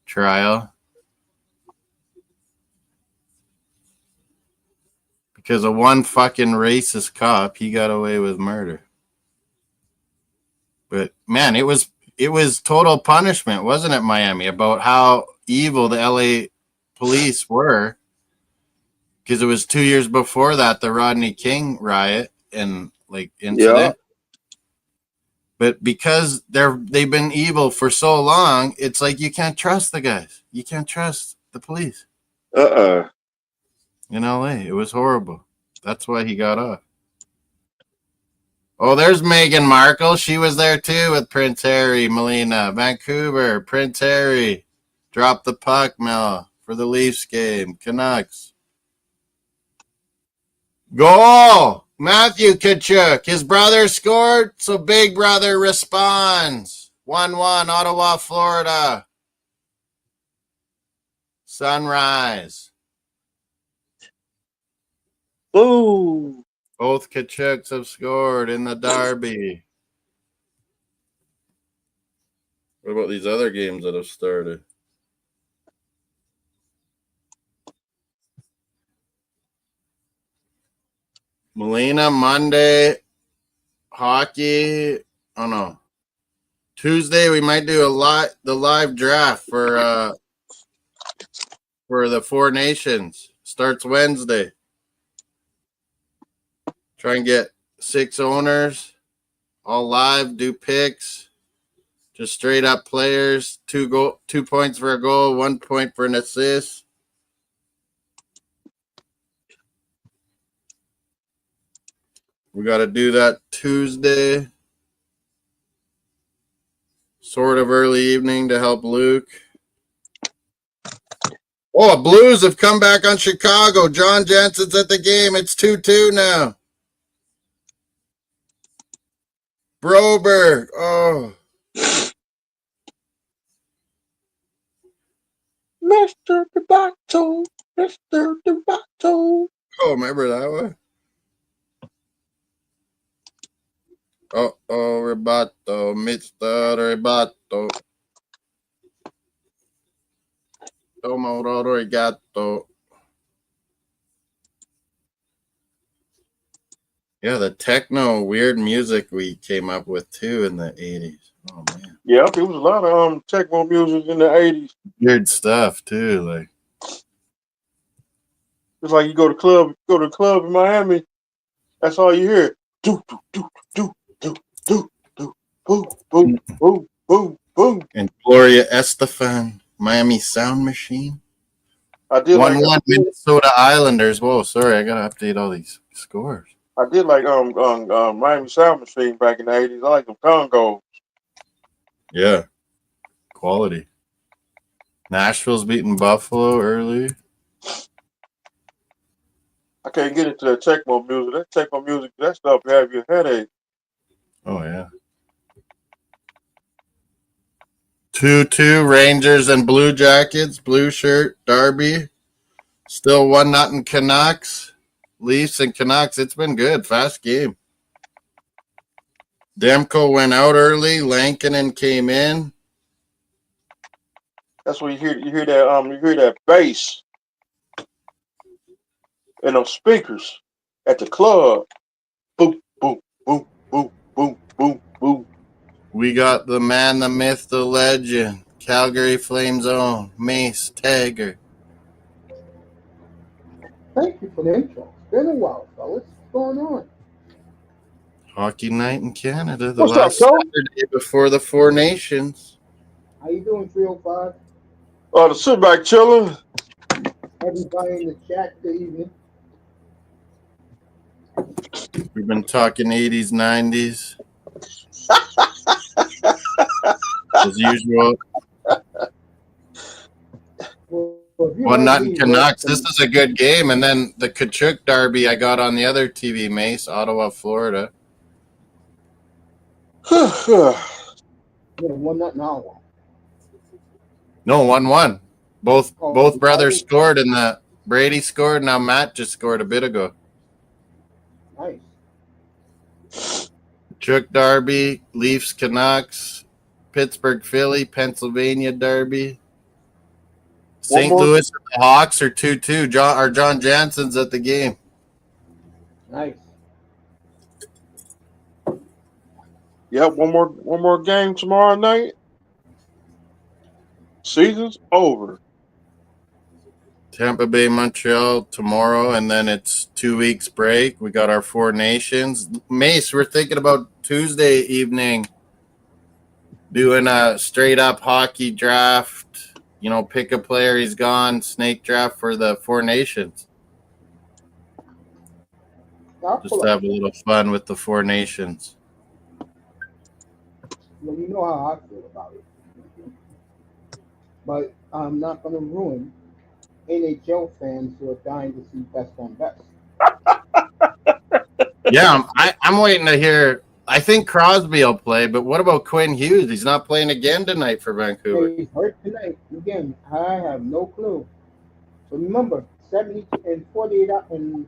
trial. Because of one fucking racist cop, he got away with murder. But man, it was total punishment, wasn't it, Miami, about how evil the LA police were? Because it was 2 years before that, the Rodney King riot and like incident. Yeah. But because they've been evil for so long, it's like you can't trust the guys. You can't trust the police. in LA. It was horrible. That's why he got off. Oh, there's Meghan Markle. She was there too with Prince Harry, Melina. Vancouver, Prince Harry. Dropped the puck, Mel, for the Leafs game. Canucks. Goal! Matthew Tkachuk. His brother scored, so Big Brother responds. 1-1, Ottawa, Florida. Sunrise. Ooh. Both Tkachuks have scored in the derby. What about these other games that have started? Melina, Monday, hockey. Oh no. Tuesday we might do the live draft for the Four Nations. Starts Wednesday. Try and get 6 owners, all live, do picks. Just straight up players, 2 points for a goal, 1 point for an assist. We got to do that Tuesday. Sort of early evening to help Luke. Oh, Blues have come back on Chicago. John Jensen's at the game. It's 2-2 now. Broberg. Oh. Mr. Debato. Mr. Debato. Oh, remember that one? Rebato. Mr. Rebato. Tomo Regato. Yeah, the techno weird music we came up with too in the 80s. Oh man. Yeah, there was a lot of techno music in the 80s. Weird stuff too, like It's like you go to the club in Miami, that's all you hear. Do do do do do do do boom boom boom boom boom. And Gloria Estefan, Miami Sound Machine. I did 1-1 Minnesota Islanders. Whoa, sorry, I gotta update all these scores. Miami Sound Machine back in the 80s. I like them Congo. Yeah. Quality. Nashville's beating Buffalo early. I can't get into that techno music. That techno music, that stuff have you a headache. Oh yeah. 2-2 Rangers and Blue Jackets, blue shirt, Derby. Still 1-0 Canucks. Leafs and Canucks. It's been good. Fast game. Demko went out early. Lankinen came in. That's what you hear that bass and those speakers at the club. Boom, boom, boom, boom, boom, boom, boom. We got the man, the myth, the legend. Calgary Flames own Mace Taggart. Thank you for the intro. It's been a while, fellas. What's going on? Hockey night in Canada. The What's up, last Joe? Saturday before the Four Nations. How you doing, 305? The sit back chilling. Everybody in the chat, good evening. We've been talking 80s, 90s. As usual. Well, 1-0 Canucks. This is a good game. And then the Tkachuk Derby I got on the other TV, Mace, Ottawa, Florida. Yeah, 1-0 now. No, 1-1. Both brothers Brady scored, and the Brady scored. Now Matt just scored a bit ago. Nice. Tkachuk Derby, Leafs, Canucks, Pittsburgh, Philly, Pennsylvania Derby. St. Louis and the Hawks are 2-2. John Jansen's at the game. Nice. Yep, one more game tomorrow night. Season's over. Tampa Bay, Montreal tomorrow, and then it's 2 weeks break. We got our Four Nations. Mace, we're thinking about Tuesday evening doing a straight up hockey draft. You know, pick a player, he's gone, snake draft for the Four Nations. I'll Just pull to up. have a little fun with the Four Nations. Well, you know how I feel about it. But I'm not going to ruin NHL fans who are dying to see best on best. Yeah, I'm waiting to hear. I think Crosby will play, but what about Quinn Hughes? He's not playing again tonight for Vancouver. He's hurt tonight. Again, I have no clue. But remember, 70 and 48 and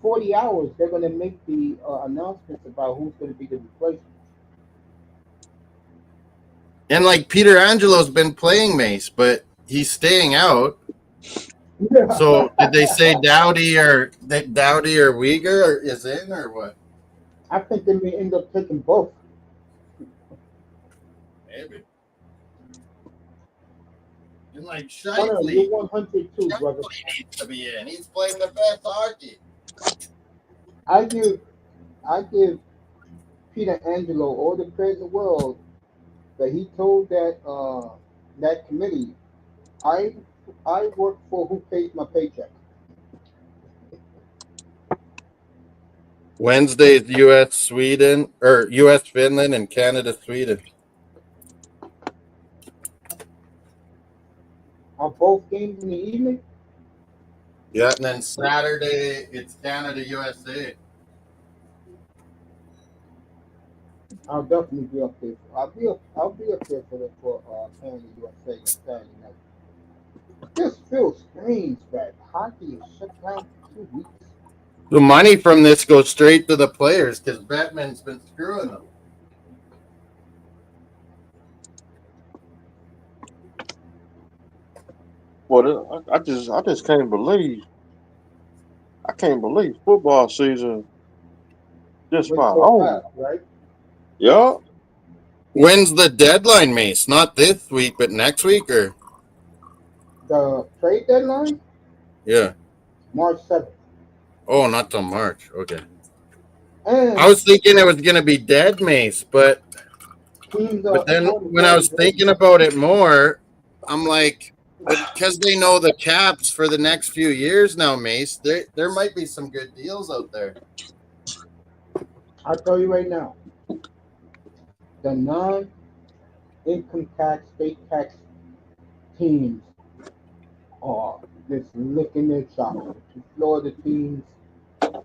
40 hours, they're going to make the announcements about who's going to be the replacement. And like Peter Angelo's been playing Mace, but he's staying out. So did they say Dowdy or Uyghur or is in or what? I think they may end up taking both. Maybe. And like Hunter, you're Shifley 102, brother. needs to be in. He's playing the best hockey. I give I give Peter Angelo all the credit in the world that he told that committee, I I work for who pays my paycheck. Wednesday's U.S. Sweden or U.S. Finland and Canada Sweden. Are both games in the evening? Yeah, and then Saturday it's Canada USA. I'll definitely be up there. I'll be up there for Canada USA on Saturday night. This feels strange that hockey is shut down for 2 weeks. The money from this goes straight to the players because Batman's been screwing them. Well, I just can't believe football season just Went about so over. fast, right? Yeah, When's the deadline, Mace? Not this week, but next week, or The trade deadline, yeah. March 7th. Oh, not till March. Okay. I And was thinking it was gonna be dead, Mace, but teams then according to when I was organizations. thinking about it more, I'm like, but because they know the caps for the next few years now, Mace, there might be some good deals out there. I'll tell you right now, the non-income tax, state tax teams are just licking their chops. The Florida teams,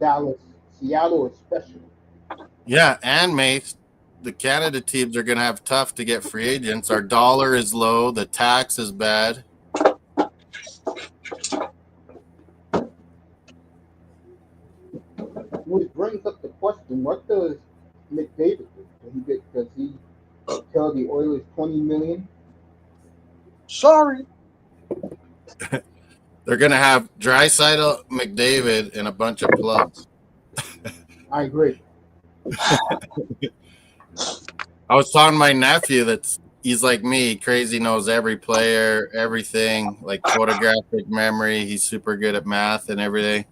Dallas, Seattle especially. Yeah, and Mace, the Canada teams are gonna have tough to get free agents. Our dollar is low, the tax is bad. Which brings up the question: what does McDavid do? Does he tell the Oilers 20 million? sorry. They're gonna have Draisaitl, McDavid, and a bunch of plugs. I agree. I was talking to my nephew he's like me, crazy, knows every player, everything, like photographic memory. He's super good at math and everything.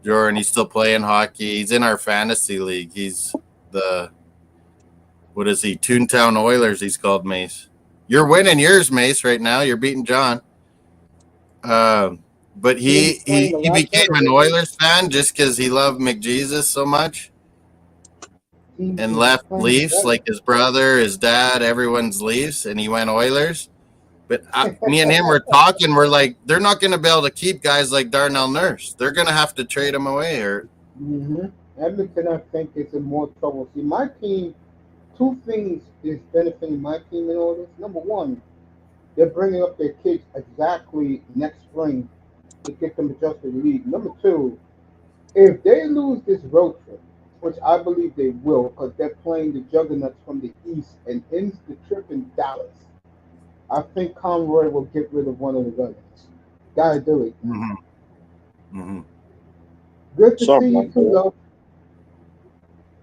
Jordan, he's still playing hockey. He's in our fantasy league. He's the what is he? Toontown Oilers, he's called, Mace. You're winning yours, Mace, right now. You're beating John. But He's playing a he lot became better an lately. Oilers fan just because he loved McJesus so much and He's left playing Leafs, better. like his brother, his dad, everyone's Leafs, and he went Oilers. But me and him were talking. We're like, they're not going to be able to keep guys like Darnell Nurse. They're going to have to trade him away. Or hmm Edmonton, I think, is in more trouble. See, my team, two things is benefiting my team in all this. Number one, they're bringing up their kids exactly next spring to get them adjusted to the league. Number two, if they lose this road trip, which I believe they will, because they're playing the juggernauts from the East and ends the trip in Dallas, I think Conroy will get rid of one of the Gunners. Gotta do it. mm-hmm. Mm-hmm. Good to see Something you like too, that. though.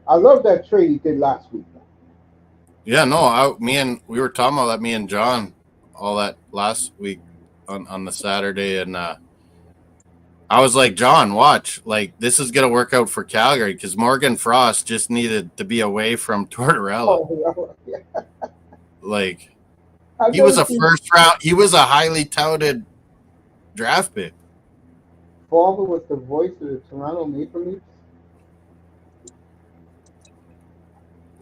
I love that trade he did last week. Yeah, no, we were talking about that, me and John, all that last week on the Saturday, and I was like, John, watch, like this is gonna work out for Calgary because Morgan Frost just needed to be away from Tortorella. Oh, yeah. Like I've he was never a seen first round, he was a highly touted draft pick. Farber was the voice of the Toronto Maple Leafs.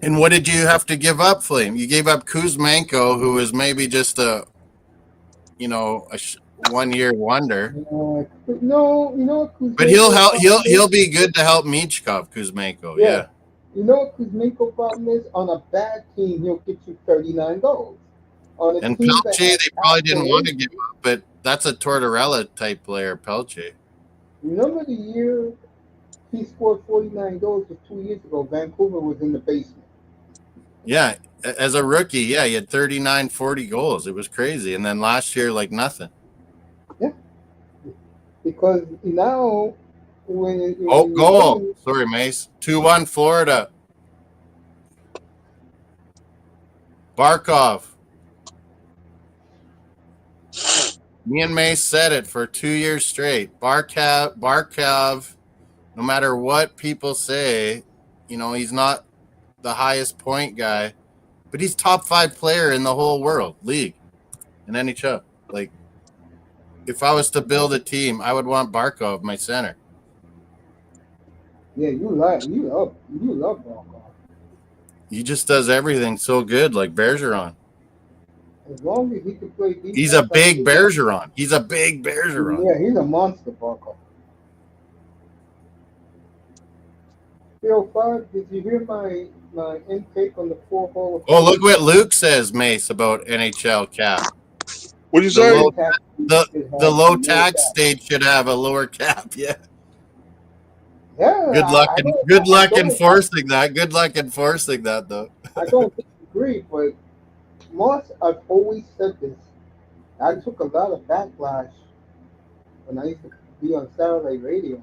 And what did you have to give up, Flame? You gave up Kuzmenko, who is maybe just a 1-year wonder. No, you know what But he'll Kuzmenko's help. problem is? He'll be good to help Michkov, Kuzmenko. Yeah. Yeah. You know what Kuzmenko's problem is? On a bad team, he'll get you 39 goals. On a And team that Pelche, has they probably didn't want to give aspirations, up, but that's a Tortorella type player, Pelche. remember the year he scored 49 goals just 2 years ago? Vancouver was in the basement. Yeah, as a rookie, yeah, he had 39, 40 goals. It was crazy. And then last year, like nothing. Yeah. Because now, Oh, when you goal. win, Sorry, Mace. 2-1 Florida. Barkov. Me and Mace said it for 2 years straight. Barkov, no matter what people say, he's not the highest point guy, but he's top 5 player in the whole world league in NHL. Like, if I was to build a team, I would want Barkov, my center. yeah, you love Broncos. He just does everything so good, like Bergeron. As long as he can play He's a defense, I big think Bergeron. He's a big Bergeron. yeah, he's a monster, Broncos. Phil 5, did you hear my intake on the 4 Hall of Oh, Fame? look what Luke says, Mace, about NHL cap. What'd you The say? low, Tax the should have the low more tax tax. state should have a lower cap. Yeah. Yeah, Good luck and good I luck don't, enforcing that. Good luck enforcing that, though. I don't disagree, but Moss, I've always said this. I took a lot of backlash when I used to be on Saturday radio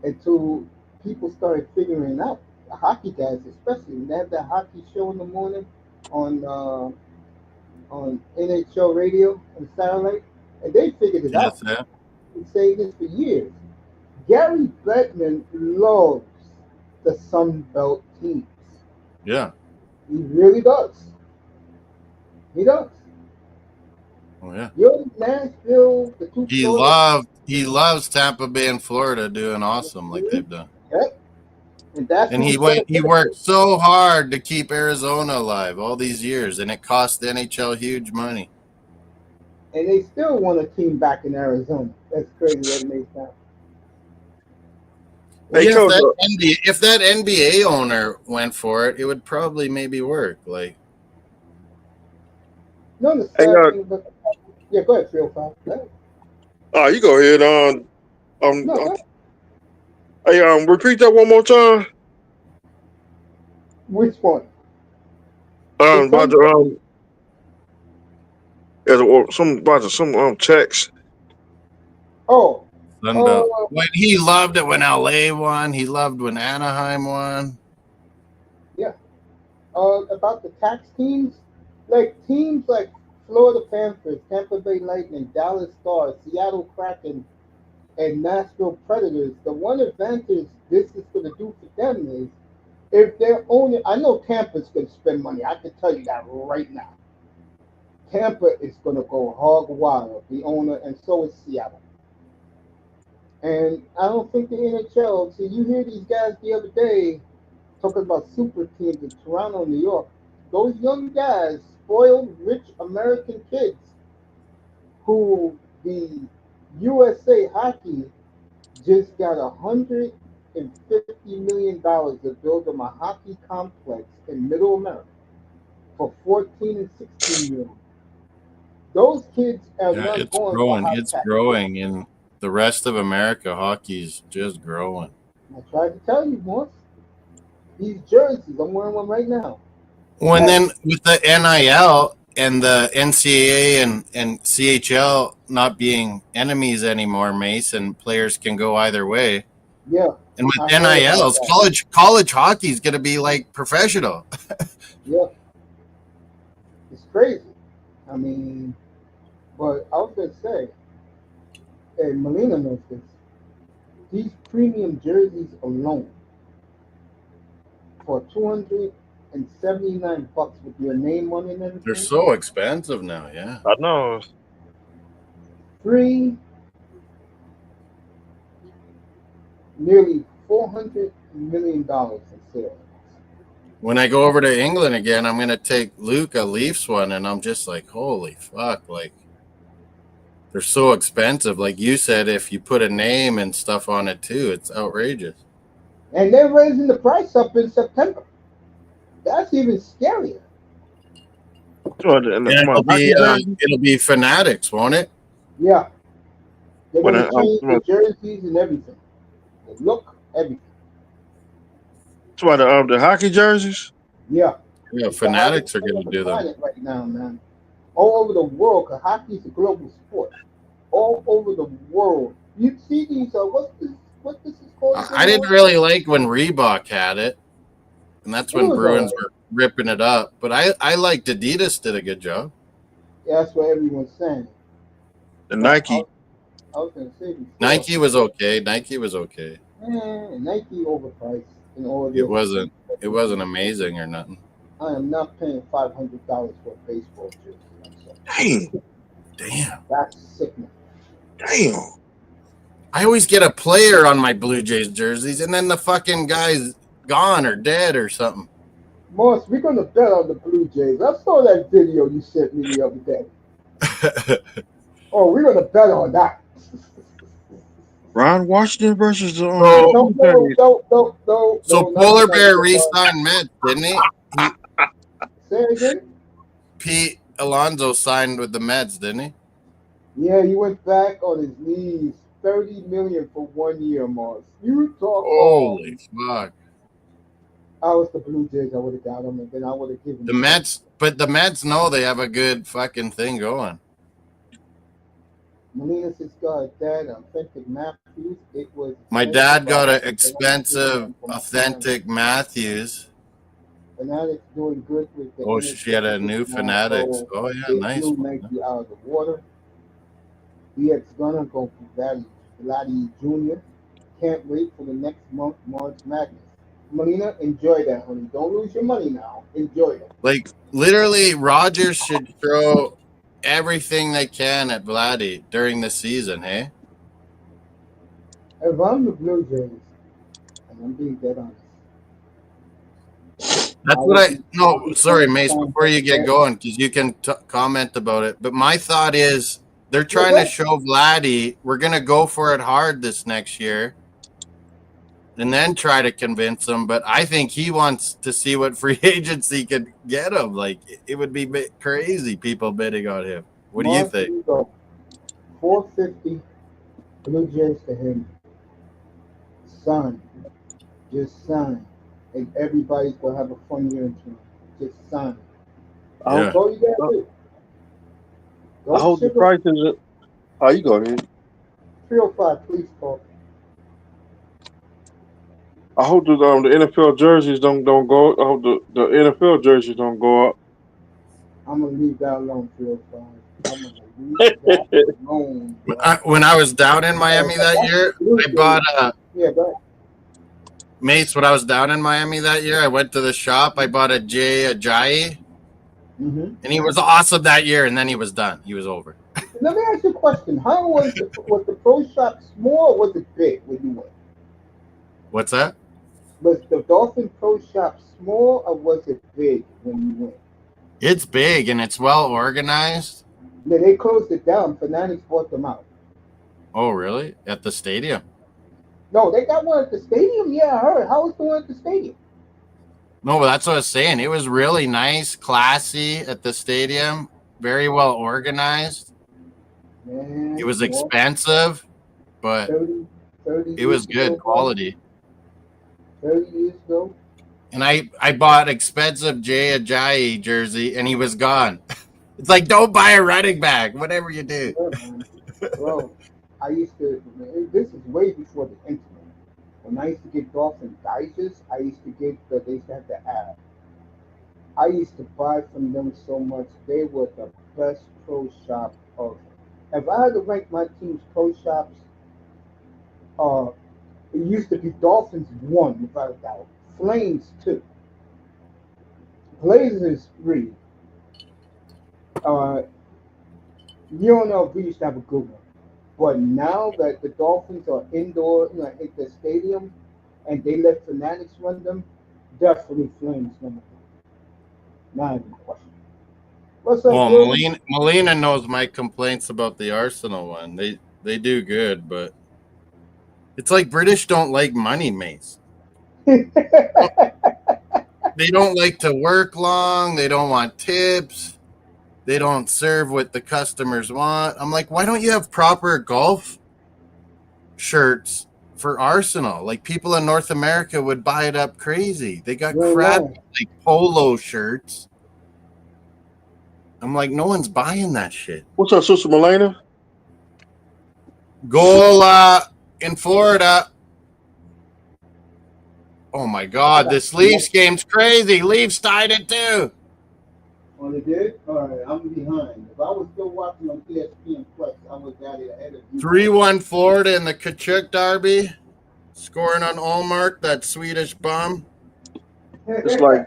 until people started figuring out, the hockey guys especially, when they have that hockey show in the morning on NHL radio on Saturday, and they figured it out. Yes, yeah. Been saying this for years. Gary Bettman loves the Sun Belt teams. Yeah. He really does. He does. Oh, yeah. Your Nashville, the two Florida, He loves Tampa Bay and Florida doing awesome like they've done. yeah, and that's And who's gonna he benefit. worked so hard to keep Arizona alive all these years, and it cost the NHL huge money. And they still want a team back in Arizona. That's crazy. That makes sense. Well, Hey, yeah, coach. if that NBA owner went for it, it would probably maybe work. Like, No, the Hey, sad thing about yeah, go ahead, Phil. Go ahead. you go ahead. No, go ahead. Hey, repeat that one more time. Which one? The About Sun the Belt. some checks. Oh, Sunbelt. oh, When he loved it when LA won, he loved when Anaheim won. yeah. About the tax teams, like teams like Florida Panthers, Tampa Bay Lightning, Dallas Stars, Seattle Kraken, and Nashville Predators. The one advantage this is going to do for them is if they're owning. I know Tampa's going to spend money. I can tell you that right now. Tampa is going to go hog wild, the owner, and so is Seattle. And I don't think the NHL. See, you hear these guys the other day talking about super teams in Toronto, New York. Those young guys, spoiled, rich American kids, who the USA Hockey just got $150 million to build them a hockey complex in Middle America for 14 and 16 million. Those kids are Yeah, not it's going for growing. high It's tax. growing in the rest of America. Hockey's just growing. I tried to tell you once. These jerseys, I'm wearing one right now. Well, and Hey, then with the NIL and the NCAA and CHL not being enemies anymore, Mace, and players can go either way. yeah, And with I heard about NILs, that. college hockey is going to be like professional. Yeah, it's crazy. I mean, but I was gonna say, and Melina knows this. These premium jerseys alone for $279 with your name on it and They're everything, so expensive now. Yeah. I know. free nearly $400 million in sales. When I go over to England again, I'm gonna take Luke a Leafs one, and I'm just like, holy fuck! Like they're so expensive. Like you said, if you put a name and stuff on it too, it's outrageous. And they're raising the price up in September. That's even scarier. So, and And my hockey jersey. it'll be Fanatics, won't it? Yeah, they're When gonna change the jerseys and everything. The look, everything. the hockey jerseys. Yeah, Yeah, it's the hardest Fanatics are thing gonna on the do them. planet right now, man. All over the world, because hockey is a global sport. All over the world. You see these, what this is called I again, didn't Mark? really like when Reebok had it, and that's It when was Bruins alright. were ripping it up. But I liked Adidas did a good job. Yeah, that's what everyone's saying. The But Nike. I was going to say before, Nike was okay. Nike was okay. Nike overpriced in all It this. wasn't. It wasn't amazing or nothing. I am not paying $500 for a baseball jersey. I'm sorry. Damn. That's sickening. Damn. I always get a player on my Blue Jays jerseys, and then the fucking guy's gone or dead or something. Moss, we're going to bet on the Blue Jays. I saw that video you sent me the other day. Oh, we're going to bet on that. Ron Washington versus the So Polar Bear re-signed Mets, didn't he? Say it again? Pete Alonso signed with the Mets, didn't he? Yeah, he went back on his knees. $30 million for 1 year, Moss. You talk. Holy fuck! I was the Blue Jays. I would have got him, and then I would have given The him. Mets, but the Mets know they have a good fucking thing going. Molina has got that authentic Matthews. It was. My dad got an expensive authentic Matthews. Fanatics doing good with the. Oh, she had a new Fanatics. Oh yeah, nice. Blew Nike out of the water. DX Gunner going for Vladdy Jr. Can't wait for the next month, March Madness. Molina, enjoy that, honey. Don't lose your money now. Enjoy that. Like literally, Rogers should throw everything they can at Vladdy during the season. Hey, If I'm the Blue Jays, and I'm being dead honest. that's what I. No, sorry, Mace. Before you get going, because you can comment about it. But my thought is, they're trying to show Vladdy we're gonna go for it hard this next year, and then try to convince him. But I think he wants to see what free agency could get him. Like it would be crazy people bidding on him. What do you think? 450 Blue Jays to him. Sign. Just sign. And everybody's gonna have a fun year in Toronto. Just sign. Yeah. Go you got to. I hope the price is. Oh, you go ahead. 305, please, Paul. I hope the NFL jerseys don't go. I hope the NFL jerseys don't go up. I'm gonna leave that alone, 305. I'm gonna leave that alone. When I was down in Miami that year, I bought a. Yeah, go ahead. Mace, when I was down in Miami that year, I went to the shop. I bought a Jay Ajayi, and he was awesome that year. And then he was done. He was over. Let me ask you a question. How was the pro shop small or was it big when you went? What's that? Was the Dolphin pro shop small or was it big when you went? It's big and it's well organized. Yeah, they closed it down. Fanatics bought them out. Oh, really? At the stadium? No, they got one at the stadium. Yeah, I heard. How was the one at the stadium? No, but that's what I was saying. It was really nice, classy at the stadium. Very well organized. Man, it was expensive, but 30 it was good quality. 30 years ago. And I bought expensive Jay Ajayi jersey, and he was gone. It's like, don't buy a running back, whatever you do. Yeah, bro, I used to. This is way before the internet. When I used to get Dolphin dices, I used to get they used to have the app. I used to buy from them so much. They were the best pro shop of. If I had to rank my team's pro shops, it used to be Dolphins 1, without a doubt. Flames 2. Blazers 3. UNLV used to have a good one. But now that the Dolphins are indoor, at the stadium, and they let Fanatics run them, Definitely Flames number 3. Not even a question. What's up, Well, Jordan? Molina knows my complaints about the Arsenal one. They do good, but it's like British don't like money, Mace. They don't like to work long. They don't want tips. They don't serve what the customers want. I'm like, why don't you have proper golf shirts for Arsenal? Like people in North America would buy it up crazy. They got You ain't crappy lying. like polo shirts. I'm like, no one's buying that shit. What's up, Sister Melena? Goal in Florida. Oh my God, this Leafs game's crazy. Leafs tied it too. Oh, they did? All right, I'm behind. If I was still watching on ESPN Plus, I was at it ahead of you. 3-1 Florida in the Kachuk Derby. Scoring on Allmark, that Swedish bum. It's like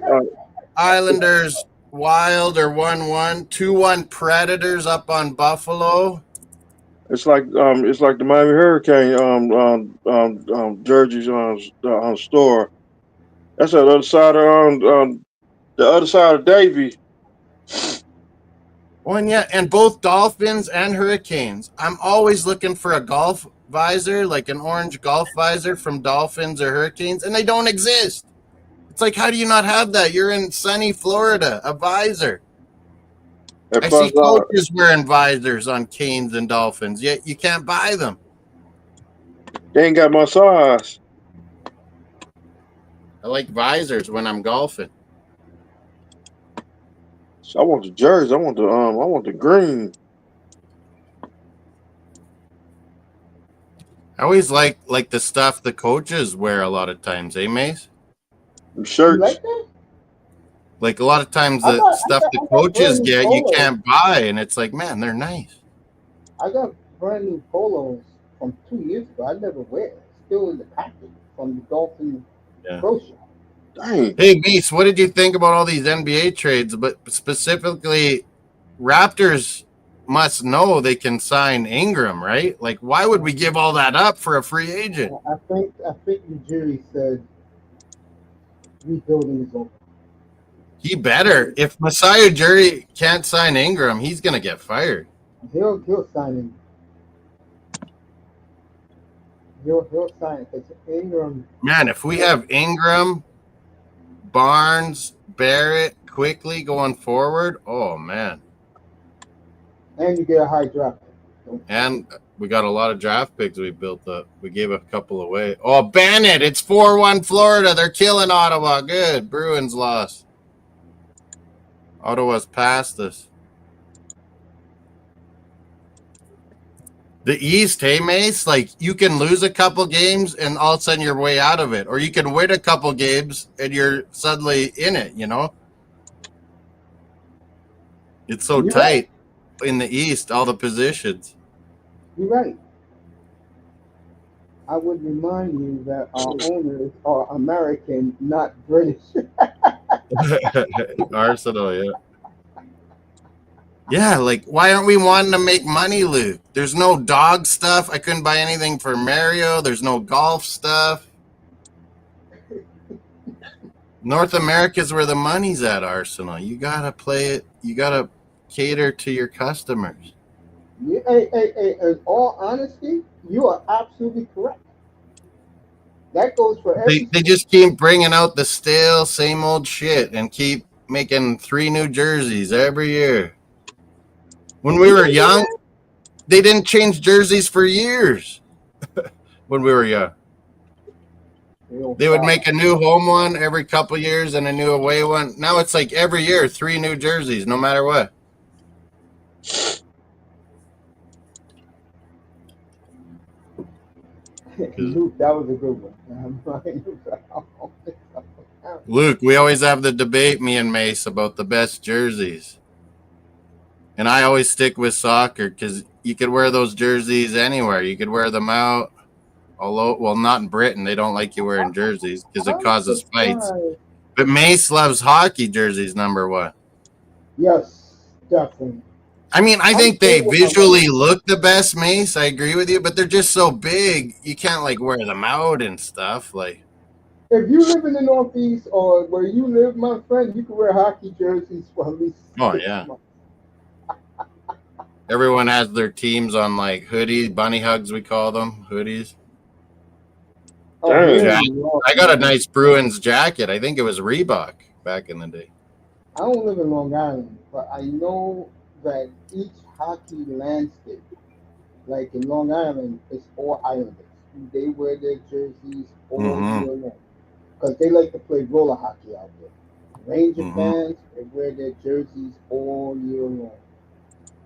Islanders Wild or 1-1. 2-1 Predators up on Buffalo. it's like the Miami Hurricane jerseys on store. That's on the other side of the other side of Davie. Oh, and yeah, and both Dolphins and Hurricanes. I'm always looking for a golf visor, like an orange golf visor from Dolphins or Hurricanes, and they don't exist. It's like, how do you not have that? You're in sunny Florida, a visor. And I plus, see coaches wearing visors on Canes and Dolphins, yet you can't buy them. they ain't got my size. I like visors when I'm golfing. So I want the jersey. I want the green. I always like the stuff the coaches wear a lot of times, eh, Mace? Them You shirts. like that? Like a lot of times I the got, I stuff got, the I got coaches brand new get you polos. can't buy, and it's like, man, they're nice. I got brand new polos from 2 years ago. I never wear it. Still in the package from the Dolphin Yeah. Pro Shop. Dang. Hey, Mace, what did you think about all these NBA trades? But specifically, Raptors must know they can sign Ingram, right? Like, why would we give all that up for a free agent? I think the jury said rebuilding is over. He better. If Masai Ujiri can't sign Ingram, he's gonna get fired. He'll sign him. He'll sign it because Ingram. Man, if we have Ingram, Barnes, Barrett, quickly going forward, oh man. And you get a high draft pick. And we got a lot of draft picks we built up. We gave a couple away. Oh, Bennett, it's 4-1 Florida. They're killing Ottawa. Good. Bruins lost. Ottawa's past us. The East, hey, Mace, like you can lose a couple games and all of a sudden you're way out of it. Or you can win a couple games and you're suddenly in it, you know? It's so You're tight in the East, all the positions. You're right. I would remind you that our owners are American, not British. Arsenal, yeah. Yeah, like why aren't we wanting to make money, Luke? There's no dog stuff. I couldn't buy anything for Mario. There's no golf stuff. North America's where the money's at, Arsenal. You gotta play it. You gotta cater to your customers. Hey, in all honesty, you are absolutely correct. That goes for every. They just keep bringing out the stale, same old shit and keep making 3 new jerseys every year. When we were young, they didn't change jerseys for years. When we were young, they would make a new home one every couple years and a new away one. Now it's like every year 3 new jerseys, no matter what. Luke, that was a good one. Luke, we always have the debate, me and Mace, about the best jerseys. And I always stick with soccer because you could wear those jerseys anywhere. You could wear them out. Although, well, not in Britain. They don't like you wearing jerseys because it causes fights. But Mace loves hockey jerseys, number one. Yes, definitely. I mean, I think they visually look the best, Mace. I agree with you, but they're just so big. You can't, like, wear them out and stuff. Like, If you live in the Northeast or where you live, my friend, you can wear hockey jerseys for at least Oh, 6 months. everyone has their teams on like hoodies, bunny hugs, we call them hoodies. Oh, Dang. here Jack- in New York, I got a man. nice Bruins jacket. I think it was Reebok back in the day. I don't live in Long Island, but I know that each hockey landscape, like in Long Island, it's all Islanders. They wear their jerseys all Mm-hmm. year long because they like to play roller hockey out there. Ranger Mm-hmm. fans, they wear their jerseys all year long.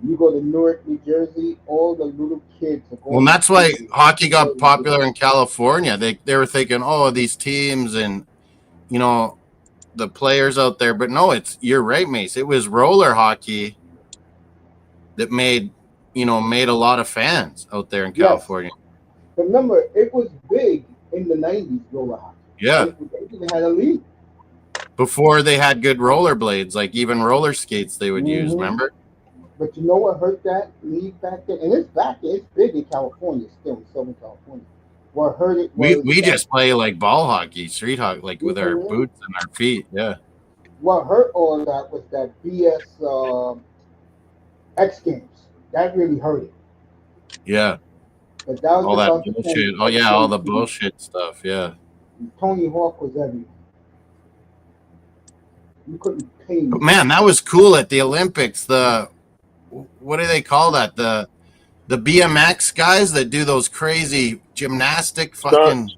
You go to Newark, New Jersey, all the little kids are Well, going to that's why school hockey got wearing popular in California. They were thinking, oh, these teams and you know the players out there, but no, you're right, Mace. It was roller hockey that made a lot of fans out there in Yes. California. Remember, it was big in the 90s, roller hockey. Yeah, They even had a league. before they had good rollerblades, like even roller skates they would use. Hmm. Remember? But you know what hurt that league back then? And it's back there. It's big in California still, in Southern California. What hurt it was We that just play like ball hockey, street hockey, like with our mhm, boots and our feet. Yeah, what hurt all of that was that BS X Games. That really hurt it. yeah, But that was all that about the time bullshit. Oh X yeah, all Games the came. bullshit stuff. Yeah. Tony Hawk was everything. You couldn't pay But me. man, that was cool at the Olympics. What do they call that? The BMX guys that do those crazy gymnastic fucking. Stunts.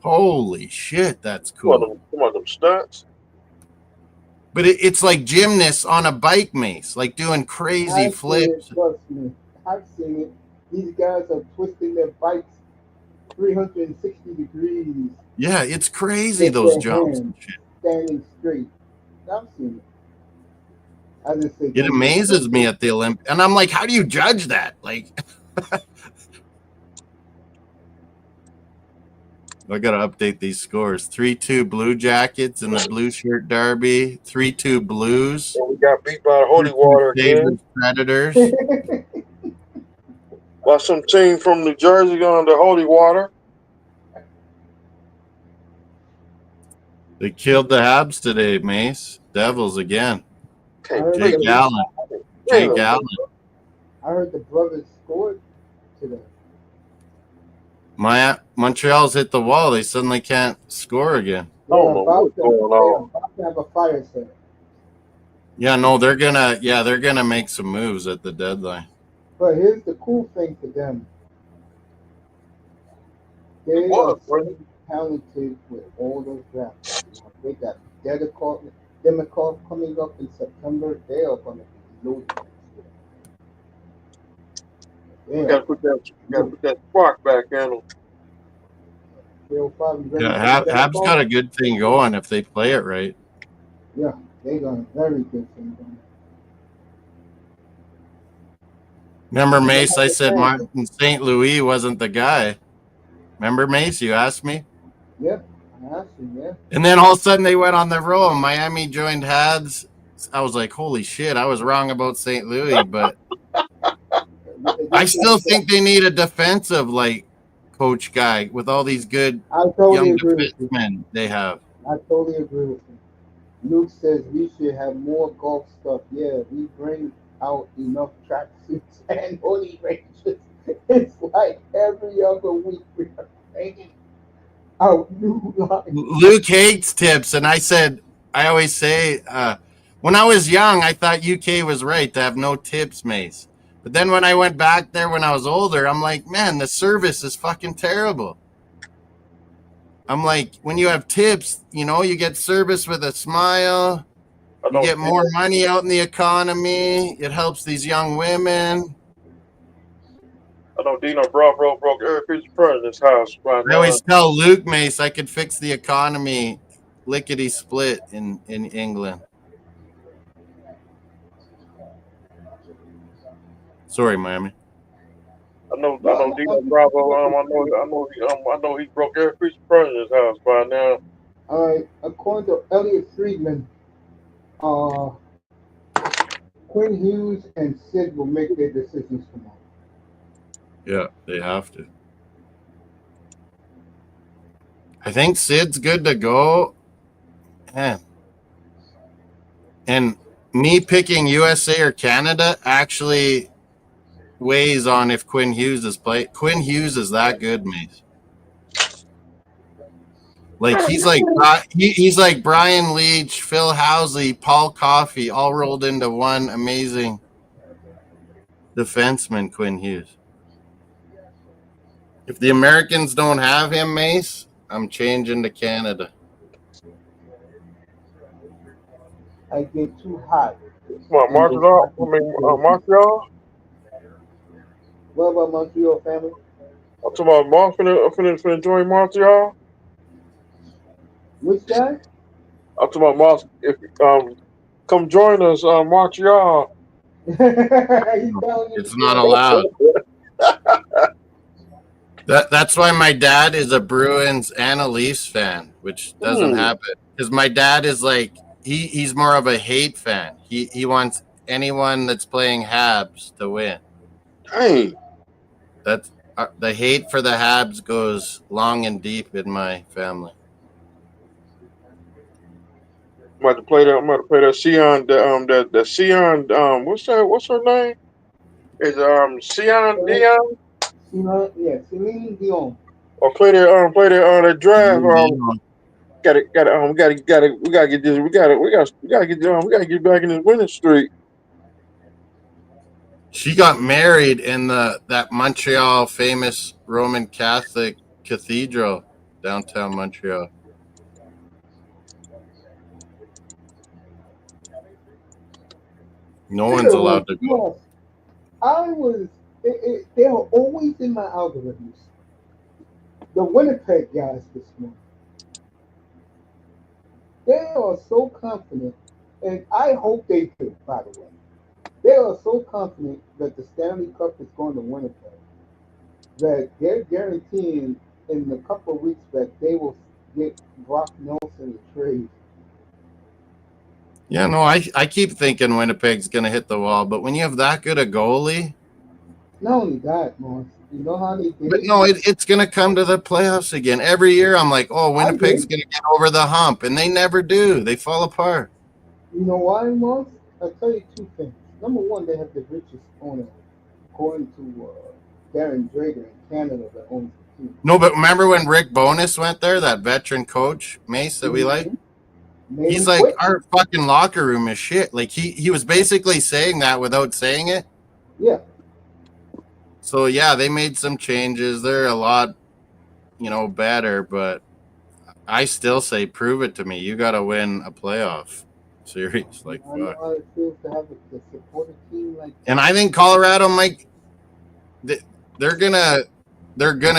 Holy shit, that's Come on, cool. them stunts. But it's like gymnasts on a bike, Mace, like doing crazy I've seen it, flips. trust me. I've seen it. These guys are twisting their bikes 360 degrees Yeah, it's crazy with those their jumps hands and shit. standing straight. I've seen it. I just say, It don't do it. amazes me at the Olympics, and I'm like, how do you judge that? Like, I gotta update these scores. 3-2 Blue Jackets in the blue shirt derby. 3-2 Blues. And we got beat by the Holy 2-2 Water again. Sabres Predators. By some team from New Jersey on the Holy Water. They killed the Habs today, Mace. Devils again. I Can't heard Jake believe the, it. Allen. Damn. Jake Allen. I heard the brothers scored today. Montreal's hit the wall. They suddenly can't score again. I don't know what's going They're on. about to have a fire sale. Yeah, no, they're gonna make some moves at the deadline. But here's the cool thing for them. They are What? so talented with all those drafts. They got Demikov coming up in September. They are going to be loaded next We year. gotta put that spark back in them. They'll probably ready Yeah, for Habs got Demikov. a good thing going if they play it right. Yeah, they got a very good thing going. Remember, Mace? I said Martin St. Louis wasn't the guy. Remember, Mace? You asked me. Yeah, actually, yeah. And then all of a sudden they went on the roll. Miami joined Habs. I was like, holy shit, I was wrong about St. Louis, but I still think they need a defensive coach guy with all these good I totally young agree with you. defensemen they have. I totally agree with you. Luke says we should have more golf stuff. Yeah, we bring out enough tracksuits and hoodie ranges. It's like every other week we are bringing out new lines. Luke hates tips, and I always say, when I was young, I thought UK was right to have no tips, Mace. But then when I went back there when I was older, I'm like, man, the service is fucking terrible. I'm like, when you have tips, you get service with a smile. You get more money out in the economy. It helps these young women. I know Dino Bravo broke every piece of furniture in this house right I now. always tell Luke, Mace, I could fix the economy lickety split in England. Sorry, Miami. I know Dino Bravo. I know he broke every piece of furniture in his house by now. All right, according to Elliot Friedman, Quinn Hughes and Sid will make their decisions tomorrow. Yeah, they have to. I think Sid's good to go. Man. And me picking USA or Canada actually weighs on if Quinn Hughes is playing. Quinn Hughes is that good, mate. Like he's like Brian Leach, Phil Housley, Paul Coffey, all rolled into one amazing defenseman, Quinn Hughes. If the Americans don't have him, Mace, I'm changing to Canada. I get too hot. What, Montreal? Montreal? What about Montreal, family? I'm talking about Mark finna join Montreal. Which guy? I'm talking about Mark. If come join us, Montreal. It's not allowed. That's why my dad is a Bruins and a Leafs fan, which doesn't happen. Because my dad is like he's more of a hate fan. He wants anyone that's playing Habs to win. Dang. That's the hate for the Habs goes long and deep in my family. I'm about to play that Sion, the Sion, what's her name? Is Sion Dion? Celine Dion. Or play that draft. We gotta get this. We gotta get back in this winning streak. She got married in that Montreal famous Roman Catholic cathedral downtown Montreal. No one's allowed to go. They are always in my algorithms. The Winnipeg guys this morning. They are so confident, and I hope they do, by the way. They are so confident that the Stanley Cup is going to Winnipeg that they're guaranteeing in a couple of weeks that they will get Brock Nelson a trade. Yeah, no, I keep thinking Winnipeg's going to hit the wall, but when you have that good a goalie. Not only that, Morris, you know how they did But no, it's going to come to the playoffs again. Every year I'm like, oh, Winnipeg's going to get over the hump, and they never do. They fall apart. You know why, Morris? I'll tell you two things. Number one, they have the richest owner, according to Darren Drager in Canada, that owns the team. No, but remember when Rick Bowness went there, that veteran coach, Mace, that we like? He's like, our fucking locker room is shit. Like, he was basically saying that without saying it. Yeah. So, yeah, they made some changes. They're a lot, better, but I still say prove it to me. You got to win a playoff series. Like, I know how it feels to have a supportive team like that. And I think Colorado might they're gonna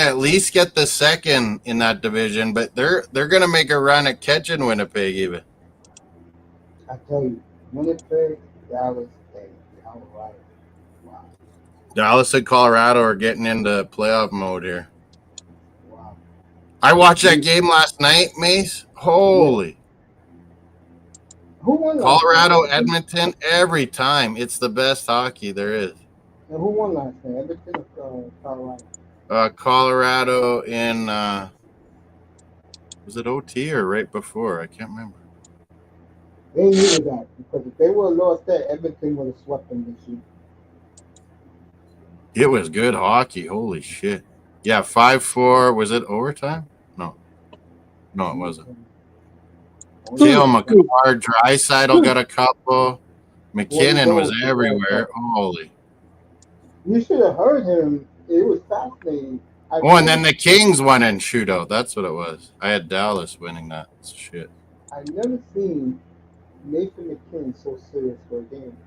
at least get the second in that division, but they're gonna make a run at catching Winnipeg even. I tell you, Winnipeg, Dallas, and Colorado. Wow. Dallas and Colorado are getting into playoff mode here. Wow. I watched that game last night, Mace. Holy. Yeah. Who won Colorado, Edmonton, every time. It's the best hockey there is. And who won last night? Edmonton or Colorado? Colorado in was it OT or right before? I can't remember. They needed that because if they would have lost that, Edmonton would have swept them this year. It was good hockey. Holy shit. Yeah, 5-4. Was it overtime? No, it wasn't. Kale McCarr, Draisaitl got a couple. McKinnon was everywhere. Holy. You should have heard him. It was fascinating. And then the Kings won in shootout. That's what it was. I had Dallas winning that shit. I never seen Nathan McKinnon so serious for a game.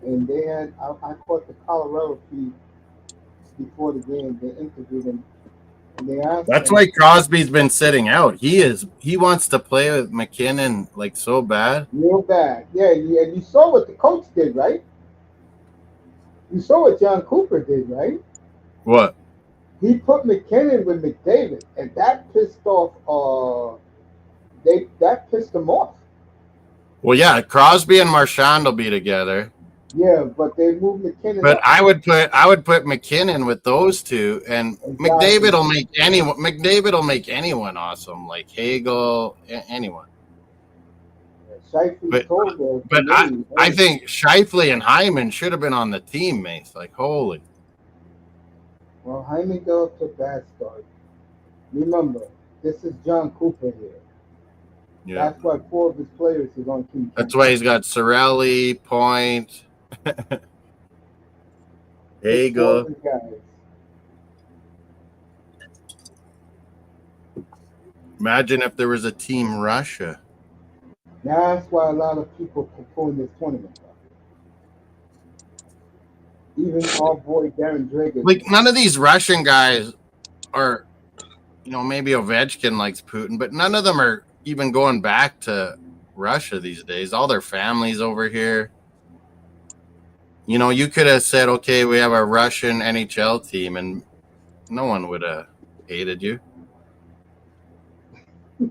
And they had, I caught the Colorado feed before the game. They interviewed him. And they asked That's why Crosby's been sitting out. He wants to play with McKinnon like so bad. Real bad. Yeah, and you saw what the coach did, right? You saw what John Cooper did, right? What? He put McKinnon with McDavid, and that pissed off. That pissed him off. Well, yeah, Crosby and Marchand will be together. Yeah, but they moved McKinnon But up. I would put McKinnon with those two, and Exactly. McDavid will make anyone awesome, like Hagel, anyone. Shifley But told the but I committee, I hey, think Shifley and Hyman should have been on the team, mates. Like holy, well, Hyman got up to a bad start. Remember, this is John Cooper here. yeah. That's why four of his players is on Team That's Canada. why he's got Sorelli, Point, It's four Hagel. of the guys. Imagine if there was a team Russia. That's why a lot of people perform this tournament. Even our boy Darren Drager. Like none of these Russian guys are, maybe Ovechkin likes Putin, but none of them are even going back to Russia these days. All their families over here. You could have said, okay, we have a Russian NHL team, and no one would have hated you.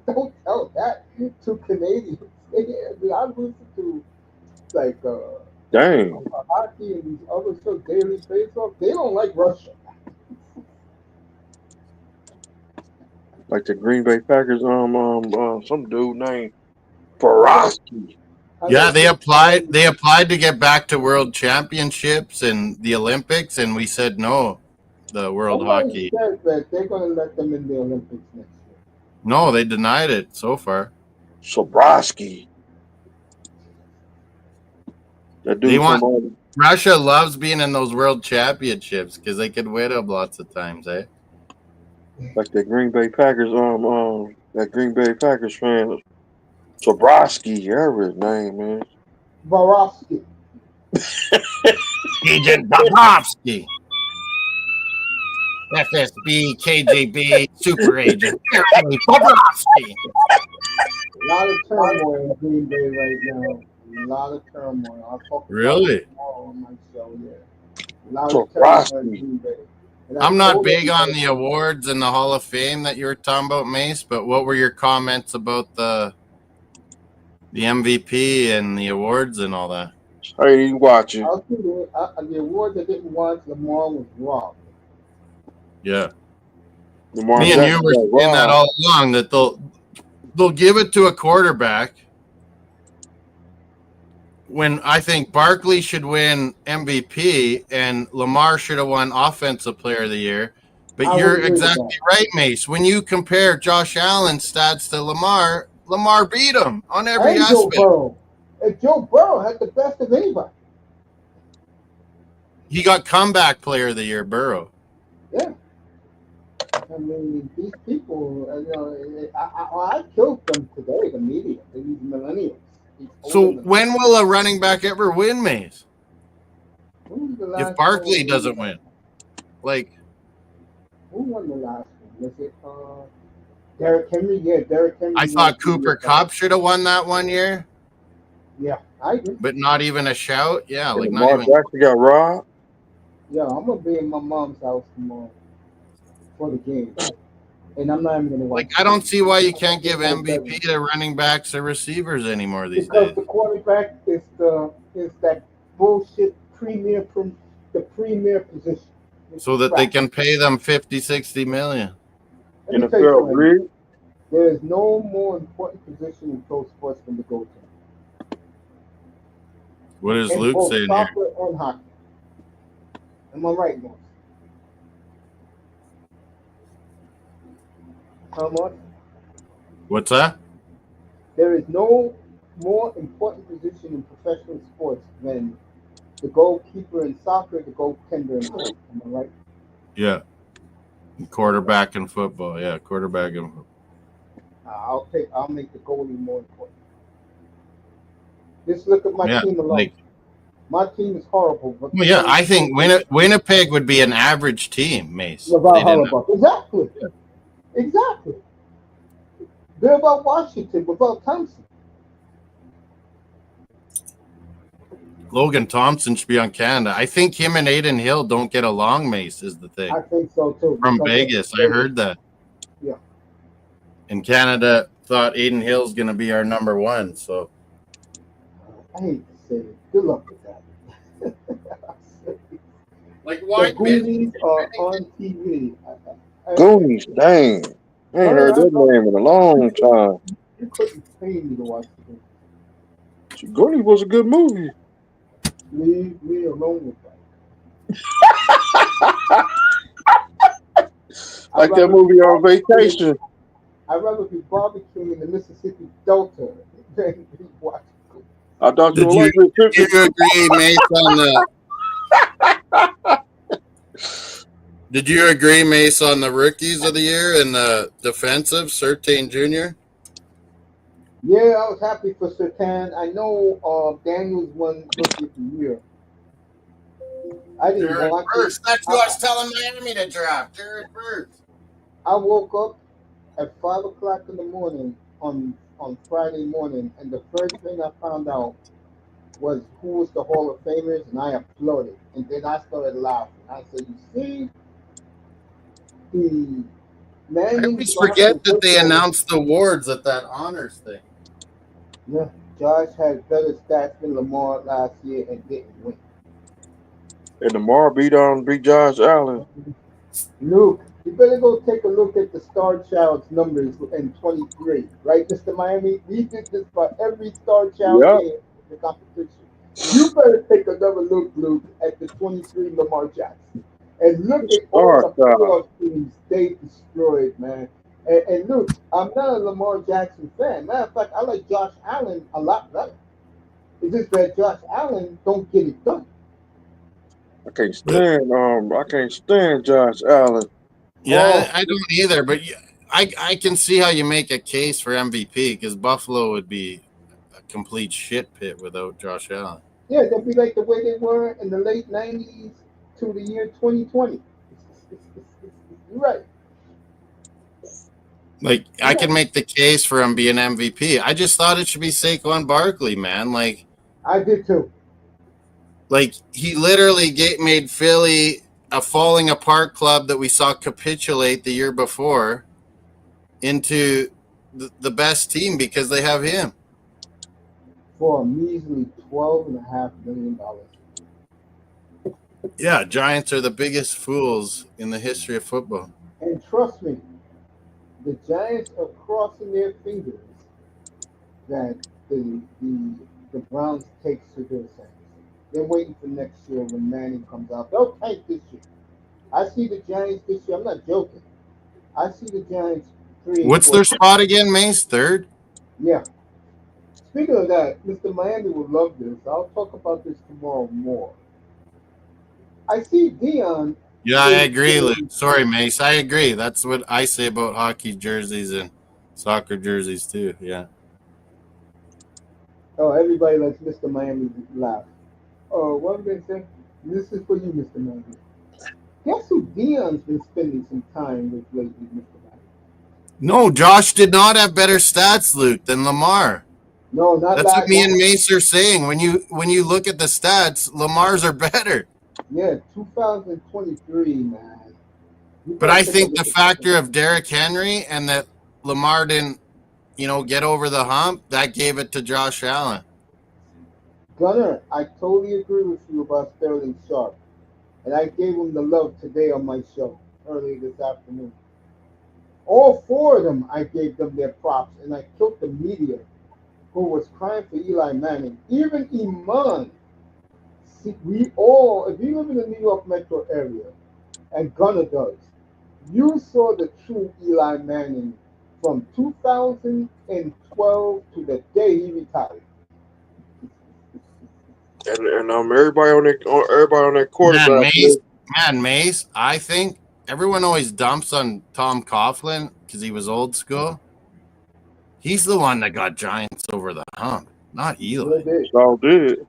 Don't tell that to Canadians. I listen to like Dang. hockey and these other shows, Daily Face Off. They don't like Russia. Like the Green Bay Packers, some dude named I got, Farowski. I Yeah, got they good applied. friends. They applied to get back to World Championships and the Olympics, and we said no. The World Somebody Hockey. said that they're going to let them in the Olympics next year. No, they denied it so far. Sobrowski. That They dude from want Russia loves being in those World Championships because they could win them lots of times, eh? like the Green Bay Packers, that Green Bay Packers fan, Sobrowski, whatever his name is. Borowski. Agent Bobrovsky, FSB, KGB, Super Agent Sergei Bobrovsky. A lot of turmoil in Green Bay right now. A lot of turmoil. I'll talk about it Really? tomorrow on my show. Yeah, a lot of turmoil in Sobrowski. Green Bay. And I I'm not told big on everybody, the awards and the Hall of Fame that you were talking about, Mace. But what were your comments about the MVP and the awards and all that? I ain't even watching. I'll see the awards I didn't watch. Lamar was robbed. Yeah, Lamar me and you Jackson were got saying that robbed. all along that they'll give it to a quarterback when I think Barkley should win MVP and Lamar should have won Offensive Player of the Year. But I would you're agree with exactly that. right, Mace. When you compare Josh Allen's stats to Lamar beat him on every And Joe aspect. Burrow. And Joe Burrow had the best of anybody. He got Comeback Player of the Year, Burrow. Yeah. I mean, these people, I killed them today, the media, these millennials. These older So millennials. when will a running back ever win, Mace? Who was the If last Barkley one? doesn't win, like Who won the last one? Was it Derrick Henry? Yeah, Derrick Henry I won thought 2 years Cooper back. Kupp should have won that one year, Yeah, I agree. but not even a shout. Yeah, And like not Lamar even. Jackson got robbed. Yeah, I'm gonna be in my mom's house tomorrow for the game, and I'm not even gonna watch Like the I don't game. see why you I'm gonna can't give get my MVP cousin. to running backs or receivers anymore these Because days, the quarterback is that bullshit the premier position. It's so that they crap. can pay them 50, 60 million. Let me tell you NFL something. rig. There is no more important position in pro sports than the goaltender What is in Luke both saying here? soccer and hockey. Am I right, Morris? How much? What's that? There is no more important position in professional sports than the goalkeeper in soccer, the goaltender in hockey. Am I right? Yeah, quarterback in football. Yeah, quarterback in football. I'll make the goalie more important. Just look at my Yeah, team alone. like My team is horrible, but well, yeah. I think Winnipeg would be an average team, Mace. If without they didn't. Hollabaugh. Exactly. Exactly. They're about Washington without Thompson. Logan Thompson should be on Canada. I think him and Aiden Hill don't get along, Mace, is the thing. I think so too. From because of Vegas, I heard that. Yeah. And Canada thought Aiden Hill's going to be our number one. So I hate to say it. Good luck with that. Like, The why bitch? Goonies are on TV. Goonies, dang. I ain't heard Gunner, I that thought name in a long time. you couldn't pay me to watch the Goonies was a good movie. Leave me alone with that. I'd Like that rather be movie on barbecuing. vacation. I'd rather be barbecuing in the Mississippi Delta than be watching. I thought you Did were you like did Mississippi. you agree, Mace, on the Did you agree, Mace, on the rookies of the year and the defensive, Sertain Jr.? Yeah, I was happy for Sertan. I know Daniels won Rookie of the Year. I didn't Jared watch it. Burst. That's who I was telling Miami to draft. Jared Burst. I woke up at 5 o'clock in the morning on Friday morning, and the first thing I found out was who was the Hall of Famers, and I applauded. And then I started laughing. I said, "You see, the I Mannings always lost the forget that they football. announced the awards at that honors thing. Yeah, Josh had better stats than Lamar last year and didn't win. And Lamar beat Josh Allen. Luke, you better go take a look at the Star Child's numbers in 23, right, Mr. Miami? We did this for every Star Child Yep. game in the competition. You better take another look, Luke, at the 23 Lamar Jackson. And look at all Star the Child. playoff teams they destroyed, man. And Luke, I'm not a Lamar Jackson fan. Matter of fact, I like Josh Allen a lot better. It's just that Josh Allen don't get it done. But I can't stand Josh Allen. yeah, Oh, I don't either. But I can see how you make a case for MVP because Buffalo would be a complete shit pit without Josh Allen. yeah, they'll be like the way they were in the late 90s to the year 2020. You're right. Like, You're I can right. make the case for him being MVP. I just thought it should be Saquon Barkley, man. I did too. Like he literally made Philly a falling apart club that we saw capitulate the year before into the best team because they have him. For a measly $12.5 million. Yeah, Giants are the biggest fools in the history of football. And trust me, the Giants are crossing their fingers that the Browns take Shadur Sanders. They're waiting for next year when Manning comes out. They'll tank this year. I see the Giants this year. I'm not joking. I see the Giants three and What's four. their spot again, Mace? Third? Yeah. Speaking of that, Mr. Miami will love this. I'll talk about this tomorrow more. I see Dion Yeah, I is agree, Luke. Sorry, Mace. I agree. That's what I say about hockey jerseys and soccer jerseys too. Yeah. oh, everybody likes Mr. Miami laugh. Oh, what am I going to say? This is for you, Mr. Miami. Guess who Dion's been spending some time with lately, Mr. Miami? No, Josh did not have better stats, Luke, than Lamar. No, not That's what like me not and Mace are saying. When you look at the stats, Lamar's are better. yeah, 2023, man. You But better I take a think look the at that. factor of Derrick Henry and that Lamar didn't, get over the hump, that gave it to Josh Allen. Gunner, I totally agree with you about Sterling Sharp. And I gave him the love today on my show earlier this afternoon. All four of them, I gave them their props, and I killed the media who was crying for Eli Manning. Even Iman. See, we all, if you live in the New York metro area, and Gunner does, you saw the true Eli Manning from 2012 to the day he retired. And everybody on that Man, quarterback Mace, list. Mace, I think everyone always dumps on Tom Coughlin because he was old school. He's the one that got Giants over the hump, not Yeah, Eli. they, Y'all did.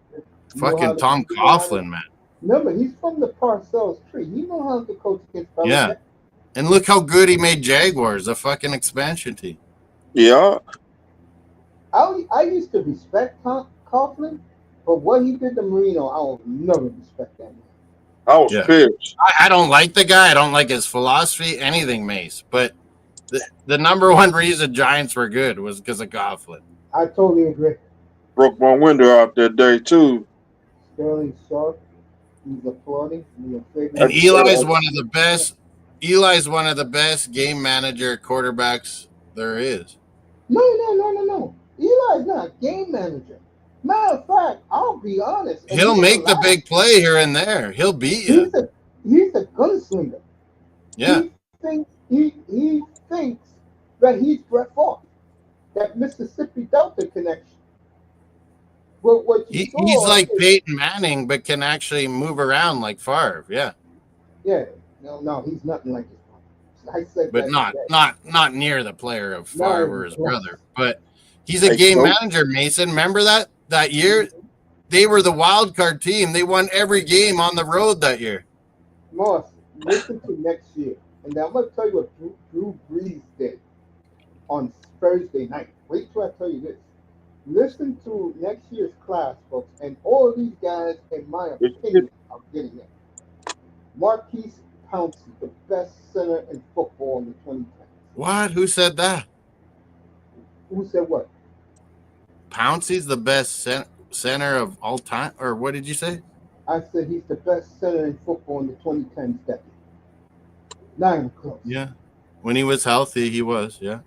Fucking Tom you know how to, Coughlin, man. remember, he's from the Parcells tree. He know how to coach against Yeah. Belichick. And look how good he made Jaguars, a fucking expansion team. Yeah. I used to respect Tom Coughlin, but what he did to Marino, I will never respect that man. I was Yeah. pissed. I don't like the guy. I don't like his philosophy, anything, Mace. But the number one reason Giants were good was because of Coughlin. I totally agree. Broke my window out that day too. Sterling Sharp, he's applauding. We are And favoring. Eli's one of the best. Eli's one of the best game manager quarterbacks there is. No. Eli's not a game manager. Matter of fact, I'll be honest, and He'll you're gonna make the laugh. big play here and there. He'll beat you. He's a gunslinger. Yeah. He thinks that he's Brett Favre, that Mississippi Delta connection. But what you He's saw like is, Peyton Manning, but can actually move around like Favre. Yeah. yeah, no, he's nothing like his father. I said But that not today. not near the player of Not Favre or even his close. brother. But he's a Hey, game Coach. manager, Mason. Remember that year? They were the wild card team. They won every game on the road that year. Moss, listen to next year, and I'm gonna tell you what Drew Brees did on Thursday night. Wait till I tell you this. Listen to next year's class, folks, and all of these guys, in my opinion, are getting it. Marquise Pouncey, the best center in football in the 2010s. What? Who said that? Who said what? Pouncey's the best center of all time, or what did you say? I said he's the best center in football in the 2010s decade. Not even close. Yeah. When he was healthy, he was. Yeah.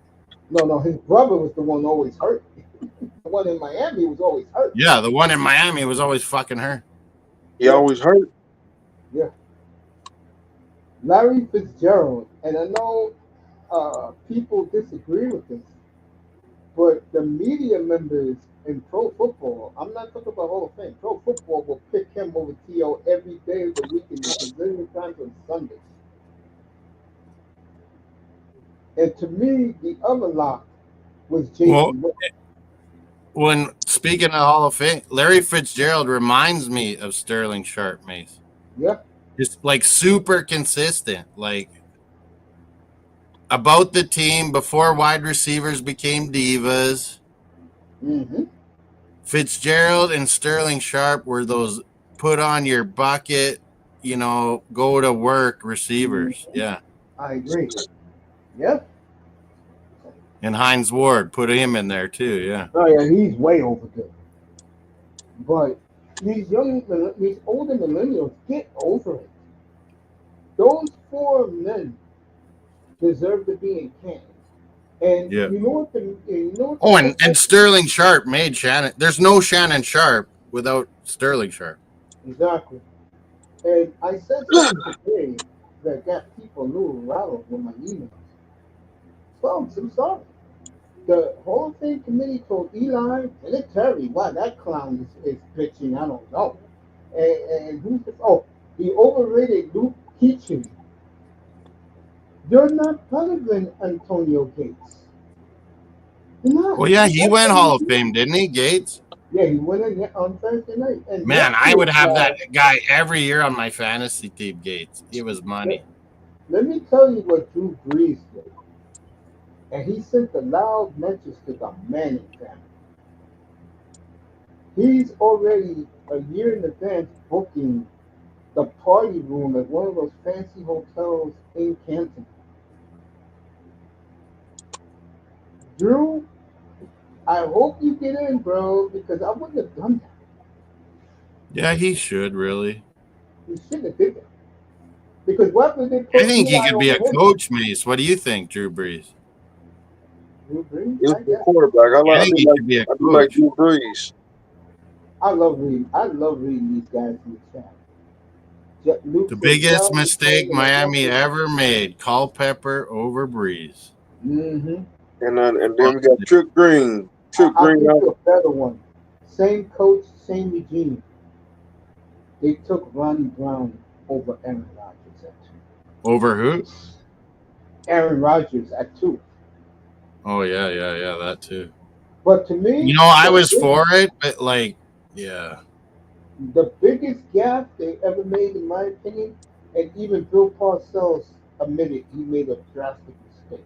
No, his brother was the one always hurt. The one in Miami was always hurt. Yeah, the one in Miami was always fucking hurt. He always hurt. Yeah. Larry Fitzgerald, and I know people disagree with this, but the media members in pro football, I'm not talking about Hall of Fame, pro football will pick him over T.O. every day of the week and a million times on Sundays. And to me, the other lock was Jason. Well, when speaking of Hall of Fame, Larry Fitzgerald reminds me of Sterling Sharp, Mace. Yeah. Just like super consistent, like about the team before wide receivers became divas. Mm-hmm. Fitzgerald and Sterling Sharp were those put on your bucket, go to work receivers. Mm-hmm. Yeah. I agree. Yeah. And Hines Ward, put him in there too. Yeah. Oh yeah, he's way over good. But these older millennials, get over it. Those four men deserve to be in camp. And Yeah. you know what? Oh, and Sterling Sharp made Shannon. There's no Shannon Sharp without Sterling Sharp. Exactly. And I said something today that got people a little rattled with my emails. Folks, I'm sorry. The Hall of Fame committee told Eli and Terry, wow, that clown is pitching, I don't know. And who's the overrated Luke Keeching. You're not better than Antonio Gates. You're not. Well, yeah, he went Hall of Fame, didn't he, Gates? Yeah, he went in on Thursday night. And man, I would have that guy every year on my fantasy team, Gates. It was money. Let me tell you what Drew Brees did. And he sent the loud message to the Manning family. He's already a year in advance booking the party room at one of those fancy hotels in Canton. Drew, I hope you get in, bro, because I wouldn't have done that. Yeah, he should, really. He shouldn't have did that. Because what would they put I think he Eli could be a over him? coach, Mace. What do you think, Drew Brees? Drew Brees? He's I a guess. quarterback. I think he could be a I do like coach. Drew Brees. I love reading these guys in the chat. Luke The says, biggest "Well, mistake he's Miami playing ever made: Culpepper over Brees. Mm-hmm. And then we got Trick Green. I'll give you a better one. Same coach, same regime. They took Ronnie Brown over Aaron Rodgers at 2. Over who? Aaron Rodgers at 2. Oh, yeah, that too. But to me, I was for it, but yeah. The biggest gaffe they ever made, in my opinion, and even Bill Parcells admitted he made a drastic mistake.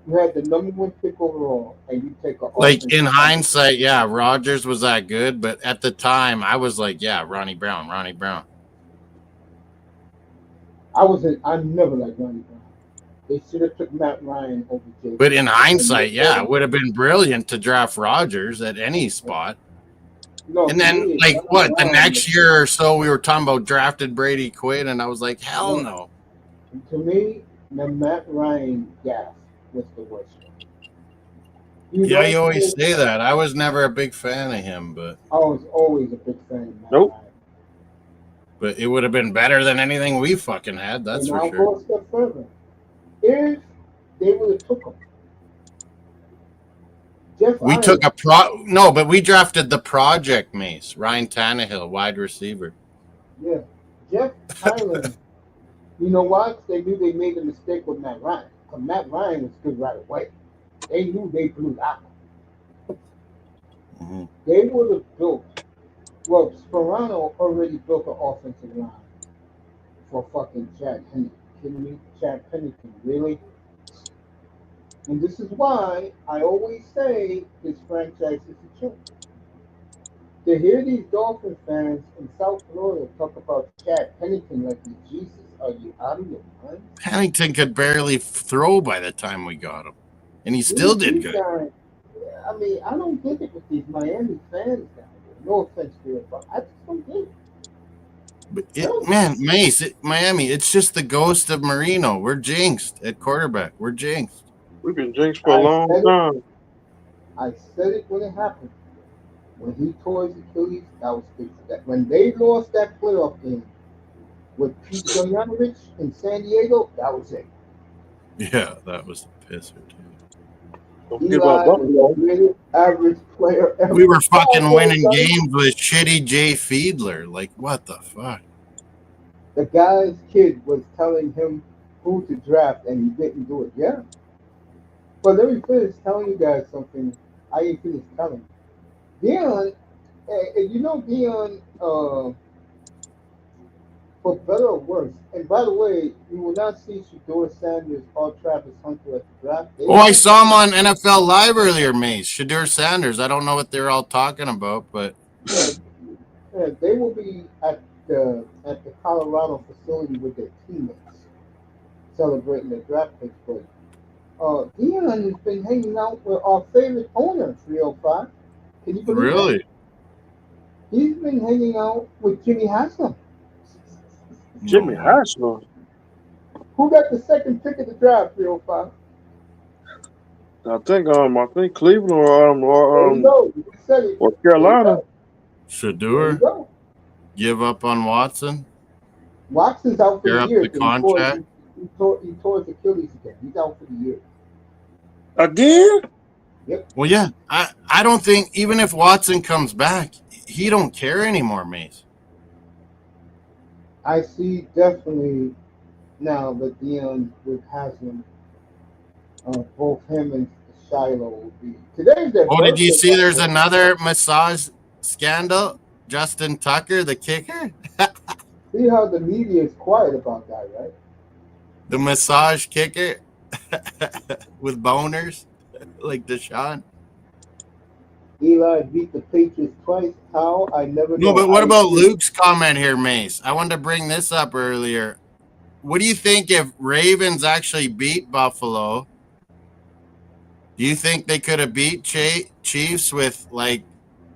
You had the number 1 pick overall, and you take a In hindsight, yeah, Rodgers was that good, but at the time, I was like, yeah, Ronnie Brown. I never liked Ronnie Brown. They should have took Matt Ryan over Jay. But in hindsight, yeah, it would have been brilliant to draft Rodgers at any spot. No, And to then, me, it's like, what, the Ryan. next year or so, we were talking about drafted Brady Quinn, and I was like, hell No. no. To me, the Matt Ryan gas was the worst one. You Yeah, you don't always say say that. I was never a big fan of him, but I was always a big fan of Matt Nope. Ryan. it would have been better than anything we fucking had. That's And for I'll sure. go a step further. If they would have took him, Jeff We took Island, but we drafted the project Mace, Ryan Tannehill, wide receiver. yeah, Jeff Island. You know what? They knew they made a mistake with Matt Ryan. Because Matt Ryan was good right away. They knew they blew that. Mm-hmm. They would have built. Well, Sperano already built an offensive line for fucking Chad Pennington. Kidding me? Chad Pennington, really? And this is why I always say this franchise is a joke. To hear these Dolphin fans in South Florida talk about Chad Pennington like he's Jesus, are you out of your mind? Pennington could barely throw by the time we got him, and he still did good. Guy, I mean, I don't get it with these Miami fans down there. No offense to it, but I just don't get it. But Miami, it's just the ghost of Marino. We're jinxed at quarterback. We're jinxed. We've been jinxed for a I long said it. time. I said it when it happened. When he tore his Achilles, that was big. That when they lost that playoff game with Pete Jojanovic in San Diego, that was it. Yeah, that was the pisser too. Don't forget about Eli was Buffalo. the greatest average player ever. We were fucking winning Son. games with shitty Jay Fiedler. Like, what the fuck? The guy's kid was telling him who to draft, and he didn't do it. Yeah. But let me finish telling you guys something. I ain't finished telling. Dion, you know Dion, for better or worse. And by the way, you will not see Shador Sanders or Travis Hunter at the draft. Oh, I saw him on NFL Live earlier, Mace. Shadur Sanders. I don't know what they're all talking about, but they will be at the Colorado facility with their teammates celebrating their draft picks. But Dion has been hanging out with our favorite owner, 305. Can you believe that? really? He's been hanging out with Jimmy Haslam. Jimmy No. Haslam. Who got the second pick of the draft, 305? I think Cleveland There you go. You said it. or There you Carolina. go. There you Shadur go. give up on Watson. Watson's out for Tear the up year. the 'Cause He tore, contract. he tore his Achilles again. He's out for the year. Again? Well, yeah. I don't think even if Watson comes back, he don't care anymore, Mace. I see definitely now that Dion with Haslam, both him and Shiloh will be. Today's their Oh, did you birthday. see by the there's way. another massage scandal? Justin Tucker, the kicker? See how the media is quiet about that, right? The massage kicker with boners like Deshaun. Eli beat the Patriots twice. How? I never No, know. but what I about agree. Luke's comment here, Mace? I wanted to bring this up earlier. What do you think if Ravens actually beat Buffalo? Do you think they could have beat Chiefs with like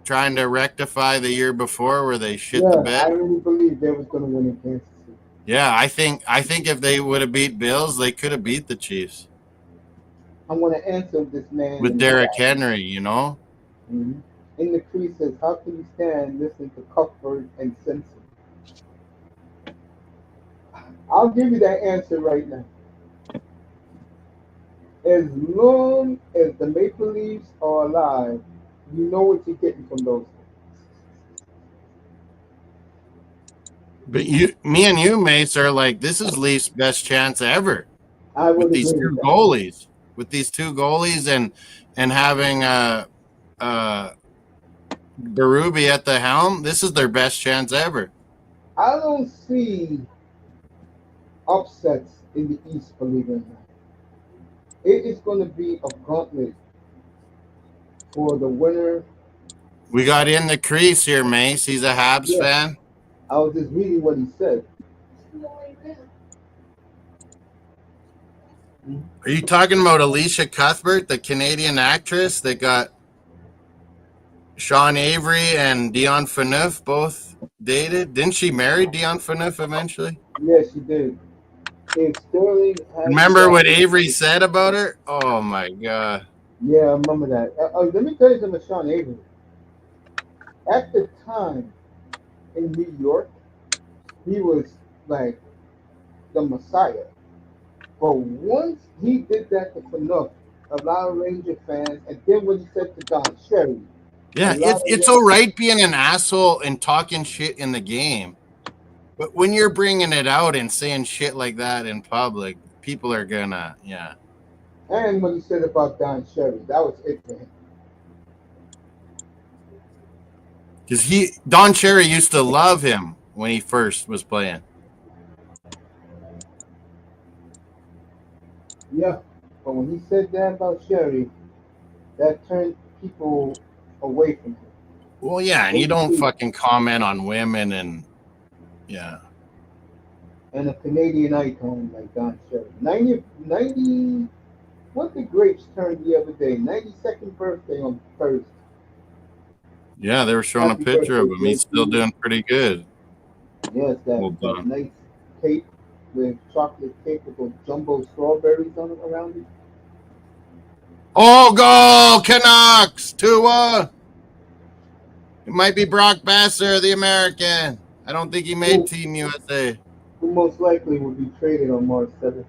trying to rectify the year before where they shit the Yeah, bed? I really believe they was going to win in Kansas City. Yeah, I think if they would have beat Bills, they could have beat the Chiefs I'm going to answer this man with in the Derrick chat. Henry, you know? Mm-hmm. In the crease says, how can you stand listening to Cuthbert and Simpson? I'll give you that answer right now. As long as the Maple Leafs are alive, you know what you're getting from those things. But me and you, Mace, are like, this is Leafs' best chance ever I would with these agree with two that. goalies. With these two goalies and having Berube at the helm, this is their best chance ever. I don't see upsets in the East, believe it or not. It is going to be a gauntlet for the winner. We got in the crease here, Mace. He's a Habs Yeah. fan. I was just reading what he said. Are you talking about Alicia Cuthbert, the Canadian actress that got Sean Avery and Dion Phaneuf both dated. Didn't she marry Dion Phaneuf eventually? Yes, she did. If Sterling hadn't Remember what gotten, Avery said about her? Oh my god. yeah, I remember that. Let me tell you something, Sean Avery. At the time in New York, he was like the Messiah. But once he did that to Phaneuf, a lot of Ranger fans, and then when he said to Don Cherry, a Yeah, lot it's of all right being an asshole and talking shit in the game. But when you're bringing it out and saying shit like that in public, people are gonna, yeah. and what he said about Don Cherry, that was it for him. Because Don Cherry used to love him when he first was playing. Yeah, but when he said that about Cherry, that turned people away from him. Well, yeah, and They you don't see, fucking comment on women and yeah. and a Canadian icon like Don Cherry. 90, what the grapes turned the other day? 92nd birthday on Thursday. Yeah, they were showing a Happy picture of birthday, him. He's still JT. doing pretty good. Yes, Well that done. nice cake with chocolate cake with those jumbo strawberries on it around it. Oh, goal! Canucks! 2-1. It might be Brock Besser, the American. I don't think he made Who, Team USA. who most likely will be traded on March 7th.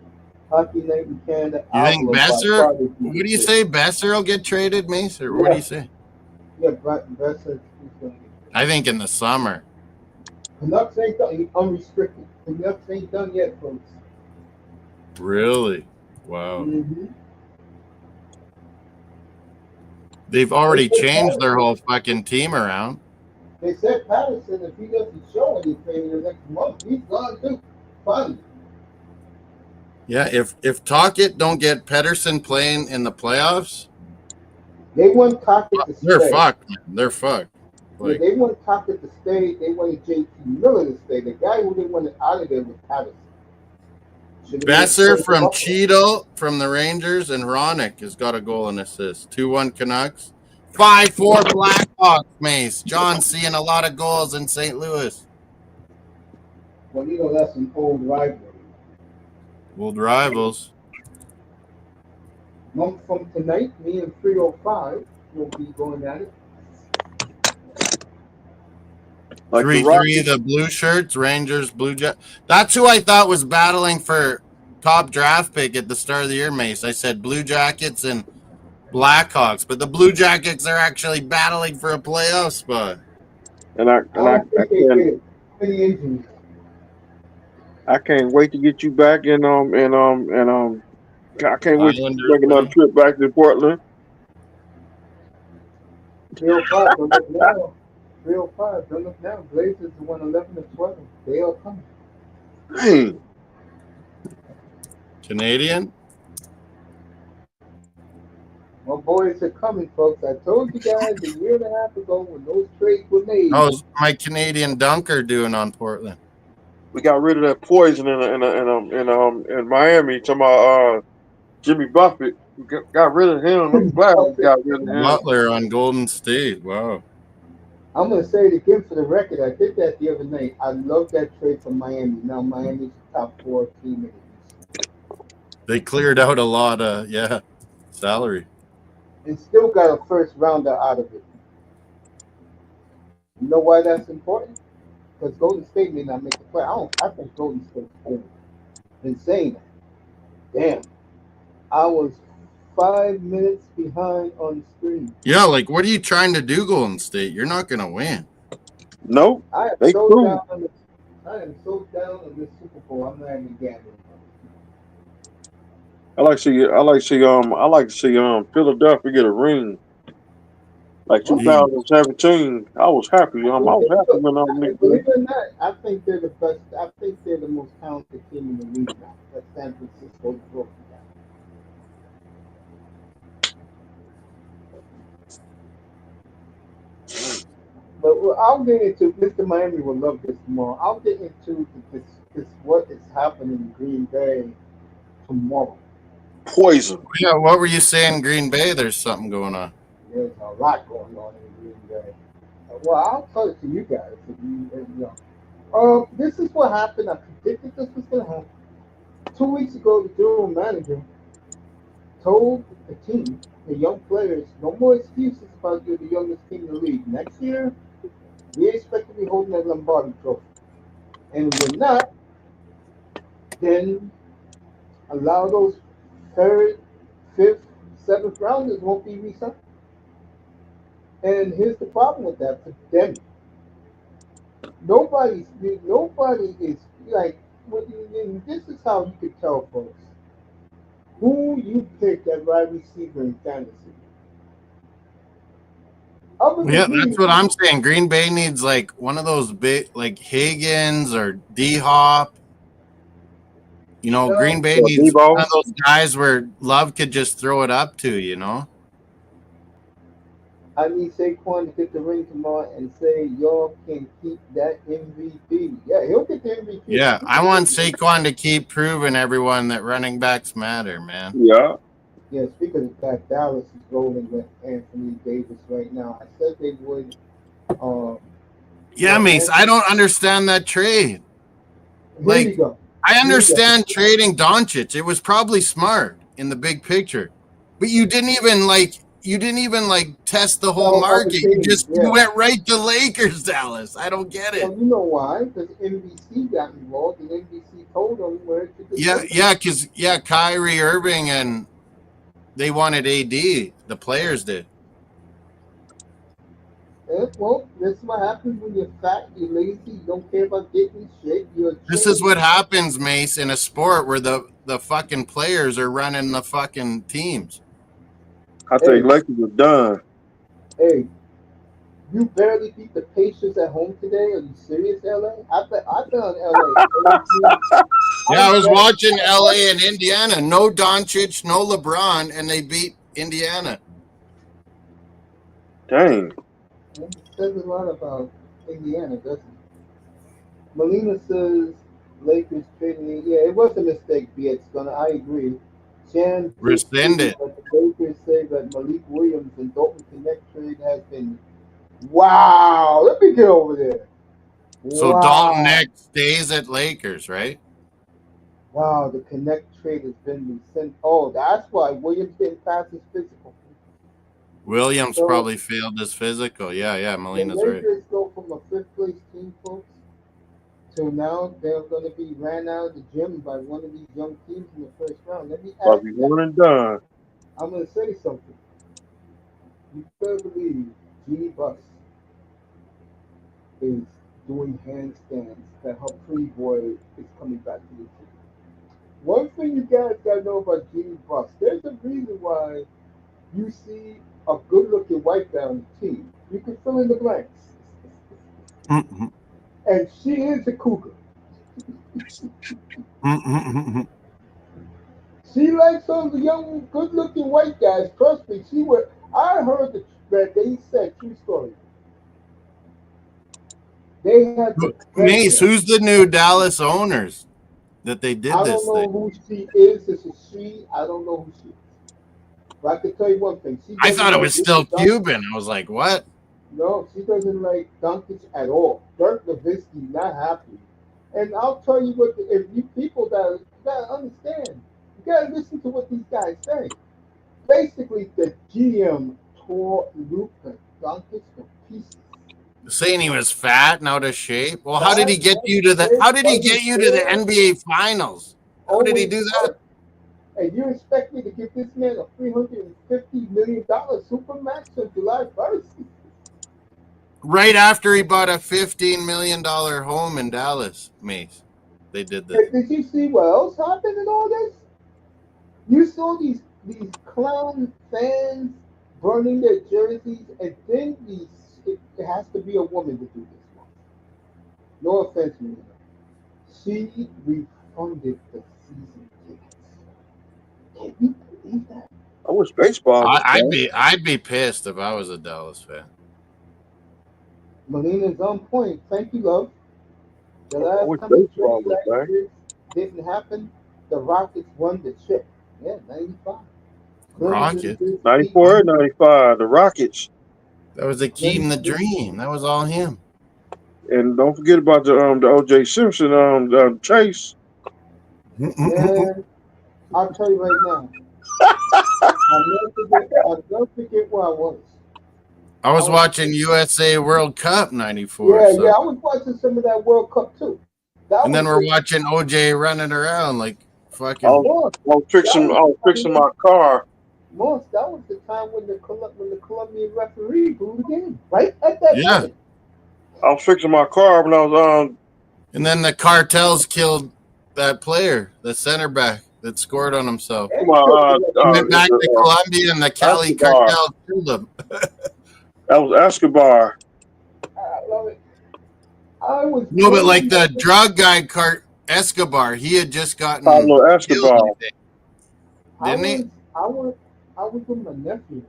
Hockey Night in Canada, You think Avila by Besser? far the What do deepest you hit. say? Besser will get traded, Mace? Or what do Yeah, you say? yeah, Besser is going to get I think in the summer. Canucks ain't done. He unrestricted. Canucks ain't done yet, folks. Really? Wow. Mm-hmm. They've They already said changed their Patterson. whole fucking team around. They said Patterson, if he doesn't show anything in the next month, he's gone too. Fine. Yeah, if Talkett don't get Pedersen playing in the playoffs, They want Tocchet to they're stay. fucked, man. They're fucked. Yeah, Like they want Tocchet to stay. They wanted JT Miller to stay. The guy who they wanted out of there was Patterson. Should have been Besser traded to from Buffalo. Cheadle from the Rangers and Ronick has got a goal and assist. 2-1 Canucks. 5-4 Blackhawks, Mace. John seeing a lot of goals in St. Louis. Well, that's an old rivalry. Old rivals. Month from tonight, me and 305 will be going at it. Like the 3-3 Rockets. the blue shirts, Rangers, Blue Jet. That's who I thought was battling for top draft pick at the start of the year, Mace. I said Blue Jackets and Blackhawks, but the Blue Jackets are actually battling for a playoff spot. And I I and I, don't I think they can't did. Too many injuries. I can't wait to get you back I can't wait to Islanders make another win. trip back to Portland. 305, don't look now. 305, don't look now. Blazers won 11 to 12. They are coming. Dang. Canadian. My boys are coming, folks. I told you guys a year and a half ago when those trades were made. How's my Canadian dunker doing on Portland? We got rid of that poison in Miami. Talking about Jimmy Buffett. We got rid of him. I'm glad we got rid of him. Butler on Golden State. Wow. I'm going to say it again for the record. I did that the other night. I love that trade from Miami. Now Miami's top 4 team in the East. They cleared out a lot of, salary. And still got a first rounder out of it. You know why that's important? Because Golden State may not make the play. I think Golden State's over. Been saying that. Damn. I was 5 minutes behind on the screen. Yeah, like what are you trying to do, Golden State? You're not going to win. Nope. I am They so cool. down on this. I am so down on this Super Bowl. I'm not even gambling. I like to see Philadelphia get a ring. Like Jeez. 2017. I was happy. I was happy when I was Believe it or not, I think they're the best. I think they're the most talented team in the league now. That's San Francisco broke down. But I'll get into Mr. Miami will love this tomorrow. I'll get into this what is happening in Green Bay tomorrow. poison. Yeah, what were you saying, Green Bay? There's something going on. There's a lot going on in Green Bay. Well, I'll tell it to you guys. If you know. This is what happened. I predicted this was going to happen. 2 weeks ago, the general manager told the team, the young players, no more excuses about you're the youngest team in the league. Next year, we expect to be holding that Lombardi trophy. And we're not, then allow those third, fifth, seventh rounders won't be re-signed. And here's the problem with that for them. Nobody's nobody is like this is how you could tell folks who you pick at wide receiver in fantasy. Other than Yeah, that's Green, what I'm saying. Green Bay needs like one of those big, like Higgins or D Hop. You know, Green Bay So needs one Debo. of those guys where Love could just throw it up to. You know. I need Saquon to get the ring tomorrow and say y'all can keep that MVP. Yeah, he'll get the MVP. Yeah, I want Saquon to keep proving everyone that running backs matter, man. Yeah. Yeah, speaking of that, Dallas is rolling with Anthony Davis right now. I said they would. Um, Yeah, Mace, I Anthony, don't understand that trade. here you Like, go. I Here you go. understand trading Doncic. It was probably smart in the big picture. But you didn't even test the whole Oh, other market. You teams, just you yeah. went right to Lakers, Dallas. I don't get Well, it. you know why? Because NBC got involved, and NBC told them where to Yeah, distribute. yeah, because Kyrie Irving and they wanted AD. The players did. Well, this is what happens when you're fat, you're lazy, you don't care about getting in shape, you're a This is change. what happens, Mace, in a sport where the fucking players are running the fucking teams. I think Hey, Lakers are done. hey, you barely beat the Pacers at home today. Are you serious, LA? I bet on LA. Yeah, I I was bet. watching LA and Indiana. No Doncic, no LeBron, and they beat Indiana. Dang. It says a lot about Indiana, doesn't it? Molina says Lakers trading. Yeah, it was a mistake, It's gonna. I agree. Chan just tweeted Rescinded. that the Lakers say that Malik Williams and Dalton Connect trade has been. Wow! Let me get over there. So Dalton Wow! next stays at Lakers, right? Wow! The Connect trade has been rescinded. Oh, that's why Williams didn't pass his physical. Williams So probably failed his physical. Yeah, the Molina's right. Lakers go from a fifth place team, folks, to now they're going to be ran out of the gym by one of these young teams in the first round. Let me About ask to be you. one and done. I'm going to say something. You better believe G Bus is doing handstands that her pretty boy is coming back to the team. One thing you guys got to know about Genie Bus, there's a reason why you see a good looking white guy on the team. You can fill in the blanks. And she is a cougar. She likes those young, good looking white guys. Trust me, she would. I heard that they said, true story, they had to beg Mace, her. who's the new Dallas owners that they did I don't this thing? know who she is. This is she. I don't know who she is. But I can tell you one thing. She I doesn't thought it like was Luka still Doncic. Cuban. I was like, what? No, she doesn't like Doncic at all. Dirk Nowitzki not happy. And I'll tell you what. If you people gotta understand, you gotta listen to what these guys say. Basically, the GM tore Luka Doncic to pieces. Saying he was fat and out of shape. Well, how did he Fat, get out of you to the? shape, How did he wasn't get you to the fair, NBA Finals? How did he always do that? hurt. And you expect me to give this man a $350 million supermax on July 1st? Right after he bought a $15 million home in Dallas, Mace. They did this. And did you see what else happened in all this? You saw these clown fans burning their jerseys, and then it has to be a woman to do this one. No offense, man. She refunded the season tickets. Can you believe that? I wish baseball was I'd done. be I'd be pissed if I was a Dallas fan. Melina's on point. Thank you, love. The I last wish time a baseball trade was like done. this didn't happen, the Rockets won the chip. Yeah, 95. Rocket. 94 and 95, the Rockets. That was Akeem the Dream. That was all him. And don't forget about the O.J. Simpson chase. Man, I'll tell you right now. I'll never forget where I was. I was watching USA World Cup '94. Yeah, so. yeah, I was watching some of that World Cup too. And then we're watching OJ running around like fucking. I was fixing my car. Moss, that was the time when the Colombian referee blew the game. Right at that moment. I was fixing my car when I was And then the cartels killed that player, the center back that scored on himself. He went back to Colombia and the Cali cartel killed him. That was Escobar. I love it. No, but like the drug guy, Escobar, he had just gotten Pablo Escobar. Didn't he? I was with my nephew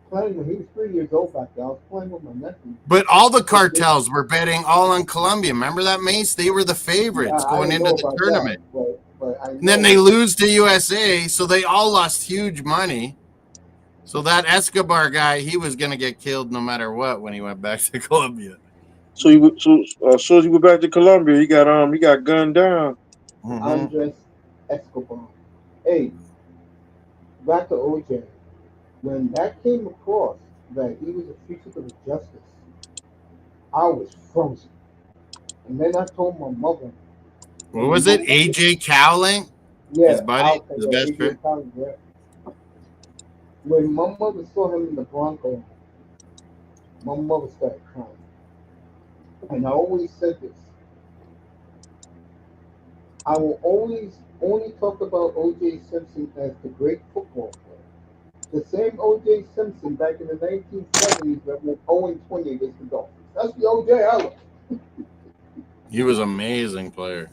playing when he was 3 years old back then. I was playing with my nephew. But all the cartels were betting all on Colombia. Remember that, Mace? They were the favorites going into the tournament. And then they lose to USA, so they all lost huge money. So that Escobar guy, he was going to get killed no matter what when he went back to Colombia. So as soon as he went back to Colombia, he got gunned down. Andres Escobar. Hey, back to OJ. When that came across that he was a fugitive of justice, I was frozen. And then I told my mother. What was it? AJ Cowling? Yeah, his buddy, his best friend. When my mother saw him in the Bronco, my mother started crying. And I always said this. I will only talk about O.J. Simpson as the great football player. The same O.J. Simpson back in the 1970s that went 0-20 against the Dolphins. That's the O.J. I love. He was an amazing player.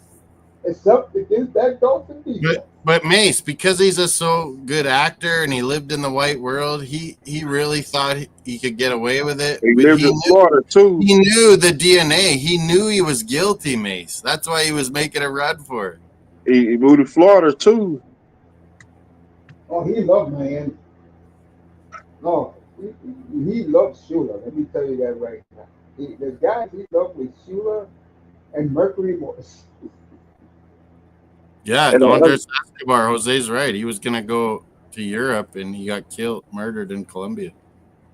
Except against that Dolphin defense. But Mace, because he's a so good actor and he lived in the white world, he really thought he could get away with it. He lived in Florida too. He knew the DNA. He knew he was guilty, Mace. That's why he was making a run for it. He moved to Florida too. Oh, he loved Miami. No, he loved Shula. Let me tell you that right now. The guys he loved was Shula and Mercury Morris. Yeah, Andres Escobar, Jose's right. He was going to go to Europe and he got murdered in Colombia.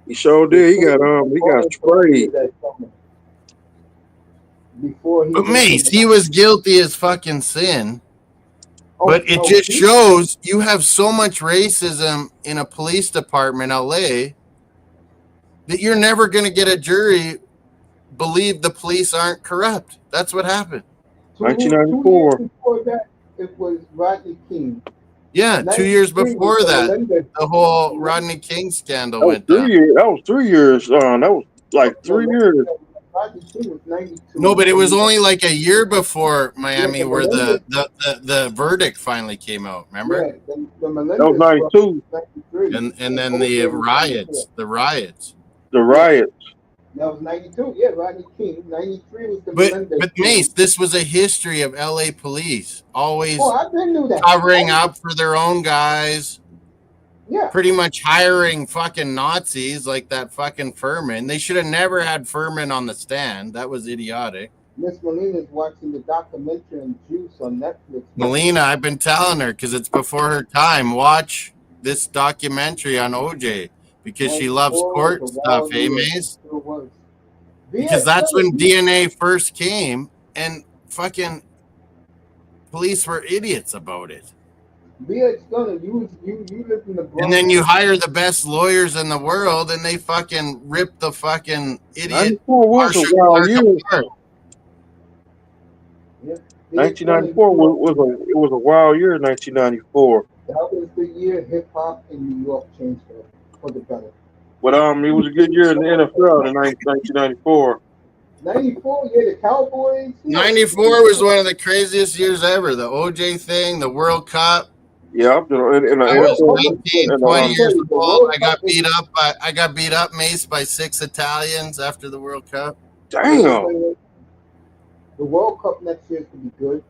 He sure did. He got sprayed. But Mace, he was guilty as fucking sin. But it just shows you have so much racism in a police department, LA, that you're never going to get a jury believe the police aren't corrupt. That's what happened. 1994. Before that, it was Rodney King. Yeah, 2 years before that, the whole Rodney King scandal went down. That was 3 years. That was like 3 years. Rodney King was 92. No, but it was only like a year before Miami where the verdict finally came out. Remember? Yeah, the that was 92. And then the riots. That was 92. Yeah, Rodney King. 93 was the But Mace, this was a history of LA police always I didn't know that. covering up for their own guys. Yeah. Pretty much hiring fucking Nazis like that fucking Furman. They should have never had Furman on the stand. That was idiotic. Miss Molina's watching the documentary on Juice on Netflix. Melina, I've been telling her because it's before her time. Watch this documentary on OJ. Because she loves court stuff, eh, Maze? Because that's when DNA first came, and fucking police were idiots about it. You live in the Bronx. And then you hire the best lawyers in the world, and they fucking rip the fucking idiot. 1994 was a wild year. 1994 was a wild year. 1994. That was the year hip hop in New York changed for the better. But it was a good year in the NFL in 1994. 94, yeah, the Cowboys. 94 was one of the craziest years ever. The OJ thing, the World Cup. Yeah, I was 19, 20 years old. I got beat up, Mace, by 6 Italians after the World Cup. Damn. The World Cup next year is going to be good.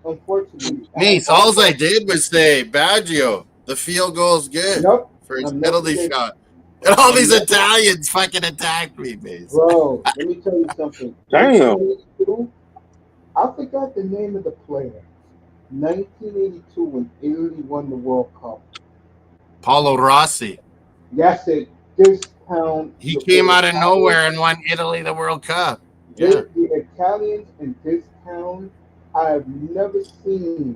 Unfortunately, Mace, all I did was say, Baggio, the field goal is good. Nope. First never penalty forget. shot. And all these never- Italians fucking attacked me, Mace. Bro, let me tell you something. Damn. 1982, I forgot the name of the player. 1982 when Italy won the World Cup. Paulo Rossi. That's it. This town. He came out of nowhere and won Italy the World Cup. Yeah. The Italians in this town, I've never seen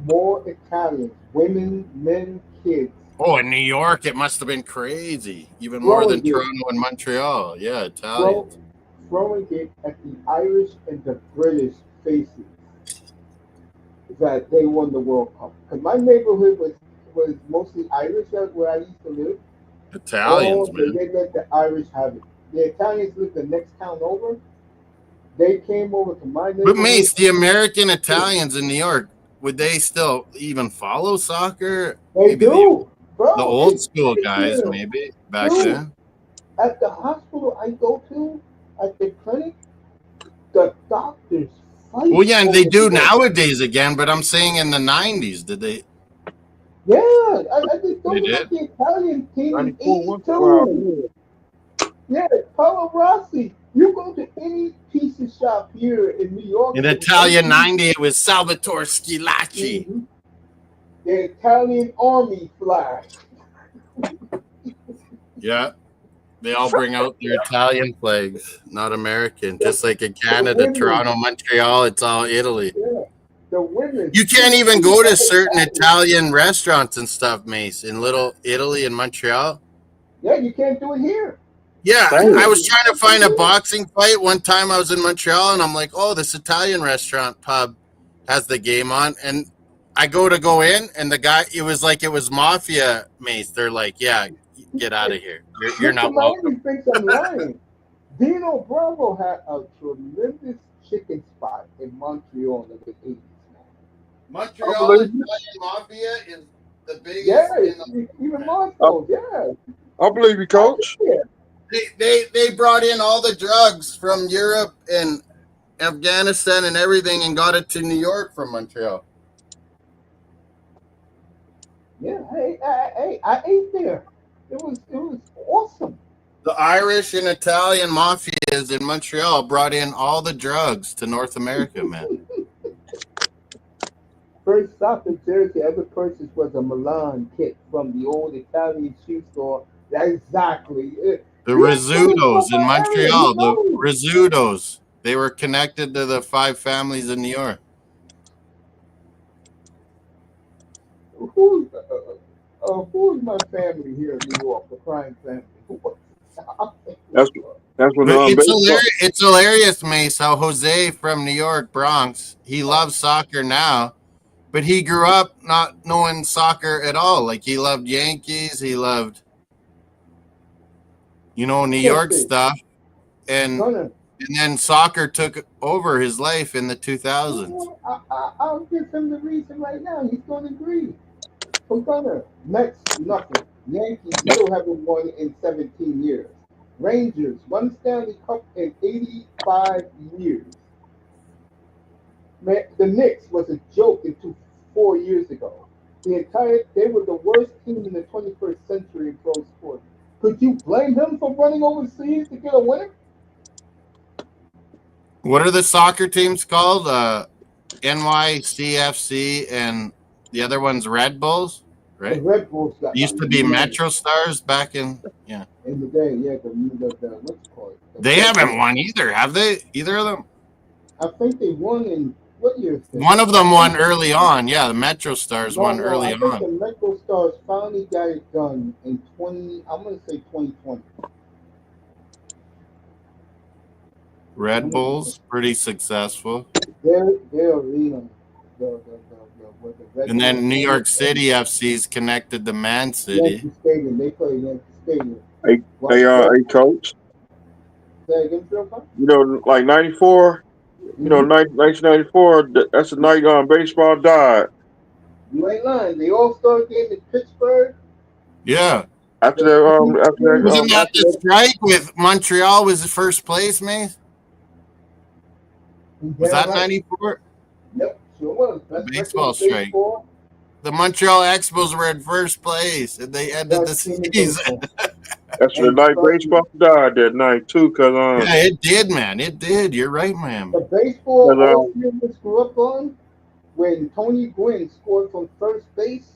more Italians, women, men, kids. Oh, in New York, it must have been crazy. Even more than Throwing it. Toronto and Montreal. Yeah, Italians. Throwing it at the Irish and the British faces that they won the World Cup. Because my neighborhood was mostly Irish where I used to live. Italians, man. They let the Irish have it. The Italians lived the next town over. They came over to my neighborhood. But Mace, the American Italians in New York, would they still even follow soccer? They Maybe do. Bro, the old school guys, maybe back then. At the hospital I go to, at the clinic, the doctors fight. Well, yeah, and they do over it. nowadays again, but I'm saying in the 90s, did they? Yeah, I just They don't did? about the Italian team in 94 '82. Yeah, Paolo Rossi. You go to any pizza shop here in New York. In Italian 90, it was Salvatore Schilacci. Mhm. The Italian army flag. Yeah. They all bring out their Italian flags, not American. Just like in Canada, Toronto, Montreal, it's all Italy. Yeah, the women. You can't even go to certain Italian restaurants and stuff, Mace, in Little Italy and Montreal. Yeah, you can't do it here. Yeah, I was trying to find a boxing fight. One time I was in Montreal, and I'm like, oh, this Italian restaurant pub has the game on. And I go in, and the guy, it was like it was Mafia, Mace. They're like, yeah, get out of here. You're not welcome. Miami thinks I'm lying. Dino Bravo had a tremendous chicken spot in Montreal in the 80s. Montreal Italian Mafia is the biggest. Yeah, even Moscow, yeah. I believe you, Coach. Yeah. They brought in all the drugs from Europe and Afghanistan and everything and got it to New York from Montreal. Yeah, I ate there. It was awesome. The Irish and Italian mafias in Montreal brought in all the drugs to North America, man. First soccer jersey I ever purchased was a Milan kit from the old Italian shoe store. Exactly. The Rizzutos in Montreal, the Rizzutos. They were connected to the 5 families in New York. Who's my family here in New York? The crime family. That's what It's hilarious, Mace, how Jose from New York, Bronx, he loves soccer now, but he grew up not knowing soccer at all. Like he loved Yankees, he loved, New York stuff, and then soccer took over his life in the 2000s. I'll give him the reason right now. He's going to agree. Gunner, Mets, nothing. Yankees still haven't won in 17 years. Rangers, won Stanley Cup in 85 years. Man, the Knicks was a joke until 4 years ago. They were the worst team in the 21st century in pro sports. Could you blame him for running overseas to get a winner? What are the soccer teams called? NYCFC and the other one's Red Bulls, right? The Red Bulls got used to be Metro Stars back in the day, yeah. The what's it called? They haven't won either, have they? Either of them? I think they won in what year? One of them won early on. Yeah, the Metro Stars won early I think on. the Metro Stars finally got it done in I'm gonna say 2020. Red Bulls, pretty successful. Their arena, And then New York City FC's connected to Man City. Yankee Stadium. They play Yankee Stadium. Hey, Coach. Say again, Phil? Like 94. 1994. That's the night baseball died. You ain't lying. The All-Star game in Pittsburgh. Yeah. After that, Wasn't that the strike with Montreal was the first place, man? Was that 94? Yep, sure was. That's baseball strike. the Montreal Expos were in first place, and they ended the Best team in season. baseball. That's the And night trust me, baseball died that night too, cause Yeah, it did, man. It did. You're right, man. the baseball cause all three of us grew up on, when Tony Gwynn scored from first base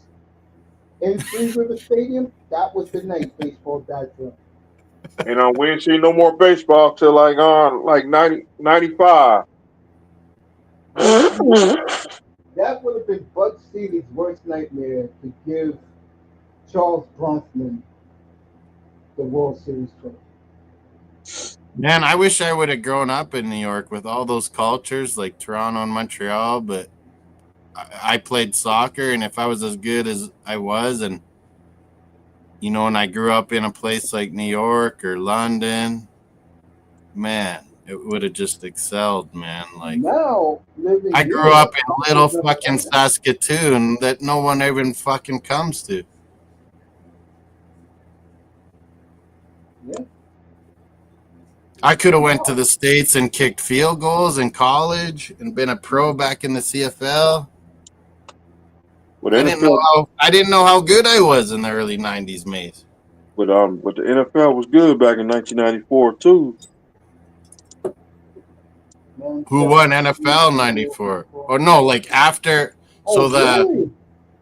in Three River Stadium, that was the night baseball died for him. we ain't seen no more baseball till like 95. That would have been Bud Seli's worst nightmare to give Charles Bronfman the World Series trophy. Man, I wish I would have grown up in New York with all those cultures like Toronto and Montreal, but I played soccer, and if I was as good as I was, and and I grew up in a place like New York or London, man, it would have just excelled, man. Like Now, living I grew here, up in I little would never fucking done that. Saskatoon that no one even fucking comes to. Yeah. I could have went to the States and kicked field goals in college and been a pro back in the CFL. With NFL, I didn't know how good I was in the early '90s, Mace. but the NFL was good back in 1994 too. Who Manchester won City, NFL New '94? York. Or no, like after. Oh, So the really?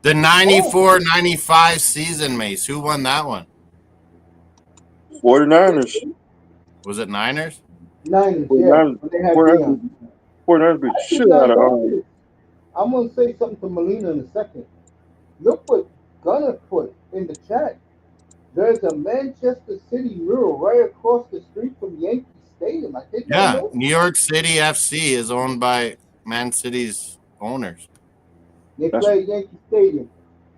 the Oh, 94-95 season, Mace. Who won that one? 49ers. Was it Niners? Niners, yeah, 49ers, when they had 49ers, Dion. 49ers beat the I did shit out not of know this. I'm going to say something to Melina in a second. Look what Gunner put in the chat. There's a Manchester City mural right across the street from Yankee Stadium. I did not Yeah, know. New York City FC is owned by Man City's owners. They That's play at Yankee Stadium.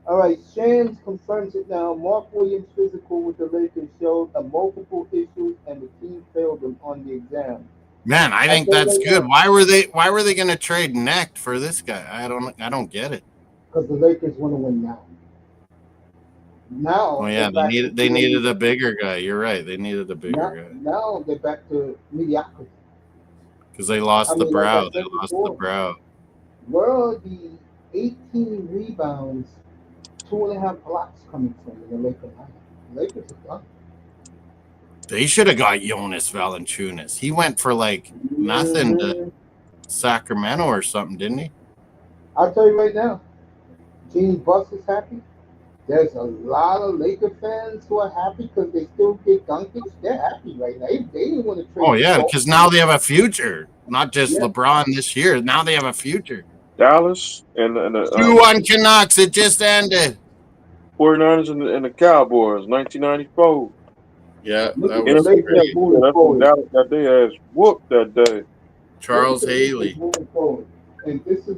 All right, Shams confirms it now. Mark Williams' physical with the Lakers showed a multiple issues, and the team failed him on the exam. Man, I I think tell you that's right good. now, Why were they going to trade Necht for this guy? I don't get it. because the Lakers want to win now. Oh Now they're yeah, they back to needed they being needed a bigger guy. You're right. They needed a bigger now. guy Now they're back to mediocrity. because they I lost the mean, like I brow. They said lost the before, brow. where are the 18 rebounds, 2.5 blocks coming from in the Lakers lineup? The Lakers are done. They should have got Jonas Valanciunas. He went for like nothing to hmm Sacramento or something, didn't he? I'll tell you right now, Gene Buss is happy. There's a lot of Laker fans who are happy because they still get Doncic. They're happy right now. They didn't want to Oh trade yeah, Gasol. because now they have a future. Not just Yeah, LeBron this year. Now they have a future. Dallas and the 2-1 Canucks. It just ended. 49ers and the Cowboys, 1994. Yeah, look that at the was NFC Lakers great. Championship. moving That's when forward. Dallas got their ass whooped that day. Look at Charles the Lakers Haley. moving forward. And this is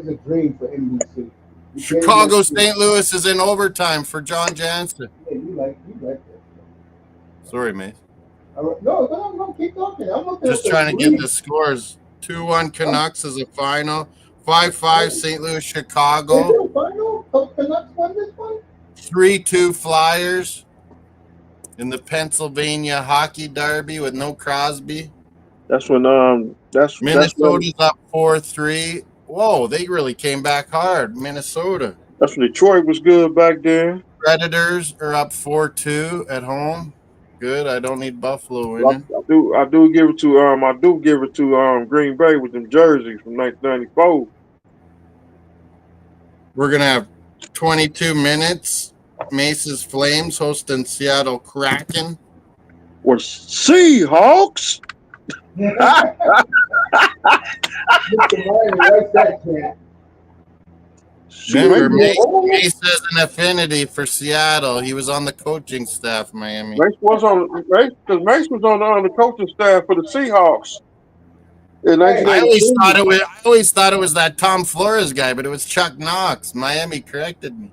a dream for NBC. Beginning Chicago next year. St. Louis is in overtime for John Jansen. Yeah, you like that. Sorry, mate. All right. No, no, no, keep talking. I'm looking at Just the trying to get the dream. scores. 2-1 I'm, Canucks is a final. 5-5 St. Louis is Chicago. it a final? The Canucks won this one? 3-2 Flyers in the Pennsylvania Hockey Derby with no Crosby. That's when Minnesota's up 4-3. Whoa, they really came back hard. Minnesota. Detroit was good back then. Predators are up 4-2 at home. Good. I don't need Buffalo winning. I do give it to Green Bay with them jerseys from 1994. We're going to have 22 minutes. Mace's Flames hosting Seattle Kraken. Or Seahawks. Mr. Miami likes that cat. Remember, Mace Mace has an affinity for Seattle. He was on the coaching staff, Miami. was on the coaching staff for the Seahawks in Hey, I always 1992. thought it was that Tom Flores guy, but it was Chuck Knox. Miami corrected me.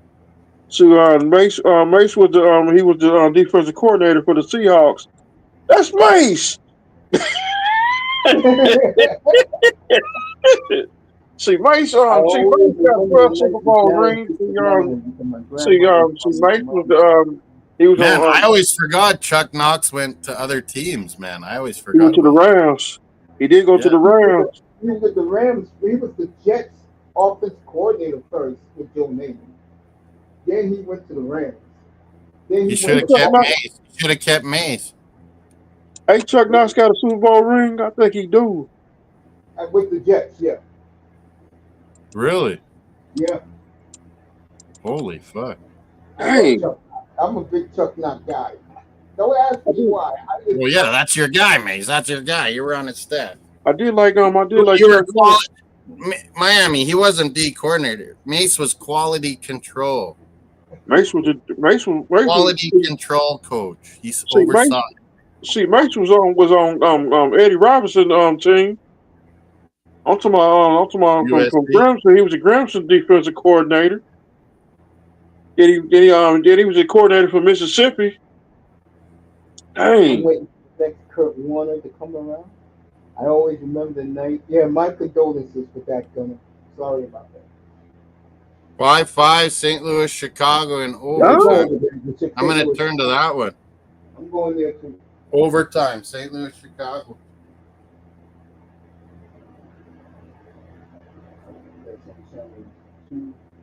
So Mace was the defensive coordinator for the Seahawks. That's Mace. See, Mace got 12 Super Bowl rings. Mace was he was Man, on I always forgot Chuck Knox went to other teams, man. I always he went forgot to the about that. Rams. He did go to Yeah. the Rams. He was with the Rams. He was the Jets offense coordinator first with Joe Namath. Then he went to the Rams. Then You he should went have to kept Knox, Mace. You should have kept Mace. hey, Chuck Knox got a Super Bowl ring. I think he do. with the Jets. Yeah, Really? yeah. Holy fuck. I love Dang. Chuck. I'm a big Chuck Knock guy. Don't ask I me did, why. I just Well, yeah, that's your guy, Mace. That's your guy. You were on his staff. I did like You were Chuck Knox. Miami. He wasn't D coordinator. Mace was quality control. Quality Mace control coach. He's see oversaw. Mace was on Eddie Robinson team. From USC. Grimson. He was a Grimson defensive coordinator. Then he was a coordinator for Mississippi. I'm Dang. waiting for the next Kurt Warner to come around. I always remember the night. Yeah, my condolences with that, Gunner. Sorry about that. 5-5, St. Louis, Chicago in I'm Huh? overtime. going there. The St. I'm going to Louis- turn to that one. I'm going there too. Overtime, St. Louis, Chicago.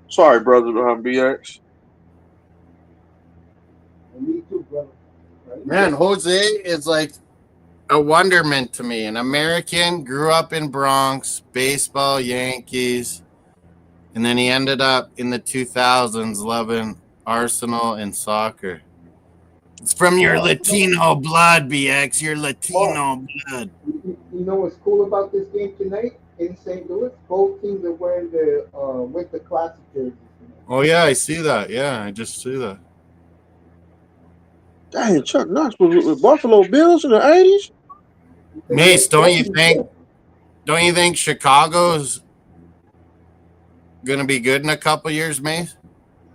Sorry, brother, BX. And me too, brother. Right? Man, Jose is like a wonderment to me. An American, grew up in Bronx, baseball, Yankees, and then he ended up in the 2000s loving Arsenal and soccer. It's from your Latino blood, BX. Your Latino blood. You know what's cool about this game tonight in St. Louis? Both teams are wearing their Winter Classic jerseys tonight. Oh, yeah, I see that. Yeah, I just see that. Dang, Chuck Knox was with Buffalo Bills in the 80s? Mace, don't you think Chicago's gonna be good in a couple years, Mace?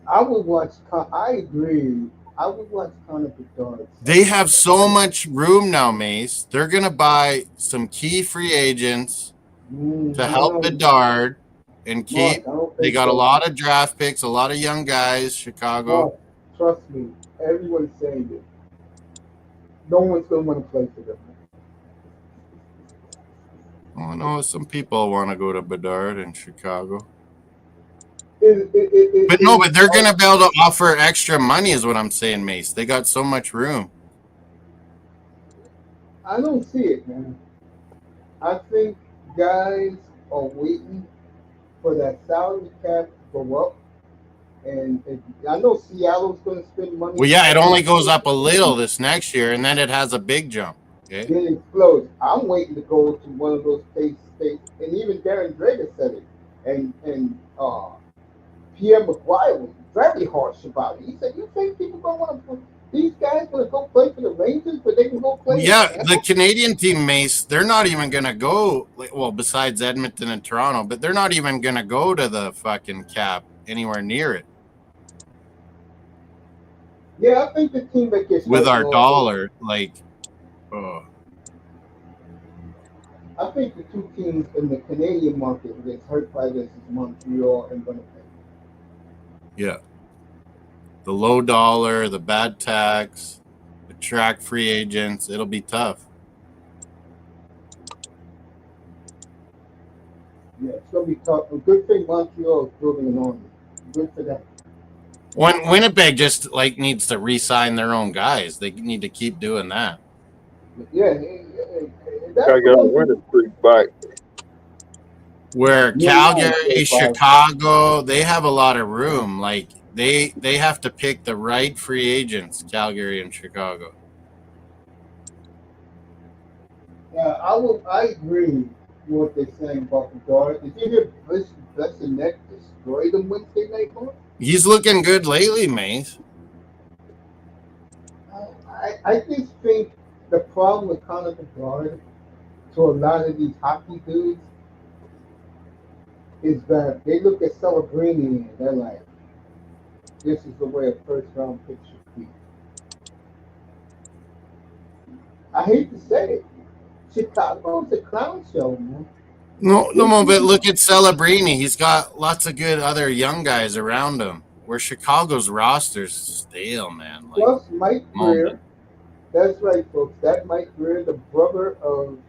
I would watch. I agree. I would watch Connor Bedard. They have so much room now, Mace. They're gonna buy some key free agents to help Bedard and keep. They got a lot of draft picks, a lot of young guys. Chicago. Trust me, everyone's saying it. No one's gonna want to play for them. Oh no, some people want to go to Bedard in Chicago. But they're gonna be able to offer extra money, is what I'm saying, Mace. They got so much room. I don't see it, man. I think guys are waiting for that salary cap to go up. And I know Seattle's going to spend money. Well, yeah, it only goes up a little this next year, and then it has a big jump. Okay? Then it explodes. I'm waiting to go to one of those states, and even Darren Drager said it. And Pierre McGuire was very harsh about it. He said, "You think people going to want to? These guys going to go play for the Rangers, but they can go play?" Yeah, the Canadian team, Mace, they're not even going to go. Well, besides Edmonton and Toronto, but they're not even going to go to the fucking cap anywhere near it. Yeah, I think the team that gets with our hurt dollar, like, I think the two teams in the Canadian market that gets hurt by this is Montreal and Winnipeg. Yeah. The low dollar, the bad tax, attract free agents. It'll be tough. Yeah, it's going to be tough. A good thing Montreal is building an army. Good for them. Winnipeg just needs to re-sign their own guys. They need to keep doing that. Yeah, I got a winning streak back. Where Calgary, Chicago, they have a lot of room. Like they have to pick the right free agents. Calgary and Chicago. Yeah, I agree with what they're saying about the guard. Did you hear Blessonet destroy them Wednesday night, Mark? He's looking good lately, Mace. I just think the problem with Connor Bedard to a lot of these hockey dudes is that they look at Celebrini and they're like, this is the way a first round pick should be. I hate to say it. Chicago's a clown show, man. No, but look at Celebrini. He's got lots of good other young guys around him. Where Chicago's roster's stale, man. Plus Mike Greer. That's right, folks. That Mike Greer, the brother of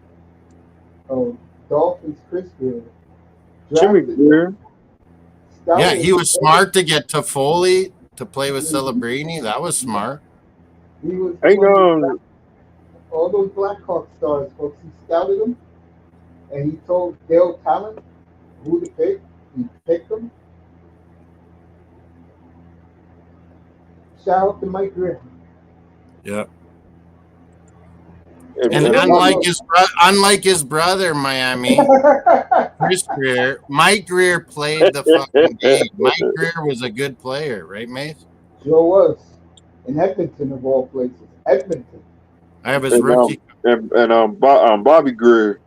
Dolphins Chris Greer. Jimmy Greer. Yeah, he was smart to get Toffoli to play with Celebrini. That was smart. He was Hey, all those Blackhawk stars, folks. He scouted them, and he told Dale Talent who to pick. He picked them. Shout out to Mike Grier. Yeah. and, And and unlike his brother, Miami, Chris Greer, Mike Greer played the fucking game. Mike Greer was a good player, right, Mace? Joe was in Edmonton of all places. Edmonton. I have his rookie. Bobby Greer.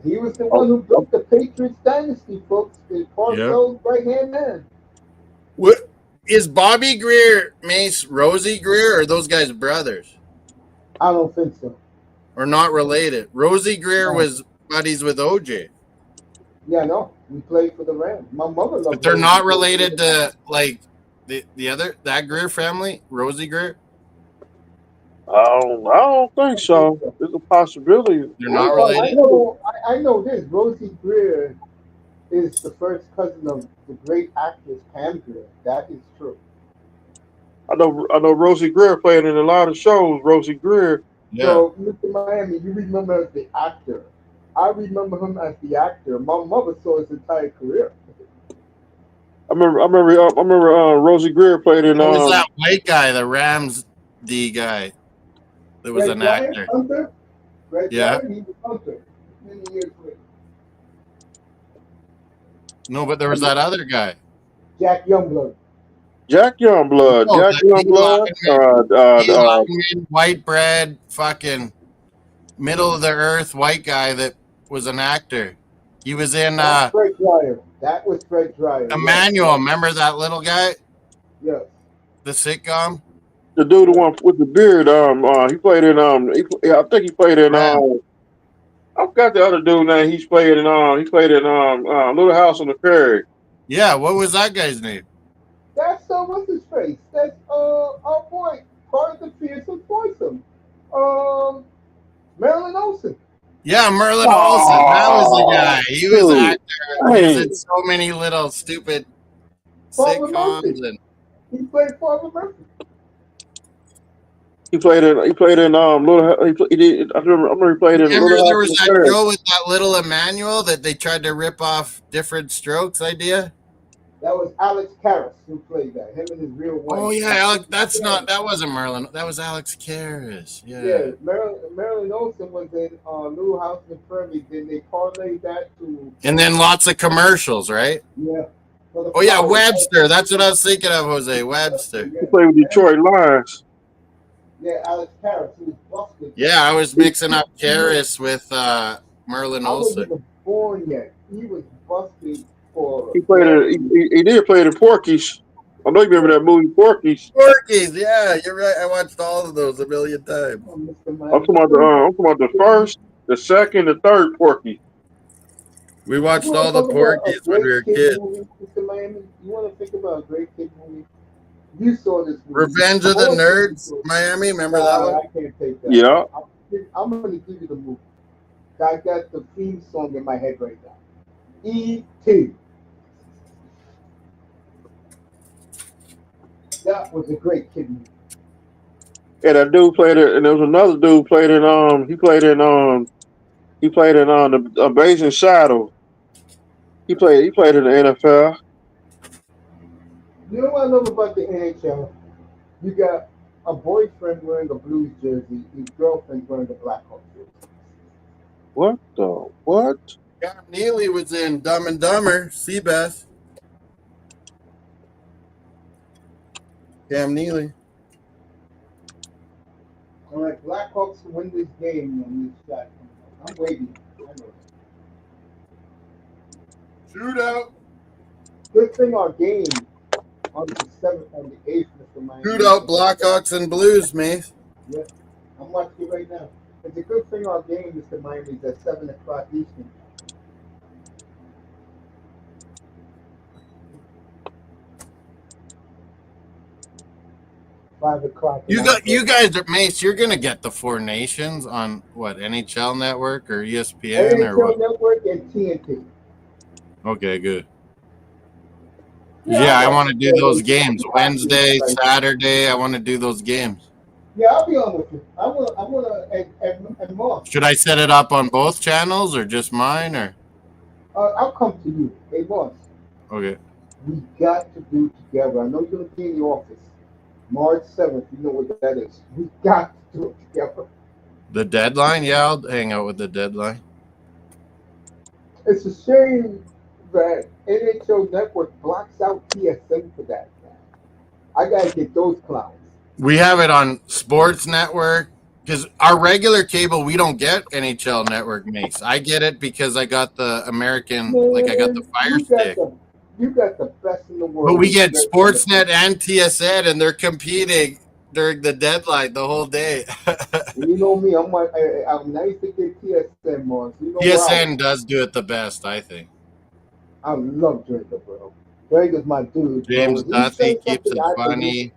He was the one who built the Patriots dynasty, folks. The Parcells right hand man. What is Bobby Greer, Mace, Rosie Greer, or those guys brothers? I don't think so. Or not related? Rosie Greer was buddies with OJ. Yeah, no. We played for the Rams. My mother loved. But they're not related to like the other that Greer family, Rosie Greer. I don't think so. There's a possibility. They're not related. I know this. Rosie Greer is the first cousin of the great actress Pam Grier. That is true. I know Rosie Greer played in a lot of shows. Rosie Greer. Yeah. So, Mr. Miami, you remember as the actor. I remember him as the actor. My mother saw his entire career. I remember Rosie Greer played in. What was that white guy, the Rams D guy, that was an actor? Hunter? Yeah. He was Hunter many years later. No, but there was that other guy. Jack Youngblood. Jack Youngblood. Oh, Jack Youngblood. White bread, fucking middle of the earth white guy that was an actor. He was in Fred Dryer. That was Fred Dryer. Emmanuel. Remember that little guy? Yes. The sitcom? The dude, the one with the beard. He played in. I think he played in. I forgot the other dude name. He played in. Little House on the Prairie. Yeah. What was that guy's name? That's what's his face? That's our boy, part of the fearsome foursome. Marilyn Olsen. Yeah, Merlin Olsen. That was the guy. He was an actor. He was in so many little stupid sitcoms and he played Father Murphy. He played in. Little. He did. I remember he played in. remember Little there House was on the that Prairie. show with that little Emmanuel that they tried to rip off Different Strokes idea? That was Alex Karras who played that. Him and his real wife. Oh yeah, Alex. That wasn't Merlin. That was Alex Karras. Yeah. Yeah, Marilyn Olsen was in Little House on the Prairie. Then they parlayed that to. And then lots of commercials, right? Yeah. Oh yeah, Webster. That's what I was thinking of, Jose Webster. He played with Detroit Lions. Yeah, Alex Karras. He was busted. Yeah, I was mixing up Karras with Merlin I wasn't Olsen. even born yet. He was busted for. He played in. He did play in Porky's. I know you remember that movie Porky's. Porky's, yeah, you're right. I watched all of those a million times. I'm talking about the first, the second, the third Porky. We watched all the Porky's when we were kids. Mr. Miami, you want to think about a great kid movie? You saw this movie. Revenge of the Nerds, Miami. Remember that one? I can't take that. Yeah. I'm going to give you the movie. I got the theme song in my head right now. E.T. That was a great kid movie. Yeah, that dude played it, and there was another dude played in. He played in the Blazing Shadow. He played in the NFL. You know what I love about the NHL? You got a boyfriend wearing a Blues jersey, his girlfriend wearing a Blackhawks jersey. What the what? Cam Neely was in Dumb and Dumber, Seabass. Cam Neely. All right, Blackhawks to win this game on this shot. I'm waiting. I know. Shootout. Good thing our game on the 7th and the 8th, Mr. Miami. Shootout, Blackhawks and Blues, man. Yeah, I'm watching it right now. It's a good thing our game, Mr. Miami, is at 7 o'clock Eastern. $5 o'clock. You guys are Mace. You're gonna get the Four Nations on what NHL Network or ESPN or NHL what? Network and TNT. Okay, good. Yeah, I want to do those Yeah, games. Wednesday, Saturday, I want to do those games. yeah, I'll be on with you. I want to, and more. Should I set it up on both channels or just mine or I'll come to you. Hey, boss, okay. we got to do together. I know you're going to be in the office. March 7th, you know what that is. We got to do it together. The deadline? Yeah, I'll hang out with the deadline. It's a shame that NHL Network blocks out TSN for that, man. I got to get those clowns. We have it on Sports Network because our regular cable, we don't get NHL Network, Mace. I get it because I got the American, like I got the Man, Fire Stick. you got the best in the world. But we get Sportsnet and TSN, and they're competing during the deadline the whole day. You know me, I'm nice to get TSN, Mars. You know TSN does do it the best, I think. I love Draker, bro. Draker's my dude, bro. James He Duthie says keeps it something I funny.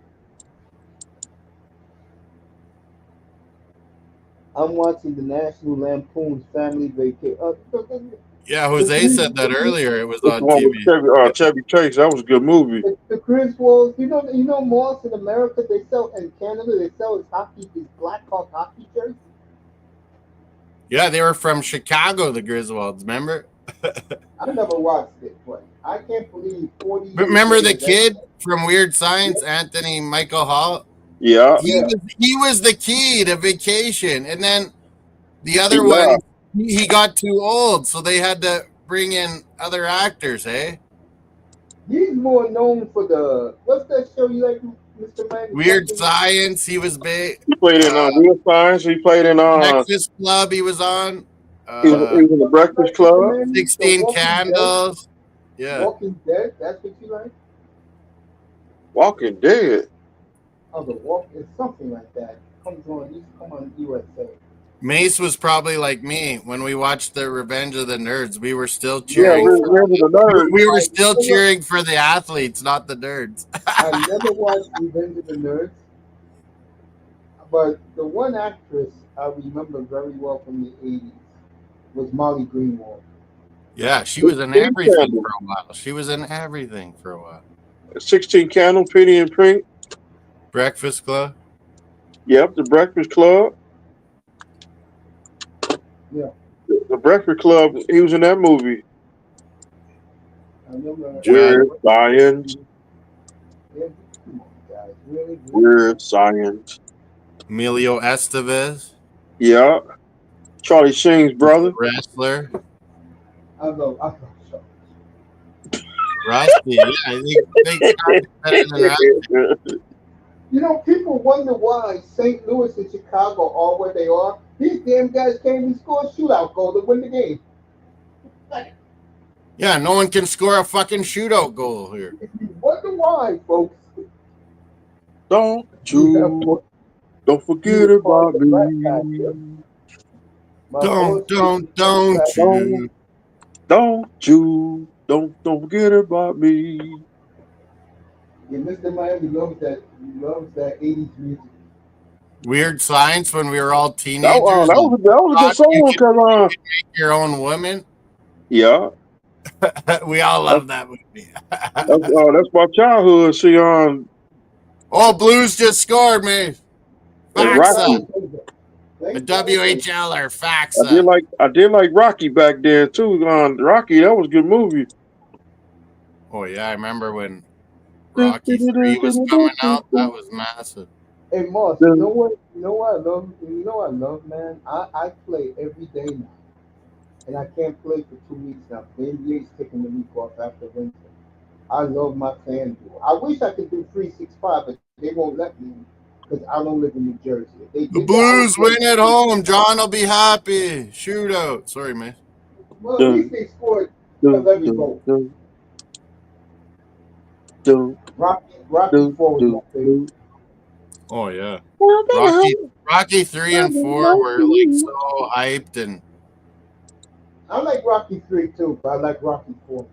I'm watching the National Lampoon's Family Vacation. Yeah, Jose said that earlier. It was That's on the one with TV. Chevy Chase. That was a good movie. The Griswolds, you know, Moss in America, they sell, in Canada, they sell his Black Hawk hockey shirts. Yeah, they were from Chicago, the Griswolds, remember? I never watched it, but I can't believe 40 years Remember the later, kid from Weird Science, Anthony Michael Hall? Yeah. He was the key to Vacation. And then the other He one, left. he got too old, so they had to bring in other actors, hey? He's more known for what's that show you like, Mr. Man? Weird Science, he was big. He played in Real Science. He played in Breakfast Club, he was on. he was in the Breakfast Club. 16 Candles. Yeah. Walking Dead, that's what you like? Walking Dead. Oh, the Walk is something like that. Come on USA. Mace was probably like me when we watched the Revenge of the Nerds. We were still Yeah, cheering. Revenge of the Nerds. We were still cheering for the athletes, not the nerds. I never watched Revenge of the Nerds, but the one actress I remember very well from the 80s was Molly Greenwald. Yeah, she was in everything for a while. She was in everything for a while. 16 Candle, Penny and Pink. Breakfast Club. Yep, the Breakfast Club. Yeah. The Breakfast Club, he was in that movie. I remember. Weird Science. Yeah, come on, guys. Really? Weird Science. Emilio Estevez. Yeah. Charlie Sheen's brother. Wrestler. I love Rusty. Yeah, I think better than Rusty. You know, people wonder why St. Louis and Chicago are where they are. These damn guys can't even score a shootout goal to win the game. Yeah, no one can score a fucking shootout goal here. You wonder why, folks. Don't forget about me. Don't forget about me. Yeah, Mr. Miami loves that 80s music. Weird Science when we were all teenagers. That was a good song you can make your own woman. Yeah. We all love that movie. That's my childhood. See on. Oh, Blues just scored, man. Faxa. The WHLer Faxa. I did like Rocky back then too. Rocky, that was a good movie. Oh yeah, I remember when Rocky 3 was coming out. That was massive. Hey Moss, you know what I love, man? I play every day now. And I can't play for 2 weeks now. The NBA's taking the week off after winter. I love my fan duel. I wish I could do 365, but they won't let me because I don't live in New Jersey. The Blues win at home. John will be happy. Shootout. Sorry, man. Well, at least they scored of every goal. Rocky 4 was my favorite. Oh, yeah. Rocky 3 and 4 were like so hyped. And I like Rocky 3 too, but I like Rocky 4 more.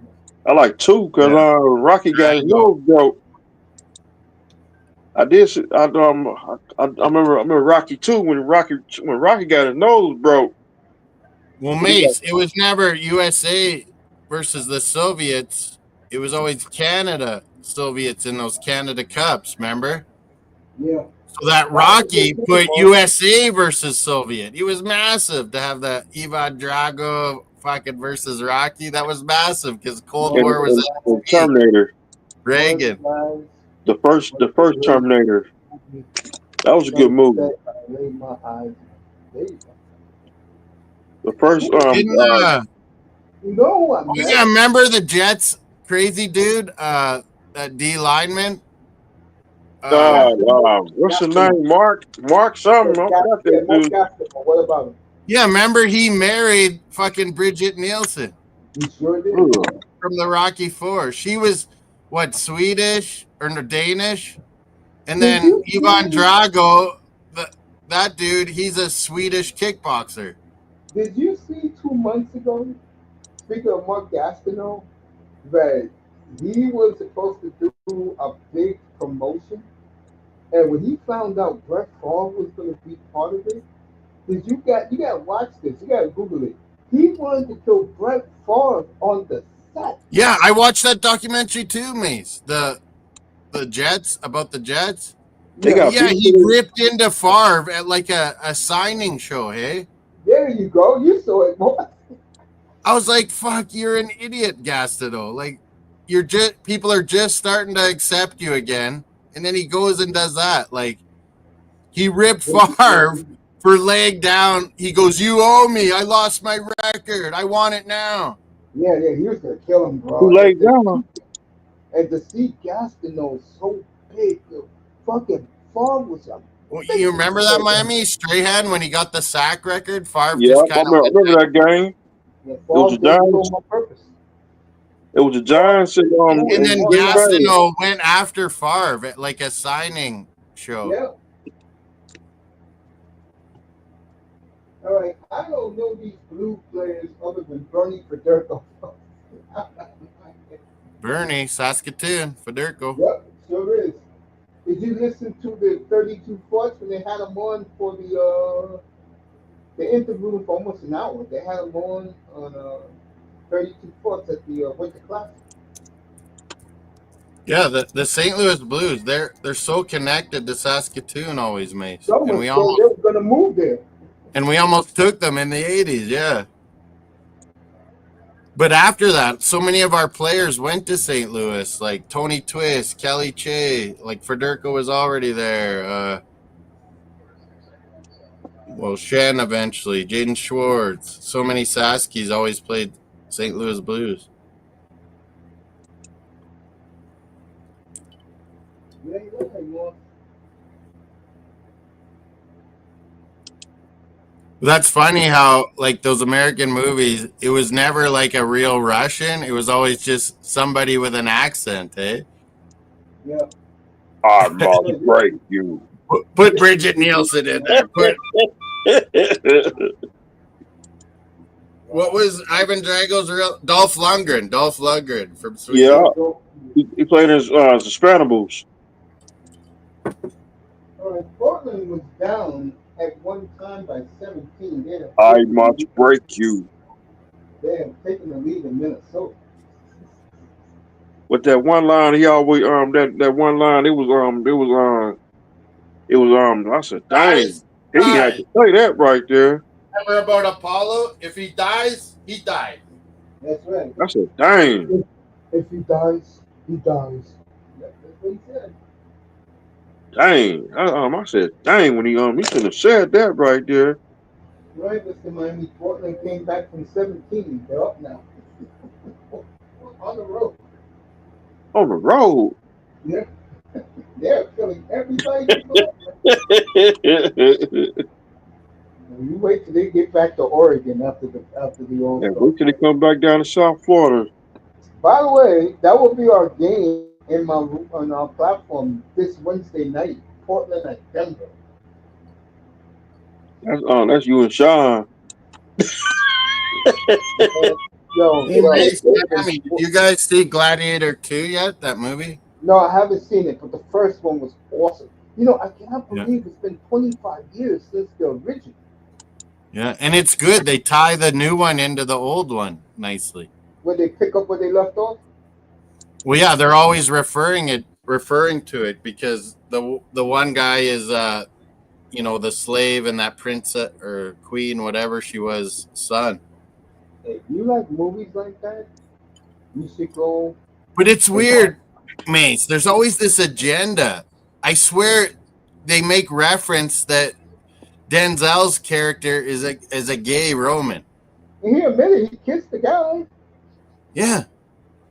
I like 2 because Rocky got his nose broke. I remember Rocky 2 when Rocky got his nose broke. Well, Mace, it was never USA versus the Soviets. It was always Canada Soviets in those Canada Cups, remember? Yeah. So that That was a Rocky good put game, USA versus Soviet. It was massive to have the Ivan Drago fucking versus Rocky. That was massive because Cold And, War was Boys, and, at and its peak. Terminator, boys, Reagan. guys, the first great Terminator, movie. that was a good movie. Sunset, I lay my eyes. There you go. The first Didn't You know who I oh met? yeah, remember the Jets crazy dude? That D lineman? Uh what's his Gastineau. name? Mark Yeah, something. I forgot yeah, that Mark dude. Gastineau. What about him? yeah, remember he married fucking Bridget Nielsen He sure did. Ugh. from the Rocky Four. She was what, Swedish or no, Danish? And Did then you Ivan see? Drago, that dude, he's a Swedish kickboxer. Did you see 2 months ago? Speaking of Mark Gastineau, that he was supposed to do a big promotion, and when he found out Brett Favre was going to be part of it, did you got to watch this? You got to Google it. He wanted to kill Brett Favre on the set. Yeah, I watched that documentary too, Mace. The Jets, about the Jets. They Yeah, got Yeah, beef he with ripped into Favre at like a signing show, hey? there you go. You saw it, boy. I was like, fuck, you're an idiot, Gastineau. Like, you're just people are just starting to accept you again. And then he goes and does that. Like, he ripped Favre for laying down. He goes, "You owe me. I lost my record. I want it now." Yeah, he was gonna kill him, who bro. And laid down. to see Gastineau so big, fucking Favre was a Well, big you remember that boy. Miami Strahan when he got the sack record? Favre Yeah, just I kind of let remember that game. Yeah, It was Favre the did it Giants. on purpose. It was the Favre Giants and did it and in then on Green purpose. Bay. Gastineau went after Favre at like a signing show. Yeah. All right. I don't know these blue players other than Bernie Federko. Bernie, Saskatoon, Federico. Yep, sure is. Did you listen to the 32 Forts when they had them on for the interview for almost an hour? They had them on 32 Forts at the Winter Classic. Yeah, the St. Louis Blues, they're so connected to Saskatoon always, Mace. And Someone said they were gonna move there. we almost took them in the 80s, yeah. But after that, so many of our players went to St. Louis, like Tony Twist, Kelly Che, like Federico was already there. Well, Shen eventually, Jaden Schwartz. So many Saskies always played St. Louis Blues. Yeah, yeah. That's funny how, like, those American movies, it was never like a real Russian. It was always just somebody with an accent, eh? Yeah. I must break you. Put Bridget Nielsen in there. What was Ivan Drago's real? Dolph Lundgren. Dolph Lundgren from Sweden. Yeah, he played as Hispanibles. All right. Portland was down at one time by 17. I must break you. They have taken the lead in Minnesota. With that one line, he always that one line. I said, dang, Dies, he had dies. to say that right there. Remember about Apollo? If he dies, he dies. That's right. I said, dang, If he dies, he dies. That's what he said. dang. I said, dang, when he should have said that right there. Right, Mr. Miami. Portland came back from 17. They're up now. On the road. On the road. Yeah. They're killing everybody. You wait till they get back to Oregon after the All And Star. wait till they come back down to South Florida. By the way, that will be our game on our platform this Wednesday night. Portland at Denver. That's you and Sean. Yo, Hey, Mace, Miami, did you guys see Gladiator 2 yet? That movie? no, I haven't seen it, but the first one was awesome. You know, I cannot Yeah. believe it's been 25 years since the original. Yeah, and it's good. They tie the new one into the old one nicely. Where they pick up where they left off. Well, yeah, they're always referring to it because the one guy is the slave and that princess or queen, whatever she was, son. Hey, you like movies like that? You should go But it's and watch. weird, Mace. There's always this agenda. I swear they make reference that Denzel's character is a gay Roman. And he admitted he kissed the guy. Yeah.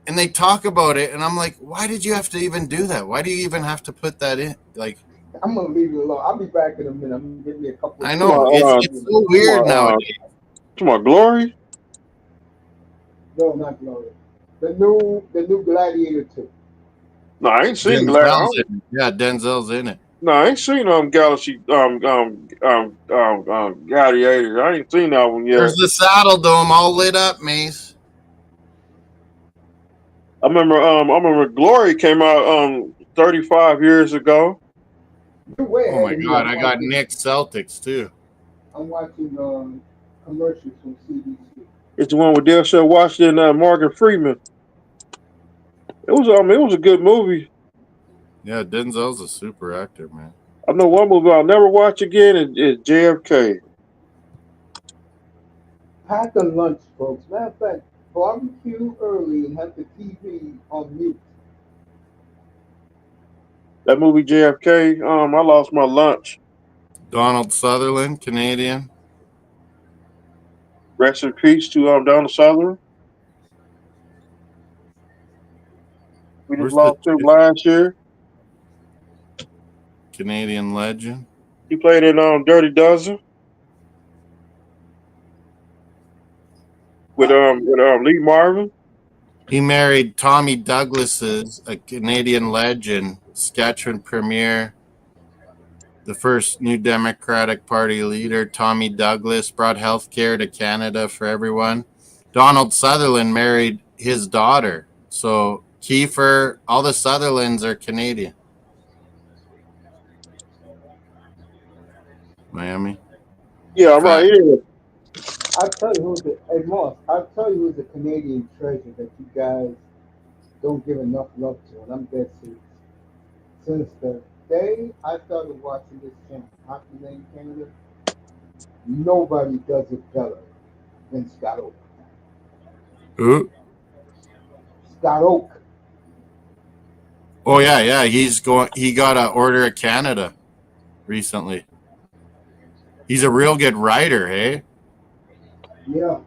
And they talk about it, and I'm like, why did you have to even do that? Why do you even have to put that in? Like, I'm gonna leave it alone. I'll be back in a minute. I'm gonna give me a couple of I Come know on, it's so come weird on, nowadays. come on, Glory. No, not Glory. The new Gladiator 2. No, I ain't seen Glad. Denzel's in it. Yeah, Denzel's in it. No, I ain't seen Galaxy Gladiators. I ain't seen that one There's yet. the Saddle Dome all lit up, Mace. I remember Glory came out 35 years ago. You're way Oh ahead my of me. God, I got Nick Celtics too. I'm watching commercials from CBC. It's the one with Denzel Washington and Morgan Freeman. It was a good movie. Yeah, Denzel's a super actor, man. I know one movie I'll never watch again is JFK. Pack a lunch, folks. Matter of fact, barbecue early and have the TV on mute. That movie JFK. I lost my lunch. Donald Sutherland, Canadian. Rest in peace to Donald Sutherland. We just Where's the lost him last year. Canadian legend? He played in Dirty Dozen with I, Lee Marvin. He married Tommy Douglas's, a Canadian legend, Saskatchewan premier, the first new Democratic Party leader. Tommy Douglas brought health care to Canada for everyone. Donald Sutherland married his daughter. So Kiefer, all the Sutherlands are Canadian. Miami. Yeah, I'm right Fat. here. I'll tell you who's hey Moss, I'll tell you who's a Canadian treasure that you guys don't give enough love to, and I'm dead serious. Since the day I started watching this channel, Hockey Night in Canada, nobody does it better than Scott Oak. Who? Scott Oak. Oh yeah. He got a Order of Canada recently. He's a real good writer, hey? Yeah.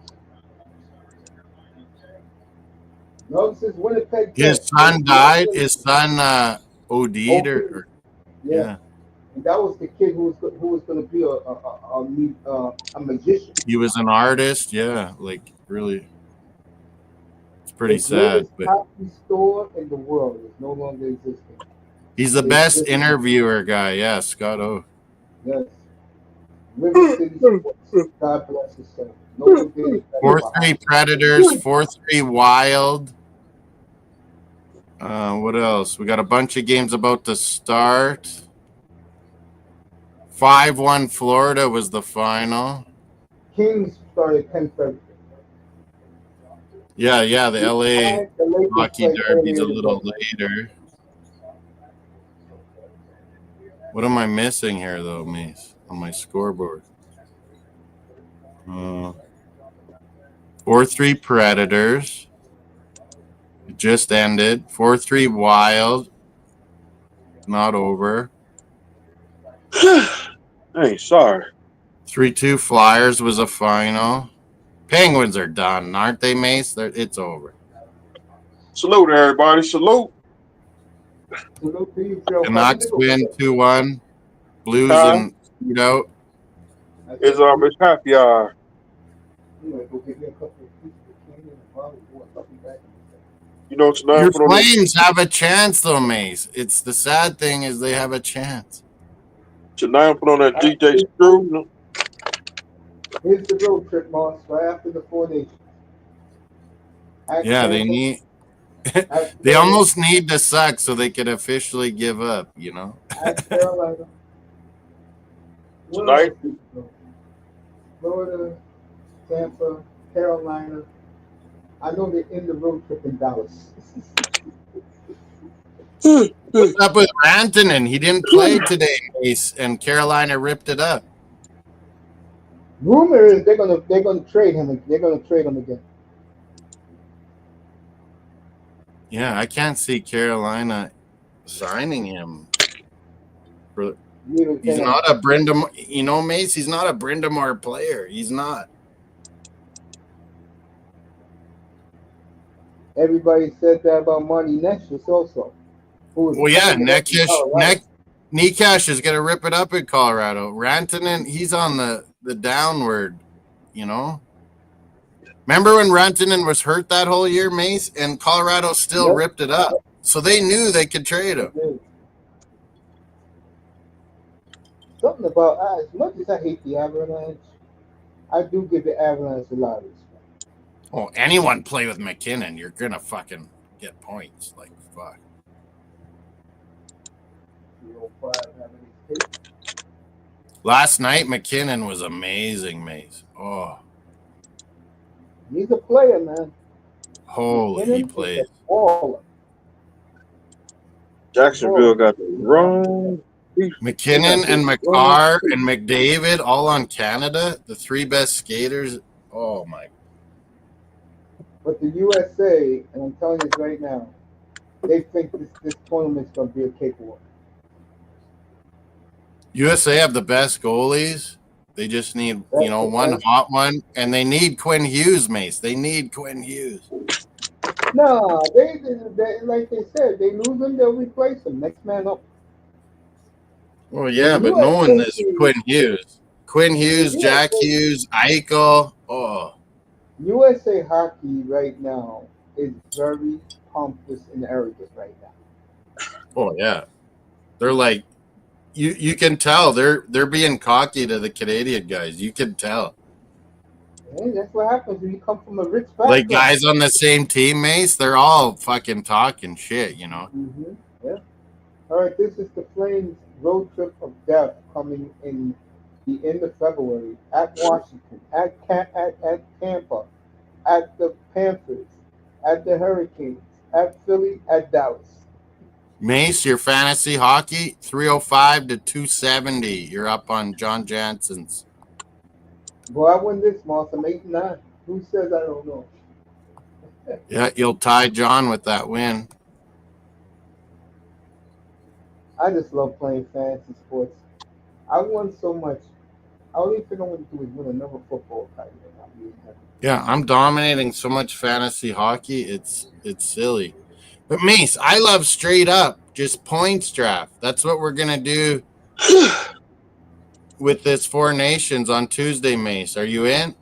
No, this is Winnipeg His Jets. son died. His son OD'd OP. Yeah. yeah. And that was the kid who was going to be a magician. He was an artist, yeah. Like really, it's The pretty sad. greatest But hockey store in the world is no longer existing. he's the It's best just, interviewer guy. Yeah, Scott O. yes, River City Sports. God bless his soul. Nobody did it better for 4-3 hockey. Predators, 4-3 Wild. What else? We got a bunch of games about to start. 5-1 Florida was the final. Kings started 10:30. Yeah, the LA And the Lakers hockey played derby's a earlier little today. later. What am I missing here, though, Mace, on my scoreboard? 4-3 Predators. It just ended. 4-3 Wild. Not over. Hey, sorry. 3-2 Flyers was a final. Penguins are done, aren't they, Mace? It's over. Salute everybody. Salute. Salute to you, Joe. How did Canucks it go win today? 2-1. Blues Huh? and shootout. I said, It's happy hour. I'm going to go get me a couple of pieces of candy and a bottle of water. I'll be back in a second. You know tonight Your I'm put on that Flames have a chance, though, Mace. It's the sad thing is they have a chance. tonight I'm put on that DJ Actually, Screw. here's the road trip, Moss, right after the 4 Nations. At Yeah, they Tampa, need. at They Florida, almost need to suck so they could officially give up. You know. at Carolina. Where Tonight, else did you go? Florida, Tampa, Carolina. I know they're in the road trip in Dallas. What's up with Rantanen? He didn't play today, Mace, and Carolina ripped it up. Rumor is they're gonna trade him. They're gonna trade him again. Yeah, I can't see Carolina signing him. Neither He's can not a Brindamore. You know, Mace, he's not a Brindamore player. He's not. everybody said that about Marty Neshus also. Who was Well, yeah, playing it up in Colorado. Nekash is going to rip it up in Colorado. Rantanen, he's on the downward, you know. Remember when Rantanen was hurt that whole year, Mace, and Colorado still Yep. ripped it up. So they knew they could trade him. Something about as much as I hate the Avalanche, I do give the Avalanche a lot of respect. Oh, anyone play with McKinnon, you're going to fucking get points. Like, fuck. 305 having his pick. Last night, McKinnon was amazing, Mace. Oh, He's a player, man. holy, he McKinnon is plays. a baller. Jacksonville got the wrong. McKinnon and McCarr and McDavid all on Canada, the three best skaters. Oh, my. But the USA, and I'm telling you this right now, they think this tournament's gonna be a cakewalk. USA have the best goalies. They just need, one hot one, and they need Quinn Hughes, Mace. They need Quinn Hughes. No, they like they said, they lose him, they'll replace him. Next man up. Well, yeah, The but no one is USA Quinn Hughes. Quinn Hughes, Jack Hughes, Eichel. Oh, USA hockey right now is very pompous and arrogant right now. oh yeah. They're like, you can tell they're being cocky to the Canadian guys. You can tell. And that's what happens when you come from a rich background. Like guys on the same team, Mace, they're all fucking talking shit, you know. Mm-hmm. Yeah. All right, this is the Flames road trip of death coming in the end of February at Washington, at Tampa, at the Panthers, at the Hurricanes, at Philly, at Dallas. Mace, your fantasy hockey, 305 to 270. You're up on John Jansen's. Boy, I won this month. I'm 8-9. Who says I don't know? Yeah, you'll tie John with that win. I just love playing fantasy sports. I won so much. The only thing I want to do is win another football title. Yeah, I'm dominating so much fantasy hockey. It's silly. But Mace, I love straight up just points draft. That's what we're gonna do with this Four Nations on Tuesday, Mace. Are you in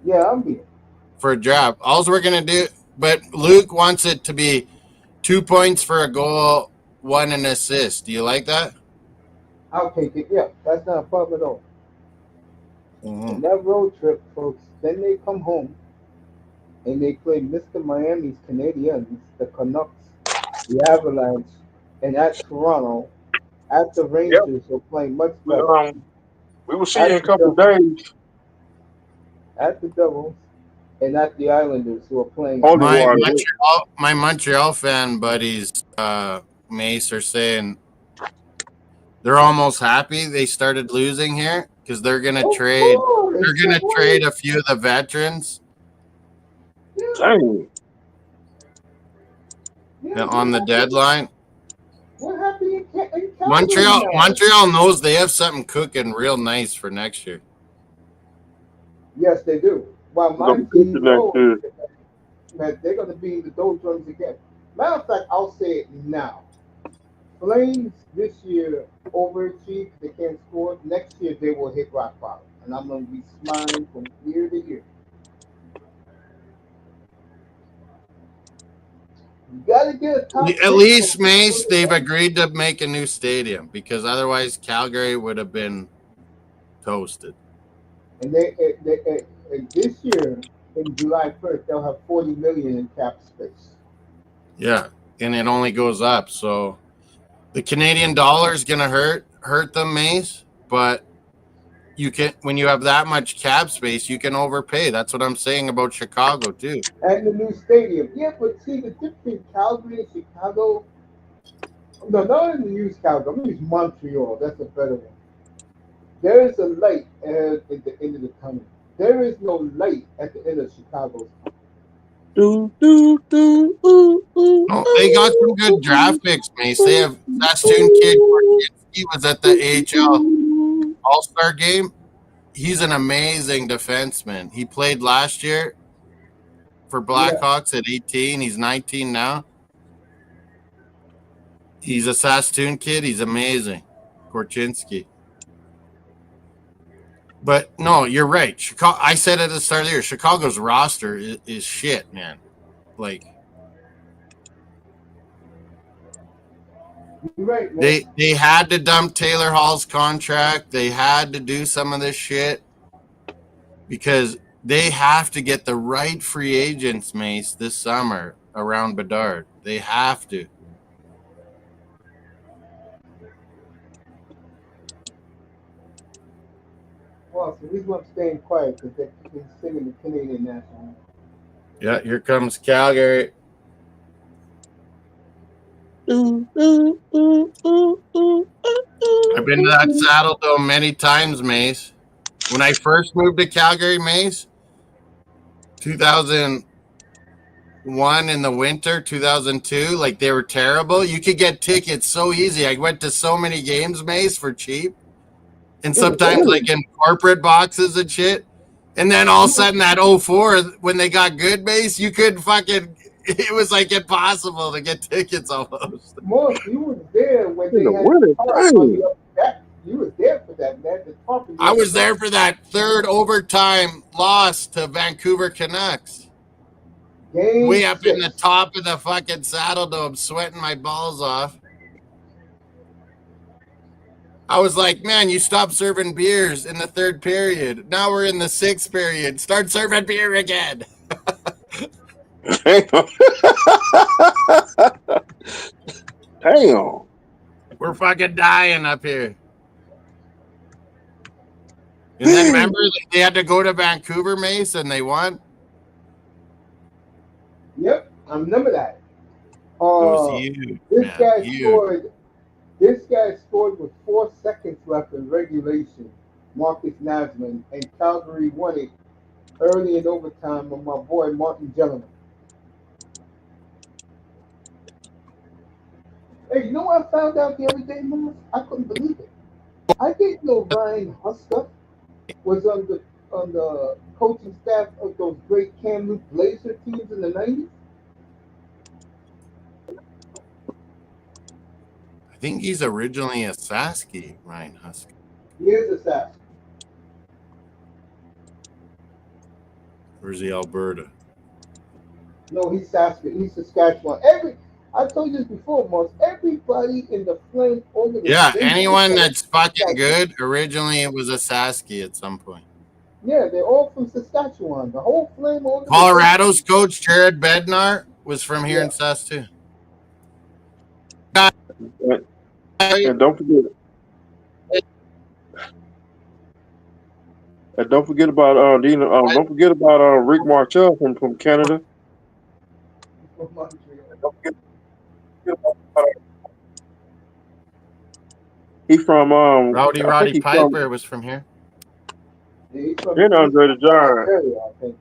Yeah, I'm here. for a draft? All we're gonna do, but Luke wants it to be 2 points for a goal, 1 an assist. Do you like that? I'll take it. Yeah, that's not a problem at all. And that road trip, folks, then they come home and they play Mr. Miami's Canadiens, the Canucks, the Avalanche, and at Toronto, at the Rangers, who are playing much better. We will see you in a couple of days. At the Devils, and at the Islanders, who are playing. My Montreal fan buddies, Mace, are saying they're almost happy they started losing here because they're gonna trade. They're gonna trade a few of the veterans. Dang. On the deadline. What happened in Montreal knows they have something cooking real nice for next year. Yes, they do. Well, my team knows that they're going to be in the doldrums again. Matter of fact, I'll say it now. Flames this year overachieved. They can't score. Next year, they will hit rock bottom. And I'm going to be smiling from year to year. You got to get a top. At least, Mace, they've agreed to make a new stadium because otherwise Calgary would have been toasted. And they this year, in July 1st, they'll have $40 million in cap space. Yeah, and it only goes up. So the Canadian dollar is going to hurt them, Mace. But you can, when you have that much cap space, you can overpay. That's what I'm saying about Chicago too. And the new stadium. Yeah, but see the difference between Calgary and Chicago. No, not in the use Calgary. I'm gonna use Montreal. That's a better one. There is a light at the end of the tunnel. There is no light at the end of Chicago's tunnel. Do, do, do, Oh, they got some good draft picks, Mace. They have Saskatoon kid Korchinski was at the AHL All-Star game. He's an amazing defenseman. He played last year for Yeah. Blackhawks at 18. He's 19 now. He's a Saskatoon kid. He's amazing. Korchinski. But no, you're right. Chicago. I said at the start of the year, Chicago's roster is shit, man. Like You're right, man. they had to dump Taylor Hall's contract. They had to do some of this shit because they have to get the right free agents, Mace, this summer around Bedard. They have to. Well, the reason why I'm staying quiet because they're keeping singing the Canadian national anthem. Yeah, here comes Calgary. do. I've been to that Saddle Dome many times, Mace. When I first moved to Calgary, Mace, 2001 in the winter, 2002, like they were terrible. You could get tickets so easy. I went to so many games, Mace, for cheap. And sometimes like in corporate boxes and shit. And then all of a sudden that 04, when they got good, Mace, you couldn't fucking, it was like impossible to get tickets almost. Morris, you was there when they In the had winter the park time. on the upper deck. You was there for that, man. The park on the I upper was there deck. for that third overtime loss to Vancouver Canucks. Game Way up in the 6. top of the fucking Saddle Dome, sweating my balls off. I was like, man, you stopped serving beers in the third period. Now we're in the sixth period. Start serving beer again. Damn. We're fucking dying up here. And then remember, they had to go to Vancouver, Mace, and they won. Yep, I remember that. It was huge, This man. guy Huge. scored. This guy scored with 4 seconds left in regulation. Marcus Nasman, and Calgary won it early in overtime with my boy Martin Gentleman. Hey, you know what I found out the other day, Morris? I couldn't believe it. I didn't know Ryan Husker was on the coaching staff of those great Kamloops Blazer teams in the 90s. I think he's originally a Sasky, Ryan Husker. He is a Sask. Or is he Alberta? No, he's Saskatchewan. I told you this before, Morris. Everybody in the Flame organization. Yeah, anyone that's fucking good, originally it was a Sasky at some point. Yeah, they're all from Saskatchewan. The whole Flame organization. Colorado's coach, Jared Bednar, was from here in Saskatoon. And don't forget. And don't forget about Dina. Don't forget about Rick Martel from Canada. From Montreal. Don't forget about, he from Roddy I think he's Piper from, was from here. Yeah, he's from and Andre the Giant. Ontario, I think.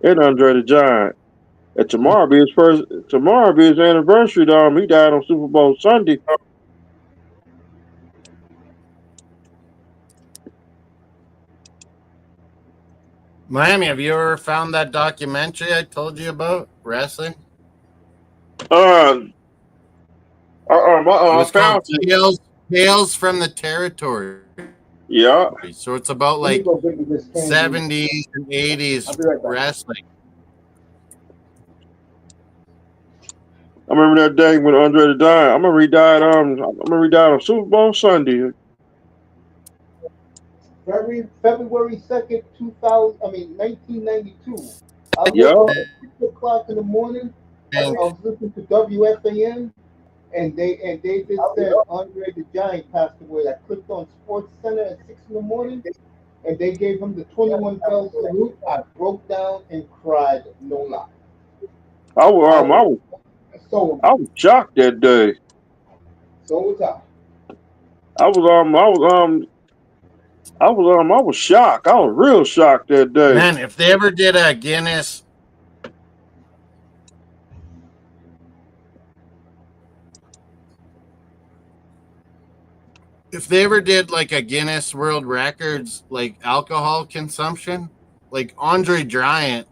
And Andre the Giant. And tomorrow be his anniversary. He died on Super Bowl Sunday. Miami, have you ever found that documentary I told you about wrestling? It was called Tales from the Territory. Yeah. So it's about like Let me go get this candy. 70s and 80s I'll be right back. wrestling. I remember that day when Andre died. I remember he died on Super Bowl Sunday. February 2nd, 1992. I Yeah. woke up at 6 o'clock in the morning. I was listening to WFAN, And they just said Andre the Giant passed away. I clicked on Sports Center at 6 in the morning, and they gave him the 21 bell salute. I broke down and cried, no lie. I was I um I was was so I was shocked that day. so was I. I was I was shocked. I was real shocked that day. Man, if they ever did a Guinness, if they ever did like a Guinness World Records, like alcohol consumption, like Andre Giant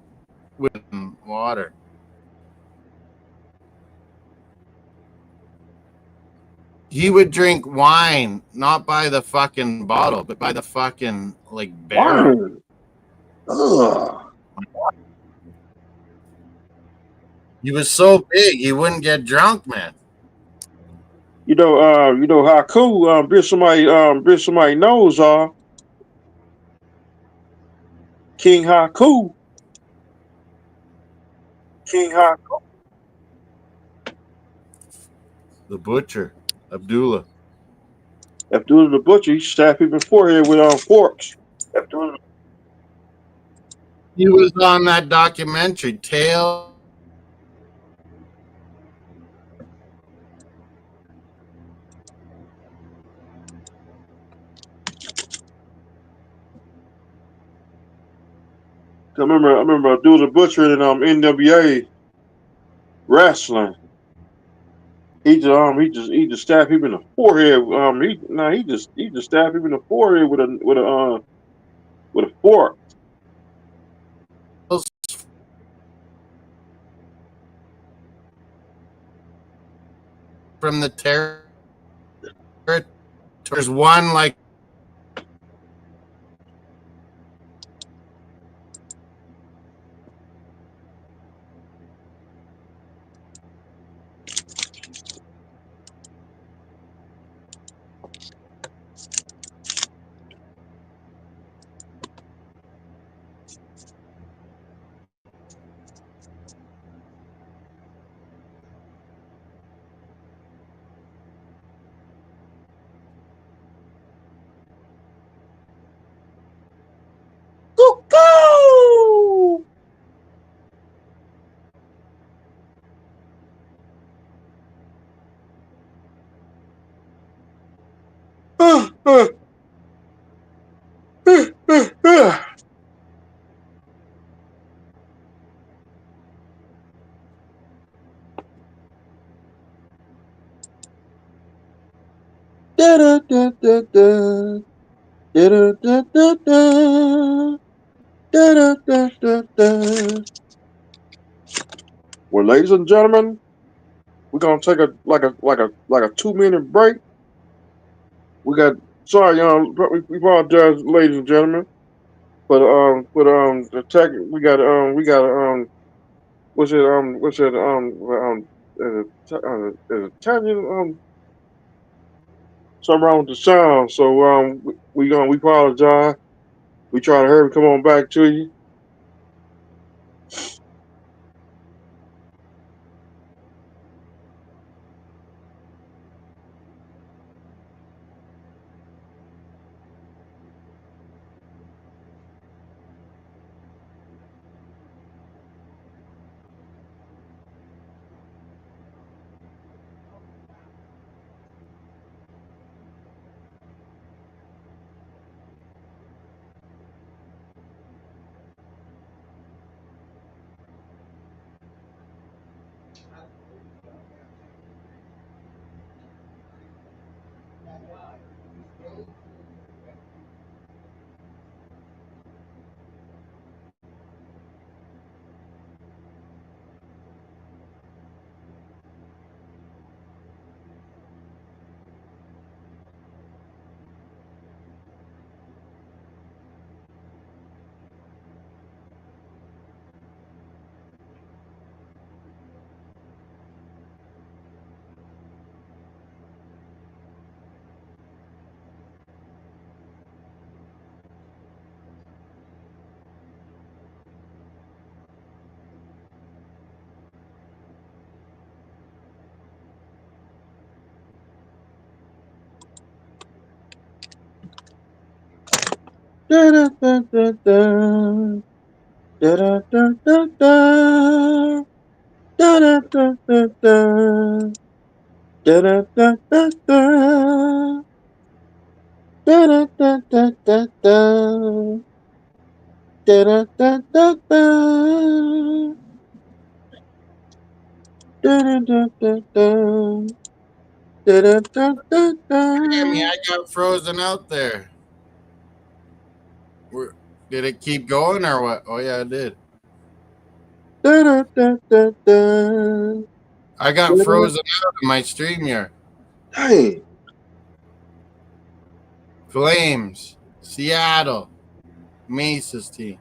with water. He would drink wine, not by the fucking bottle, but by the fucking like barrel. Why? Ugh. He was so big, he wouldn't get drunk, man. You know how cool bit somebody knows King Haku. King Haku. The butcher, Abdullah. Abdullah the Butcher, he stabbed people in the forehead with forks. Abdullah. He was on that documentary, Tale. I remember Abdullah the Butcher in NWA wrestling. He just stabbed people in the forehead. He just stabbed people in the forehead with a fork. From the territory. There's one like Cuckoo! Da da da da da. Da da da da da. Da da da da da. Well, ladies and gentlemen, we're gonna take a 2 minute break. We got sorry, we apologize, ladies and gentlemen, but the tech we got what's it Italian something wrong with the sound. So we apologize. We try to hurry come on back to you. Da da da da da. Da da da da da. Da da da da da. Da da da da da. Da da da da da da. Da da da da da. Da da da da da. Da da da da Damn, da. I got frozen out there. Where, did it keep going or what? Oh yeah, it did. Da da da da da. I got frozen out in my stream here. Hey, Flames, Seattle, Mace's team.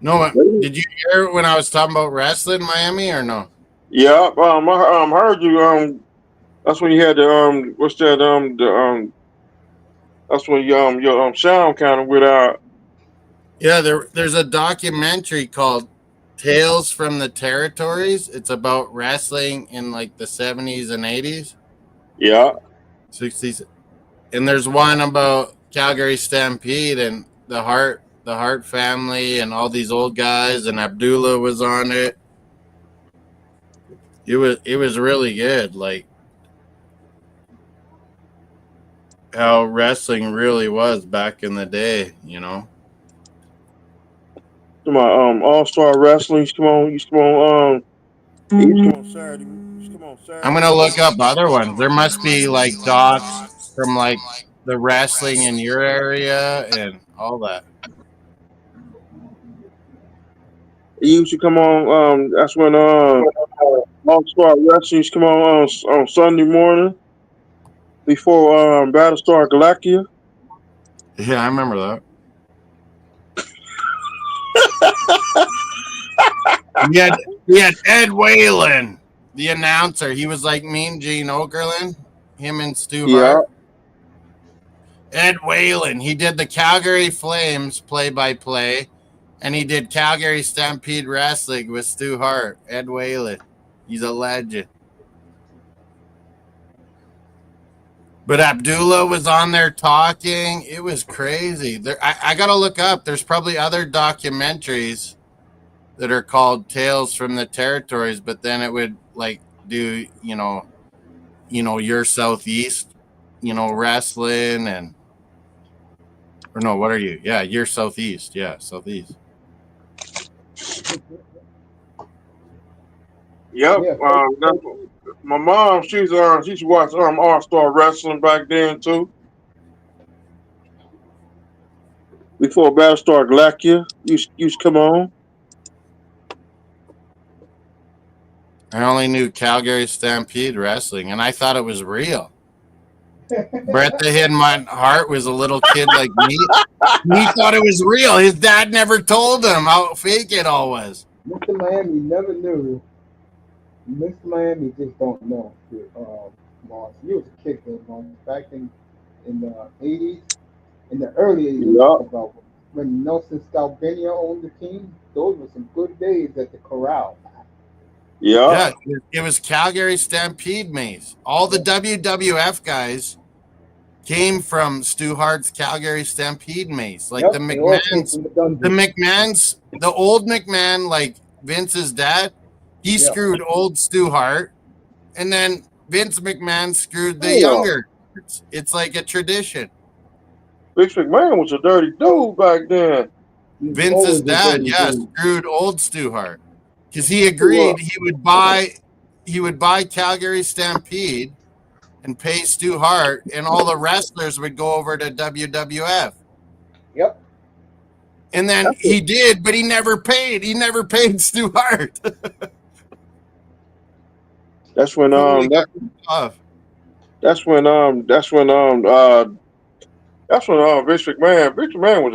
No, did you hear it when I was talking about wrestling, Miami, or no? yeah. I heard you. That's when you had the what's that that's when your sound kind of went out. Yeah, there's a documentary called Tales from the Territories. It's about wrestling in like the 70s and 80s, Yeah, 60s. And there's one about Calgary Stampede and the Hart family and all these old guys and Abdullah was on it. It was really good, like how wrestling really was back in the day, you know. come on, All Star Wrestling. Used to come on, Saturday. Used to come on I'm Saturday gonna morning. look up other ones. There must be like docs from like the wrestling in your area and all that. It used to come on. That's when All Star Wrestling used to come on Sunday morning before Battlestar Galactica. Yeah, I remember that. We had we had Ed Whalen, the announcer. He was like Mean Gene Okerlund, him and Stu Yeah, Hart. Ed Whalen. He did the Calgary Flames play by play, and he did Calgary Stampede Wrestling with Stu Hart. Ed Whalen. He's a legend. But Abdullah was on there talking. It was crazy. I got to look up. There's probably other documentaries that are called Tales from the Territories, but then it would like do, your Southeast, wrestling and or no, what are you? Yeah, you're Southeast. Yeah, Southeast. yep. Yeah, My mom. She's watched All Star Wrestling back then too. Before Battlestar Galactica used to come on. I only knew Calgary Stampede Wrestling, and I thought it was real. Bret the Hitman Hart was a little kid like me. He thought it was real. His dad never told him how fake it all was. Mr. Miami never knew. Mr. Miami just don't know. Moss, you was a kid though, Moss. Back in the '80s, in the early '80s, I'm Yep. talking about when Nelson Stalbenia owned the team. Those were some good days at the Corral. Yep. Yeah, it was Calgary Stampede Maze. All the WWF guys came from Stu Hart's Calgary Stampede Maze. Like Yep, they all came from the dungeon. The old McMahon, like Vince's dad, he Yeah. screwed old Stu Hart, and then Vince McMahon screwed the Yeah. younger. It's like a tradition. Vince McMahon was a dirty dude back then. He was Vince's always a dad, dirty yeah, dude. screwed old Stu Hart because he Well, agreed he would buy Calgary Stampede and pay Stu Hart, and all the wrestlers would go over to WWF. Yep. And then that's he did, but he never paid. He never paid Stu Hart. that's when Totally got off. that's when Vince McMahon was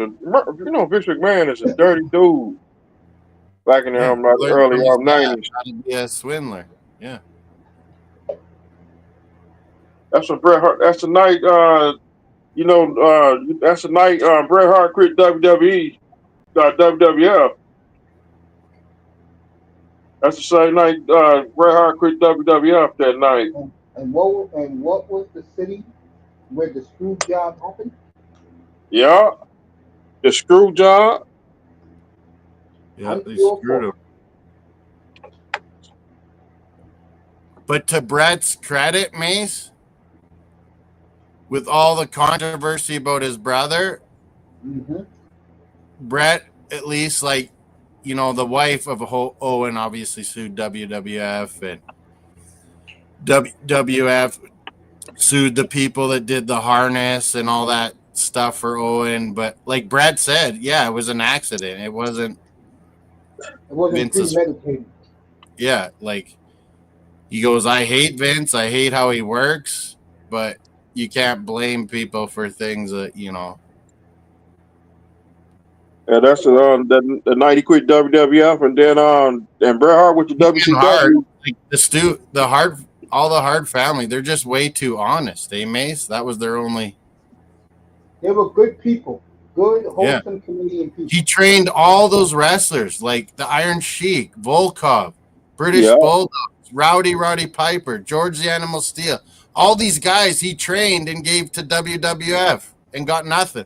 Vince McMahon is a dirty dude back in the Yeah, like learned early from his dad '90s. how to be a swindler. Yeah, That's when Bret Hart. That's the night. That's the night Bret Hart quit WWE. WWF. That's the same night Bret Hart quit WWF that night. And what was the city where the screw job happened? Yeah, the screw job. Yeah, they Montreal screwed him. But to Brett's credit, Mace, with all the controversy about his brother, Mm-hmm. Brett, at least, like, the wife of Owen obviously sued WWF, and WWF sued the people that did the harness and all that stuff for Owen. But like Brett said, yeah, it was an accident. It wasn't It wasn't Vince's. premeditated. Yeah, like he goes, I hate Vince. I hate how he works, but you can't blame people for things that, Yeah, that's the night he quit WWF, and then and Bret Hart with the and Hart, WCW. like the Hart, all the Hart family, they're just way too honest. Mace? That was their only. They were good people, good, Yeah. wholesome Canadian people. He trained all those wrestlers like the Iron Sheik, Volkov, British Yeah, Bulldogs, Roddy Piper, George the Animal Steel. All these guys he trained and gave to WWF and got nothing.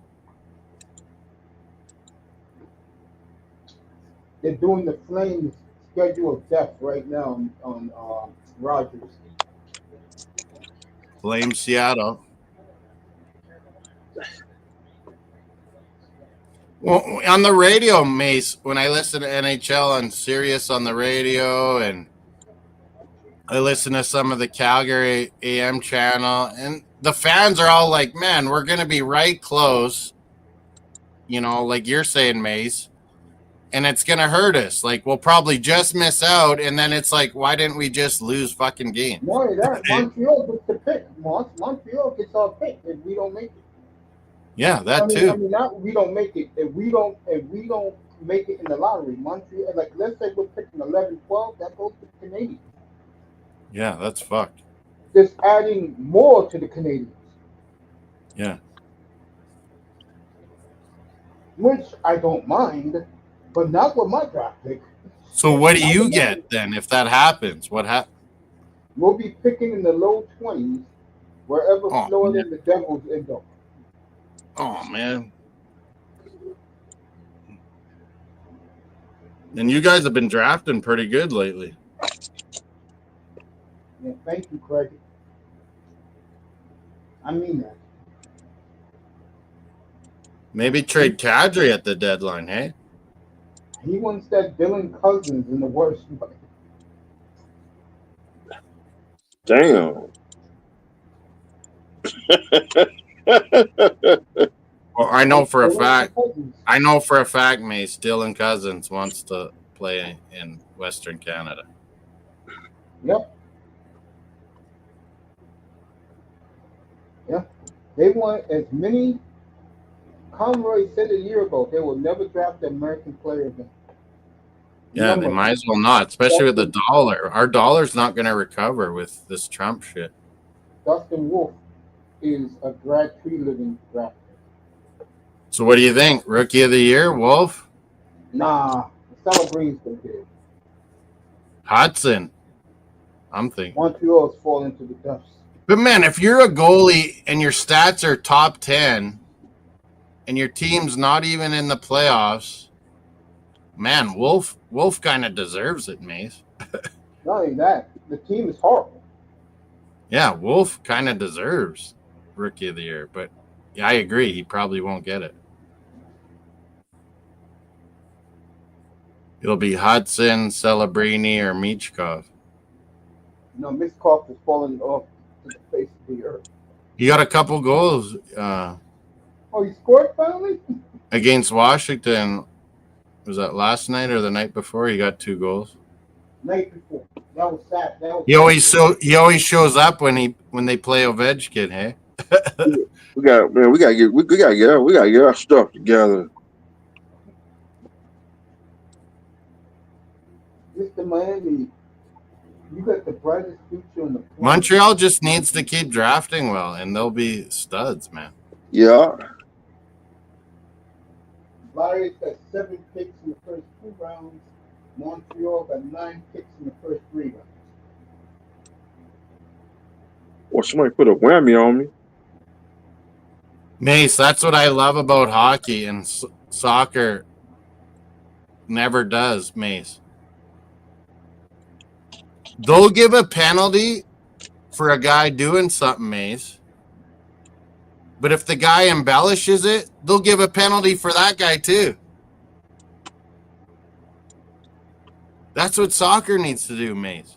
They're doing the Flames schedule of death right now on Rogers. Blame Seattle. Well, on the radio, Mace, when I listen to NHL on Sirius on the radio, and I listen to some of the Calgary AM channel, and the fans are all like, man, we're going to be right close, like you're saying, Mace, and it's going to hurt us. Like, we'll probably just miss out, and then it's like, why didn't we just lose fucking games? More than that, Montreal gets the pick. Montreal gets our pick if we don't make it. Yeah, that too. I mean, not we don't make it. If we don't make it in the lottery, Montreal, like let's say we're picking 11, 12, that goes to the Canadians. Yeah, that's fucked. Just adding more to the Canadians. Yeah. Which I don't mind, but not with my draft pick. So what do you get then if that happens? What happens? We'll be picking in the low 20s, wherever Florida and the Devils end up. Oh, man. And you guys have been drafting pretty good lately. Yeah, thank you, Craig. I mean that. Maybe trade Kadri at the deadline, hey? He wants that Dylan Cousins in the worst way. damn. Well, I know for a fact, Mace, Dylan Cousins wants to play in Western Canada. Yep. Yeah. They want as many. Conroy said a year ago they will never draft an American player again. Yeah, they might as well not, especially with the dollar. Our dollar's not going to recover with this Trump shit. Dustin Wolf is a grad tree living draft. So what do you think? Rookie of the year, Wolf? Nah, Celebre's gonna get it. Hudson. I'm thinking. Montreal's falling to the dust. But man, if you're a goalie and your stats are top 10 and your team's not even in the playoffs, man, Wolf kind of deserves it, Mace. Not only that, the team is horrible. Yeah, Wolf kind of deserves Rookie of the Year, but yeah, I agree. He probably won't get it. It'll be Hudson, Celebrini, or Michkov. No, Michkov is falling off to the face of the earth. He got a couple goals Oh, he scored finally? against Washington. Was that last night or the night before? He got 2 goals. Night before. That was sad. He always shows up when they play Ovechkin, hey? we gotta get our stuff together. Mr. Miami, you got the brightest future in the planet. Montreal just needs to keep drafting well, and they'll be studs, man. Yeah. Flyers got 7 picks in the first 2 rounds. Montreal got 9 picks in the first 3 rounds. Or somebody put a whammy on me. Mace, that's what I love about hockey, and soccer never does, Mace. They'll give a penalty for a guy doing something, Mace. But if the guy embellishes it, they'll give a penalty for that guy too. That's what soccer needs to do, Mace.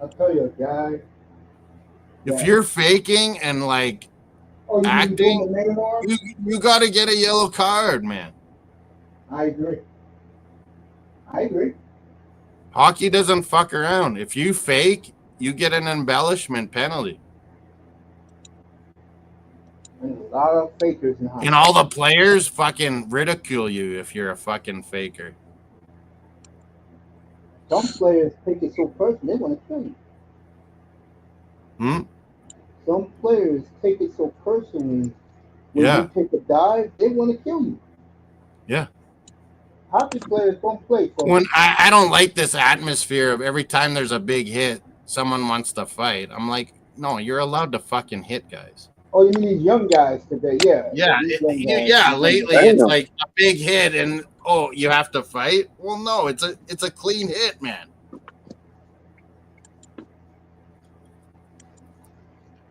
I'll tell you, a guy. If you're faking and like Oh, you mean doing acting, the Neymar? you got to get a yellow card, man. I agree. Hockey doesn't fuck around. If you fake, you get an embellishment penalty. And a lot of fakers now. And all the players fucking ridicule you if you're a fucking faker. Some players take it so personal, they want to kill you. Some players take it so personally. When you take a dive, they want to kill you. Yeah. Hockey players don't play. When I don't like this atmosphere of every time there's a big hit, someone wants to fight. I'm like, no, you're allowed to fucking hit guys. Oh, you mean these young guys today? Yeah. Yeah. Lately, it's like a big hit, and you have to fight. Well, no, it's a clean hit, man.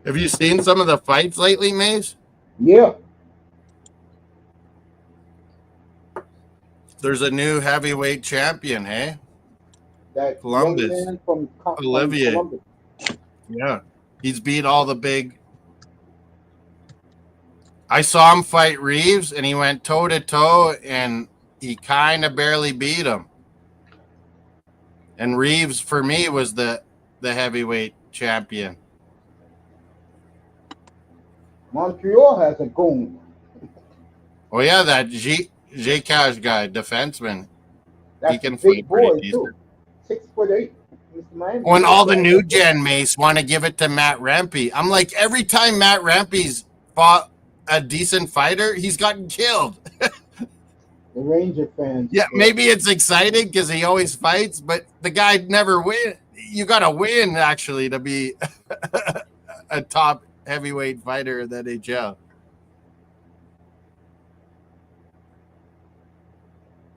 Have you seen some of the fights lately, Mace? Yeah. There's a new heavyweight champion, hey? That Columbus. young man from Olivier. Columbus. Yeah. He's beat all the big. I saw him fight Reeves, and he went toe-to-toe, and he kind of barely beat him. And Reeves, for me, was the heavyweight champion. Montreal has a goon. Oh, yeah, that J-Cash guy, defenseman. That's he can a big fight pretty boy, decent. too. 6'8". When all the new gen Mace want to give it to Matt Rempe, I'm like, every time Matt Rempe's fought a decent fighter, he's gotten killed. The Ranger fans. Yeah, maybe it's exciting because he always fights, but the guy never win. You got to win, actually, to be a top heavyweight fighter in the NHL.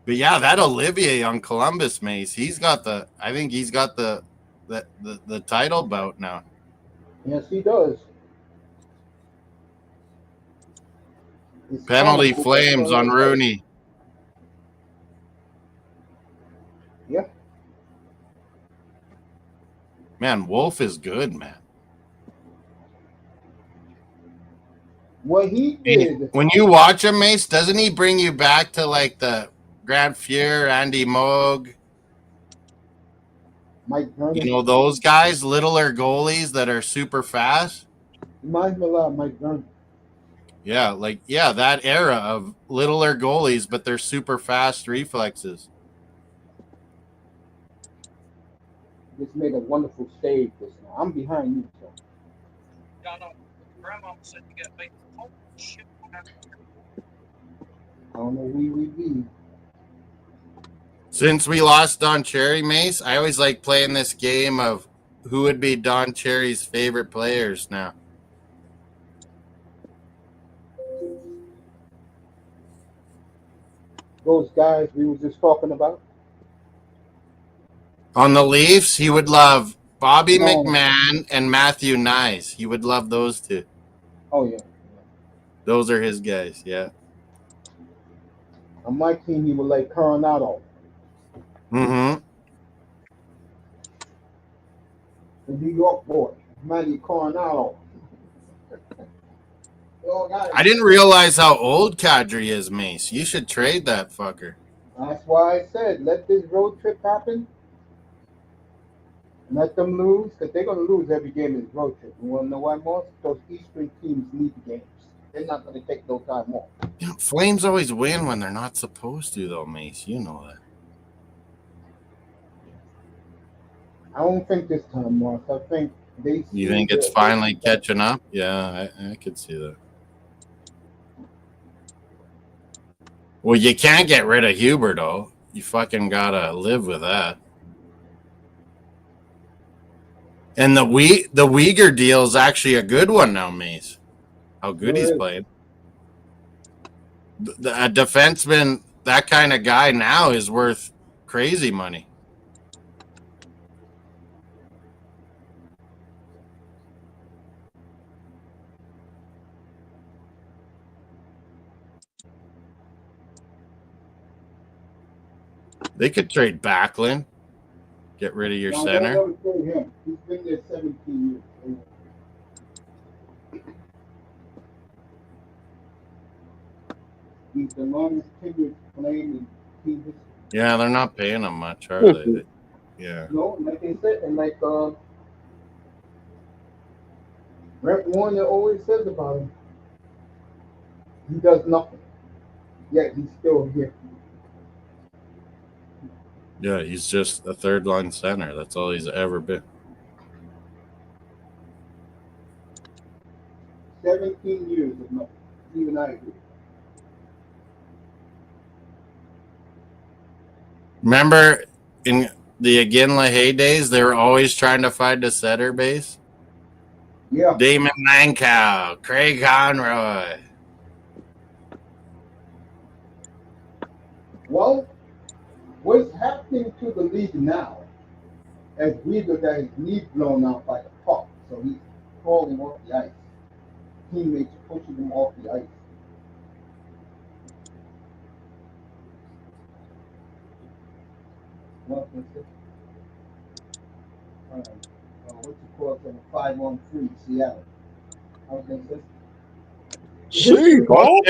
But yeah, that Olivier on Columbus, Mace, I think he's got the title bout now. Yes, he does. Penalty Flames on Rooney. Yeah. Man, Wolf is good, man. What he did. When you watch him, Mace, doesn't he bring you back to like the Grant Fuhr, Andy Moog? Mike Vernon. You know, those guys, littler goalies that are super fast? Reminds me a lot of Mike Vernon. Yeah, that era of littler goalies, but they're super fast reflexes. Just made a wonderful save this now. I'm behind you, so. I don't know we. Since we lost Don Cherry, Mace, I always like playing this game of who would be Don Cherry's favorite players now. Those guys we were just talking about. On the Leafs, he would love Bobby McMahon and Matthew Nyes. He would love those two. Oh, yeah. Those are his guys, yeah. On my team, he would like Coronado. Mm-hmm. The New York boy, Manny Coronado. I didn't realize how old Kadri is, Mace. You should trade that fucker. That's why I said, let this road trip happen. Let them lose, because they're going to lose every game in this road trip. You want to know why, Moss? Those Eastern teams need the games. They're not going to take no time off. You know, Flames always win when they're not supposed to, though, Mace. You know that. I don't think this time, Moss. I think they. You think it's finally catching up? Yeah, I could see that. Well, you can't get rid of Huber, though. You fucking got to live with that. And the Uyghur deal is actually a good one now, Mace. How good he's Really? played. A defenseman, that kind of guy now is worth crazy money. They could trade Backlund, get rid of your No, center. don't ever trade him. He's been there 17 years. He's the longest tenured playing in team history. Yeah, they're not paying him much, are they? Yeah. No, like I said, and like Brett Warner always says about him, he does nothing. Yet he's still here. Yeah, he's just a third line center. That's all he's ever been. 17 years of nothing. Even I agree. Remember in the Iginla heydays, they were always trying to find a center base? Yeah. Damon Lankow, Craig Conroy. Well, what's happening to the league now, as Weaver got his knee blown out by the puck, so he's falling off the ice. Teammates pushing him off the ice. What's you call it? 5-on-3, Seattle. I was going to say. See, Paul?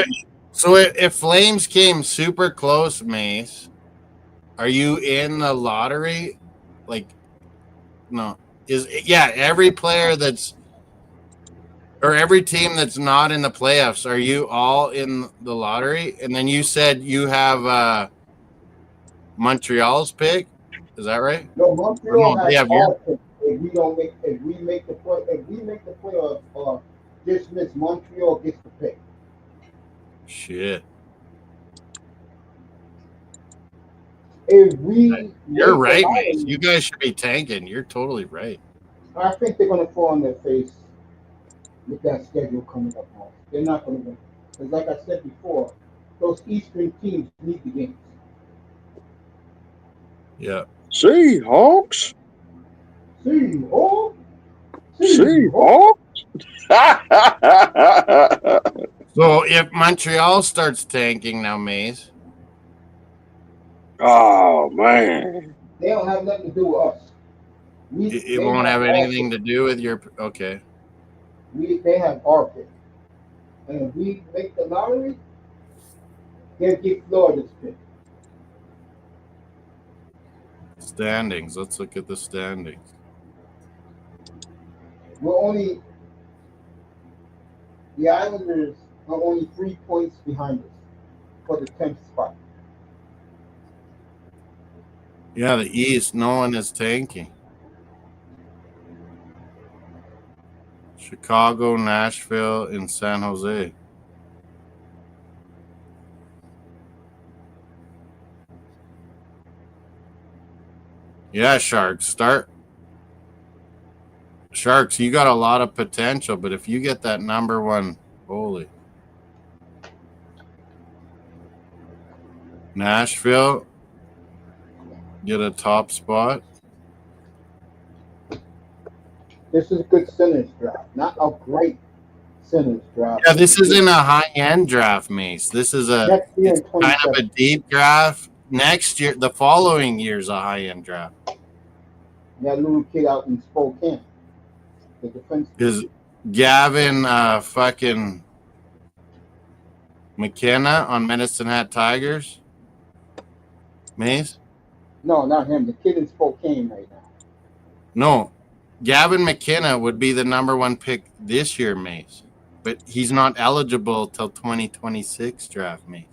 So if Flames came super close, Mace, are you in the lottery? Like, no. Every player that's or every team that's not in the playoffs, are you all in the lottery? And then you said you have Montreal's pick. Is that right? No, Montreal they has have your all pick. If we make the playoffs or dismiss, Montreal gets the pick. shit. If we You're right, lottery, Mace. You guys should be tanking. You're totally right. I think they're going to fall on their face with that schedule coming up now. They're not going to win. Because like I said before, those Eastern teams need the games. Yeah. Seahawks? Seahawks? Seahawks? So if Montreal starts tanking now, Mace. Oh, man. They don't have nothing to do with us. It won't have anything to do with your. Okay. They have our pick. And if we make the lottery, they'll get Florida's pick. Standings. Let's look at the standings. The Islanders are only 3 points behind us for the 10th spot. Yeah, the East, no one is tanking. Chicago, Nashville, and San Jose. Yeah, Sharks, start. Sharks, you got a lot of potential, but if you get that number one, holy. Nashville, get a top spot. This is a good centers draft, not a great centers draft. Yeah, this isn't a high-end draft, Mace. This is Next year it's in kind of a 27. deep draft. Next year, the following year's a high-end draft. That little kid out in Spokane, the defense. Is Gavin fucking McKenna on Medicine Hat Tigers? Mace? No, not him. The kid in Spokane right now. No. Gavin McKenna would be the number one pick this year, Mace. But he's not eligible till 2026 draft, Mace.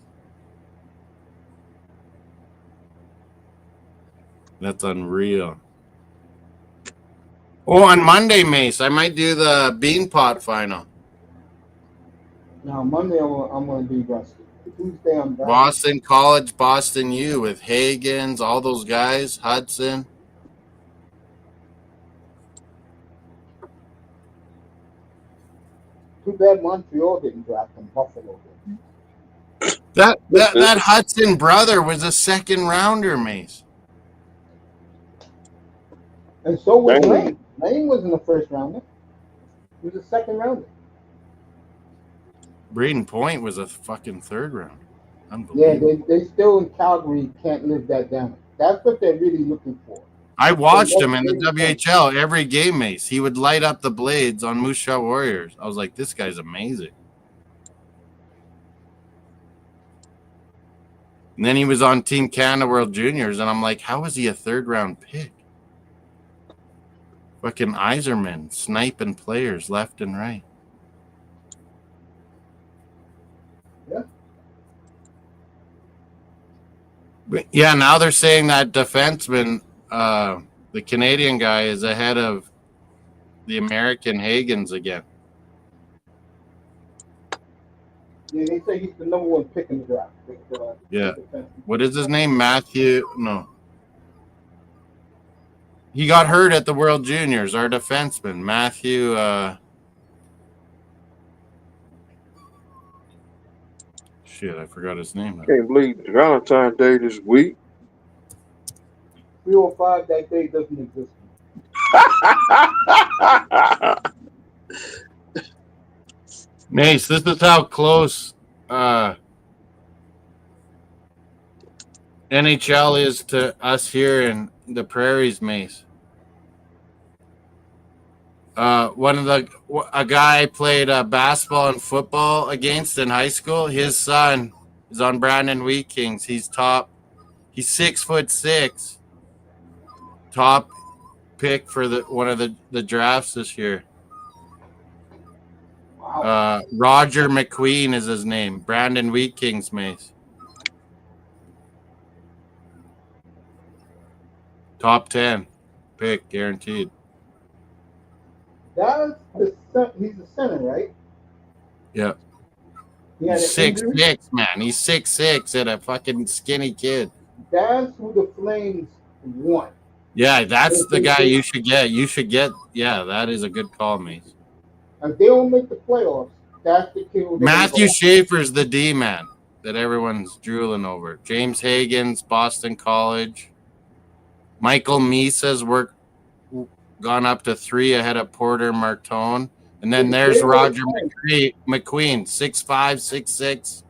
That's unreal. Oh, on Monday, Mace, I might do the Bean Pot final. Now Monday I'm going to be rusty. Tuesday I'm back. Boston College, Boston U with Hagens, all those guys, Hudson. Too bad Montreal didn't draft him. Buffalo did. That Hudson brother was a second rounder, Mace. And so was Dang. Lane. Lane wasn't a first rounder. He was a second rounder. Braden Point was a fucking third rounder. Yeah, Unbelievable. they still in Calgary can't live that down. That's what they're really looking for. I watched him in the That's Braden WHL every game, Mace. He would light up the blades on Moose Jaw Warriors. I was like, this guy's amazing. And then he was on Team Canada World Juniors, and I'm like, how is he a third-round pick? Fucking Iserman sniping players left and right. Yeah. But yeah, now they're saying that defenseman, the Canadian guy, is ahead of the American Hagens again. Yeah, they say he's the number one pick in the draft. Yeah. What is his name? Matthew? No. He got hurt at the World Juniors, our defenseman, Matthew. Shit, I forgot his name. Can't believe Valentine's Day this week. 305, that day doesn't exist. Mace, this is how close NHL is to us here in the prairies, Mace. A guy I played basketball and football against in high school. His son is on Brandon Wheat Kings. He's 6'6", top pick for one of the drafts this year. Wow. Roger McQueen is his name. Brandon Wheat Kings, Mace. Top 10 pick, guaranteed. That's he's the center, right? Yeah. He had He's an injury. 6'6", man. He's 6'6" and a fucking skinny kid. That's who the Flames want. Yeah, that's the guy you should get. Yeah, that is a good call, Mace. If they don't make the playoffs, that's the kid. Matthew Schaefer's the D-man that everyone's drooling over. James Hagens, Boston College. Michael Misa's gone up to 3 ahead of Porter Martone. And then there's Roger McQueen, 6'5", 6'6",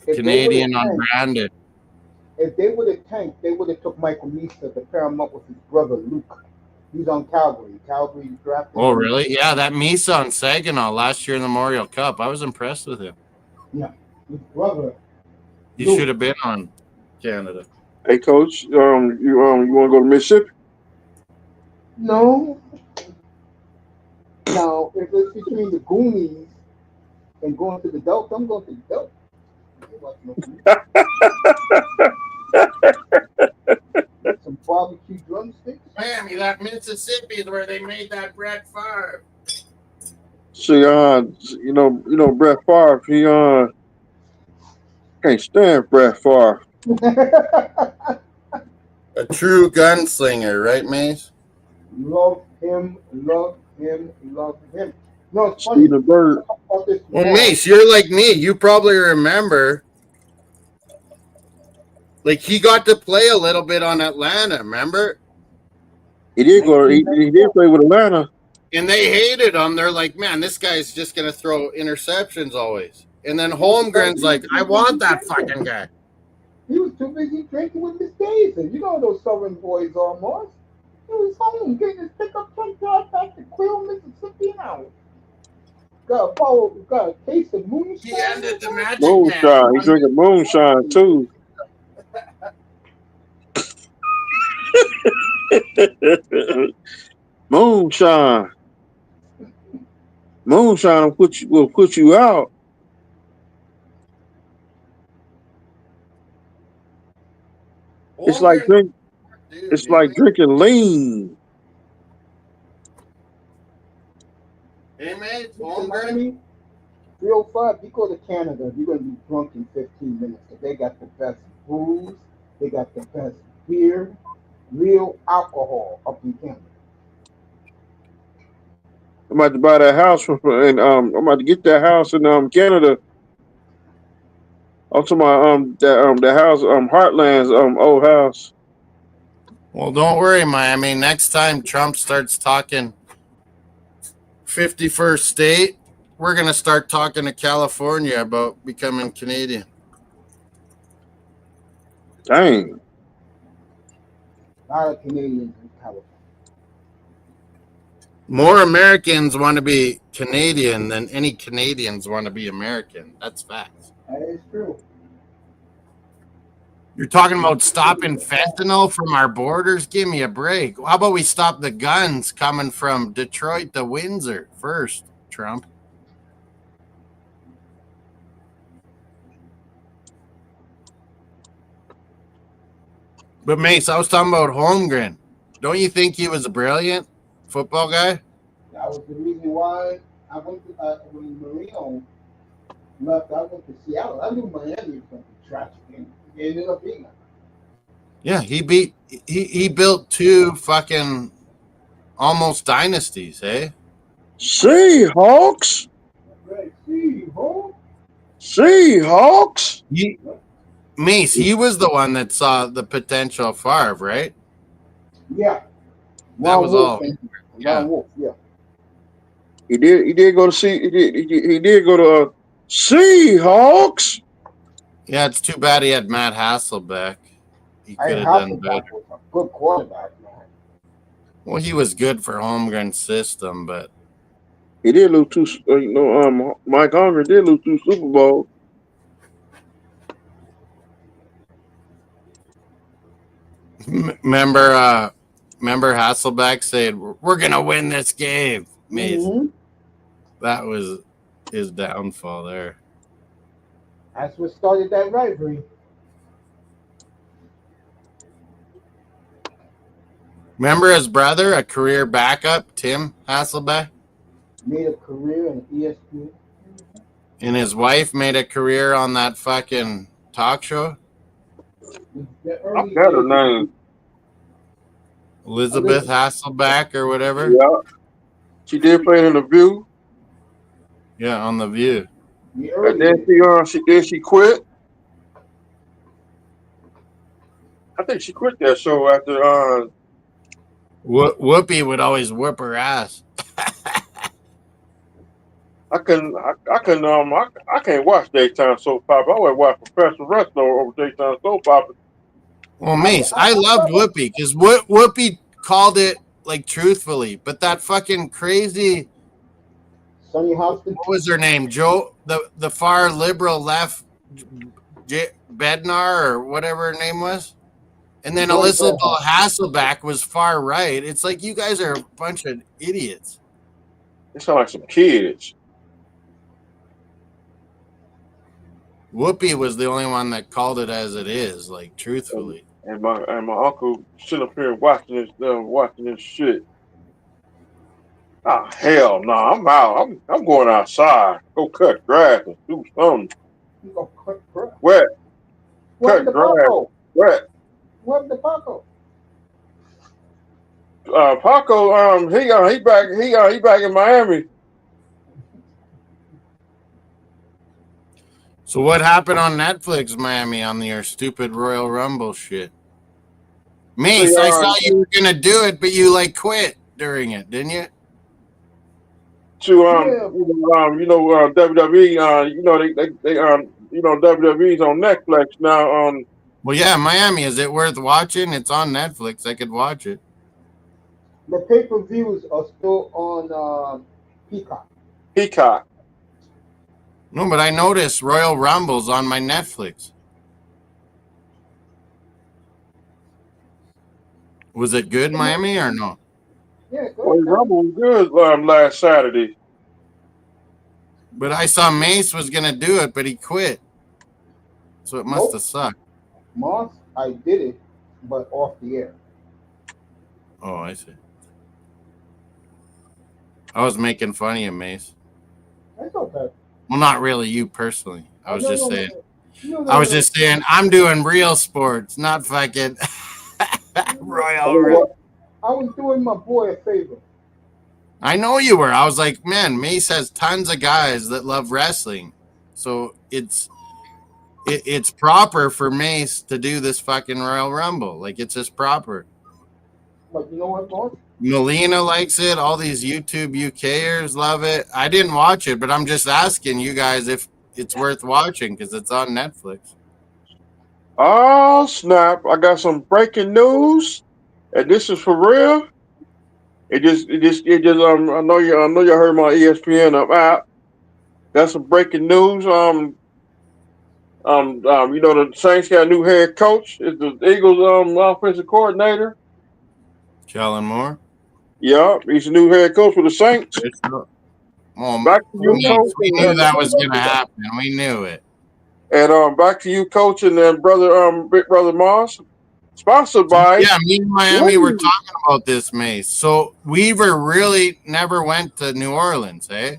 Canadian unbranded. If they would have tanked, they would have took Michael Misa to pair him up with his brother Luke. He's on Calgary. Calgary drafted. Oh, really? Yeah, that Misa on Saginaw last year in the Memorial Cup. I was impressed with him. Yeah, his brother. He should have been on Canada. Hey, Coach, you want to go to Mississippi? No. Now, if it's between the Goonies and going to the Delta, I'm going to the Delta. Some barbecue drumsticks. Miami, that Mississippi is where they made that Brett Favre. See, you know, Brett Favre. He can't stand Brett Favre. A true gunslinger, right, Mace? Love him. No, it's funny. Steven Bird. Well, Mace, you're like me. You probably remember. Like, he got to play a little bit on Atlanta, remember? He did play with Atlanta. And they hated him. They're like, man, this guy's just going to throw interceptions always. And then Holmgren's like, I want that fucking guy. He was too busy drinking with Miss Daisy. You know those Southern boys almost. He was home getting his pickup truck drive back to Quill, Mississippi now. Got a case of moonshine. He ended the Magic Moonshine. Man. He's drinking moonshine, too. Moonshine will put you out. It's like drinking lean. Hey, mate, Miami, 305, you go to Canada, you're going to be drunk in 15 minutes. They got the best booze, they got the best beer, real alcohol up in Canada. I'm about to buy that house and I'm about to get that house in Canada. Also my the house Heartland's old house. Well, don't worry, Miami. Next time Trump starts talking 51st state, we're going to start talking to California about becoming Canadian. Dang. A lot of Canadians in California. More Americans want to be Canadian than any Canadians want to be American. That's facts. That is true. You're talking about stopping fentanyl from our borders? Give me a break. How about we stop the guns coming from Detroit to Windsor first, Trump? But Mace, I was talking about Holmgren. Don't you think he was a brilliant football guy? That was the reason why I went to when Marino left. I went to Seattle. I knew Miami was going to be trash again. It ended up being that. Yeah, he built two fucking almost dynasties, eh? Seahawks. Right. See, home. Seahawks. Mace, he was the one that saw the potential of Favre, right? Yeah. That was all. Yeah. Wolf, yeah. He did go to see. He did go to Seahawks. Yeah, it's too bad he had Matt Hasselbeck. He could have done better. Was a good quarterback, man. Well, he was good for Holmgren's system, but He did lose two. Mike Holmgren did lose 2 Super Bowls. remember Hasselbeck said, "We're gonna win this game." Amazing. Mm-hmm. That was his downfall there. That's what started that rivalry. Remember his brother, a career backup, Tim Hasselbeck, Made a career in ESPN. and his wife made a career on that fucking talk show. I got her name. Elizabeth Hasselbeck or whatever. Yeah, she did play in The View. Yeah, on The View. And then she quit. I think she quit that show after. Whoopi would always whoop her ass. I can't watch daytime soap opera. I always watch professional wrestling over daytime soap opera. Well, Mace, I loved Whoopi because Whoopi called it like truthfully, but that fucking crazy. Sonny Houston. What was her name? Joe, the far liberal left, Bednar or whatever her name was, and then Elizabeth Hasselbeck was far right. It's like you guys are a bunch of idiots. They sound like some kids. Whoopi was the only one that called it as it is, like truthfully. And my uncle sitting up here watching this shit. Oh hell no! I'm out. I'm going outside. Go cut grass and do something. You go cut grass. Wet. What Cut grass. Wet. What the Paco? Paco, he back in Miami. So what happened on Netflix, Miami, on your stupid Royal Rumble shit? Mace, I saw you were gonna do it, but you like quit during it, didn't you? To WWE, they WWE's on Netflix now. Well, yeah, Miami. Is it worth watching? It's on Netflix. I could watch it. The pay-per-views are still on Peacock. Peacock. No, but I noticed Royal Rumble's on my Netflix. Was it good, Miami, or no? Yeah, go Royal Rumble was good last Saturday. But I saw Mace was gonna do it, but he quit. So it must have sucked. Moss, I did it, but off the air. Oh, I see. I was making fun of you, Mace. That's okay. Well, not really you personally. I was just saying. I was just saying I'm doing real sports, not fucking Royal. I was doing my boy a favor. I know you were. I was like, man, Mace has tons of guys that love wrestling, so it's proper for Mace to do this fucking Royal Rumble. Like, it's just proper. But you know what, boss? Melina likes it. All these YouTube UKers love it. I didn't watch it, but I'm just asking you guys if it's worth watching because it's on Netflix. Oh snap! I got some breaking news, and this is for real. It just. I know you heard my ESPN app. That's some breaking news. You know the Saints got a new head coach. It's the Eagles offensive coordinator. Kellen Moore. Yeah, he's the new head coach for the Saints. Well, Back to you, Mace, coach, we knew that was going to happen. We knew it. and back to you, coach, and then big brother Moss, sponsored by. Yeah, me and Miami were talking about this, Mace. So Weaver really never went to New Orleans, eh?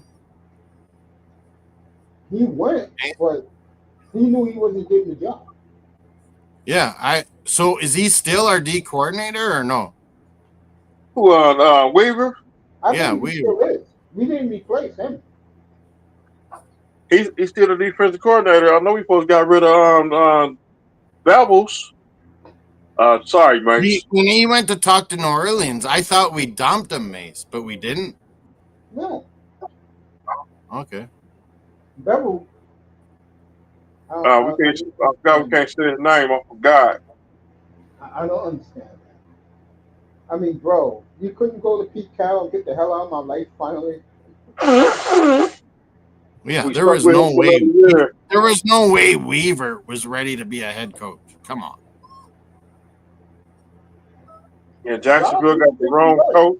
He went, but he knew he wasn't getting the job. Yeah, so is he still our D coordinator or no? Who Weaver? I think he still is. We didn't replace him. He's still the defensive coordinator. I know we supposed to got rid of Babbles. Sorry, Mace. When he went to talk to New Orleans, I thought we dumped him, Mace, but we didn't. No. Okay. Bevel. We can't say his name. I forgot. I don't understand that. I mean, bro, you couldn't go to Pete Carroll and get the hell out of my life finally. Yeah, there was no way. There was no way Weaver was ready to be a head coach. Come on. Yeah, Jacksonville got the wrong coach.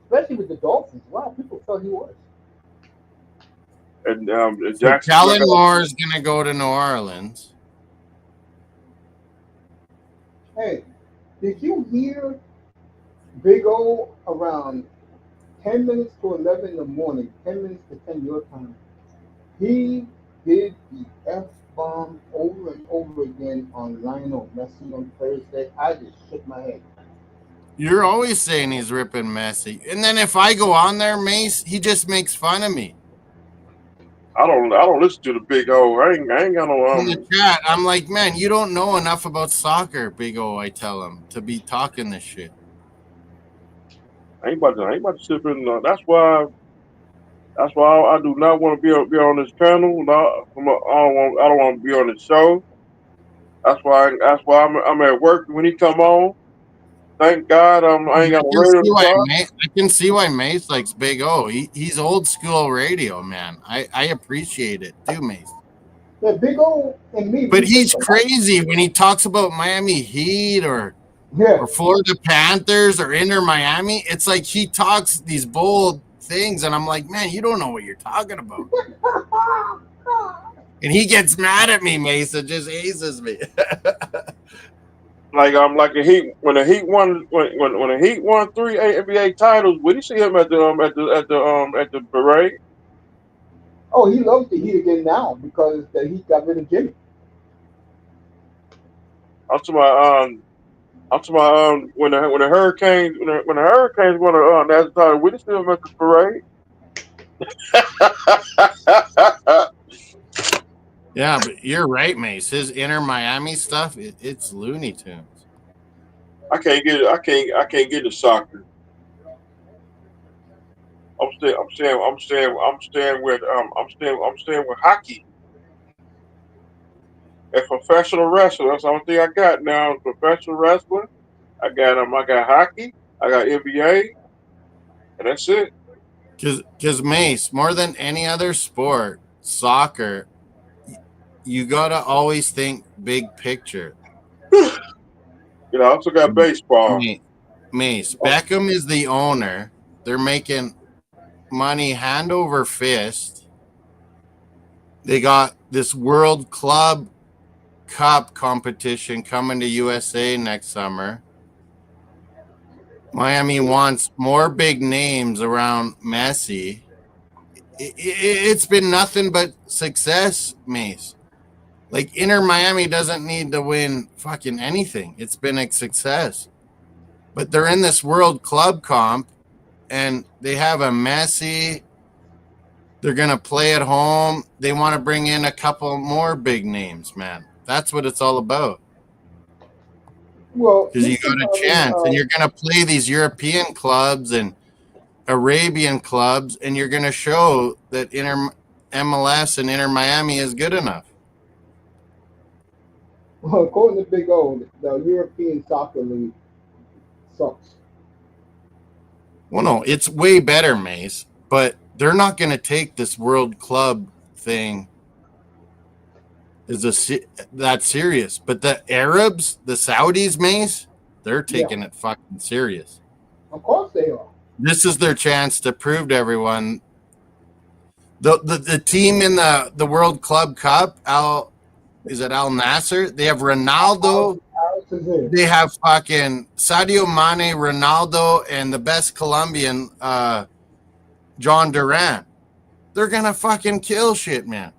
Especially with the Dolphins. A lot of people thought he was. And so Kellen Moore is going to go to New Orleans. Hey, did you hear Big O around 10 minutes to 11 in the morning, 10 minutes to 10 your time? He did the F-bomb over and over again on Lionel Messi on Thursday. I just shook my head. You're always saying he's ripping Messi. And then if I go on there, Mace, he just makes fun of me. I don't listen to the Big O. I ain't got no in the chat. I'm like, man, you don't know enough about soccer, Big O. I tell him to be talking this shit. I ain't about to sit in. That's why I do not want to be on this panel. I don't want to be on the show. That's why I'm at work when he come on. Thank God I ain't got a radio. I can see why Mace likes Big O. He's old school radio, man. I appreciate it too, Mace. Yeah, Big O and me. But he's crazy when he talks about Miami Heat or Florida Panthers or Inter Miami. It's like he talks these bold things, and I'm like, man, you don't know what you're talking about. And he gets mad at me, Mace. It just aces me. Like the Heat when the Heat won 3 NBA titles. Would you see him at the parade? Oh, he loves the Heat again now because the Heat got rid of Jimmy. I'm talking about when the Hurricanes won the national title. Would you see him at the parade? Yeah, but you're right, Mace. His Inter Miami stuff, it's Looney Tunes. I can't get the soccer. I'm staying with hockey. And professional wrestling. That's the only thing I got now. Professional wrestling. I got hockey. I got NBA, and that's it. Because Mace, more than any other sport, soccer, you gotta always think big picture. I also got baseball. Mace, Beckham is the owner. They're making money hand over fist. They got this World Club Cup competition coming to USA next summer. Miami wants more big names around Messi. It's been nothing but success, Mace. Like, Inter Miami doesn't need to win fucking anything. It's been a success. But they're in this World Club comp, and they have a Messi. They're going to play at home. They want to bring in a couple more big names, man. That's what it's all about. Well, Because you got a chance, and you're going to play these European clubs and Arabian clubs, and you're going to show that MLS and Inter Miami is good enough. well, according to Big O, the European Soccer League sucks. Well, no, it's way better, Mace, but they're not going to take this World Club thing that serious. But the Arabs, the Saudis, Mace, they're taking it fucking serious. Of course they are. This is their chance to prove to everyone. The team in the World Club Cup, Al Nasser? They have Ronaldo. They have fucking Sadio Mane, Ronaldo, and the best Colombian, John Durant. They're gonna fucking kill shit, man.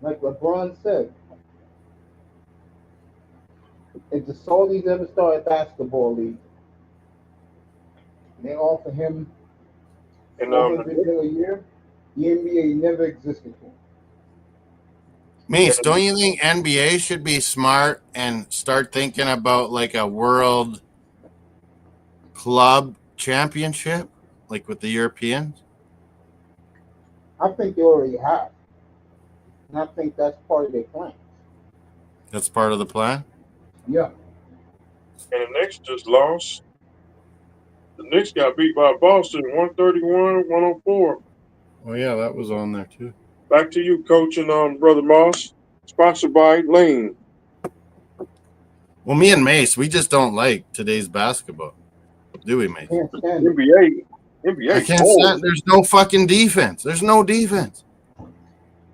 Like LeBron said, if the Saudis ever start a basketball league, they offer him $400 million a year, the NBA never existed for him. Mace, don't you think NBA should be smart and start thinking about like a world club championship, like with the Europeans? I think they already have. And I think that's part of their plan. That's part of the plan? Yeah. And the Knicks just lost. The Knicks got beat by Boston 131-104. Oh, yeah, that was on there too. Back to you, Coach and Brother Moss. Sponsored by Lane. Well, me and Mace, we just don't like today's basketball. Do we, Mace? Can't stand it. NBA. I can't stand. There's no fucking defense. There's no defense.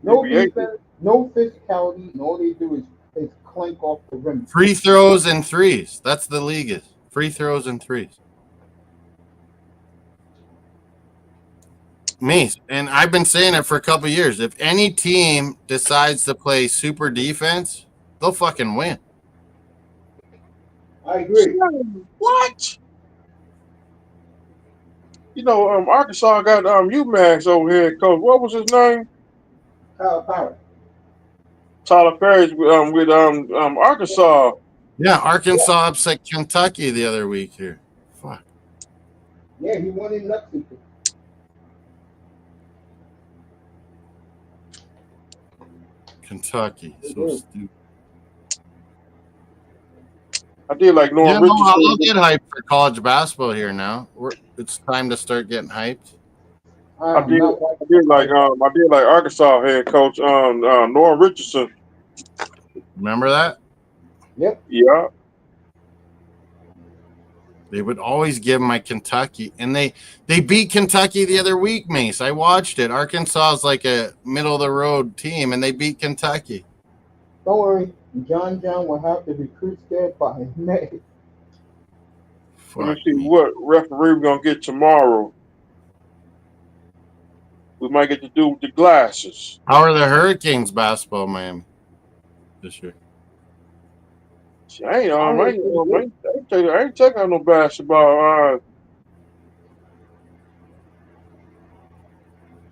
No NBA. defense, no physicality, and all they do is clank off the rim. Free throws and threes. That's the league is. Free throws and threes. Mace, and I've been saying it for a couple of years. If any team decides to play super defense, they'll fucking win. I agree. What? You know, Arkansas got UMass over here, Coach. What was his name? Kyle Power. Tyler Perry's with Arkansas. Yeah, Arkansas upset Kentucky the other week here. Fuck. Yeah, he won in Lexington. Kentucky. So stupid. I did like Norm Yeah, Richardson. I'll get hyped for college basketball here now. It's time to start getting hyped. I did like Arkansas head coach Norm Richardson. Remember that? Yep. Yeah. They would always give my Kentucky, and they beat Kentucky the other week, Mace. I watched it. Arkansas is like a middle of the road team, and they beat Kentucky. Don't worry, John will have the recruits there by May. Let me see what referee we're gonna get tomorrow. We might get to do with the glasses. How are the Hurricanes basketball, Miami, this year? I ain't taking out no basketball.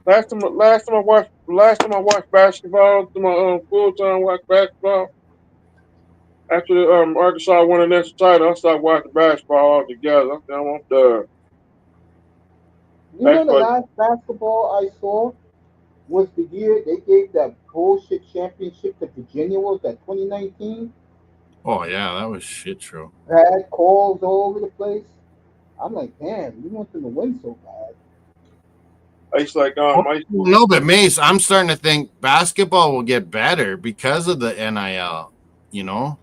Last time I watched basketball, my full time watch basketball. After the, Arkansas won the national title, I started watching basketball altogether. I'm done. You know, the last basketball I saw was the year they gave that bullshit championship to Virginia. Was that 2019? Oh yeah, that was shit show. Bad calls all over the place. I'm like, damn, you want them to win so bad. No, but Mace, I'm starting to think basketball will get better because of the NIL. You know,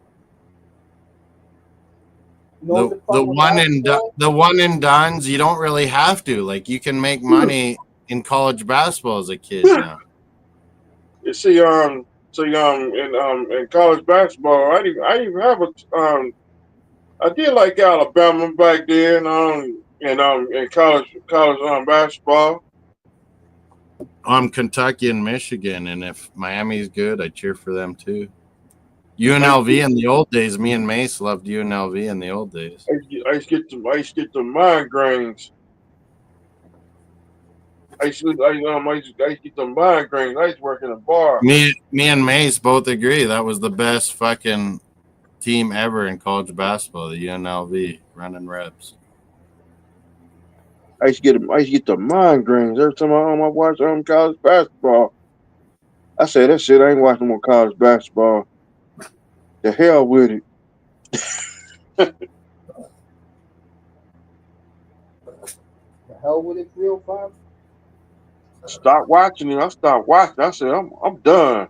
the one and dones. You don't really have to. Like, you can make money in college basketball as a kid now. You see, in college basketball, I didn't have I did like Alabama back then, in college basketball. I'm Kentucky and Michigan, and if Miami's good, I cheer for them too. UNLV in the old days. Me and Mace loved UNLV in the old days. I used to get the migraines. I used to get the migraines. I used to work in a bar. Me and Mace both agree that was the best fucking team ever in college basketball. The UNLV running Rebs. I used to get the migraines every time I watch college basketball. I say that shit. I ain't watching more college basketball. The hell with it. The hell with it, 305. Stop watching it. I stopped watching. I said I'm done.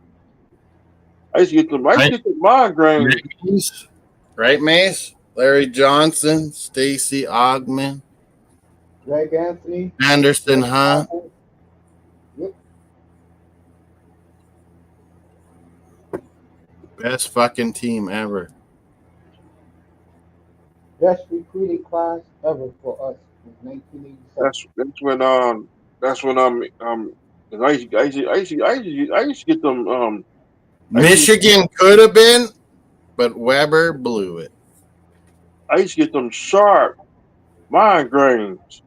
I used to get the migraines. Mace? Right, Mace? Larry Johnson, Stacy Ogman, Greg Anthony. Anderson Hunt. Yep. Best fucking team ever. Best recruiting class ever for us was 1987. That's when 'cause I used to get them Michigan could have been, but Weber blew it. I used to get them sharp migraines.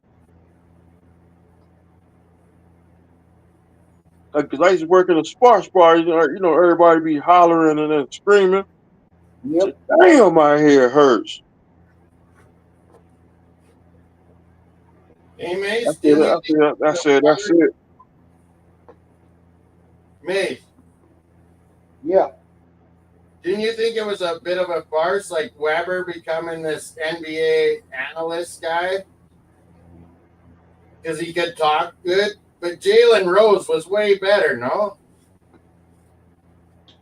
Because I used to work in a sports bar, everybody be hollering and then screaming. Yep. Damn, my head hurts. Hey, Mace, That's it. Mace, Yeah. didn't you think it was a bit of a farce, like Weber becoming this NBA analyst guy? Because he could talk good, but Jalen Rose was way better, no?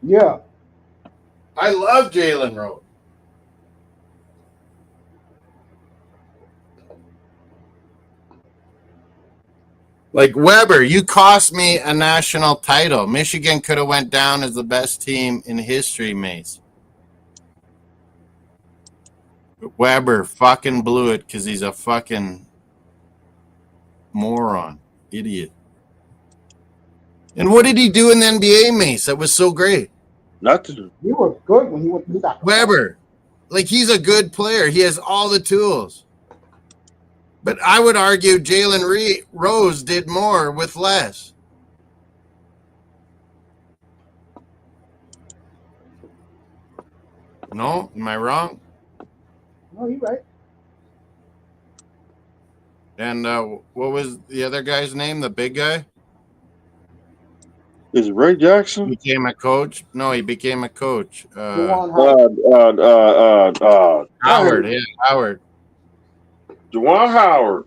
Yeah. I love Jalen Rose. Like Weber, you cost me a national title. Michigan could have went down as the best team in history, Mace. But Weber fucking blew it because he's a fucking moron, idiot. And what did he do in the NBA, Mace? That was so great. Nothing. He was good when he went to Sacramento. Weber, like he's a good player. He has all the tools. But I would argue Jalen Rose did more with less. No? Am I wrong? No, you're right. And what was the other guy's name? The big guy? Is it Ray Jackson? Became a coach? No, he became a coach. Juwan Howard. Howard. Yeah, Howard. Juwan Howard.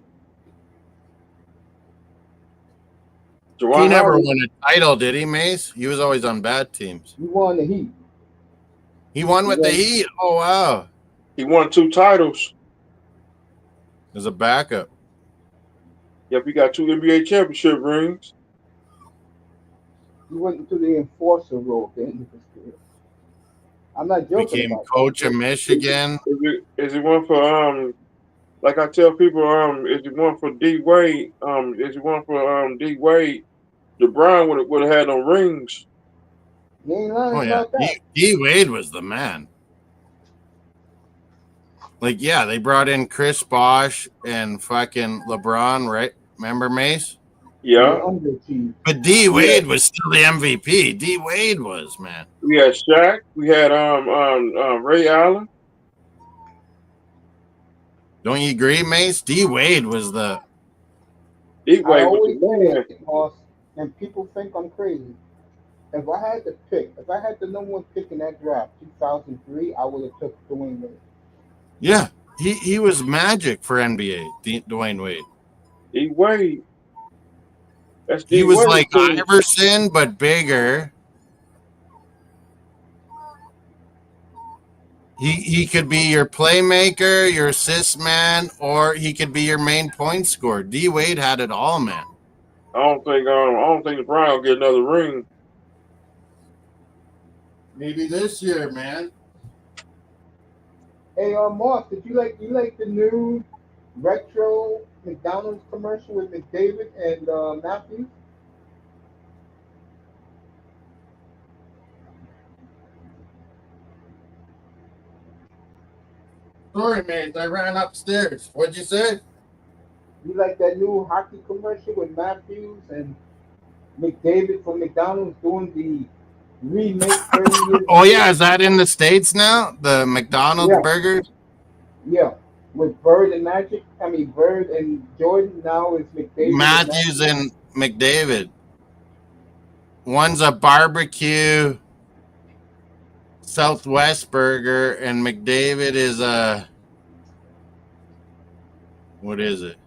He never won a title, did he, Mace? He was always on bad teams. He won the Heat. He won with the Heat? Oh, wow. He won 2 titles. As a backup. Yep, he got 2 NBA championship rings. He went into the enforcer role at the end of his career. I'm not joking. Became about coach of Michigan. Is it one for like I tell people, is it one for D Wade? Is it one for D Wade? LeBron would have had no rings. You ain't lying Oh, yeah. about that. D Wade was the man. Like, yeah, they brought in Chris Bosh and fucking LeBron, right? Remember, Mace? Yeah. But D Wade was still the MVP. D Wade was, man. We had Shaq. We had Ray Allen. Don't you agree, Mace? D Wade was the. D Wade I was always the say, Moss, and people think I'm crazy. If I had the number 1 pick in that draft, 2003, I would have took Dwayne Wade. Yeah, he was magic for NBA, Dwayne Wade. D Wade. That's he D was Wade like too. Iverson, but bigger. He could be your playmaker, your assist man, or he could be your main point scorer. D Wade had it all, man. I don't think LeBron will get another ring. Maybe this year, man. Hey, Moss, did you like the new retro McDonald's commercial with McDavid and Matthews? Sorry, man. I ran upstairs. What'd you say? You like that new hockey commercial with Matthews and McDavid from McDonald's doing the remake 30 years Oh later? yeah, is that in the States now? The McDonald's Yeah, burgers? yeah. With Bird and Magic, I mean Bird and Jordan. Now it's McDavid and Matthews Matthews. and McDavid. One's a barbecue Southwest burger, and McDavid is a what is it?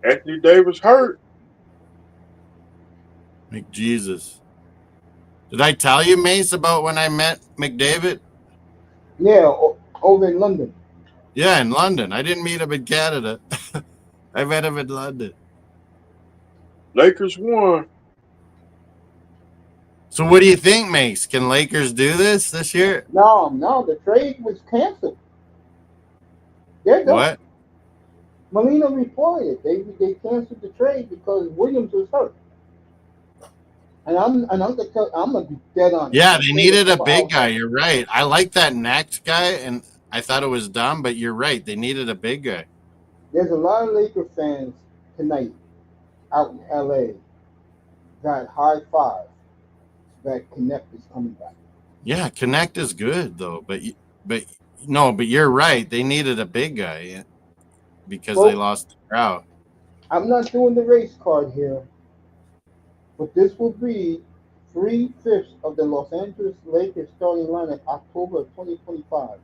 Anthony Davis hurt. McJesus. Did I tell you, Mace, about when I met McDavid? Yeah, over in London. Yeah, in London. I didn't meet him in Canada. I met him in London. Lakers won. So what do you think, Mace? Can Lakers do this year? No, the trade was canceled. They're done. What? Molina reported they canceled the trade because Williams was hurt. And I'm gonna be dead on. Yeah, they needed a big guy. You're right. I like that next guy, and I thought it was dumb, but you're right. They needed a big guy. There's a lot of Laker fans tonight out in LA that high five that Connect is coming back. Yeah, Connect is good though, but you're right. They needed a big guy because they lost the crowd. I'm not doing the race card here, but this will be 3/5 of the Los Angeles Lakers starting lineup October of 2025.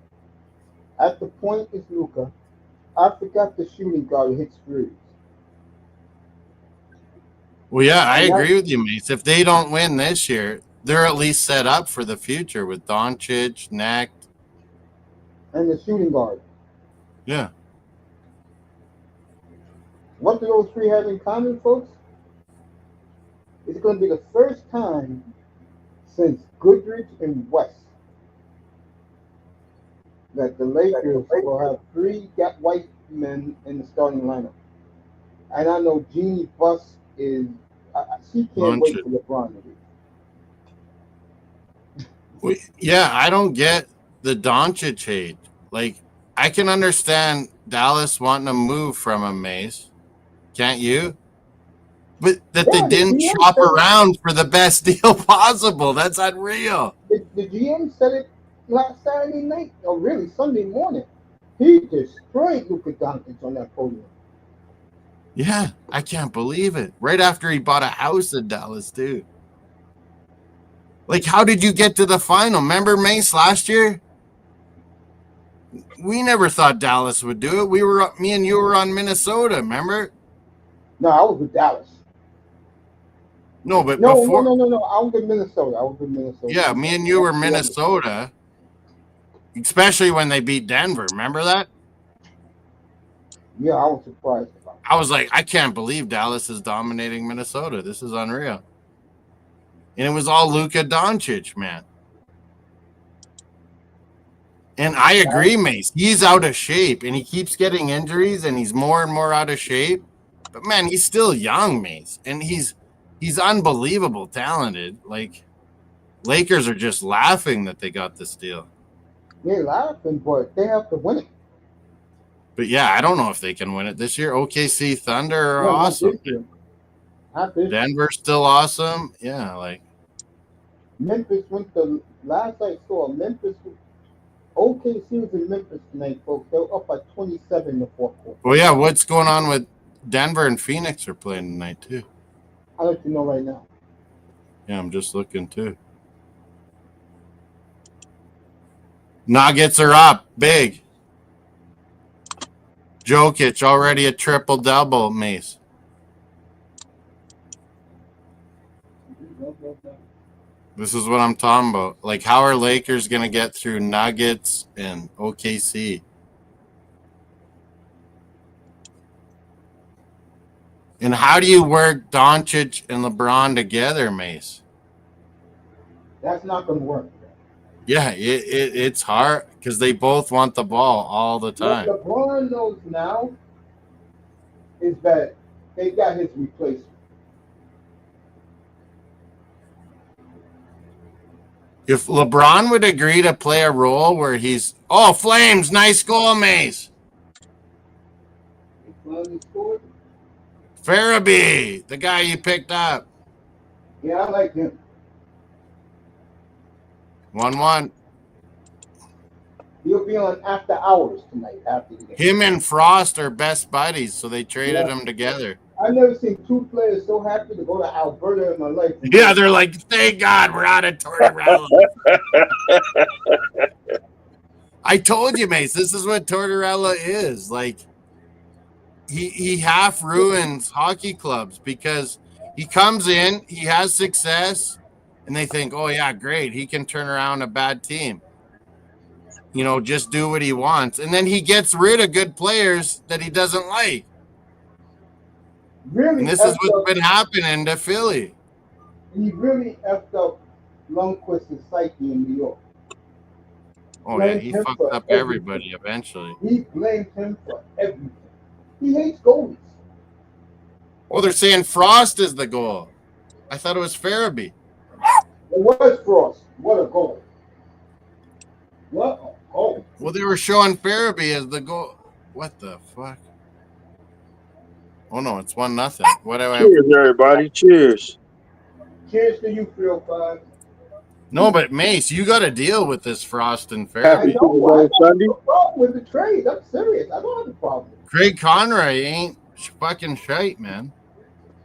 At the point is Luka. I forgot the shooting guard who hits threes. Well, yeah, I And agree with you, Mace. If they don't win this year, they're at least set up for the future with Doncic, Necht. and the shooting guard. Yeah. What do those three have in common, folks? It's going to be the first time since Goodrich and West that the Lakers will have three white men in the starting lineup. And I know Jeannie Buss is, she can't wait for LeBron to leave. Yeah, I don't get the Doncic hate. Like, I can understand Dallas wanting to move from him, Mace. Can't you? But that they didn't shop around for the best deal possible. That's unreal. The GM said it last Saturday night, or really Sunday morning. He destroyed Luka Doncic on that podium. Yeah, I can't believe it. Right after he bought a house in Dallas, too. Like, how did you get to the final? Remember Mace last year? We never thought Dallas would do it. Me and you were on Minnesota, remember? No, I was with Dallas. No, but no, before... No. I was in Minnesota. Yeah, me and you were Minnesota. Especially when they beat Denver. Remember that? Yeah, I was surprised about it. I was like, I can't believe Dallas is dominating Minnesota. This is unreal. And it was all Luka Doncic, man. And I agree, Mace. He's out of shape, and he keeps getting injuries, and he's more and more out of shape. But, man, he's still young, Mace. And he's unbelievable talented. Like, Lakers are just laughing that they got this deal. They're laughing, but they have to win it. But, yeah, I don't know if they can win it this year. OKC Thunder are awesome. Denver's still awesome. Yeah, like. Memphis went the last I saw. OKC was in Memphis tonight, folks. They were up by 27 in the fourth quarter. Well, yeah, what's going on with Denver and Phoenix are playing tonight, too? I'll let you know right now. Yeah, I'm just looking, too. Nuggets are up big. Jokic already a triple-double, Mace. This is what I'm talking about. Like, how are Lakers going to get through Nuggets and OKC? And how do you work Doncic and LeBron together, Mace? That's not going to work. Yeah, it's hard because they both want the ball all the time. What LeBron knows now is that they got his replacement. If LeBron would agree to play a role where he's Flames, nice goal, Mace. He finally scored. Farabee, the guy you picked up. Yeah, I like him. 1-1. He'll be on after hours tonight after the game. Him and Frost are best buddies, so they traded them together. I've never seen two players so happy to go to Alberta in my life. Yeah, they're like, thank God we're out of Tortorella. I told you, Mace, this is what Tortorella is. Like, he half ruins hockey clubs because he comes in, he has success, and they think, oh, yeah, great. He can turn around a bad team. You know, just do what he wants. And then he gets rid of good players that he doesn't like. Really, And this is what's been happening to Philly. He really effed up Lundqvist's psyche in New York. Oh, yeah, he fucked up everybody eventually. He blamed him for everything. He hates goalies. Oh, they're saying Frost is the goal. I thought it was Farabee. It was Frost. What a goal. What a goal. Well, they were showing Farabee as the goal. What the fuck? Oh, no, it's 1-0. What do I have? Cheers, everybody. Cheers. Cheers to you, 305. No, but Mace, you got to deal with this Frost and Happy Farabee. Super Bowl Sunday. No problem with the trade. I'm serious. I don't have a problem. Craig Conroy ain't fucking shite, man.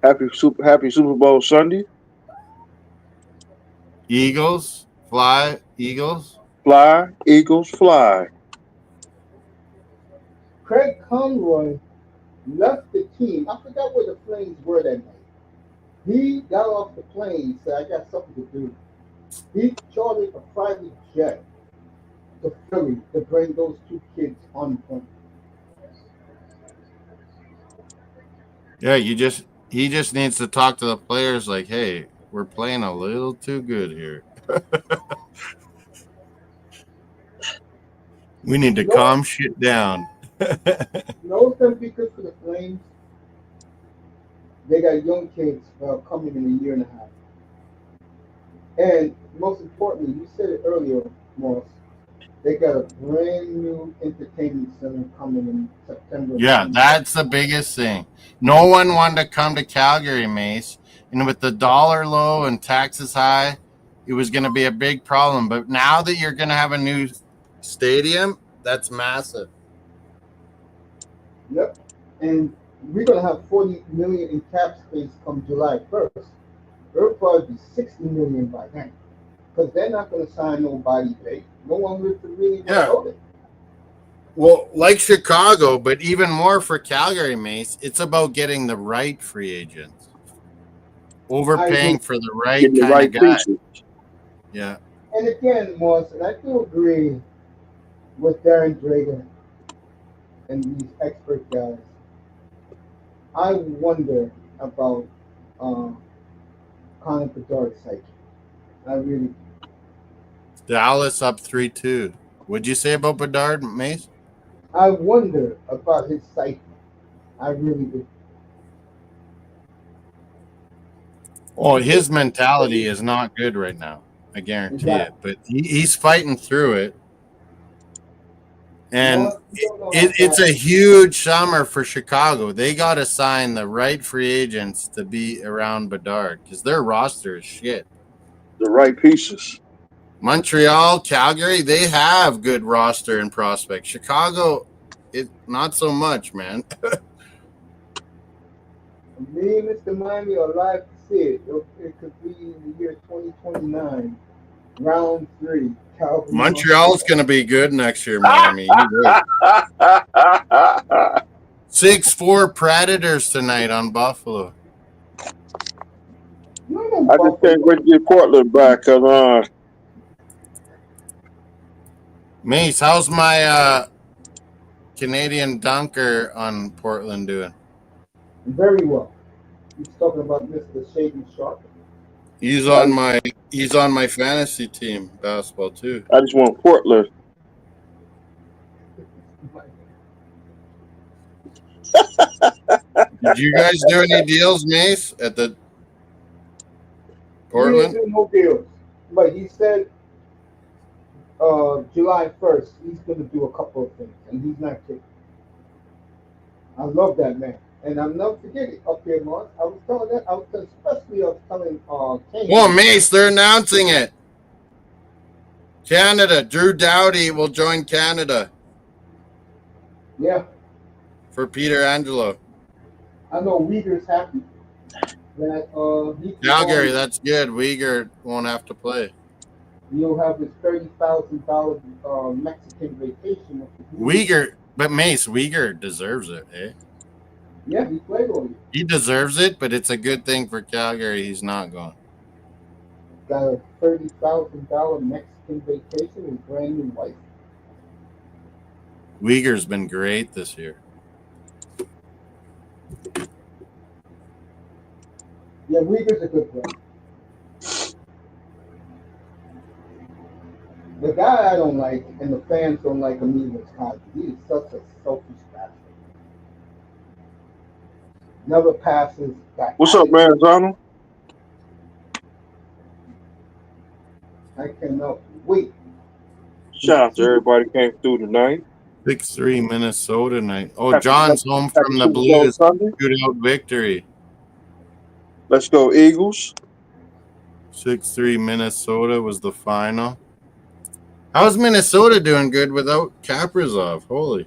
Happy Super Bowl Sunday. Eagles, fly, Eagles. Fly, Eagles, fly. Craig Conroy left the team. I forgot where the Flames were that night. He got off the plane, said, I got something to do. He chartered a private jet to Philly to bring those two kids on the plane. Yeah, he just needs to talk to the players like, hey, we're playing a little too good here. We need to calm shit down. You know what's going to be good for the Flames? They got young kids coming in a year and a half. And most importantly, you said it earlier, Moss, they got a brand new entertainment center coming in September. Yeah, that's the biggest thing. No one wanted to come to Calgary, Mace. And with the dollar low and taxes high, it was going to be a big problem. But now that you're going to have a new stadium, that's massive. Yep. And we're going to have $40 million in cap space come July 1st. It'll probably be $60 million by then. Because they're not going to sign nobody today. No one would really know it. Well, like Chicago, but even more for Calgary, Mace, it's about getting the right free agents. Overpaying for the right kind of guy. Pieces. Yeah. And again, Moss, and I do agree with Darren Drager and these expert guys. I wonder about Connor Bedard's psyche. I really. Dallas up 3-2. What'd you say about Bedard, Mace? I wonder about his psyche. I really do. Oh, his mentality is not good right now. I guarantee it. But he's fighting through it. And it's a huge summer for Chicago. They got to sign the right free agents to be around Bedard because their roster is shit. The right pieces. Montreal, Calgary, they have good roster and prospects. Chicago, not so much, man. Me and Mr. Miami are live to see it. It could be in the year 2029, round 3. Calgary, Montreal's going to be good next year, Miami. 6-4 Predators tonight on Buffalo. I just can't wait to get Portland back. Mace, how's my Canadian dunker on Portland doing? Very well. He's talking about Mr. Shaden Sharp. He's on my fantasy team basketball too. I just want Portland. Did you guys do any deals, Mace, at the Portland? He didn't do no deals, but he said July 1st, he's going to do a couple of things, and he's not kidding. I love that man. And I'll never forget it up here, Mark. I was telling that, I was telling Kane. Well, Mace, they're announcing it. Canada, Drew Doughty will join Canada Yeah, for Peter Angelo. I know Uyghur's happy that he can Calgary, that's good. Uyghur won't have to play. He'll have his $30,000 Mexican vacation. Uyghur, but Mace, Uyghur deserves it, eh? Yeah, he played all year. He deserves it, but it's a good thing for Calgary he's not going. Got a $30,000 Mexican vacation with brand new wife. Uyghur's been great this year. Yeah, Uyghur's a good player. The guy I don't like, and the fans don't like him either, is Cosby. He is such a selfish bastard. Never passes back. What's up, man, Donald? I cannot wait. Shout out to everybody who came through tonight. 6-3 Minnesota night. Oh, John's home from the Blues shootout victory. Let's go, Eagles. 6-3 Minnesota was the final. How's Minnesota doing good without Kaprizov? Holy.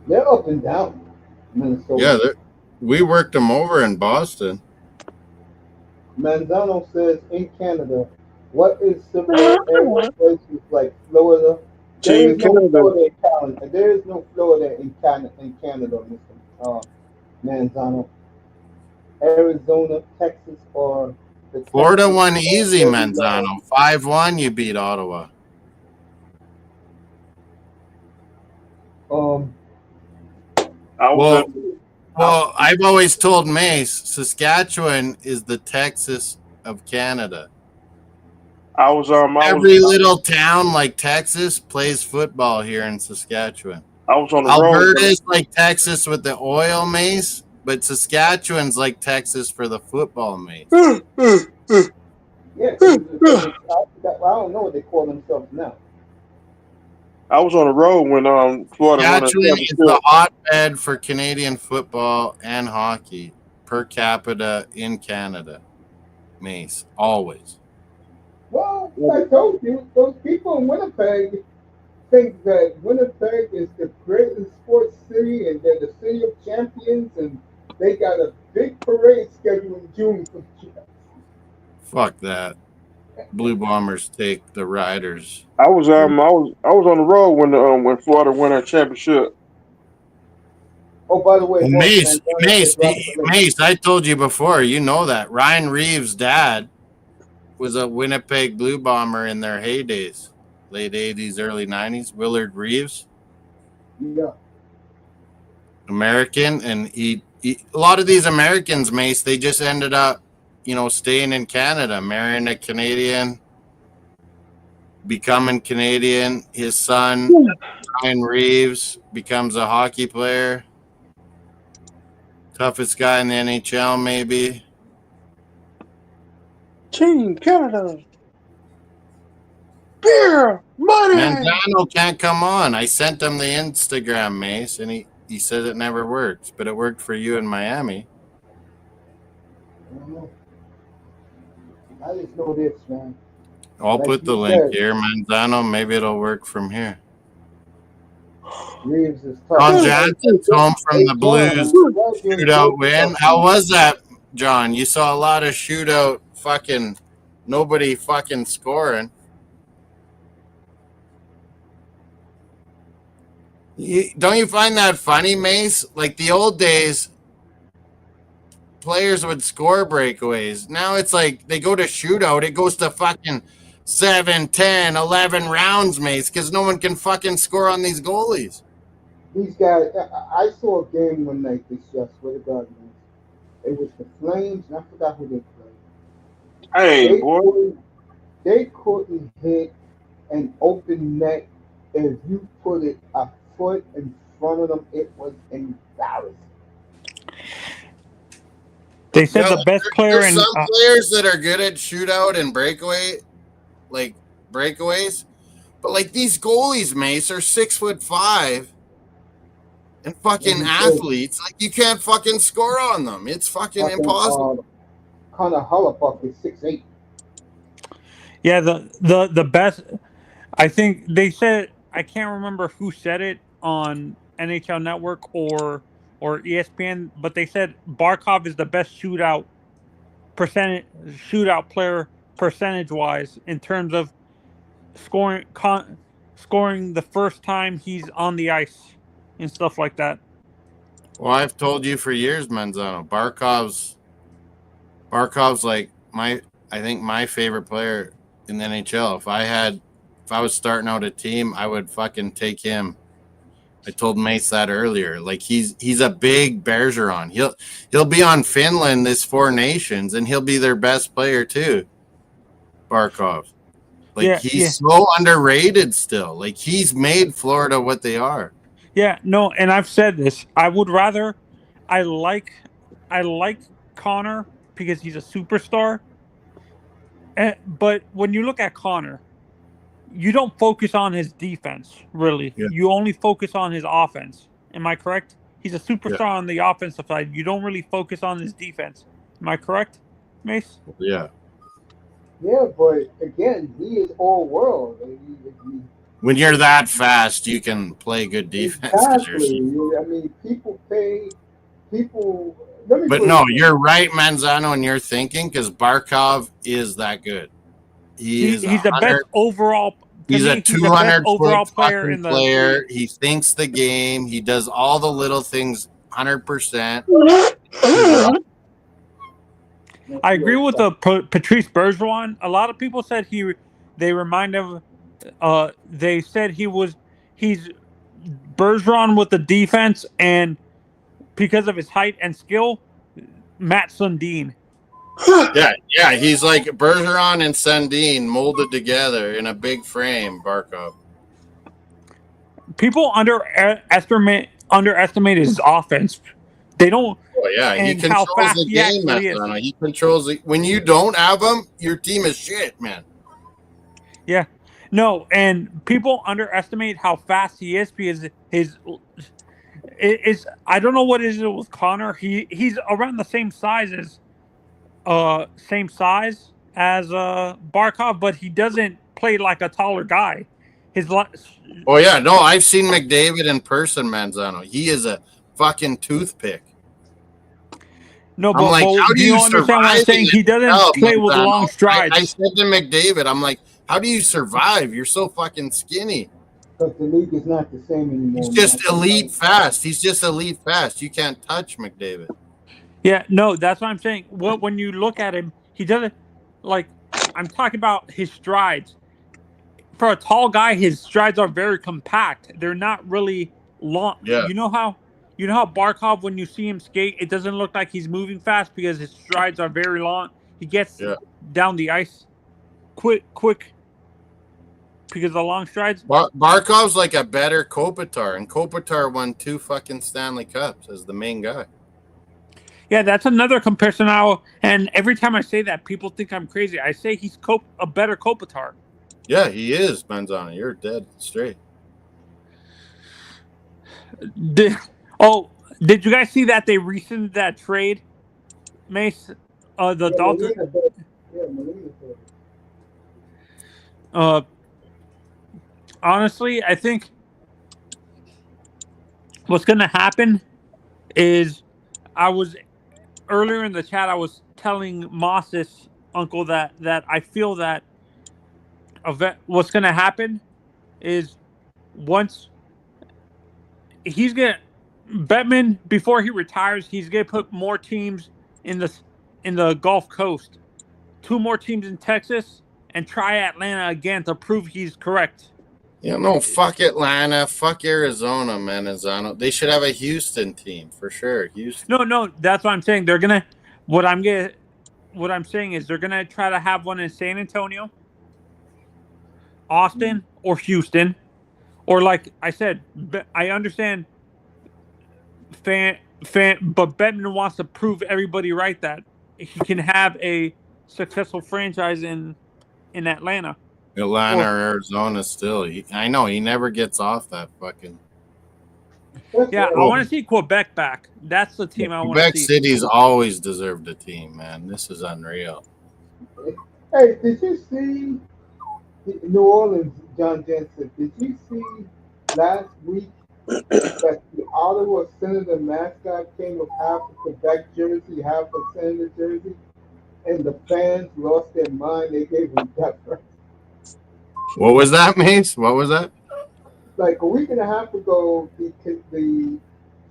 They're up and down, Minnesota. Yeah, we worked them over in Boston. Manzano says in Canada, what is similar to places like Florida? There is no Florida in Canada. There is no Florida in Canada, Mr. Manzano. Arizona, Texas, or the Florida Texas won easy, Manzano. 5-1, you beat Ottawa. Well, I've always told Mace, Saskatchewan is the Texas of Canada. Every little town like Texas plays football here in Saskatchewan. I was on the Alberta's like Texas with the oil, Mace, but Saskatchewan's like Texas for the football, Mace. Yeah, I don't know what they call themselves now. I was on the road when Florida won. Saskatchewan is the hotbed for Canadian football and hockey per capita in Canada. Mace, always. Well, I told you, those people in Winnipeg think that Winnipeg is the greatest sports city and they're the city of champions, and they got a big parade scheduled in June for the Jets. Fuck that. Blue Bombers take the Riders. I was on the road when Florida won that championship. Oh, by the way, Mace, I told you before, you know that. Ryan Reeves' dad was a Winnipeg Blue Bomber in their heydays. Late 80s, early 90s. Willard Reeves. Yeah. American. And a lot of these Americans, Mace, they just ended up, staying in Canada, marrying a Canadian, becoming Canadian. His son, Ryan Reeves, becomes a hockey player. Toughest guy in the NHL, maybe. Team Canada. Beer, money. Manzano can't come on. I sent him the Instagram, Mace, and he said it never works, but it worked for you in Miami. I just know this, man. I'll put the link here, Manzano. Maybe it'll work from here. Reeves is tough. John Johnson's home from the Blues shootout win. How was that, John? You saw a lot of shootout nobody scoring. Don't you find that funny, Mace? Like the old days, players would score breakaways. Now it's like they go to shootout. It goes to 7, 10, 11 rounds, Mace, because no one can score on these goalies. These guys, I saw a game one night this year, I swear to God, man. It was the Flames, and I forgot who they played. Hey, boy. They couldn't hit an open net if you put it a foot in front of them. It was embarrassing. They said the best player in players that are good at shootout and breakaways, But like these goalies, Mace, are 6'5" and fucking And athletes. Like you can't fucking score on them. It's fucking impossible. Connor Holobuck is 6'8". Yeah, the best. I think they said, I can't remember who said it on NHL Network or ESPN, but they said Barkov is the best shootout player percentage wise in terms of scoring the first time he's on the ice and stuff like that. Well, I've told you for years, Manzano. Barkov's like I think my favorite player in the NHL. If I was starting out a team, I would fucking take him. I told Mace that earlier. Like he's a big Bergeron. He'll be on Finland this Four Nations, and he'll be their best player too. Barkov. Like he's so underrated still. Like he's made Florida what they are. Yeah, no, and I've said this. I like Connor because he's a superstar. But when you look at Connor, you don't focus on his defense, really. Yeah. You only focus on his offense. Am I correct? He's a superstar on the offensive side. You don't really focus on his defense. Am I correct, Mace? Yeah. Yeah, but again, he is all world. When you're that fast, you can play good defense. Exactly. I mean, people pay people. But no, you're right, Manzano, and you're thinking because Barkov is that good. He's the best overall. He's a 200 overall player in the player. He thinks the game. He does all the little things 100%. I agree with the Patrice Bergeron. A lot of people said they remind him. They said he's Bergeron with the defense, and because of his height and skill, Matt Sundin. Yeah, he's like Bergeron and Sundin molded together in a big frame. Barkov. People underestimate his offense. They don't. Oh yeah, he controls the game. He controls it. When you don't have him, your team is shit, man. Yeah, no, and people underestimate how fast he is because I don't know what it is with Connor. He's around the same size as Barkov, but he doesn't play like a taller guy. Oh yeah, no, I've seen McDavid in person, Manzano. He is a fucking toothpick. No, but how do you understand what I'm saying? He doesn't play with long strides. I said to McDavid, I'm like, how do you survive? You're so fucking skinny. Because the league is not the same anymore. He's just elite fast. He's just elite fast. You can't touch McDavid. Yeah, no, that's what I'm saying. When you look at him, he doesn't like. I'm talking about his strides. For a tall guy, his strides are very compact. They're not really long. Yeah. You know how Barkov, when you see him skate, it doesn't look like he's moving fast because his strides are very long. He gets down the ice quick because of the long strides. Barkov's like a better Kopitar, and Kopitar won 2 fucking Stanley Cups as the main guy. Yeah, that's another comparison now. And every time I say that, people think I'm crazy. I say he's a better Kopitar. Yeah, he is, Manzano. You're dead straight. Did you guys see that they rescinded that trade, Mace? The Dolphins. Honestly, I think what's going to happen is earlier in the chat, I was telling Moss's uncle that I feel that what's going to happen is once Bettman, before he retires, he's going to put more teams in the Gulf Coast, 2 more teams in Texas, and try Atlanta again to prove he's correct. Yeah, no, fuck Atlanta, fuck Arizona, Manzano. They should have a Houston team for sure. Houston. No, that's what I'm saying. They're gonna. What I'm saying is they're gonna try to have one in San Antonio, Austin, or Houston, or like I said, I understand. But Bettman wants to prove everybody right that he can have a successful franchise in Atlanta. Atlanta or Arizona still. I know he never gets off that fucking. Yeah, I want to see Quebec back. That's the team I want to Quebec see. City's always deserved a team, man. This is unreal. Hey, did you see New Orleans, John Jensen? Did you see last week that the Ottawa Senator mascot came with half a Quebec jersey, half a Senator jersey, and the fans lost their mind. They gave him death threats. What was that, Mace? What was that? Like a week and a half ago, the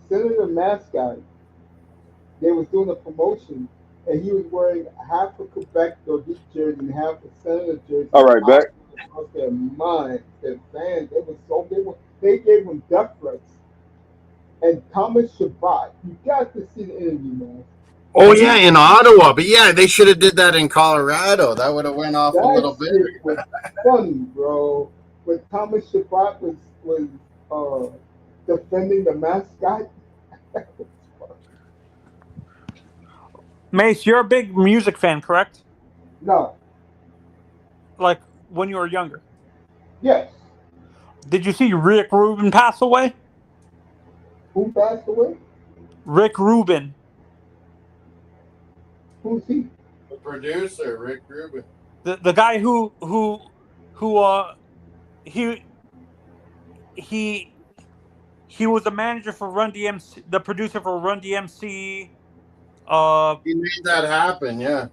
Senator mascot, they was doing a promotion, and he was wearing half a Quebec Nordique jersey and half a Senator jersey. All right, back. Lost their mind. Their fans, they gave him death threats. And Thomas Shabbat, you got to see the interview, man. Oh yeah, in Ottawa, but yeah, they should have did that in Colorado. That would have went off a little That bit. shit was funny, bro. When Thomas Shabbat was defending the mascot. Mace, you're a big music fan, correct? No. Like when you were younger. Yes. Did you see Rick Rubin pass away? Who passed away? Rick Rubin. Who's he? The producer, Rick Rubin. The guy who he was the manager for Run DMC, the producer for Run DMC. He made that happen, yeah.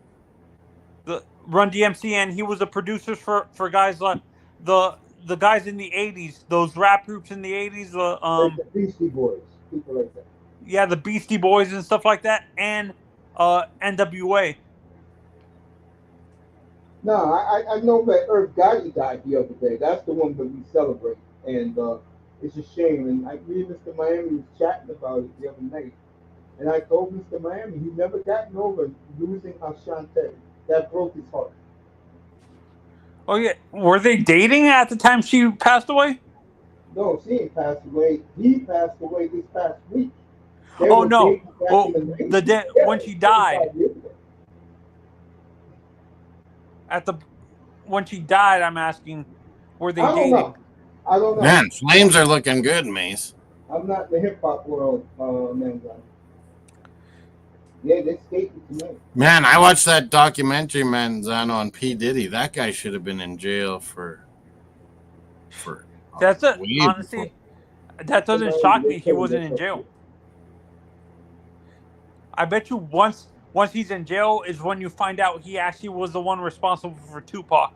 The Run DMC, and he was the producer for guys like the guys in the 80s, those rap groups in the 80s, Like the Beastie Boys, people like that. Yeah, the Beastie Boys and stuff like that, and NWA. No, I know that Irv Gotti died the other day. That's the one that we celebrate, and it's a shame. And me and Mr. Miami was chatting about it the other night, and I told Mr. Miami he never gotten over losing Ashante. That broke his heart. Oh yeah, were they dating at the time she passed away? No, she ain't passed away. He passed away this past week. Oh no! Oh, the day when she died. When she died, I'm asking, were they dating? I don't know. Man, Flames are looking good, Mace. I'm not in the hip hop world, man. Yeah, they skating tonight. Man, I watched that documentary, Manzano, on P. Diddy. That guy should have been in jail for. That's it. Honestly, that doesn't shock me. He wasn't in jail. I bet you once he's in jail is when you find out he actually was the one responsible for Tupac.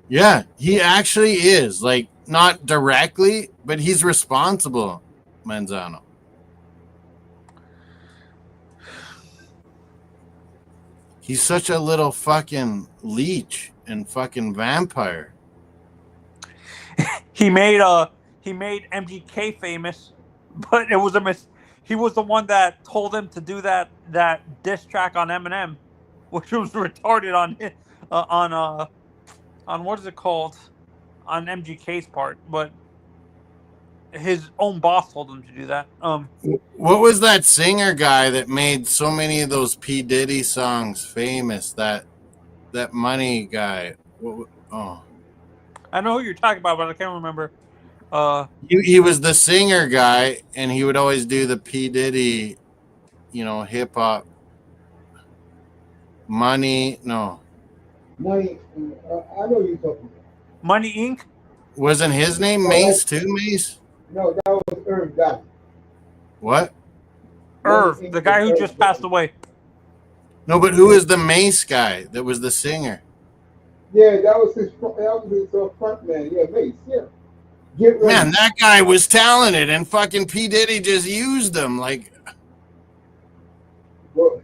Yeah, he actually is. Like, not directly, but he's responsible, Manzano. He's such a little fucking leech and fucking vampire. He made MGK famous, but it was a miss. He was the one that told him to do that diss track on Eminem, which was retarded on what is it called, on MGK's part, but his own boss told him to do that. What was that singer guy that made so many of those P. Diddy songs famous? That Money guy. Oh, I know who you're talking about, but I can't remember. He was the singer guy, and he would always do the P. Diddy, hip hop. Money, no. Money, I know you're talking about. Money Inc. Wasn't his name Mace too, Mace? No, that was Irv Gotti. What? Irv, the guy who just passed away. No, but who is the Mace guy that was the singer? Yeah, that was his front man. Yeah, Mace, yeah. Man, that guy was talented, and fucking P. Diddy just used him. Like, well,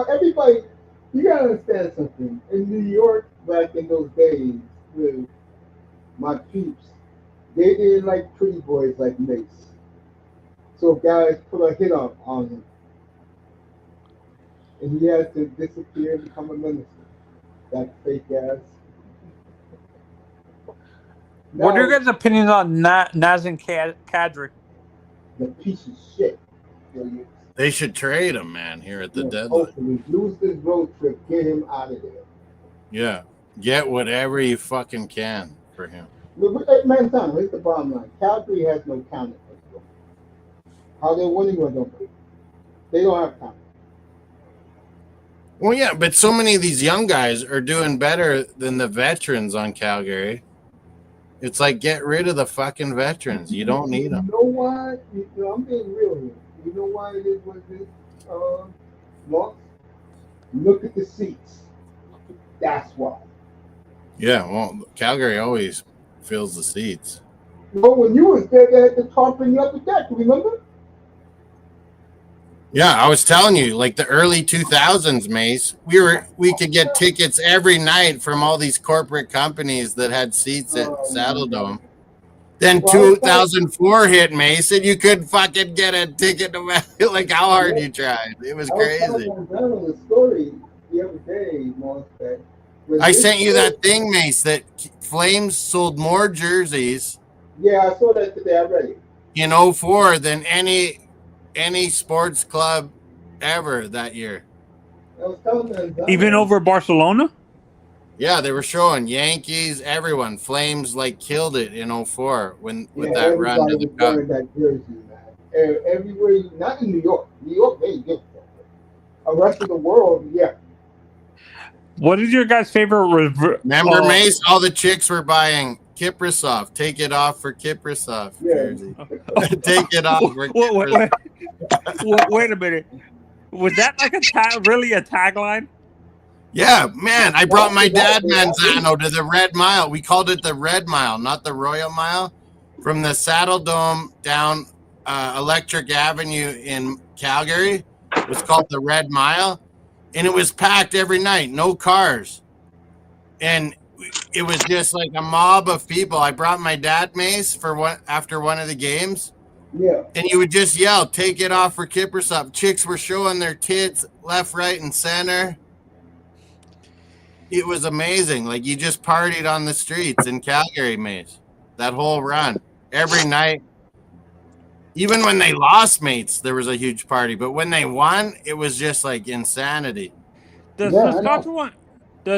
everybody, you gotta understand something. In New York, back in those days, with my peeps, they didn't like pretty boys like Mace. So guys put a hit on him, and he had to disappear and become a minister. That fake ass. What are your guys' opinions on Nazem Kadri? The piece of shit. They should trade him, man, here at the deadline. Hopefully, lose this road trip, get him out of there. Yeah. Get whatever you fucking can for him. Man, Tom, here's the bottom line. Calgary has no talent. How they're winning, I don't know. They don't have talent. Well, yeah, but so many of these young guys are doing better than the veterans on Calgary. It's like, get rid of the fucking veterans. You don't need them. You know why? I'm being real here. You know why it is what it is, Mark? Look at the seats. That's why. Yeah, well, Calgary always fills the seats. Well, when you was there, they had the tarp in the upper deck. Remember? Yeah, I was telling you, like the early 2000s, Mace, we could get tickets every night from all these corporate companies that had seats at Saddle Dome. Then 2004 hit, Mace, and you could fucking get a ticket no matter like how hard you tried. It was crazy. I was telling the story the other day, Moss, that I sent you that thing, Mace, that Flames sold more jerseys. Yeah, I saw that today. I read it. In 04 than any sports club ever that year. I was telling them, even over Barcelona. Yeah, they were showing Yankees, everyone. Flames like killed it in 04 with that run to the cup. That jersey, man. Everywhere, not in New York. New York, they get that. The rest of the world, yeah. What is your guys' favorite? Remember, Mace? All the chicks were buying Kiprasov. Take it off for Kiprasov jersey. Take it off for Kiprasov. Wait a minute. Was that like really a tagline? Yeah, man. I brought my dad Manzano to the Red Mile. We called it the Red Mile, not the Royal Mile. From the Saddle Dome down Electric Avenue in Calgary. It was called the Red Mile. And it was packed every night, no cars. And it was just like a mob of people. I brought my dad, Mace, after one of the games. Yeah. And you would just yell, take it off for Kiprasov. Chicks were showing their tits left, right, and center. It was amazing. Like, you just partied on the streets in Calgary, Mace. That whole run. Every night. Even when they lost, mates, there was a huge party. But when they won, it was just like insanity. Does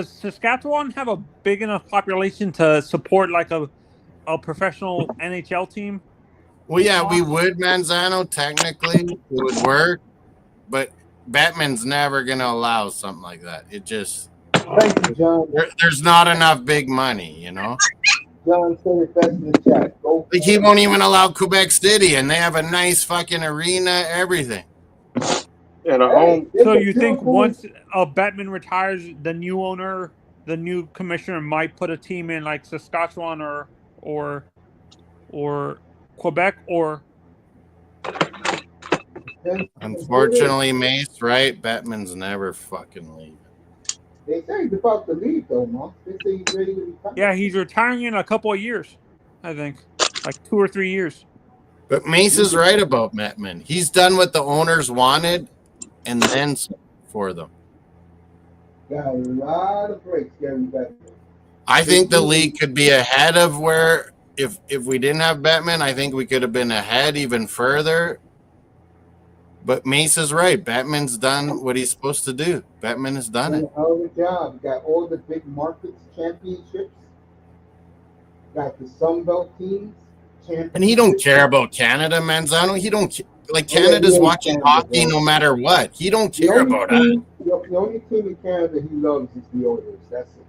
Saskatchewan have a big enough population to support like a professional NHL team? Well, yeah, we would, Manzano. Technically, it would work. But Batman's never going to allow something like that. It just... Thank you, John. There's not enough big money, you know? John said it best in the chat. Like, he won't even allow Quebec City, and they have a nice fucking arena, everything. And a home. So you think once Batman retires, the new owner, the new commissioner might put a team in like Saskatchewan or Quebec or? Unfortunately, Mace, right? Batman's never fucking leaving. They say he's about to leave, though, Mark. They say he's ready to retire. Yeah, he's retiring in a couple of years, I think, like 2 or 3 years. But Mace is right about Batman. He's done what the owners wanted, and then for them. Got a lot of breaks, Gary Batman. I think the league could be ahead of where if we didn't have Batman, I think we could have been ahead even further. But Mace is right. Batman's done what he's supposed to do. Batman has done it. Hell of a job. Got all the big markets, championships. Got the Sun Belt teams. And he don't care about Canada, Manzano. He don't like Canada's watching hockey no matter what. He don't care about that. The only team in Canada he loves is the Oilers. That's it.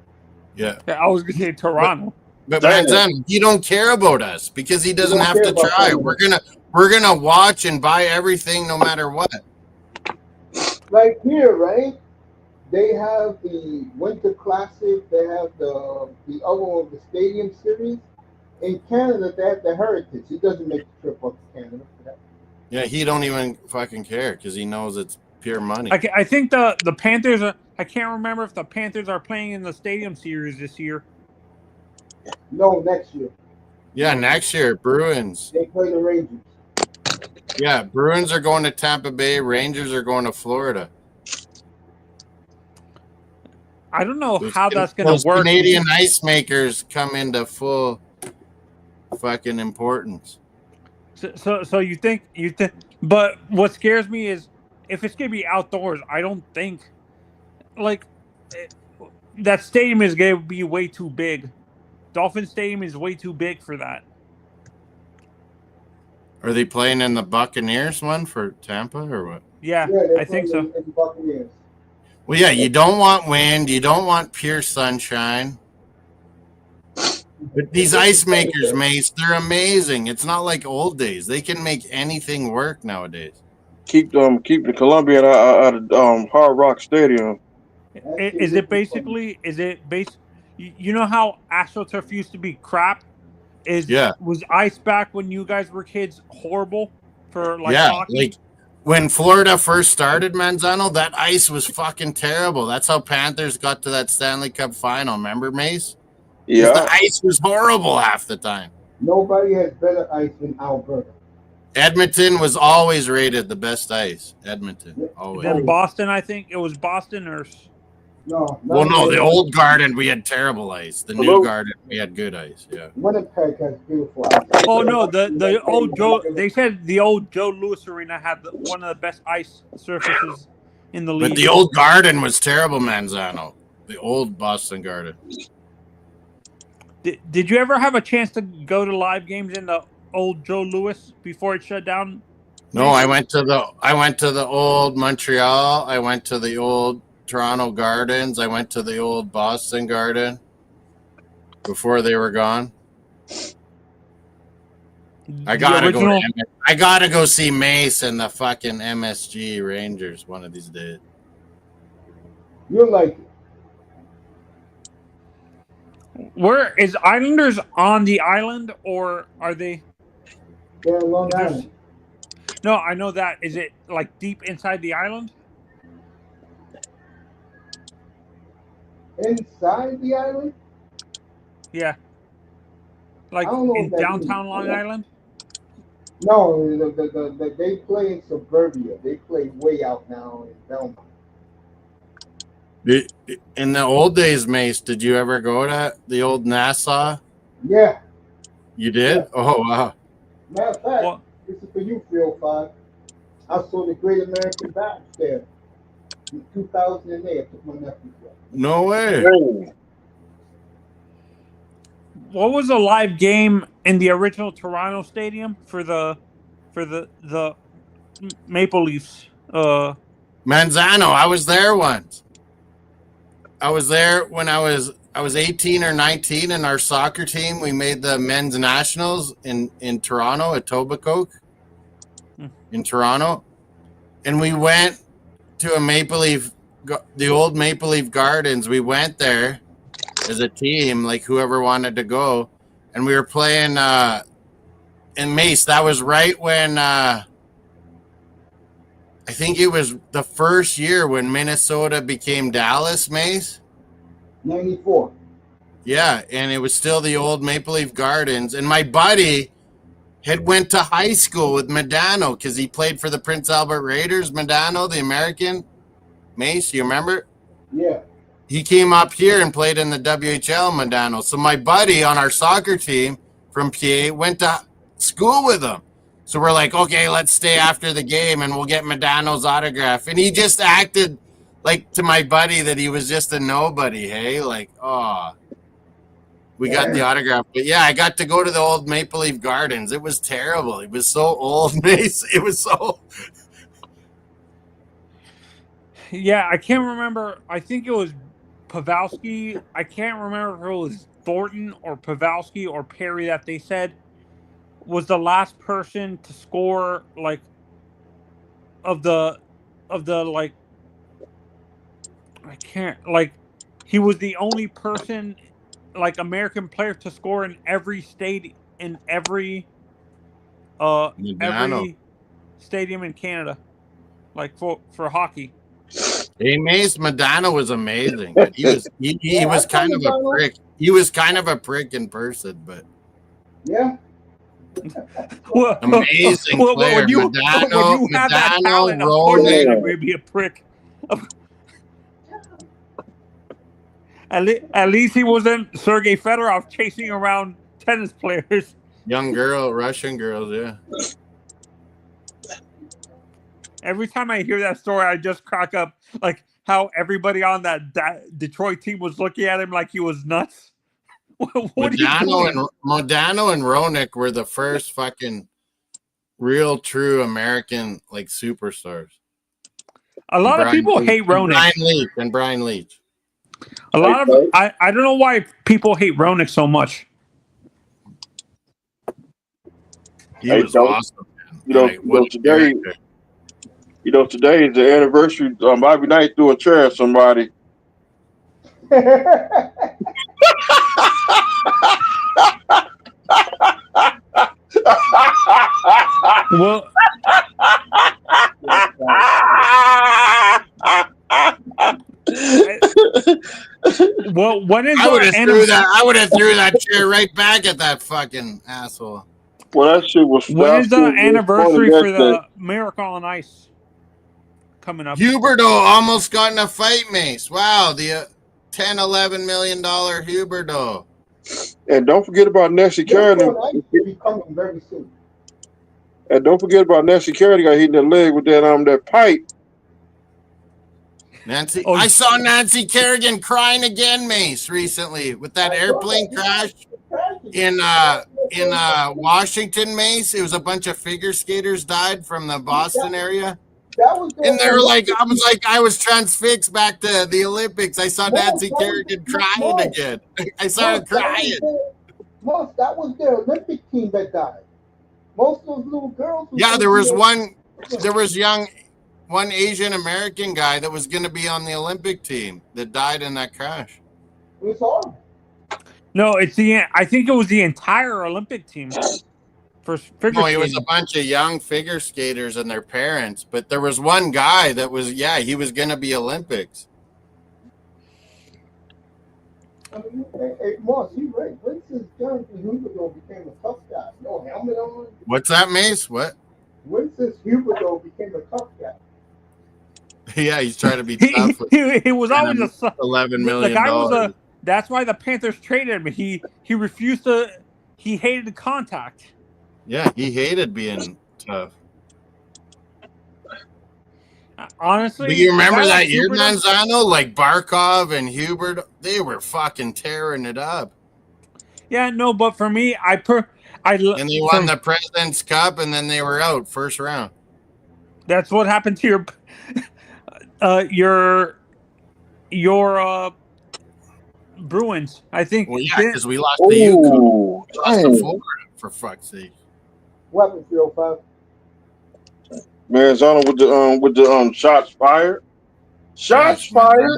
Yeah. I was gonna say Toronto. But Manzano, he don't care about us because he doesn't have to try. We're gonna watch and buy everything no matter what. Like here, right? They have the Winter Classic. They have the other one, the Stadium Series. In Canada, they have the Heritage. He doesn't make the trip up to Canada for that. Yeah, he don't even fucking care because he knows it's pure money. I think the Panthers are. I can't remember if the Panthers are playing in the Stadium Series this year. No, next year. Yeah, next year, Bruins. They play the Rangers. Yeah, Bruins are going to Tampa Bay. Rangers are going to Florida. I don't know how that's going to work. Canadian ice makers come into full fucking importance. So you think, but what scares me is if it's going to be outdoors, I don't think, like, that stadium is going to be way too big. Dolphin Stadium is way too big for that. Are they playing in the Buccaneers one for Tampa or what? Yeah, they're I think playing so. in Buccaneers. Well, yeah, you don't want wind. You don't want pure sunshine. But these ice makers, Mace, they're amazing. It's not like old days. They can make anything work nowadays. Keep the Colombian out of Hard Rock Stadium. Is it basically? Is it base? You know how AstroTurf used to be crap? Was ice back when you guys were kids horrible for hockey? Like when Florida first started, Manzano, that ice was fucking terrible. That's how Panthers got to that Stanley Cup final. Remember, Mace? Yeah, the ice was horrible half the time. Nobody has better ice than Alberta. Edmonton was always rated the best ice. Edmonton, always. Then Boston, I think it was Boston or. No. The old Garden we had terrible ice. The new Garden we had good ice. Yeah. Winnipeg has beautiful ice. Oh no, the old Joe. They said the old Joe Louis Arena had one of the best ice surfaces in the league. But the old Garden was terrible, Manzano. The old Boston Garden. Did you ever have a chance to go to live games in the old Joe Louis before it shut down? No, I went to the old Montreal. I went to the old Toronto Gardens. I went to the old Boston Garden before they were gone. I gotta go see Mace and the fucking MSG Rangers one of these days. You'll like it. Where is Islanders on the island, or are they? They're on Long Island. No, I know that. Is it like deep inside the island? Inside the island? Yeah. Like in downtown Long Island? No, they play in suburbia. They play way out now in Belmont. In the old days, Mace, did you ever go to the old Nassau? Yeah. You did? Yeah. Oh, wow. Matter of fact, this is for you, 305. I saw the Great American Bash there in 2008. I took my nephew there. No way. What was a live game in the original Toronto Stadium for the Maple Leafs? Manzano, I was there once. I was there when I was 18 or 19, and our soccer team, we made the men's nationals in Toronto at Tobacoke in Toronto. And we went to the old Maple Leaf Gardens. We went there as a team, like whoever wanted to go. And we were playing in Mace. That was right when I think it was the first year when Minnesota became Dallas, Mace. 94. Yeah, and it was still the old Maple Leaf Gardens. And my buddy had went to high school with Medano because he played for the Prince Albert Raiders. Medano, the American. Mace, you remember? Yeah. He came up here and played in the WHL, Medano. So my buddy on our soccer team from PA went to school with him. So we're like, okay, let's stay after the game and we'll get Medano's autograph. And he just acted like to my buddy that he was just a nobody, hey? Like, oh, we got the autograph. But yeah, I got to go to the old Maple Leaf Gardens. It was terrible. It was so old, Mace. It was so... Yeah, I can't remember. I think it was Pavelski. I can't remember if it was Thornton or Pavelski or Perry that they said was the last person to score like of the like I can't like he was the only person like American player to score in every state in every stadium in Canada like for hockey. Hey, Mace, Medano was amazing. He was kind of a prick. He was kind of a prick in person, but yeah. Amazing player. When you have that talent, of course you're going to be a prick. At least he wasn't Sergei Fedorov chasing around tennis players. Young girl, Russian girls, yeah. Every time I hear that story, I just crack up. Like how everybody on that Detroit team was looking at him like he was nuts. What are you doing? Modano and Roenick were the first fucking real, true American like superstars. A lot of people hate Roenick. Brian Leach. A lot of I don't know why people hate Roenick so much. He was awesome. Today is the anniversary. Bobby Knight threw a chair at somebody. Well, when is I would have threw that chair right back at that fucking asshole. Well, that shit was. When is the anniversary for the Miracle on Ice coming up? Huberdeau almost got in a fight, Mace. Wow, the $10-11 million Huberdeau. And don't forget about Nessie Carey. Be coming very soon. And don't forget about Nessie Carey got hit in the leg with that pipe. Nancy, I saw Nancy Kerrigan crying again, Mace, recently with that airplane crash in Washington, Mace. It was a bunch of figure skaters died from the Boston area. And they were like, I was transfixed back to the Olympics. I saw Nancy Kerrigan crying again. I saw her crying. That was their Olympic team that died. Most of those little girls. Yeah, there was one Asian American guy that was going to be on the Olympic team that died in that crash. It was horrible. No, I think it was the entire Olympic team. It was a bunch of young figure skaters and their parents, but there was one guy that was, he was going to be Olympics. I mean, hey, Moss, you right. When since Jonathan Huberdeau became a tough guy? No helmet on? What's that, Mace? What? When since Huberdeau became a tough guy? Yeah, he's trying to be tough. He was always $11 million. The guy was that's why the Panthers traded him. He refused to. He hated contact. Yeah, he hated being tough. Honestly, do you remember that year, Manzano? Like Barkov and Hubert, they were fucking tearing it up. Yeah, no, but for me, and they won the President's Cup, and then they were out first round. That's what happened to your Bruins, I think. Well, yeah, because we lost the Yukon. Lost the Florida, for fuck's sake. What was 305? Manzano with the shots fired. Shots fired.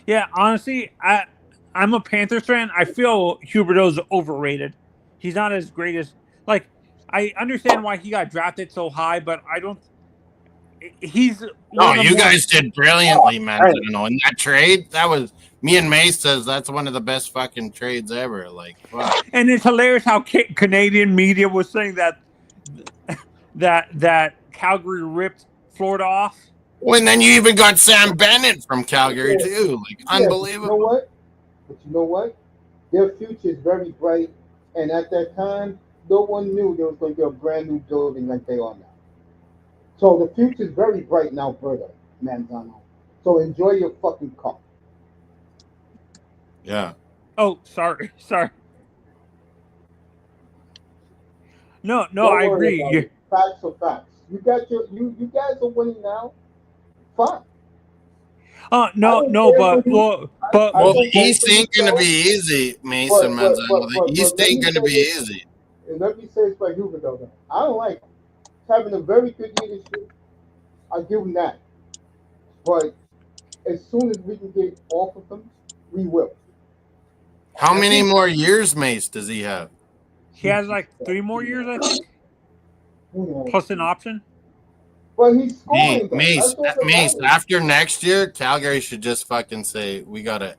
Yeah, honestly, I'm a Panthers fan. I feel Huberdeau's overrated. He's not as great as I understand why he got drafted so high, but I don't. You guys did brilliantly, man. In that trade, that was me and Mace says that's one of the best fucking trades ever. Like, wow. And it's hilarious how Canadian media was saying that Calgary ripped Florida off. Well, and then you even got Sam Bennett from Calgary too. Like, unbelievable. But you know what? Their future is very bright, and at that time, no one knew there was going to be a brand new building like they are now. So the future is very bright in Alberta, Manzano. So enjoy your fucking cup. Yeah. Oh, sorry. No, I agree. Facts are facts. You guys are winning now. Fine. But the East ain't gonna be easy, Mason Manzano. The East ain't gonna be easy. And let me say this by Huberdeau. I don't like him. He's having a very good leadership. I give him that. But as soon as we can get off of him, we will. How many more years, Mace, does he have? He has 3 more years, I think. Plus an option. Well, he's scoring. Mace, after next year, Calgary should just fucking say, we gotta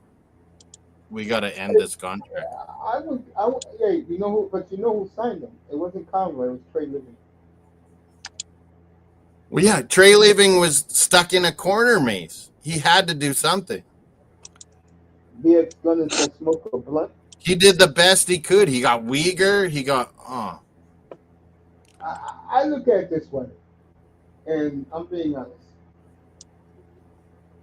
end this contract. I would. Hey, you know who signed him? It wasn't Conway. It was Trey Living. Well, yeah, Trey Living was stuck in a corner, Mace. He had to do something. Be it gonna smoke a blunt. He did the best he could. He got Uyghur. He got. I I look at it this way, and I'm being honest.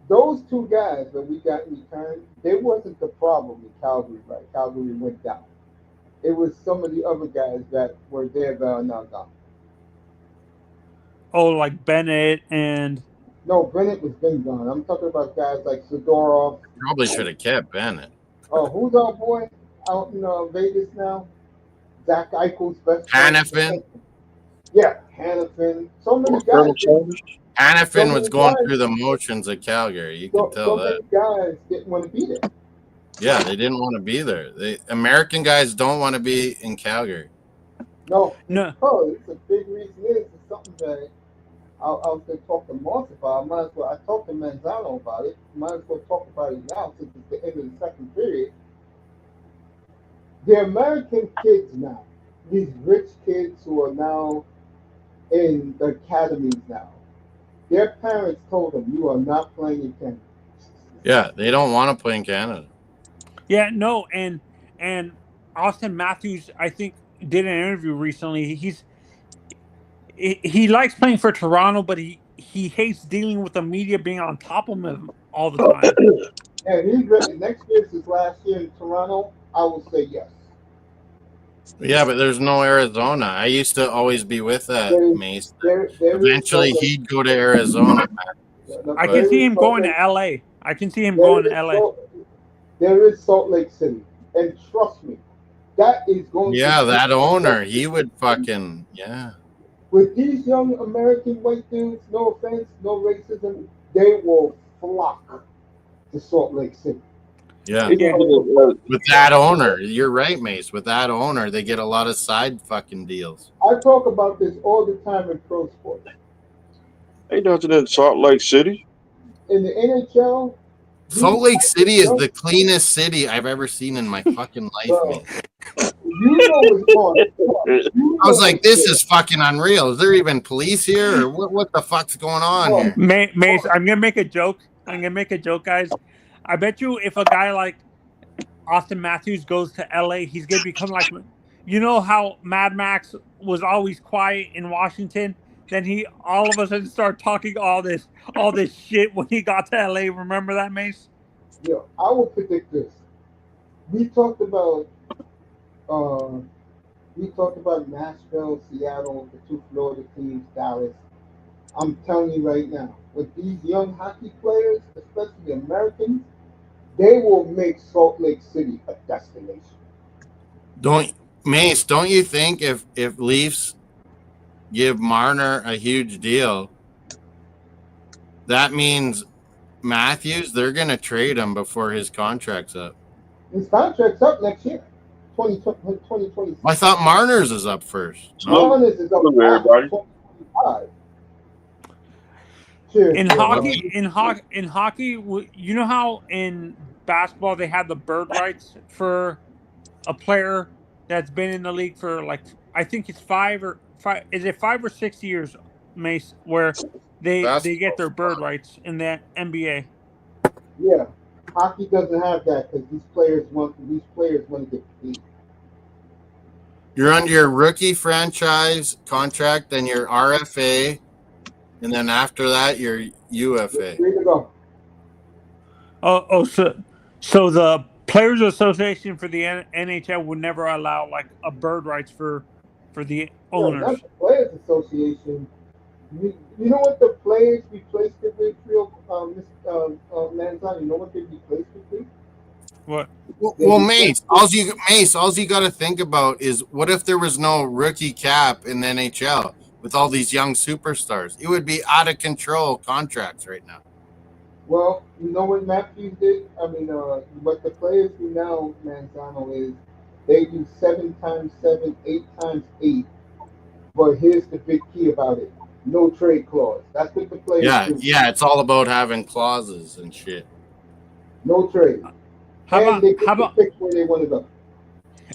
Those two guys that we got in return, they wasn't the problem in Calgary, right? Calgary went down. It was some of the other guys that were there that are now gone. Oh, like Bennett and No, Bennett was been gone. I'm talking about guys like Sidorov. Probably should have kept Bennett. Oh, who's our boy out in Vegas now? Zach Eichel's best friend. Hannafin. Yeah, Hannafin. So many guys. Colonel Sanders. Hannafin was going through the motions at Calgary. You can tell that. Many guys didn't want to be there. Yeah, they didn't want to be there. The American guys don't want to be in Calgary. No. no. Oh, it's a big reason. It's something that I'll talk to Moss about. I talked to Manzano about it. Might as well talk about it now since it's the end of the second period. The American kids now, these rich kids who are now in the academies now, their parents told them, "You are not playing in Canada." Yeah, they don't want to play in Canada. Yeah, no, and Austin Matthews, I think, did an interview recently. He likes playing for Toronto, but he hates dealing with the media being on top of him all the time. And he's ready. Next year is his last year in Toronto. I will say yes. Yeah, but there's no Arizona. I used to always be with that, Mace. Eventually, he'd go to Arizona. I can see him going to L.A. I can see him going to L.A. There is Salt Lake City. And trust me, that is going to be that owner. He would fucking, With these young American white dudes, no offense, no racism, they will flock to Salt Lake City. Yeah. With that owner, you're right, Mace. With that owner, they get a lot of side fucking deals. I talk about this all the time in pro sports. Ain't nothing in Salt Lake City. In the NHL, Salt Lake City is the cleanest city I've ever seen in my fucking life, man. You know what's going I was like, this is fucking unreal. Is there even police here? Or what the fuck's going on here? Mace, I'm going to make a joke. Guys. I bet you if a guy like Austin Matthews goes to LA, he's going to become like, you know how Mad Max was always quiet in Washington? Then he all of a sudden started talking all this shit when he got to LA. Remember that, Mace? Yeah, I will predict this. We talked about Nashville, Seattle, the two Florida teams, Dallas. I'm telling you right now, with these young hockey players, especially Americans, they will make Salt Lake City a destination. Don't you think if Leafs give Marner a huge deal, that means Matthews, they're going to trade him before his contract's up? His contract's up next year, 2020. I thought Marner's is up first. Marner's is up everybody. 2025. In hockey, you know how in basketball they have the bird rights for a player that's been in the league for like, I think it's 5 or 6 years, Mace, where they get their bird rights in the NBA. Yeah, hockey doesn't have that because these players want to get paid. You're under your rookie franchise contract, then your RFA, and then after that, your UFA. Way to go. So the Players Association for the NHL would never allow like a bird rights for the owners. Not the Players Association. You know what the players replaced it with, Manzano? You know what they replaced it with? What? Well, Mace, all you got to think about is what if there was no rookie cap in the NHL with all these young superstars? It would be out of control contracts right now. Well, you know what Matthews did? I mean, what the players do now, Manzano, is they do 7 times 7, 8 times 8. But here's the big key about it. No trade clause. That's what the players do. Yeah, it's all about having clauses and shit. No trade. How about pick where they want to go?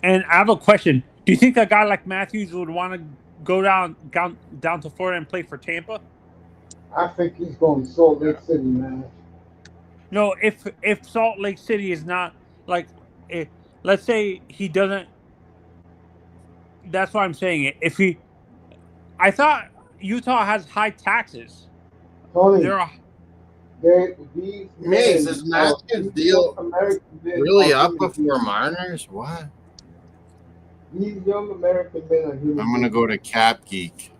And I have a question. Do you think a guy like Matthews would want to go down to Florida and play for Tampa? I think he's going to Salt Lake City, man. No, if Salt Lake City is not like, let's say he doesn't. That's why I'm saying it. I thought Utah has high taxes. Tony, There are these Mace, men is are Matthews' these young deal American men really are up human before beings. Marner's? What? These young American men are human I'm gonna beings. go to Cap Geek.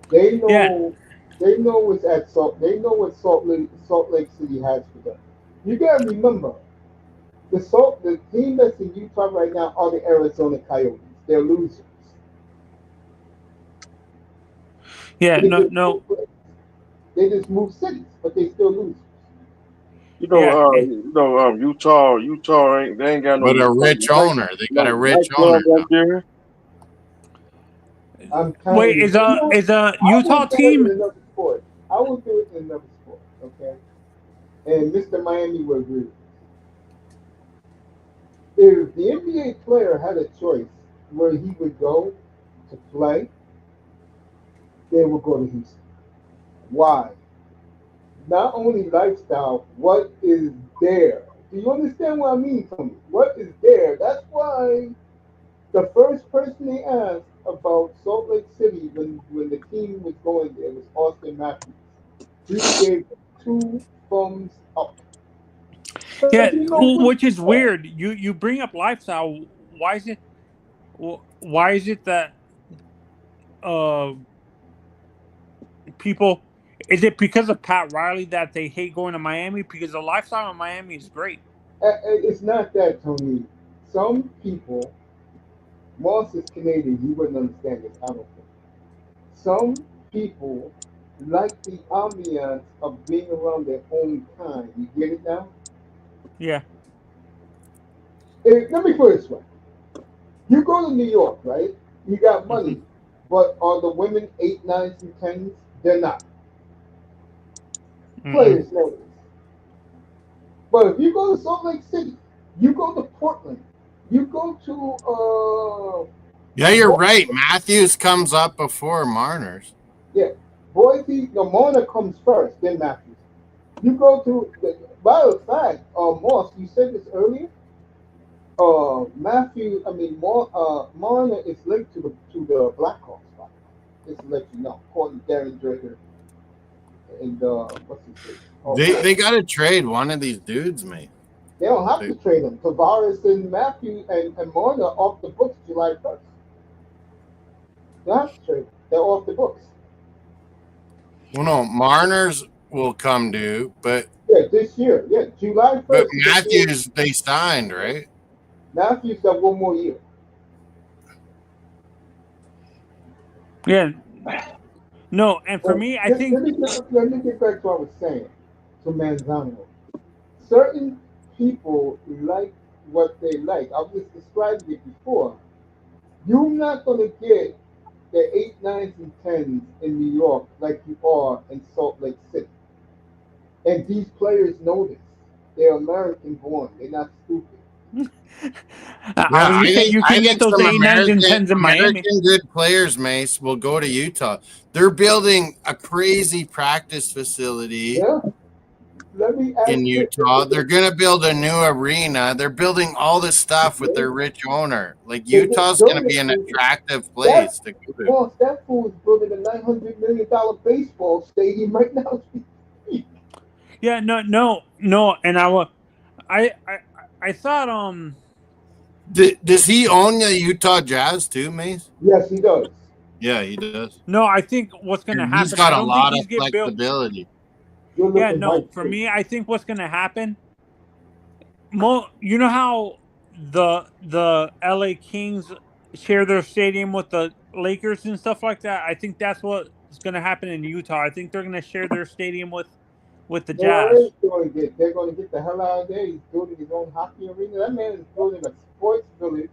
They yeah. know they know what's at Salt. They know what Salt Lake City has for them. You gotta remember the team that's in Utah right now are the Arizona Coyotes. They're losers. Yeah, They no, just no, move, they just move cities, but they still lose. yeah, Utah ain't got But a rich owner. They got a rich owner nightclub right now. there. I'm telling Wait, you, is a I Utah will do it in team? another sport. I will do it in another sport, okay? And Mr. Miami will agree with me. If the NBA player had a choice where he would go to play, they would go to Houston. Why? Not only lifestyle, what is there? Do you understand what I mean, Tony? What is there? That's why the first person they asked about Salt Lake City when the team was going there was Austin Matthews. He gave two thumbs up. Yeah, Because he knows what which it's is for. weird. You bring up lifestyle. Why is it? Why is it that uh people? Is it because of Pat Riley that they hate going to Miami? Because the lifestyle in Miami is great. It's not that, Tony. Some people, Moss is Canadian, he wouldn't understand this, I don't think. Some people like the ambiance of being around their own kind. You get it now? Yeah. Let me put it this way. You go to New York, right? You got Hmm. money, but are the women 8, 9s, and 10s? They're not. Mm-mm. Players know this. But if you go to Salt Lake City, you go to Portland, you go to Yeah, you're right. Matthews comes up before Marner's. yeah, Boise, no, Mona comes first, then Matthews. You go to by the fact, Moss, you said this earlier. Mona is linked to the Blackhawks. By the way. Just to let you know, according to Darren Drager and what's his name? They got to trade one of these dudes, mate. They don't have to trade them. Tavares and Matthew and Mona off the books July 1st. They don't have to trade them. They're off the books. Well, no, Marner's will come due, but Yeah, this year. Yeah, July 1st. Matthews they signed, right? Matthews got one more year. Yeah. No, and for But me, I let, think let me get back to what I was saying to Manzano. Certain people like what they like. I was just describing it before. You're not going to get the 8, 9s, and 10s in New York like you are in Salt Lake City. And these players know this. They're American born. They're not stupid. I Yeah, was gonna say you I can get think those some 8, 9s, and 10s in Miami. American good players, Mace, will go to Utah. They're building a crazy practice facility Yeah. Let me in ask this. Utah. They're gonna build a new arena. They're building all this stuff with their rich owner. Like Utah's gonna be an attractive That place to go to. boss, that fool is building a $900 million baseball stadium right now. Yeah, no, and I thought Does he own the Utah Jazz too, Mace? Yes, he does. Yeah, he does. no, I think what's gonna He's happen. got I a don't think lot of he's get built. flexibility. Good Yeah, looking no, Mike for too. me, I think what's gonna happen. You know how the LA Kings share their stadium with the Lakers and stuff like that. I think that's what's gonna happen in Utah. I think they're gonna share their stadium with the They're already Jazz. doing it. They're going to get the hell out of there. He's building his own hockey arena. That man is building a sports village.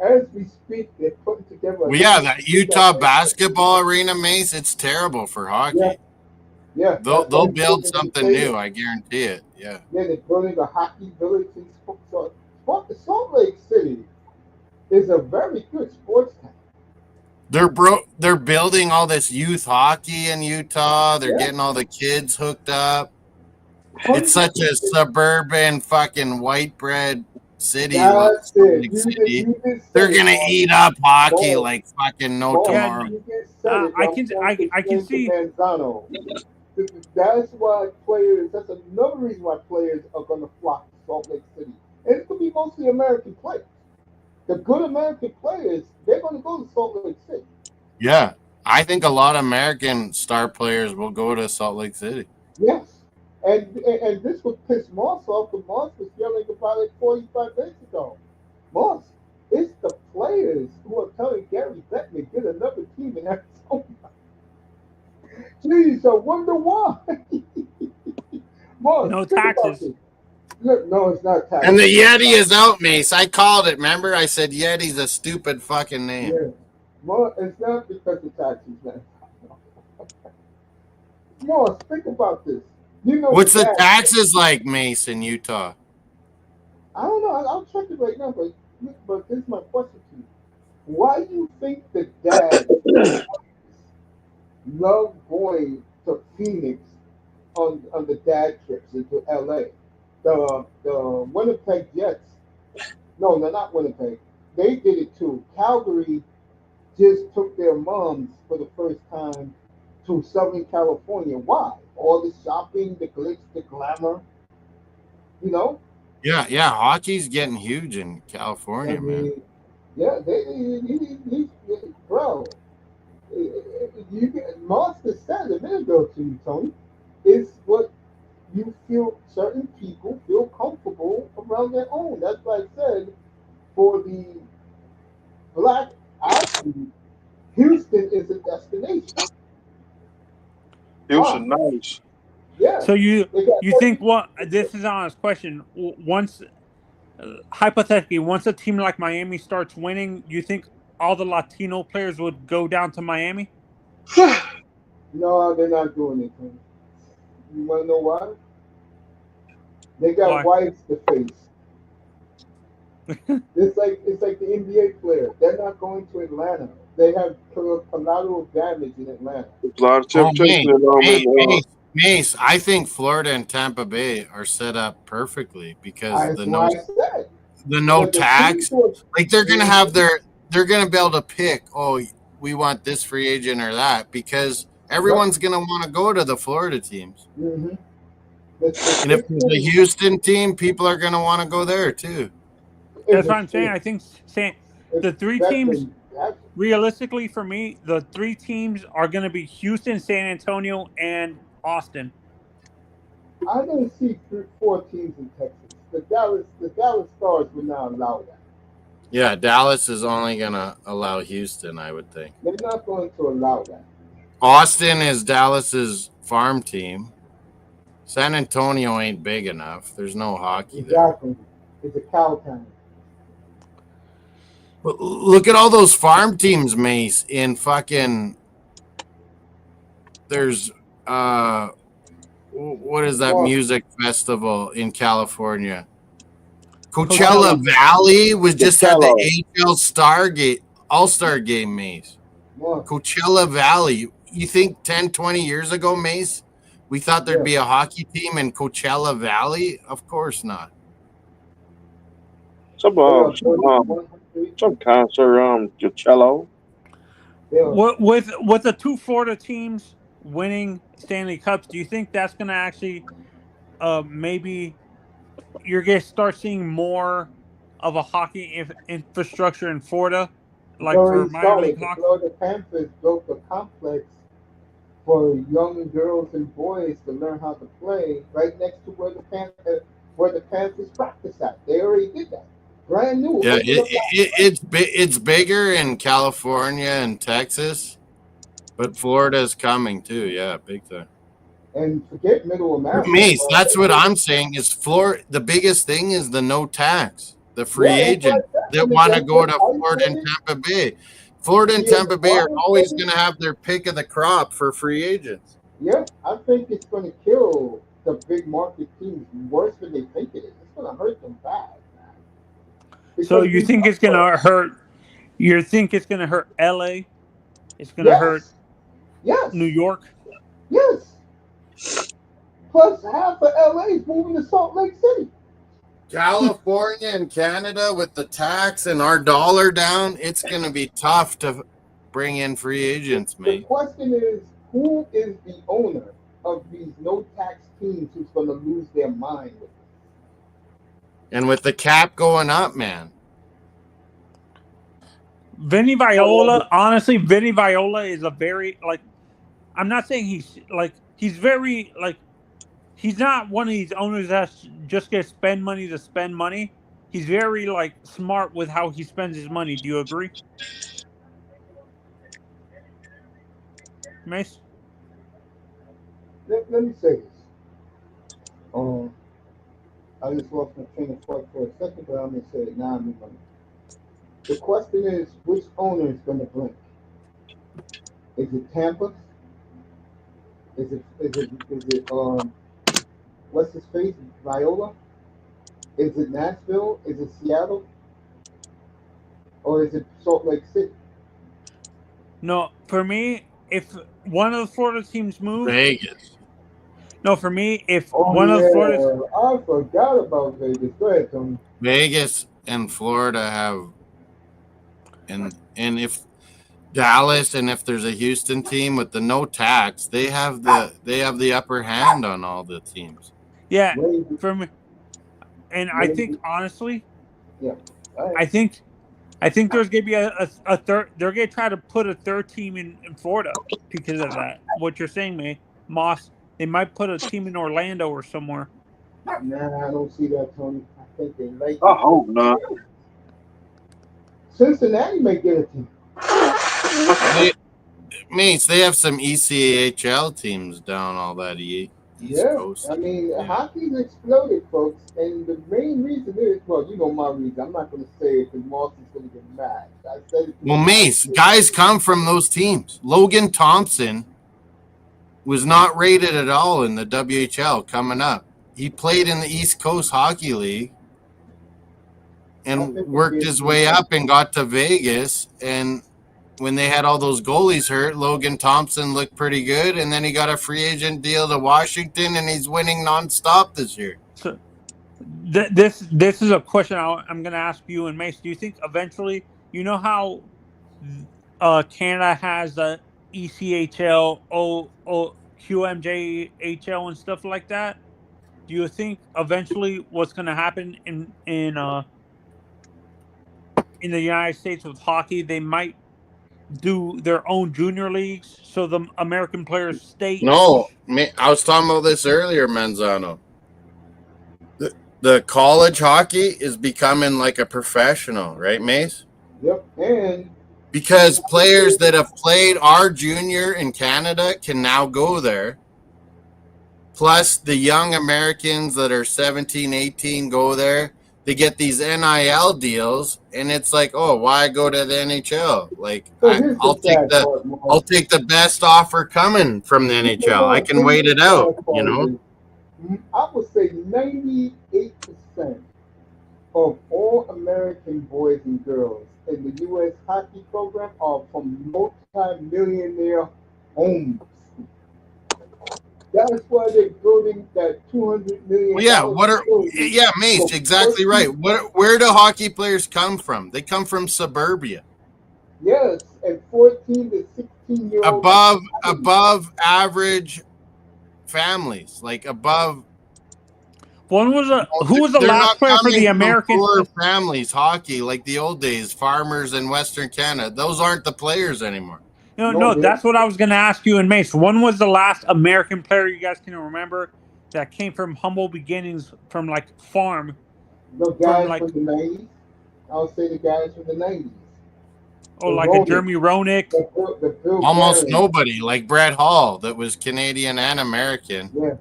As we speak, they're putting together Well, a yeah, new that arena. Utah basketball arena, Mace, it's terrible for Yeah, hockey. yeah. That's what They'll he's build building in the something new, stadium. I guarantee it. Yeah. Yeah, they're building a hockey village in Salt Lake City is a very good sports town. They're building all this youth hockey in Utah. They're Yeah, getting all the kids hooked up. It's hundred such a percent. suburban fucking white bread city, That's Salt it. Lake City. You just They're said it, gonna Mark. eat up hockey Mark, like fucking no Mark, Yeah, tomorrow. you just said it. I I'm can going to I can explain see. to Manzano. That's why players. That's another reason why players are going to flock to Salt Lake City, and it's going to be mostly American players. The good American players, they're going to go to Salt Lake City. Yeah, I think a lot of American star players will go to Salt Lake City. Yes. And this would piss Moss off, but Moss was yelling about it 45 minutes ago. Moss, it's the players who are telling Gary Bettman, get another team in Arizona. Jeez, I wonder why. Moss, No think about taxes. this. Look, no, it's not taxes. And the Yeti is out, Mace. I called it. Remember, I said Yeti's a stupid fucking name. Yeah. Moss, it's not because of taxes, man. Moss, think about this. You know, What's the Dad- taxes like, Mace, in Utah? I don't know. I'll check it right now, but this is my question to you. Why do you think the dad love going to Phoenix on the dad trips into LA? The Winnipeg Jets. No, they're not Winnipeg. They did it too. Calgary just took their moms for the first time to Southern California. Why? All the shopping, the glitz, the glamour. You know? Yeah. Hockey's getting huge in California, man. Yeah, bro. Monster said a minute ago to you, Tony, is what you feel certain people feel comfortable around their own. That's why I said for the black athlete, Houston is a destination. Houston, nice. Yeah. So you They got- think what? This is an honest question. Once hypothetically, once a team like Miami starts winning, you think all the Latino players would go down to Miami? No, they're not doing it, Tony. You want to know why? They got Why? whites to face. It's like the NBA players. They're not going to Atlanta. They have collateral damage in Atlanta. A lot of Oh, temptation in Mace, I think Florida and Tampa Bay are set up perfectly because That's the why no I said. the no But the tax, teams were- like they're gonna have they're gonna be able to pick. Oh, we want this free agent or that because everyone's gonna want to go to the Florida teams. Mhm. And if it's a Houston team, people are gonna want to go there too. That's what I'm saying. I think the three teams, That's- realistically for me, the three teams are going to be Houston, San Antonio, and Austin. I don't see 4 teams in Texas. The Dallas Stars would not allow that. Yeah, Dallas is only gonna allow Houston, I would think. They're not going to allow that. Austin is Dallas's farm team. San Antonio ain't big enough. There's no hockey there. Exactly. It's a cow town. But look at all those farm teams, Mace, in fucking there's what is that music festival in California? Coachella Valley was just had the AHL All-Star game, Mace. What? Coachella Valley. You think 10, 20 years ago, Mace, we thought there'd be a hockey team in Coachella Valley? Of course not. Some concert, Cello. With the two Florida teams winning Stanley Cups, do you think that's going to actually maybe you're going to start seeing more of a hockey infrastructure in Florida, like for minor league the hockey? Florida Panthers built a complex for young girls and boys to learn how to play right next to where the Panthers practice at. They already did that. Brand new. Yeah, it's bigger in California and Texas, but Florida is coming too. Yeah, big time. And forget Middle America. Mace, that's what I'm saying. Is Florida the biggest thing? Is the no tax, the free agent that want to go to Florida and Tampa Bay. Florida and Tampa Bay are always going to have their pick of the crop for free agents. Yeah, I think it's going to kill the big market teams worse than they think it is. It's going to hurt them bad. So you think it's going to hurt? You think it's going to hurt LA? It's going to hurt New York? Yes. Plus, half of LA is moving to Salt Lake City. California and Canada with the tax and our dollar down, it's going to be tough to bring in free agents, The mate. question is, who is the owner of these no-tax teams who's going to lose their mind with this? And with the cap going up, man. Vinny Viola, honestly, Vinny Viola is a very, like, I'm not saying he's very, like, he's not one of these owners that's just going to spend money to spend money. He's very, like, smart with how he spends his money. Do you agree, Mace? Let me say this. I just lost my train of thought for a second, but I'm going to say it now. The question is, which owner is going to blink? Is it Tampa? Is it what's his face? Viola? Is it Nashville? Is it Seattle? Or is it Salt Lake City? No, for me, if one of the Florida teams moves, Vegas. no, for me, if Oh, one of the yeah. Florida, I forgot about Vegas. Go ahead, Tony. Vegas and Florida have, and if Dallas and if there's a Houston team with the no tax, they have the upper hand on all the teams. yeah, Maybe, for me, and I think maybe. honestly, Yeah. All right. I think there's gonna be a third. They're gonna try to put a third team in Florida because of that. What you're saying, man, Moss. They might put a team in Orlando or somewhere. Nah, I don't see that, Tony. I think they like I it. hope not. Cincinnati may get a team. Mates, they have some ECHL teams down all that East Yeah, Coast. I mean, Yeah. hockey's exploded, folks, and the main reason is, well, you know my reason. I'm not going to say it because Moss is going to get mad. I said it. Well, Mace, guys come from those teams. Logan Thompson was not rated at all in the WHL coming up. He played in the East Coast Hockey League and worked his way up and got to Vegas. And when they had all those goalies hurt, Logan Thompson looked pretty good. And then he got a free agent deal to Washington, and he's winning nonstop this year. So this is a question I'm going to ask you and Mace. Do you think eventually, you know how Canada has the ECHL, QMJHL, and stuff like that? Do you think eventually what's going to happen in the United States with hockey, they might do their own junior leagues so the American players stay? No, I was talking about this earlier, Manzano. The college hockey is becoming like a professional, right, Mace? Yep, and because players that have played our junior in Canada can now go there. Plus, the young Americans that are 17, 18 go there. They get these NIL deals, and it's like, oh, why go to the NHL? Like, I'll take the best offer coming from the NHL. I can wait it out, you know. I would say 98% of all American boys and girls in the U.S. hockey program are from multi-millionaire homes. That's why they're building that $200 million. Well, Mace, exactly right. Where do hockey players come from? They come from suburbia. Yes, and 14 to 16-year-olds. Above average families, like above. Who was the last player for the American poor families hockey like the old days? Farmers in Western Canada. Those aren't the players anymore. No, that's what I was going to ask you and Mace. When was the last American player you guys can remember that came from humble beginnings, from like farm? The guys from the 90s. I'll say the guys from the 90s. Oh, like a Jeremy Roenick. Almost nobody, like Brett Hall, that was Canadian and American. Yeah.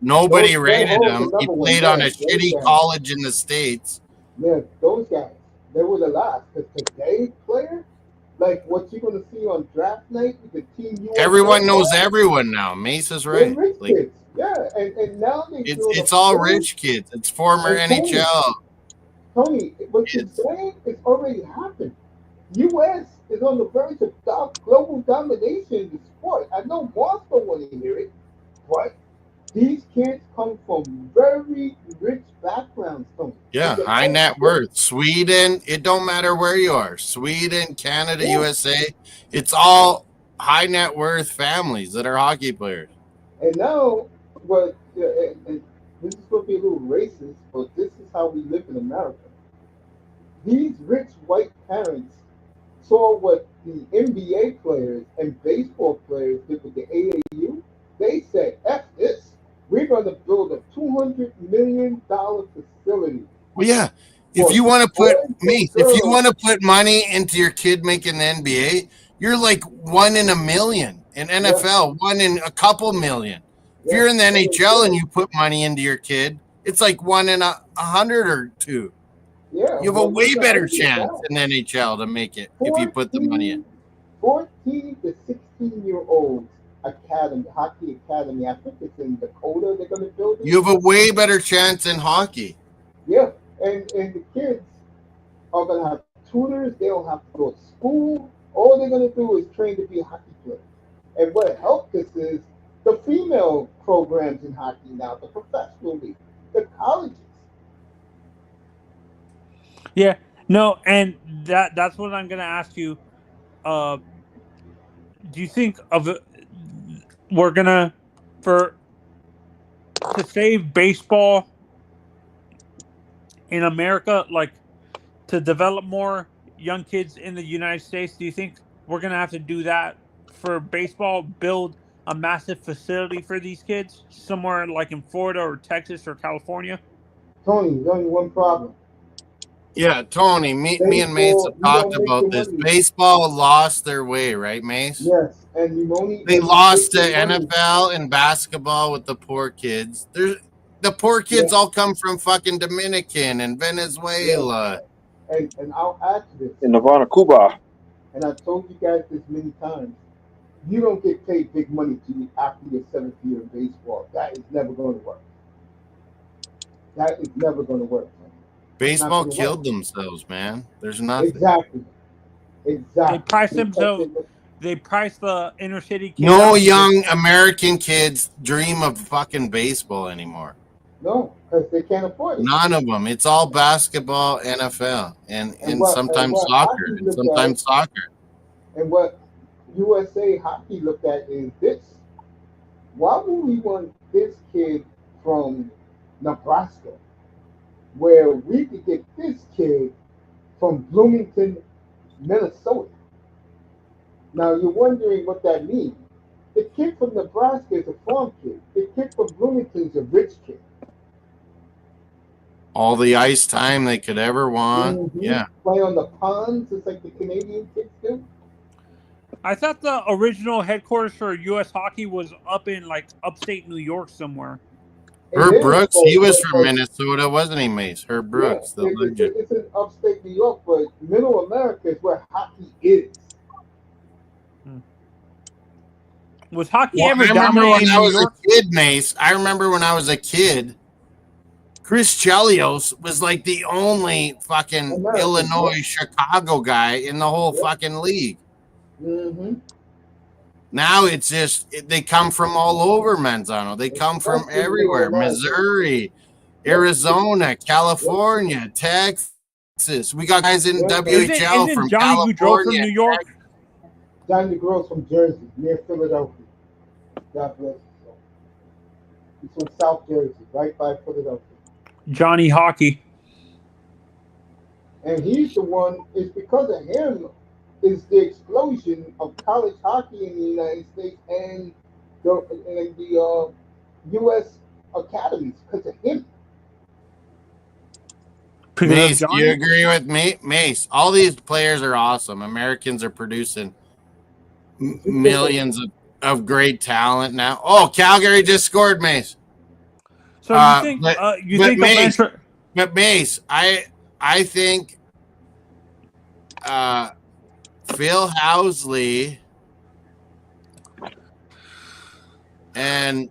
Nobody rated him. He played on a shitty college in the States. Yeah, those guys. They were the last. Because today's player, like what you're going to see on draft night with the team. Everyone knows everyone now. Mace is right. Rich kids. Yeah, and now it's all rich kids. It's former NHL. Tony, what you're saying is already happened. U.S. is on the verge of global domination in the sport. I know Moss don't want to hear it, but These kids come from very rich backgrounds, Tony. Yeah, For the high most net part. worth. Sweden, it don't matter where you are. Sweden, Canada, Yeah. USA, it's all high net worth families that are hockey players. And now, what? And this is going to be a little racist, but this is how we live in America. These rich white parents saw what the NBA players and baseball players did with the AAU. They said, "F this. We're going to build a $200 million facility Well, yeah. If for you want to put boys and Mace, if you girls." want to put money into your kid making the NBA, you're like 1 in 1 million. In Yeah, NFL, 1 in a couple million. If yeah. you're in the So they NHL and said, you put money into your kid, it's like 1 in 100 or 2. yeah, You have a well, way what's the better idea chance now? in the NHL to make it if you put the money in. 14, 14 to 16-year-olds academy, hockey academy. I think it's in Dakota. They're going to build it. You have a way better chance in hockey. Yeah, and the kids are going to have tutors. They don't have to go to school. All they're going to do is train to be hockey players. And what helped us is the female programs in hockey now, the professional league, the colleges. Yeah, no, and that's what I'm gonna ask you. Uh, do you think of it? We're gonna for to save baseball in America, like to develop more young kids in the United States? Do you think we're gonna have to do that for baseball? Build a massive facility for these kids somewhere like in Florida or Texas or California? Tony, there's only one problem. Yeah, Tony, me and Mace have Baseball, you talked don't make about the this. money. Baseball lost their way, right, Mace? Yes, and you only They and you lost make to the money. NFL and basketball with the poor kids. The poor Yeah, kids all come from fucking Dominican and yeah. Venezuela. And I'll add to this. In Nirvana, Cuba. And I've told you guys this many times. You don't get paid big money to after your seventh year in baseball. That is never going to work. That is never going to work, man. It's not Baseball going to work. killed themselves, man. There's nothing. Exactly. They Exactly. price Because themselves. They price the inner city kid No out. young American kids dream of fucking baseball anymore. no, because they can't afford it. None of them. It's all basketball, NFL, and And sometimes what soccer. hockey And look at, sometimes soccer. and what USA hockey look at is this. Why would we want this kid from Nebraska, where we could get this kid from Bloomington, Minnesota? Now you're wondering what that means. The kid from Nebraska is a farm kid. The kid from Bloomington is a rich kid. All the ice time they could ever want. Yeah. Play on the ponds just like the Canadian kids do. I thought the original headquarters for U.S. Hockey was up in like upstate New York somewhere. Herb It is, Brooks, he was from but Minnesota, wasn't he, Mace? Herb yeah, Brooks, the legend. it's in upstate New York, but middle America is where hockey is. Was hockey Well, ever I remember dominant when in I New was York? a kid, Mace. I remember when I was a kid, Chris Chelios was like the only fucking American, Illinois, yeah. Chicago guy in the whole Yeah. fucking league. Mm-hmm. Now it's just they come from all over, Manzano. They come from Especially everywhere: middle America. Missouri, Yep. Arizona, California, Texas. We got guys in Yeah. WHL Isn't from Johnny Gaudreau California. from New York? Johnny Gross from Jersey, near Philadelphia. God bless you. He's from South Jersey, right by Philadelphia. Johnny Hockey. And he's the one, it's because of him is the explosion of college hockey in the United States and the U.S. academies because of him. Because of Mace, do you Johnny? agree with me? Mace, all these players are awesome. Americans are producing millions of great talent now. Oh, Calgary just scored, Mace. So you think Mace, eventually? but Mace, I think Phil Housley and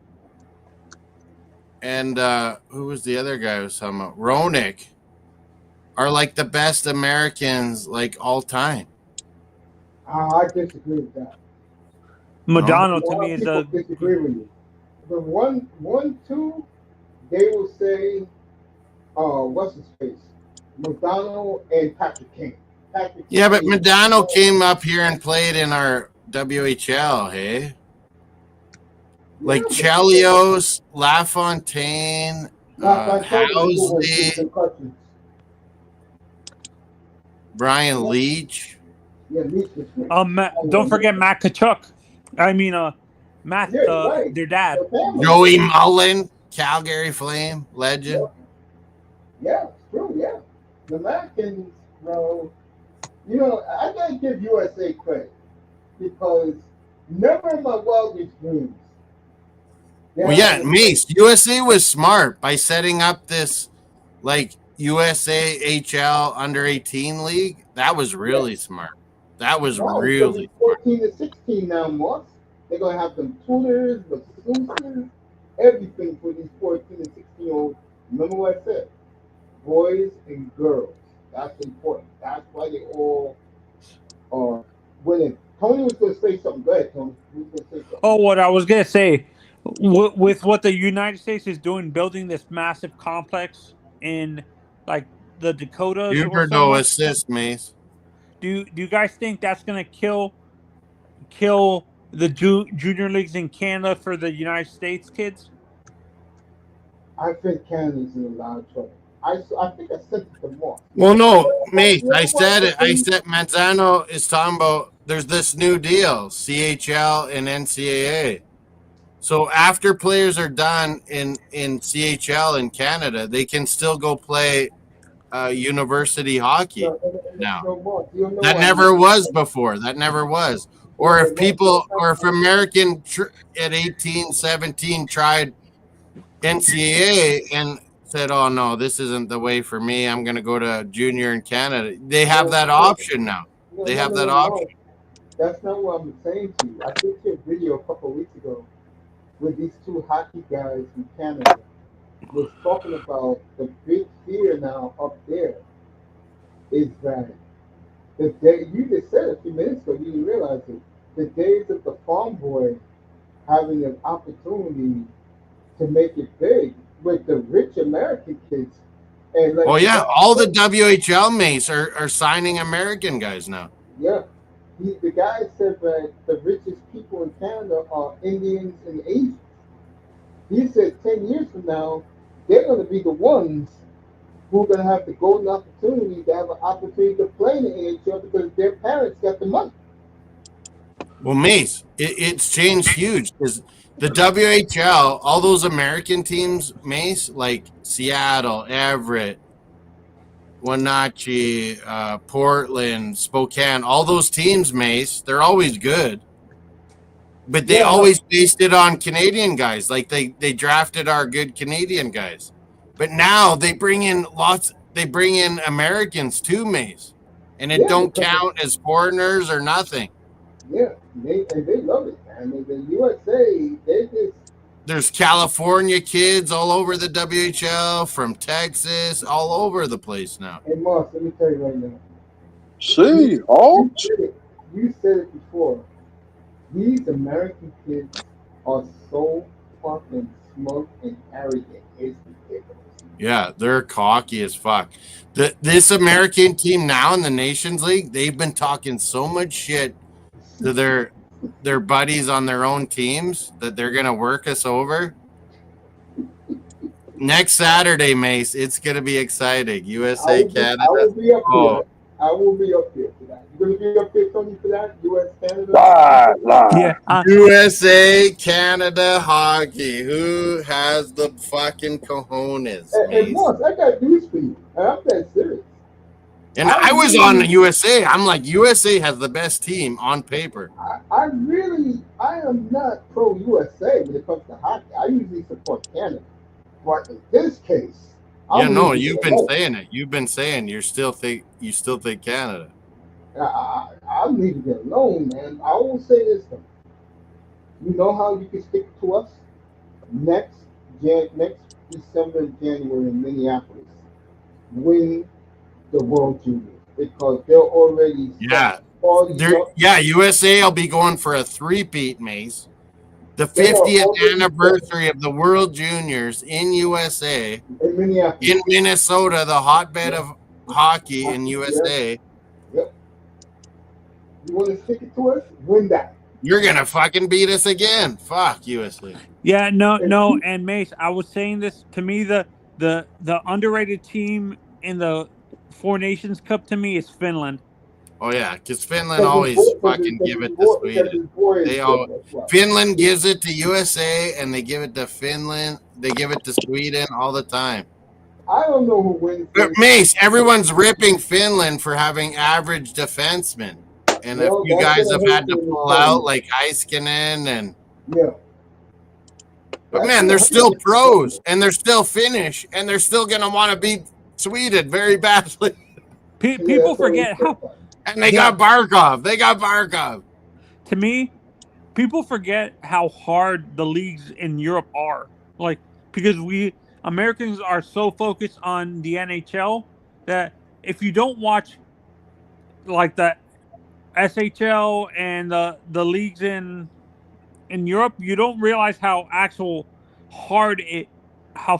who was the other guy who was talking about? Roenick are like the best Americans like all time. I disagree with that. Modano A to lot me of is people a disagree with you. the one, two, they will say, what's his face? McDonald and Patrick King. Patrick Yeah, but King is Medano came up here and played in our WHL, hey? Like yeah, but Chelios, LaFontaine, LaFontaine is still with Housley, concussions. Brian Leach. Yeah, Leach is great. Don't forget Matt Kachuk. I mean, Matt, Yeah, you're right. their dad. The family. Joey Mullen, Calgary Flame, legend. Yeah, it's true. Yeah, the Americans, bro. You know, I gotta give USA credit because never in my wildest dreams. Well, yeah, Mace, USA was smart by setting up this like USA HL under 18 league. That was really smart. That was Wow, it's gonna be really smart. 14 to 16 now, Moss. They're gonna have them tutors, masseuses, everything for these 14 and 16-year-olds. Remember what I said? Boys and girls. That's important. That's why they all are winning. Tony was gonna say something. Go ahead, Tony. He was gonna say something. Oh, what I was gonna say, with what the United States is doing, building this massive complex in like the Dakotas or Huberdeau somewhere. assist, Mace. Do you guys think that's gonna kill the junior leagues in Canada for the United States kids? I think Canada's in a lot of trouble. I think I said it to Moss. Well, no, Mace, I said it. I said Manzano is talking about there's this new deal, CHL and NCAA. So after players are done in CHL in Canada, they can still go play university hockey now. That never was before. That never was. Or if people, or if American at 18, 17 tried NCAA and said, oh, no, this isn't the way for me. I'm going to go to junior in Canada. They have that option now. They have that option. That's not what I'm saying to you. I did see a video a couple of weeks ago where these two hockey guys in Canada was talking about the big fear now up there is that the day you just said a few minutes ago, you didn't realize it. The days of the farm boy having an opportunity to make it big with the rich American kids. And like, oh yeah, all the WHL mates are signing American guys now. Yeah. The guy said that the richest people in Canada are Indians and Asians. He said 10 years from now, they're going to be the ones who are going to have the golden opportunity to have an opportunity to play in the NHL because their parents got the money. Well, Mace, it's changed huge because the WHL, all those American teams, Mace, like Seattle, Everett, Wenatchee, Portland, Spokane, all those teams, Mace, they're always good. But they always based it on Canadian guys. Like they drafted our good Canadian guys. But now they bring in Americans too, Mace. And it don't count as foreigners or nothing. Yeah, they love it, man. The USA, there's California kids all over the WHL, from Texas, all over the place now. Hey, Moss, let me tell you right now. See, you said it before. These American kids are so fucking smug and arrogant. It's ridiculous. Yeah, they're cocky as fuck. This American team now in the Nations League, they've been talking so much shit to their buddies on their own teams that they're gonna work us over. Next Saturday, Mace, it's gonna be exciting. USA, Canada. I will be up here. I will be up here for that. You're gonna be up here, Tony, for that? US, Canada? Yeah. USA, Canada hockey. Who has the fucking cojones? Hey, Moss, I got news for you. I'm that serious. And I was on the USA. I'm like, USA has the best team on paper. I am not pro USA when it comes to hockey. I usually support Canada. But in this case, you've been saying it. You've been saying you still think Canada. I'm leaving it alone, man. I will say this though. You know how you can stick to us? Next December and January in Minneapolis, win the World Juniors because they're already USA will be going for a 3-peat, Mace. The 50th anniversary of the World Juniors in USA, in Minnesota, the hotbed of hockey in USA. Yep. You want to stick it to us? Win that. You're gonna fucking beat us again. Fuck USA. Yeah, no, and Mace, I was saying this. To me, the underrated team in the Four Nations Cup to me is Finland. Oh yeah, because Finland always fucking give it to Sweden. Finland gives it to USA, and they give it to Finland. They give it to Sweden all the time. I don't know who wins. But Mace, everyone's ripping Finland for having average defensemen, and if you guys have had to pull out like Heiskanen and but man, they're still pros, and they're still Finnish, and they're still gonna want to beat Sweden very badly. People forget how. And they got Barkov. They got Barkov. To me, people forget how hard the leagues in Europe are. Like, because we Americans are so focused on the NHL that if you don't watch like the SHL and the leagues in Europe, you don't realize how how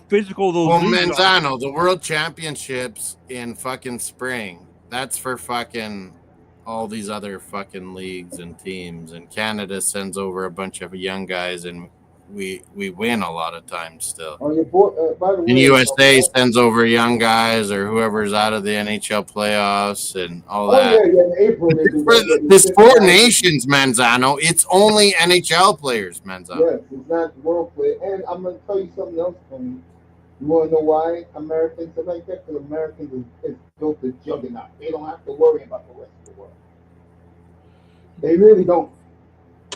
physical those leagues are. Manzano, the World Championships in fucking spring. That's for fucking all these other fucking leagues and teams. And Canada sends over a bunch of young guys, and we win a lot of times still. By the way, and USA sends over young guys or whoever's out of the NHL playoffs and all that. In April, for this Four Nations, Manzano, it's only NHL players, Manzano. Yes, it's not world play. And I'm going to tell you something else funny. You want to know why Americans are like that? Because Americans is built a juggernaut. They don't have to worry about the rest of the world. They really don't.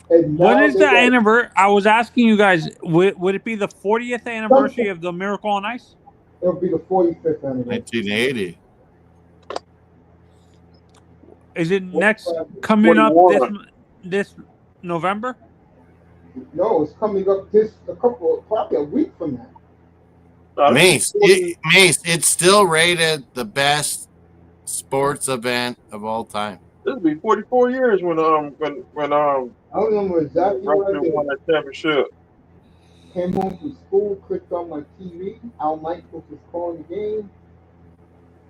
When is the anniversary? I was asking you guys, would it be the 40th anniversary of the Miracle on Ice? It'll be the 45th anniversary. 1980. Is it coming up this November? No, it's coming up probably a week from now. Mace, it's still rated the best sports event of all time. This will be 44 years when I don't remember exactly what I did. Won that championship. Came home from school, clicked on my TV. Al Michaels was calling the game,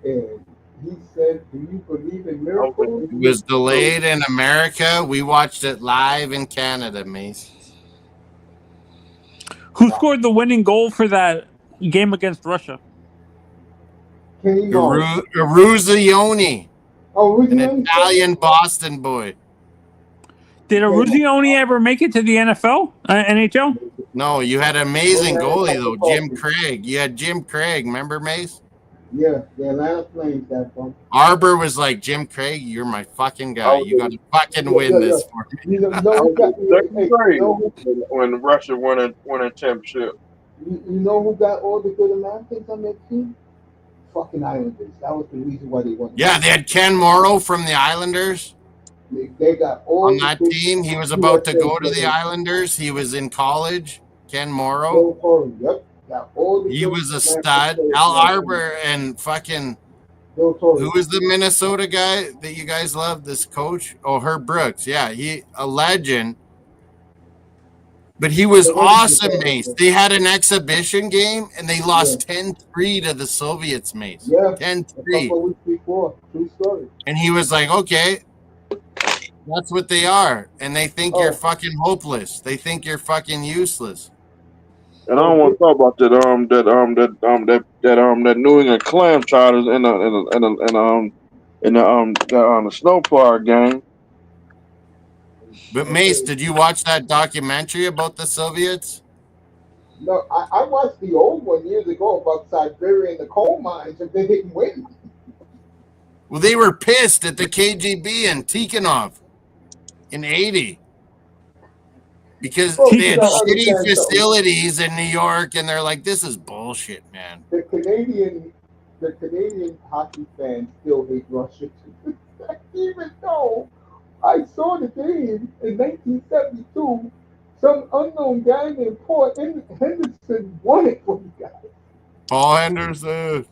and he said, "Do you believe in miracles?" It was delayed in America. We watched it live in Canada, Mace. Who scored the winning goal for that game against Russia? Ruzioni. An Italian Boston boy. Did Ruzioni ever make it to the NFL? NHL? No, you had an amazing goalie, though, Jim Craig. You had Jim Craig. Remember, Mace? Yeah, the Atlanta Flames, that one. Arbor was like, Jim Craig, you're my fucking guy. You got to fucking win this for me. When Russia won a championship. You know who got all the good Americans on their team? Fucking Islanders. That was the reason why they won. Yeah, they had Ken Morrow from the Islanders. They got all on that team. He was about to go to the Islanders. He was in college. Ken Morrow. Yep. He was a stud. Al Arbor and fucking who was the Minnesota guy that you guys love? This coach? Oh, Herb Brooks. Yeah, he a legend. But he was awesome, Mace. They had an exhibition game, and they lost 10-3 to the Soviets, Mace. Yeah, 10-3. True story. And he was like, okay, that's what they are. And they think you're fucking hopeless. They think you're fucking useless. And I don't want to talk about that New England Clam Charters in the snowplow game. But Mace, did you watch that documentary about the Soviets? No, I watched the old one years ago about Siberia and the coal mines, and they didn't win. Well, they were pissed at the KGB and Tikhonov in 80 because they had shitty facilities in New York, and they're like, "This is bullshit, man." The Canadian hockey fans still hate Russia too. Even though I saw the game in 1972. Some unknown guy named Paul Henderson won it for you guys. Paul Henderson.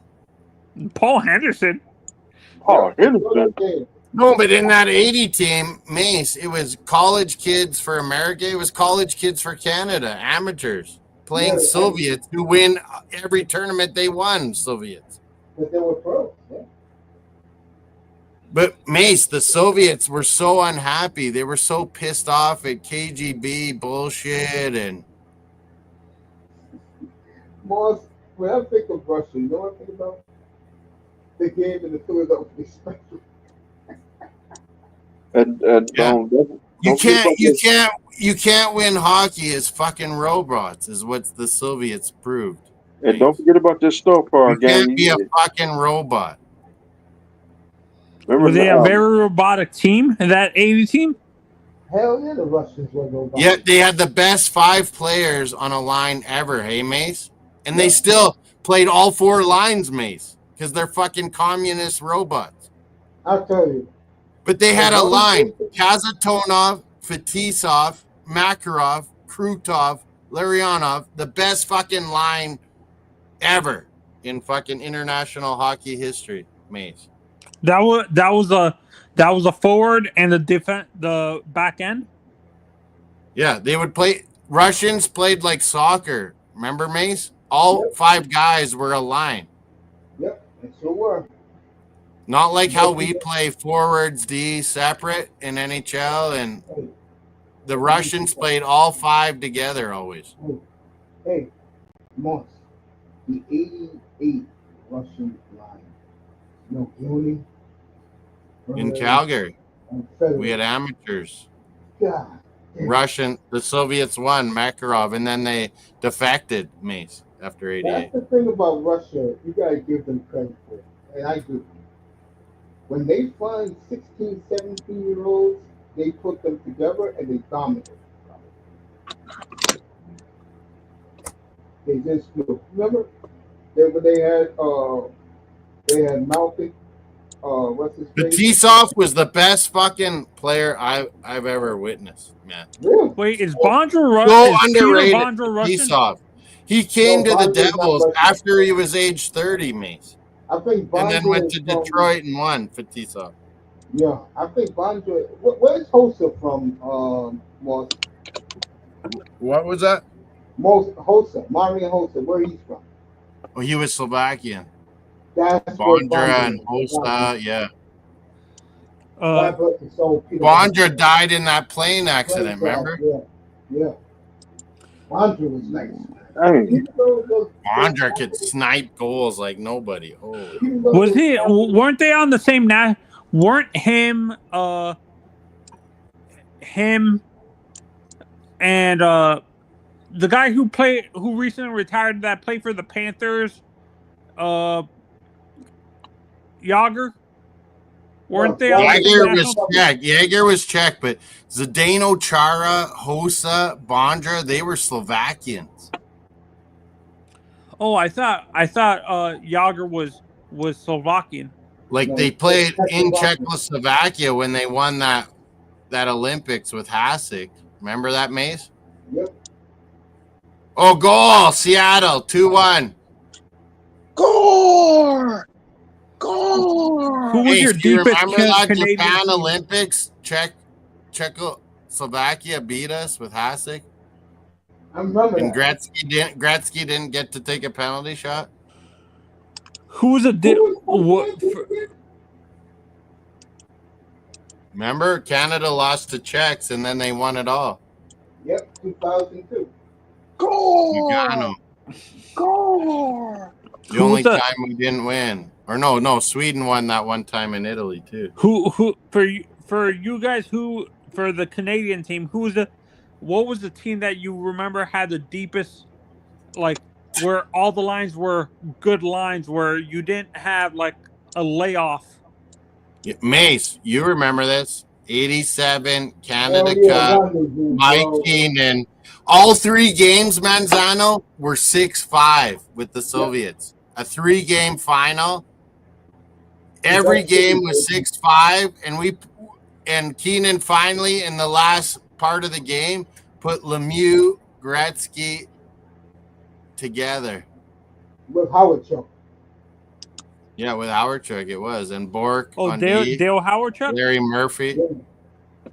Paul Henderson. Paul Henderson. No, but in that 80 team, Mace, it was college kids for America. It was college kids for Canada, amateurs playing Yeah, Soviets who win every tournament they won, Soviets. but they were pros. Yeah. But Mace, the Soviets were so unhappy. They were so pissed off at KGB bullshit and Moss, when I think of Russia, you know what I think about? The game in the Philadelphia Special. yeah. Don't You forget can't about you this. can't you can't win hockey as fucking robots, is what the Soviets proved. And don't Mace. forget about this Star Power You can't be a game. fucking robot. Were Remember, they a very robotic team? That 80 team? Hell yeah, the Russians were Yet robotic. they had the best 5 players on a line ever, hey Mace? And they Yep. still played all 4 lines, Mace, because they're fucking communist robots. I'll tell you. But they The had a one line: person, Kazatonov, Fetisov, Makarov, Krutov, Larionov, the best fucking line ever in fucking international hockey history, Mace. That was a forward and the back end. Yeah, they would play. Russians played like soccer. Remember, Mace? All yep, 5 guys were a line. yep, they sure were. Not like how But we play forwards D separate in NHL, and hey, the let me Russians played all 5 together always hey, hey, Moss, the 88 Russian line. No, Gilney, in Burns, Calgary. and We Federer. had amateurs. God damn. The Soviets won Makarov, and then they defected, Mace, after That's 88. the thing about Russia. You gotta give them credit for it. And I do. When they find 16, 17-year-olds, they put them together and they dominate. They just do. Remember, they had Malkin, what's his face? Fetisov was the best fucking player I've ever witnessed, man. Really? Wait, So is Peter underrated, Bondra Russian? Fetisov. He No, came to the Bondra is not Devils Russian. after he was age 30, Mace, I think and then Bondra went is to from, Detroit and won. Fetisov. yeah, I think Bondra, where's Hossa from, Moss? What was that? Hossa, Mario Hossa, where he's from. Oh, he was Slovakian. That's where Bondra Bondra and is. Slovakia. Hossa, yeah. Uh, God bless his soul, Peter Bondra Bondra. died in that plane Plane accident, crash, remember? yeah, yeah. Bondra was nice. dang, Even though those Bondra could snipe goals like nobody. Holy. even though was those he? tackles, Weren't they on the same now? Weren't him and the guy who recently retired that played for the Panthers, uh, Yager? Weren't they on the Yager, same Jaeger Yager national? was covered. Czech. Jaeger was Czech, but Zdeno Chara, Hossa, Bondra, they were Slovakians. Oh, I thought Yager was Slovakian. Like No, they played in Czechoslovakia. Czechoslovakia when they won that Olympics with Hasek. Remember that, Mace? Yep. Oh, goal! Seattle, 2-1. gore, Who gore. was Mace, your do you deepest remember that Canadian Japan team? Olympics? Czechoslovakia beat us with Hasek, I remember and that. Gretzky didn't get to take a penalty shot. Who was a Who di- was coaching what? that team again? Remember, Canada lost to Czechs, and then they won it all. Yep, 2002. Gore, Lugano, gore. the Who was only the time we didn't win. Or no, Sweden won that one time in Italy too. who for you guys who for the Canadian team? What was the team that you remember had the deepest, like, where all the lines were good lines, where you didn't have like a layoff? Mace, you remember this? 87 Hell Canada yeah, Cup, rendezvous, Mike bro. Keenan. All 3 games, Manzano, were 6-5 with the Yep, Soviets. A 3-game final. the Every best city, game was baby. 6-5, and Keenan finally in the last part of the game put Lemieux, Gretzky together. With Howard Chuck. Yeah, with Howardchuk it was, and Bork Oh, on Dale D, Howardchuk. Larry Murphy. Yeah.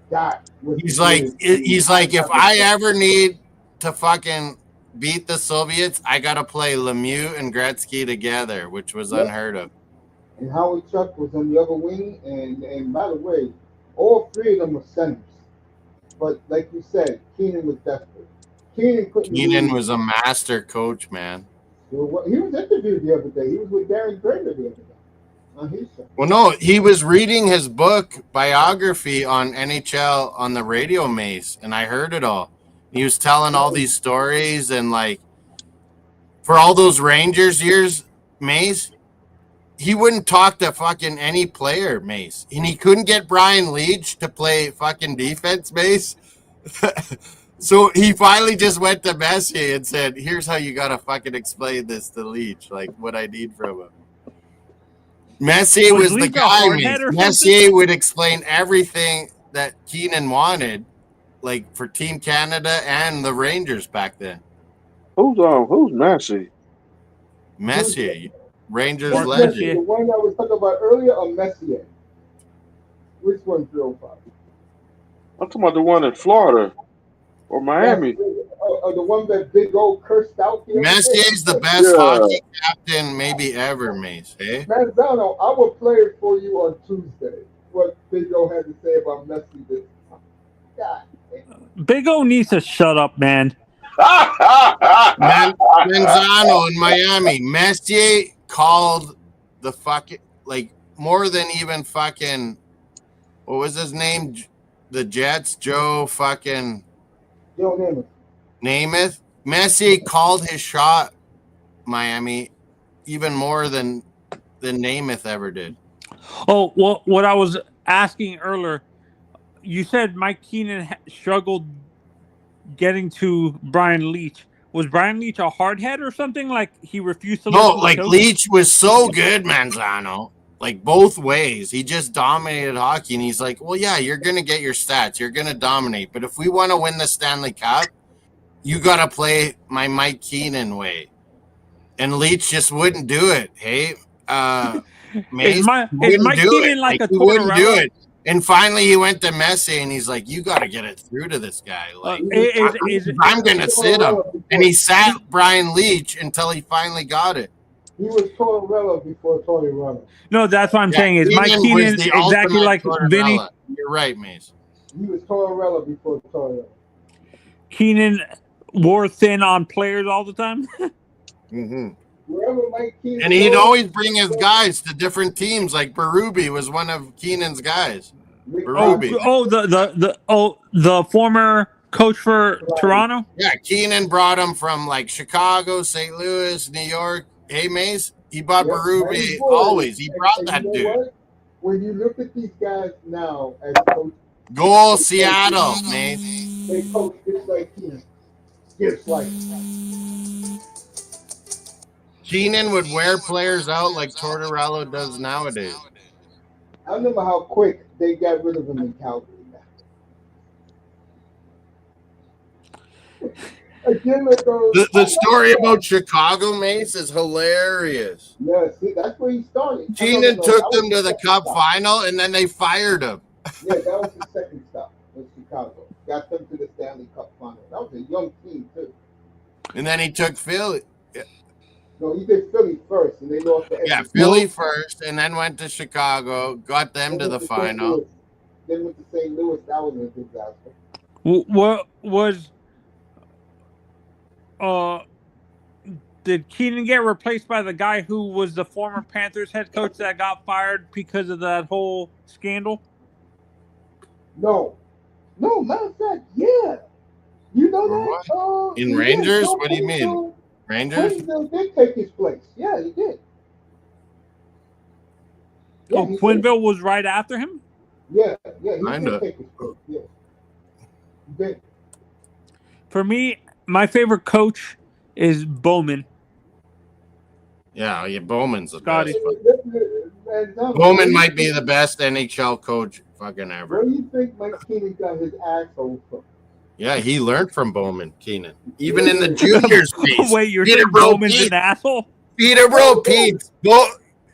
That was He's the like, greatest team he's like, if I ever. ever need to fucking beat the Soviets, I gotta play Lemieux and Gretzky together, which was Yep. unheard of. And Howard Chuck was on the other wing. And by the way, all three of them were centers. But like you said, Keenan was desperate. Keenan couldn't Keenan do. was a master coach, man. He was interviewed the other day. He was with Darren Grader the other day on his show. Well, no, he was reading his book biography on NHL on the radio, Mace, and I heard it all. He was telling all these stories, and like for all those Rangers years, Mace, he wouldn't talk to fucking any player, Mace, and he couldn't get Brian Leach to play fucking defense, Mace. So he finally just went to Messier and said, "Here's how you gotta fucking explain this to Leach, like what I need from him." Messier was the Leach a guy. hardhead or Messier would explain everything that Keenan wanted, like for Team Canada and the Rangers back then. Who's Massey? Messier, Rangers Mark legend. Messier. The one I was talking about earlier or Messier? Which one's real fast? I'm talking about the one in Florida or Miami. The one that Big O cursed out the other day? Messier's the best Yeah. hockey captain maybe ever, Mace. Hey, Manzano, I will play it for you on Tuesday. What Big O had to say about Messi this time. God damn. Big O needs to shut up, man. Manzano in Miami. Messier called the fucking like more than even fucking what was his name? The Jets, Joe fucking Joe Namath. Messier called his shot, Miami, even more than Namath ever did. Oh, well, what I was asking earlier, you said Mike Keenan struggled getting to Brian Leach. Was Brian Leach a hardhead or something? Like he refused to No, listen to like coach? Leach was so good, Manzano. Like both ways. He just dominated hockey, and he's like, well, yeah, you're gonna get your stats, you're gonna dominate. But if we want to win the Stanley Cup, you gotta play my Mike Keenan way. And Leach just wouldn't do it. Hey, Mace, Is Mike wouldn't do Keenan it. like a he wouldn't do Tortorella? it. And finally, he went to Messi, and he's like, "You got to get it through to this guy. Like, I'm going to sit him." And he sat Brian Leach until he finally got it. He was Tortorella before Tortorella. No, that's what I'm saying. Is Mike Keenan Keenan was the exactly ultimate like Tortorella. Vinny? You're right, Mace. He was Tortorella before Tortorella. Keenan wore thin on players all the time. Mm-hmm. Wherever Mike Keenan And he'd goes, always bring his guys to different teams. Like Berube was one of Keenan's guys. Berube. The former coach for Toronto. Yeah, Keenan brought him from like Chicago, St. Louis, New York. Hey, Mace, he bought Berube always. He brought that you know dude. what? When you look at these guys now as coaches, Goal Seattle, Mace. they coach just like Keenan. Just like Keenan would wear players out like Tortorella does nowadays. I remember how quick they got rid of him in Calgary. The story about Chicago, Mace, is hilarious. Yeah, see, that's where he started. Keenan took them to the Cup final, and then they fired him. Yeah, that was the second stop. Was Chicago got them to the Stanley Cup final. That was a young team too. And then he took Philly. No, he did Philly first, and they lost the. Yeah, Philly first, and then went to Chicago, got them to the final. Then went to St. Louis. That was a disaster. What was? Did Keenan get replaced by the guy who was the former Panthers head coach that got fired because of that whole scandal? No, matter of fact, yeah. You know that? In Rangers? What do you mean? Rangers? Quinville did take his place. Yeah, he did. Yeah, Quinville was right after him? Yeah, he Kinda. did take his place. Yeah. He did. For me, my favorite coach is Bowman. Yeah, Bowman's the Scotty. best. Bowman might be the best NHL coach fucking ever. Where do you think Mike Keenan got his asshole from? Yeah, he learned from Bowman, Keenan. Even in the juniors piece. Wait, you're saying Bowman's an asshole? Peterborough Pete.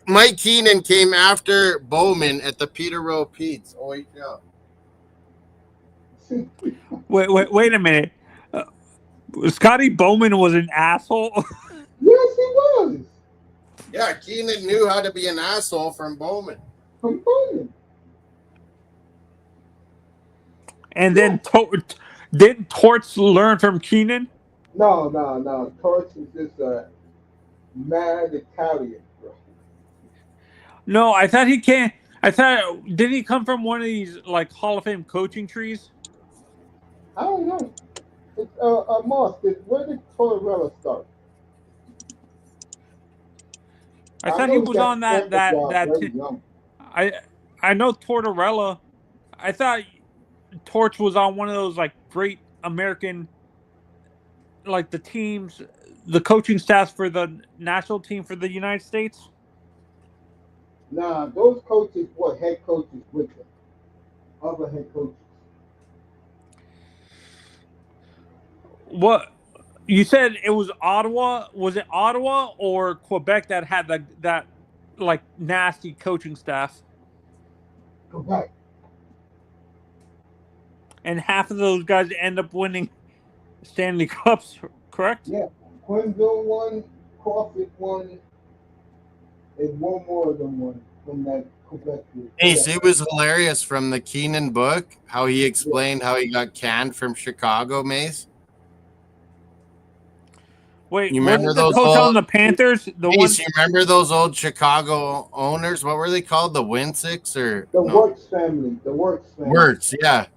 Mike Keenan came after Bowman at the Peter Rowe Pete's. Oh, yeah. Wait a minute. Scotty Bowman was an asshole. Yes, he was. Yeah, Keenan knew how to be an asshole from Bowman. From Bowman. And then didn't Torts learn from Keenan? No. Torch is just a mad Italian, bro. No, I thought he can't. I thought did he come from one of these like Hall of Fame coaching trees? I don't know. It's Moss. Where did Tortorella start? I thought he know was got on that Tampa job very young. I know Tortorella. I thought Torch was on one of those like great American, like the teams, the coaching staffs for the national team for the United States. Nah, those coaches were head coaches with them. Other head coaches. What you said it was Ottawa? Was it Ottawa or Quebec that had that like nasty coaching staff? Quebec. And half of those guys end up winning Stanley Cups, correct? Yeah. Quinville won, Crawford won, and one more of them won from that Quebec group. Ace, it was hilarious from the Keenan book, how he explained how he got canned from Chicago, Mace. Wait, you remember wasn't the those coach old, on the Panthers? The one Ace, you remember those old Chicago owners? What were they called? The Winsicks or The no? Wirtz family. The Wirtz family. Wirtz, yeah.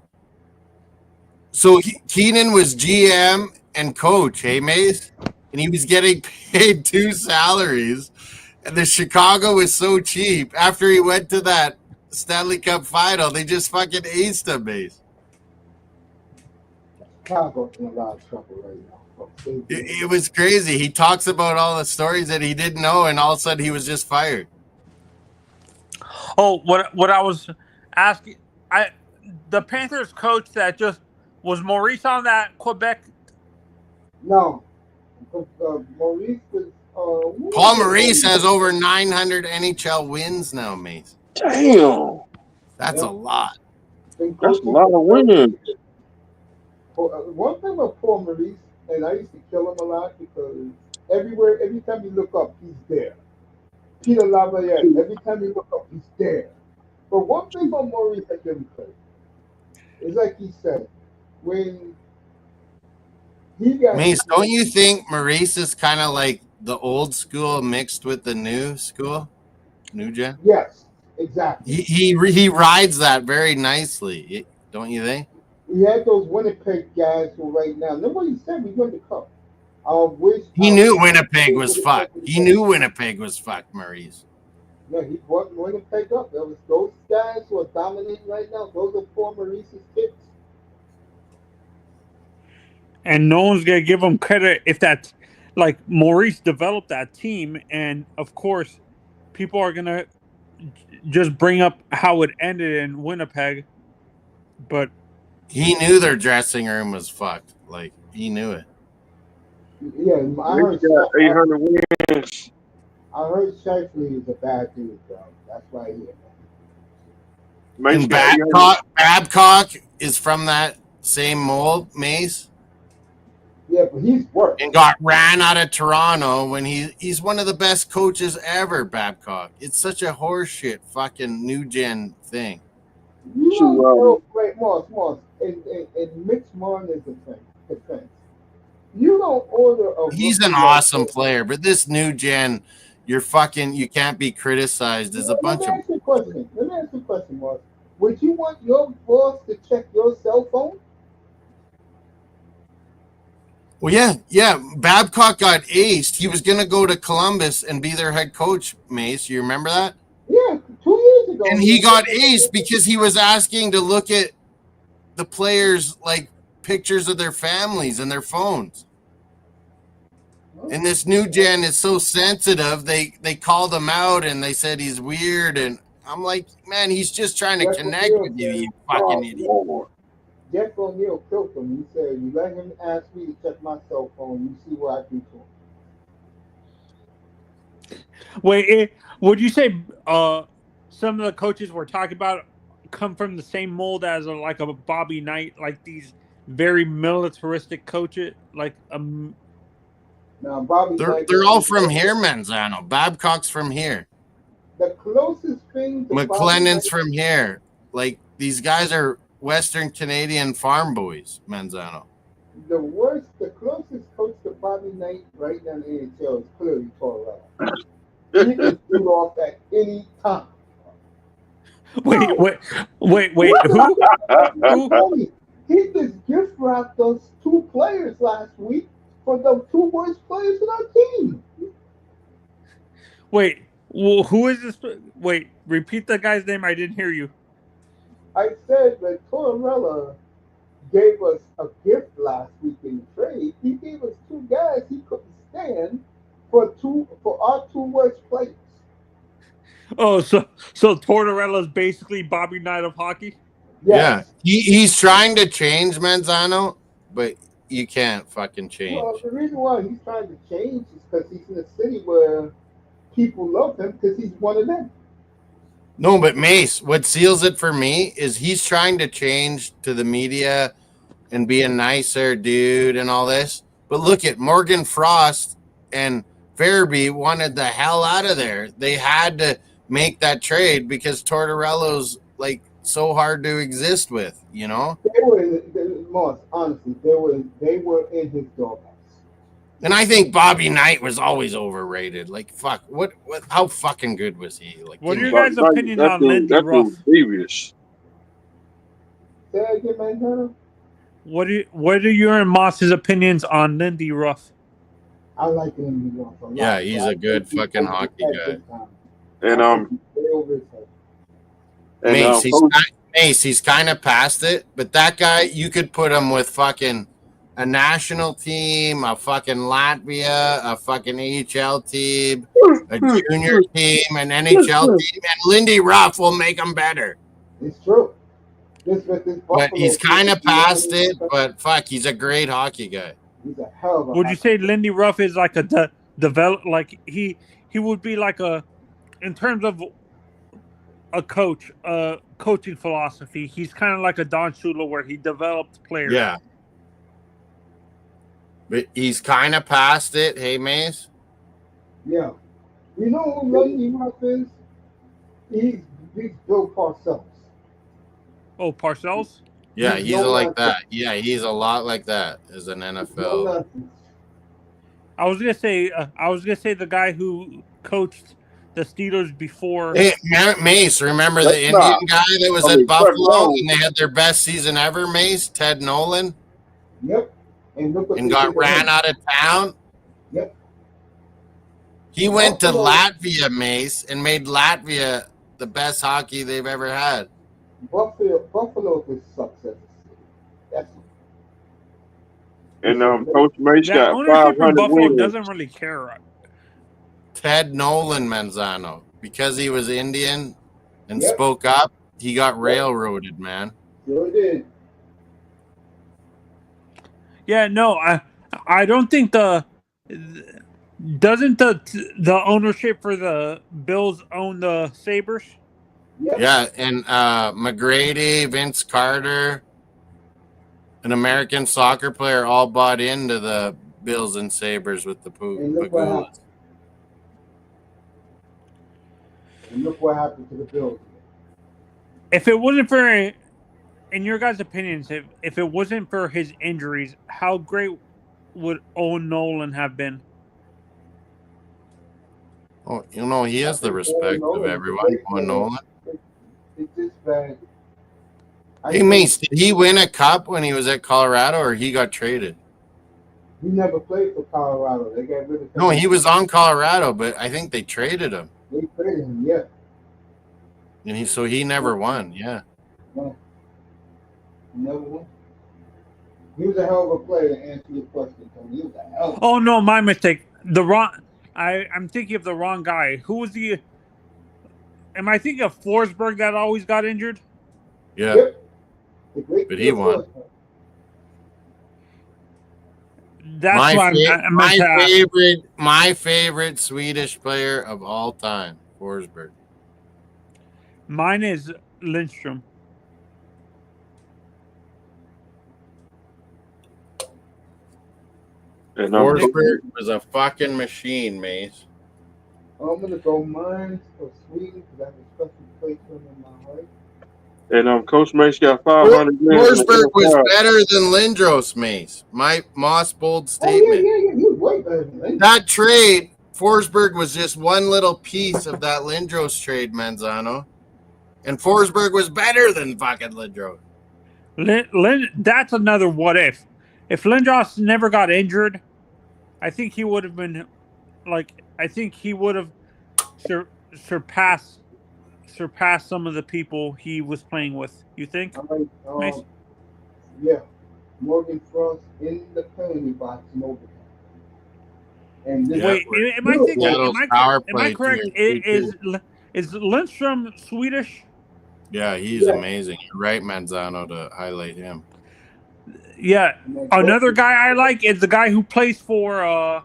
So Keenan was GM and coach, hey, Mace? And he was getting paid 2 salaries. And the Chicago was so cheap. After he went to that Stanley Cup final, they just fucking aced him, Mace. Chicago's in a lot of trouble right now. It was crazy. He talks about all the stories that he didn't know, and all of a sudden he was just fired. Oh, what I was asking, the Panthers coach that just was Maurice on that Quebec. No, Maurice was. Paul Maurice has over 900 NHL wins now, Mace. Damn. That's a lot. That's a lot of wins. One thing about Paul Maurice, and I used to kill him a lot because every time you look up, he's there. Peter Lavallette, every time you look up, he's there. But one thing about Maurice I give him credit. It's like he said, when he got Mace, don't you think Maurice is kind of like the old school mixed with the new school? New gen? Yes, exactly. He rides that very nicely, don't you think? We had those Winnipeg guys who right now, nobody said we won the cup. He knew Winnipeg was fucked. He knew Winnipeg was fucked, Maurice. Yeah, he brought Winnipeg up. There was those guys who are dominating right now. Those are Paul Maurice's kids. And no one's gonna give him credit if that's like Maurice developed that team, and of course, people are gonna just bring up how it ended in Winnipeg. But he knew their dressing room was fucked. Like he knew it. Yeah, I heard 800 wins. I heard Shifley is a bad dude, bro. That's why he. And Babcock is from that same mold, Mace. Yeah, but he's worked. And got ran out of Toronto when he's one of the best coaches ever, Babcock. It's such a horseshit fucking new gen thing. You don't know, wait, Moss, and Mitch Marner's defense. You don't order a. He's an awesome player, but this new gen, you can't be criticized as a bunch of. Let me ask you a question, Moss. Would you want your boss to check your cell phone? Well, yeah. Babcock got aced. He was going to go to Columbus and be their head coach, Mace. You remember that? Yeah, 2 years ago. And he got aced because he was asking to look at the players' like pictures of their families and their phones. And this new gen is so sensitive. They called him out and they said he's weird. And I'm like, man, he's just trying to connect with you, you fucking idiot. Jeff O'Neill killed him. He said, you let him ask me to check my cell phone. You see what I do to him. Wait, would you say some of the coaches we're talking about come from the same mold as like a Bobby Knight, like these very militaristic coaches, like Now, Bobby Knight, They're all from here, Manzano. Babcock's from here. the closest thing to Bobby McLennan's Knight, from here. Like, these guys are Western Canadian farm boys, Manzano. the closest coach to Bobby Knight right now in the NHL is clearly Tortorella. He can shoot off at any time. wait, who? He just gift wrapped us 2 players last week for the 2 worst players in our team. Wait, well, who is this? Wait, repeat the guy's name. I didn't hear you. I said that Tortorella gave us a gift last week in the trade. He gave us 2 guys he couldn't stand for our 2 worst players. Oh, so Tortorella's basically Bobby Knight of hockey. Yes. Yeah, he's trying to change Manzano, but you can't fucking change. Well, the reason why he's trying to change is because he's in a city where people love him because he's one of them. No, but Mace, what seals it for me is he's trying to change to the media and be a nicer dude and all this. But look at Morgan Frost and Farabee wanted the hell out of there. They had to make that trade because Tortorella's like so hard to exist with, you know? They were Moss, honestly, they were in his doghouse. And I think Bobby Knight was always overrated. Like, fuck, what how fucking good was he? Like, What are your guys' opinion on Lindy Ruff? Devious. Say that again, Manzano? What are your and Moss's opinions on Lindy Ruff? I like him a lot. yeah, he's a good fucking hockey guy. And Mace, he's kind of past it, but that guy, you could put him with fucking a national team, a fucking Latvia, a fucking AHL team, a junior team, an NHL team, and Lindy Ruff will make him better. It's true. But he's kind of past it, but fuck, he's a great hockey guy. He's a hell of a Would you say Lindy Ruff is like a develop, like he would be like a, in terms of a coach, coaching philosophy, he's kind of like a Don Shula where he developed players. Yeah. But he's kind of past it. Hey, Mace? Yeah. You know who Lindy Ruff is? He's Bill Parcells. Oh, Parcells? Yeah, He's he's no like nonsense. that. Yeah, he's a lot like that as an No NFL. nonsense. I was gonna say the guy who coached the Steelers before. Hey, Mace, remember the Indian guy that was at Buffalo and they had their best season ever, Mace? Ted Nolan? Yep. And look what And they got did to ran him. out of town? Yep. He went to Buffalo- Latvia, Mace, and made Latvia the best hockey they've ever had. Buffalo just sucks as a city. That's And Coach Mace That got ownership in 500 Buffalo wins. doesn't really care. Ted Nolan Manzano, because he was Indian and Yep. spoke up, he got railroaded, man. sure did. Yeah, no, I don't think doesn't the ownership for the Bills own the Sabres? Yep. Yeah, and McGrady, Vince Carter, an American soccer player, all bought into the Bills and Sabres with the And look what Pagulas. happened. And look what happened to the Bills. If it wasn't for, in your guys' opinions, if it wasn't for his injuries, how great would Owen Nolan have been? Oh, you know, he has the respect of everyone. Owen Nolan. It's just bad. Hey, Mace, did he win a cup when he was at Colorado, or he got traded? He never played for Colorado. They got rid of him. No, he was on Colorado, but I think they traded him, They traded him, yeah. and he never won. Yeah, No. He never won. He was a hell of a player to answer your question, Tony. He was a hell of a Oh no, my mistake. I'm thinking of the wrong guy. Who was the? Am I thinking of Forsberg that always got injured? yeah. Yep. The great But he won. That's what I meant to ask. My favorite Swedish player of all time, Forsberg. Mine is Lindstrom. And Forsberg was a fucking machine, Mace. I'm gonna go mine for Sweden because I have a special place for him in my heart. And Coach Mace got 500 wins. Forsberg was better than Lindros, Mace. My Moss bold statement. Yeah. He was way better than Lindros. That trade, Forsberg was just one little piece of that Lindros trade, Manzano. And Forsberg was better than fucking Lindros. That's another what if. If Lindros never got injured, I think he would have been surpassed some of the people he was playing with. You think? Nice. Yeah, Morgan Frost in the penalty box in overtime. And this Wait, am I correct? Is Lindstrom Swedish? Yeah, he's amazing. You're right, Manzano, to highlight him. Yeah, another guy I like is the guy who plays for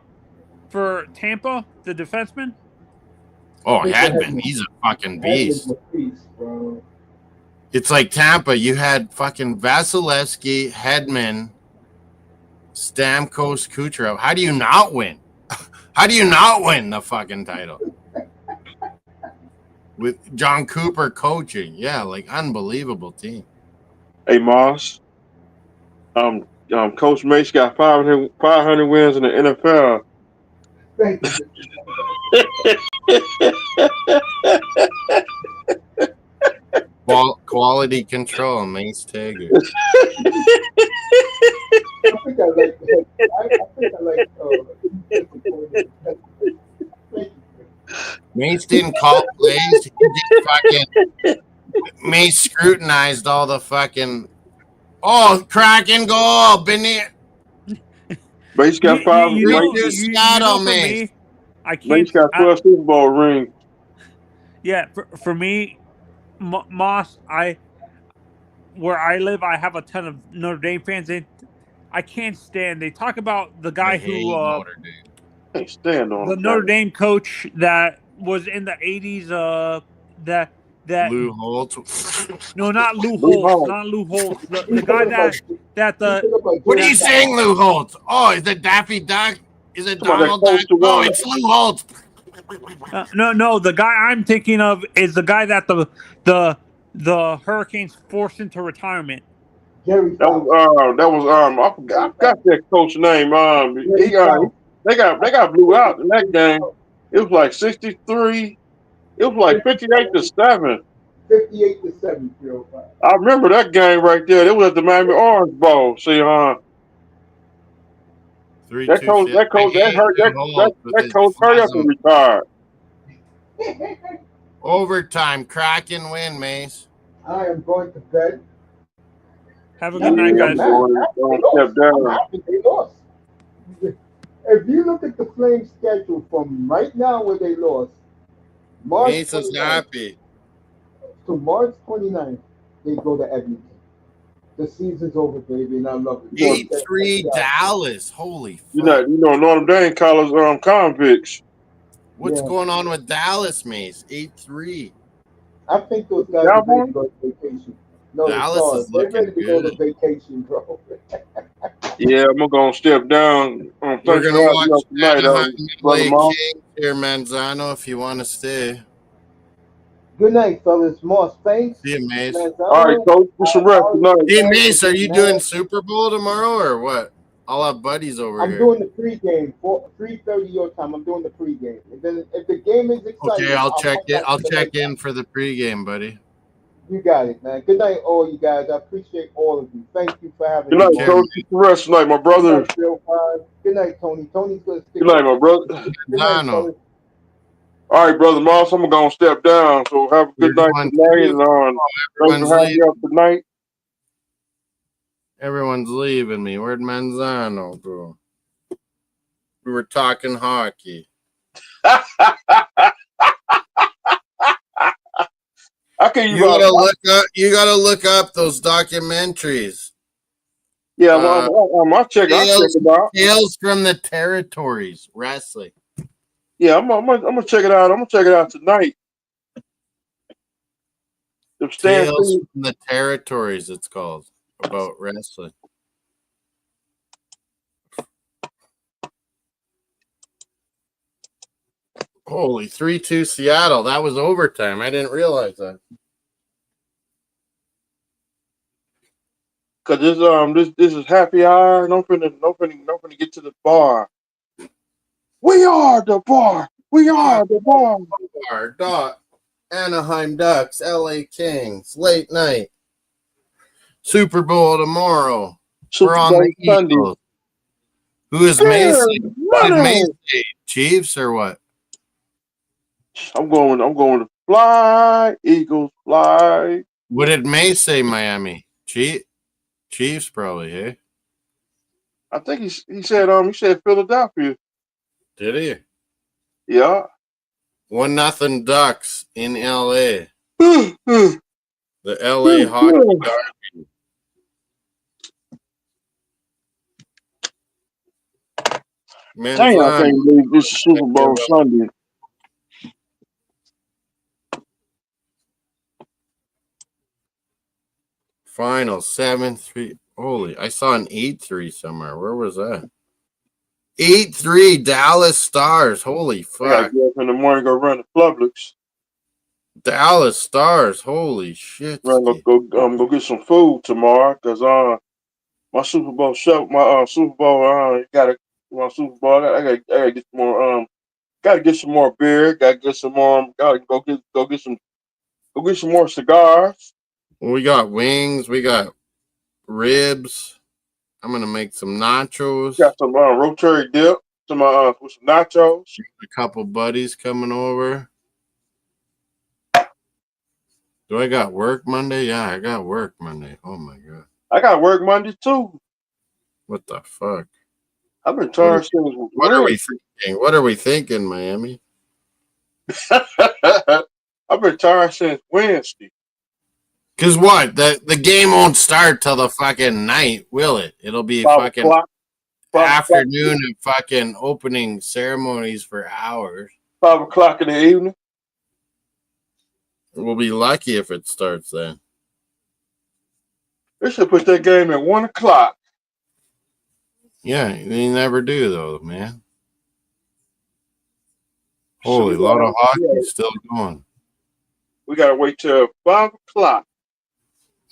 Tampa, the defenseman. Oh, Hedman, he's a fucking beast. It's like Tampa. You had fucking Vasilevsky, Hedman, Stamkos, Kucherov. How do you not win? How do you not win the fucking title? With John Cooper coaching. Yeah, like unbelievable team. Hey, Moss. Coach Mace got 500 wins in the NFL. Thank you. Quality control, Mace Taggart. Mace didn't call plays. He did fucking. Mace scrutinized all the fucking. Oh, cracking goal, Benny. Mace got 5. Mace. Mace got 12 Super Bowl rings. Yeah, for me, Moss, where I live, I have a ton of Notre Dame fans. I can't stand. They talk about the guy who can't stand on the Notre Dame coach that was in the 80s. That Lou Holtz. No, not Lou Holtz. Not Lou Holtz. The guy What are you saying, Lou Holtz? Oh, is it Daffy Duck? Is it Donald Duck? Oh, it's Lou Holtz. No. The guy I'm thinking of is the guy that the Hurricanes forced into retirement. Jerry. I forgot that coach's name. They got blew out in that game. It was like 63. It was like 58-7. 58-7. I remember that game right there. It was at the Miami Orange Bowl. See, that coach hurry up and retired. Overtime, cracking win, Mace. I am going to bed. Have a good night, guys. They lost. If you look at the Flames schedule from right now where they lost, Mace is happy. To March 29th, they go to Edmonton. The season's over, baby, and I love it. 8-3 Dallas. Holy fuck. You know, Notre Dame college convicts. What's going on with Dallas, Mace? 8-3. I think those guys are ready to go to vacation. No, Dallas is looking ready to good. go to vacation, bro. Yeah, I'm gonna step down. We're gonna watch Anaheim play King here, Manzano, if you want to stay. Good night, fellas. Moss, thanks. See you, Mace. All right, coach. For some rest tonight. Hey, Mace, are you doing Super Bowl tomorrow or what? I'll have buddies over here. I'm doing the pregame, 3:30 your time. I'm doing the pregame, and then if the game is exciting, okay, I'll check in for the pregame, buddy. You got it, man. Good night, all you guys. I appreciate all of you. Thank you for having me. Good night, coach. For rest tonight, my brother. Good night, Tony. Tony's gonna stick. Good night, my brother. Good night, all right, brother Moss. I'm gonna step down. So have a good night tonight, and thanks for having me up tonight. Everyone's leaving me. Where'd Manzano go? We were talking hockey. You gotta look up those documentaries. Yeah, I'll check it out. Tales from the Territories Wrestling. Yeah, I'm gonna check it out. I'm gonna check it out tonight. The Tales from the Territories, it's called, about wrestling. Holy 3-2 Seattle. That was overtime. I didn't realize that. Cause this is happy hour. No finna get to the bar. We are the bar. We are the bar. Anaheim Ducks, LA Kings, late night. Super Bowl tomorrow. We're on the Sunday. Eagles. Who is Macy? What did Macy say? Chiefs or what? I'm going to fly, Eagles fly. What did May say, Miami? Chiefs probably, hey? I think he said Philadelphia. Did he? Yeah. 1-0 Ducks in LA. The LA Hockey Derby. Dang, I can't believe this is Super Bowl Sunday. Final 7-3. Holy, I saw an 8-3 somewhere. Where was that? 8-3 Dallas Stars. Holy fuck. I gotta get up in the morning, go run to Publix. Dallas Stars. Holy shit. Go get some food tomorrow because my Super Bowl show, my Super Bowl, I gotta get more gotta get some more beer, gotta get some more, gotta go get some more cigars. We got wings, we got ribs. I'm gonna make some nachos. Got some rotisserie dip, with some nachos. A couple buddies coming over. Do I got work Monday? Yeah, I got work Monday. Oh my god. I got work Monday too. What the fuck? I've been tired since. What are we thinking? What are we thinking, Miami? I've been tired since Wednesday. Cause what? The game won't start till the fucking night, will it? It'll be 5 fucking o'clock. afternoon and fucking opening ceremonies for hours. 5 o'clock in the evening. We'll be lucky if it starts then. They should put that game at 1 o'clock. Yeah, they never do though, man. Holy, a lot of hockey still going. We gotta wait till 5 o'clock.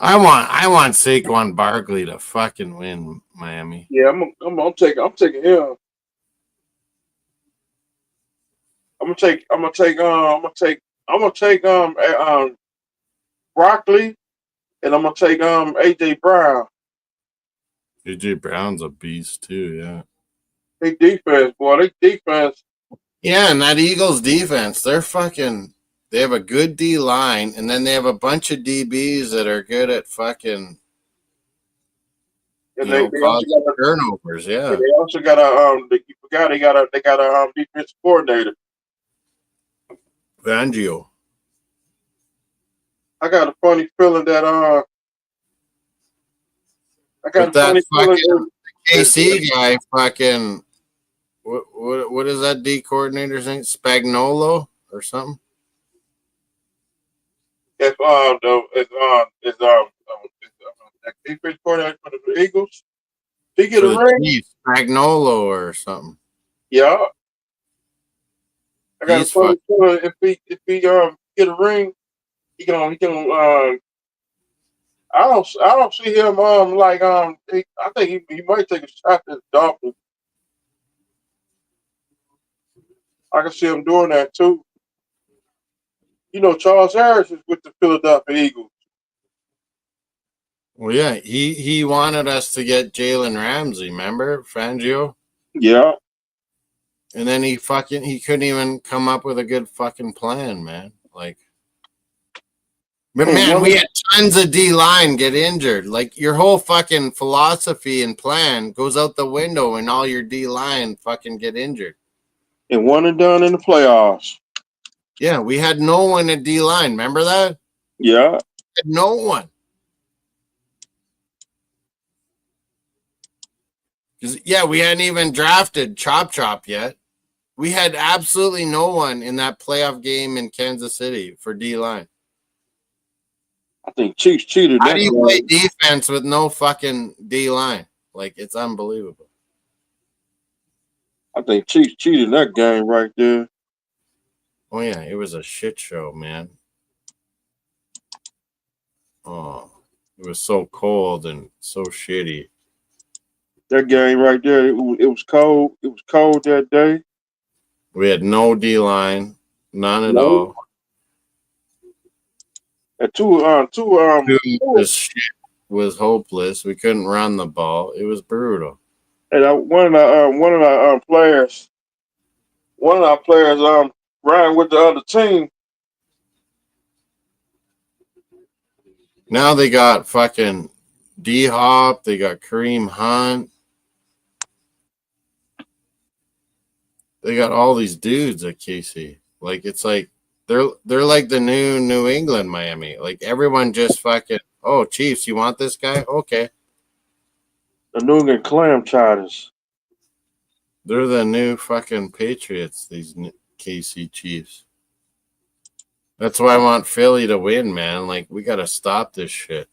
I want Saquon Barkley to fucking win Miami. Yeah, I'm taking him. I'm gonna take Broccoli, and I'm gonna take AJ Brown. AJ Brown's a beast too, yeah. They defense. Yeah, and that Eagles defense, they have a good D line, and then they have a bunch of DBs that are good at fucking causing turnovers. Yeah, they also got they got a defensive coordinator. Fangio. I got a funny feeling that KC guy fucking what is that D coordinator's name? Spagnuolo or something? If that defense coordinator for the Eagles, he get a ring. Spagnuolo or something. Yeah. I got a funny feeling if he get a ring, he can I don't see him I think he might take a shot at the Dolphins. I can see him doing that too. You know, Charles Harris is with the Philadelphia Eagles. Well, yeah, he wanted us to get Jalen Ramsey, remember, Fangio? Yeah. And then he couldn't even come up with a good fucking plan, man. But man, we had tons of D line get injured. Like your whole fucking philosophy and plan goes out the window when all your D line fucking get injured. And one and done in the playoffs. Yeah, we had no one at D line. Remember that? Yeah. We had no one. Yeah, we hadn't even drafted Chop yet. We had absolutely no one in that playoff game in Kansas City for D-line. I think Chiefs cheated. How do you play defense with no fucking D-line? Like, it's unbelievable. I think Chiefs cheated that game right there. Oh, yeah, it was a shit show, man. Oh, it was so cold and so shitty. That game right there, it was cold. It was cold that day. We had no D-line, none at all. And This shit was hopeless. We couldn't run the ball. It was brutal. And one of our players ran with the other team. Now they got fucking D-Hop. They got Kareem Hunt. They got all these dudes at KC. Like, it's like they're like the New England Miami. Like, everyone just fucking, oh, Chiefs, you want this guy? Okay. The New England Clam Chowders. They're the new fucking Patriots, these KC Chiefs. That's why I want Philly to win, man. Like, we got to stop this shit.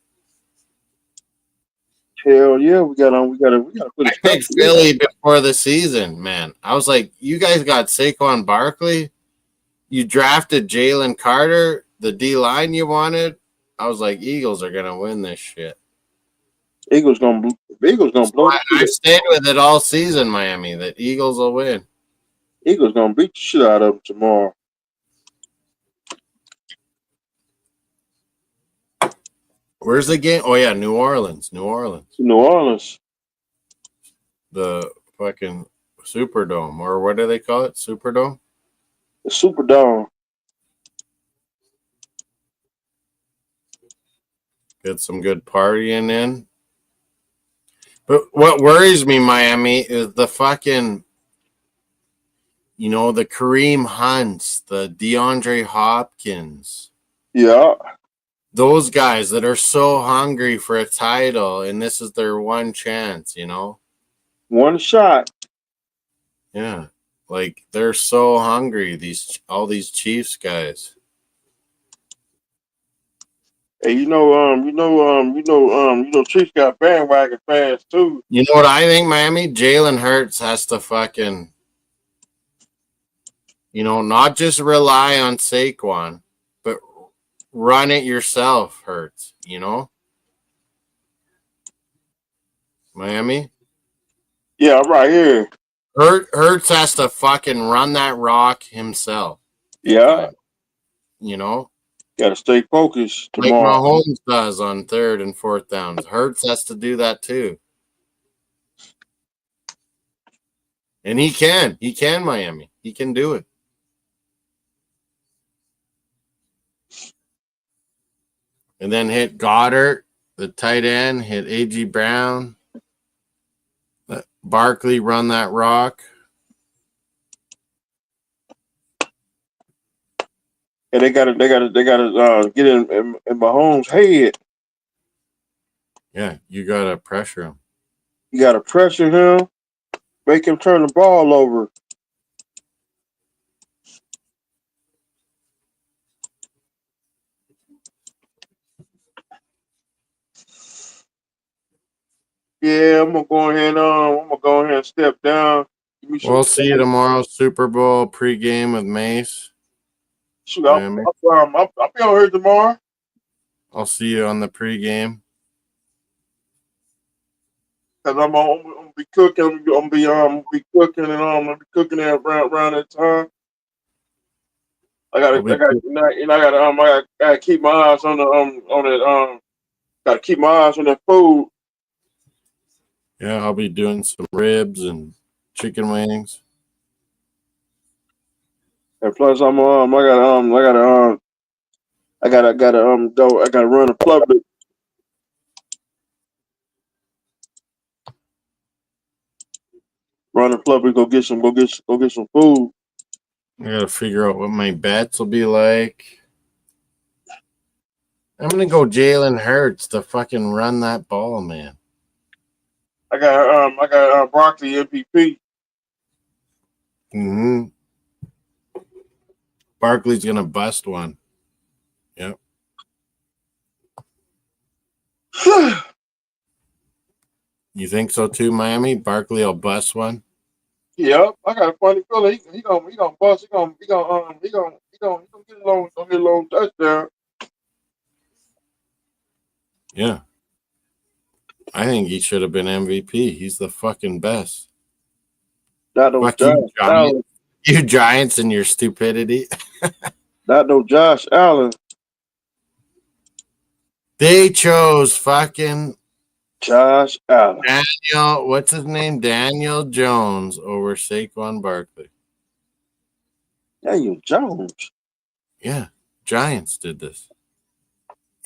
Hell yeah, we got to put I picked Philly before the season, man. I was like, you guys got Saquon Barkley. You drafted Jalen Carter, the D-line you wanted. I was like, Eagles are gonna win this shit. Eagles gonna blow. I've stayed with it all season, Miami. That Eagles will win. Eagles gonna beat the shit out of them tomorrow. Where's the game? Oh yeah, New Orleans. New Orleans. The fucking Superdome, or what do they call it? Superdome. The Superdome. Get some good partying in. But what worries me, Miami, is the fucking, the Kareem Hunts, the DeAndre Hopkins. Yeah. Those guys that are so hungry for a title, and this is their one chance, One shot. Yeah. Like, they're so hungry, all these Chiefs guys. Hey, Chiefs got bandwagon fans too. You know what I think, Miami? Jalen Hurts has to fucking, not just rely on Saquon, but run it yourself, Hurts, Miami? Yeah, right here. Hurts has to fucking run that rock himself. Yeah. Got to stay focused tomorrow. Like Mahomes does on 3rd and 4th downs. Hurts has to do that too. And he can. He can, Miami. He can do it. And then hit Goddard, the tight end, hit A.G. Brown. Let Barkley run that rock. And they gotta get in Mahomes' head. Yeah, you gotta pressure him. You gotta pressure him, make him turn the ball over. Yeah, I'm gonna go ahead and step down. We'll see you tomorrow. Super Bowl pregame with Mace. Shoot, I'll be on here tomorrow. I'll see you on the pregame. Cause I'm gonna be cooking. I'm gonna be cooking, and I'm gonna be cooking around that time. I gotta keep my eyes on it. Gotta keep my eyes on that food. Yeah, I'll be doing some ribs and chicken wings. And plus, I gotta run a public. Run a public, go get some food. I gotta figure out what my bets will be like. I'm gonna go Jalen Hurts to fucking run that ball, man. I got Broccoli MVP. Mm-hmm. Barkley's gonna bust one. Yep. You think so too, Miami? Barkley will bust one. Yep, I got a funny feeling he gonna bust. He gonna get a long touchdown. Yeah. I think he should have been MVP. He's the fucking best. Not no Fuck Josh you, Allen. Giants. You Giants and your stupidity. Not no Josh Allen. They chose fucking Josh Allen. Daniel, what's his name? Daniel Jones over Saquon Barkley. Daniel Jones. Yeah, Giants did this.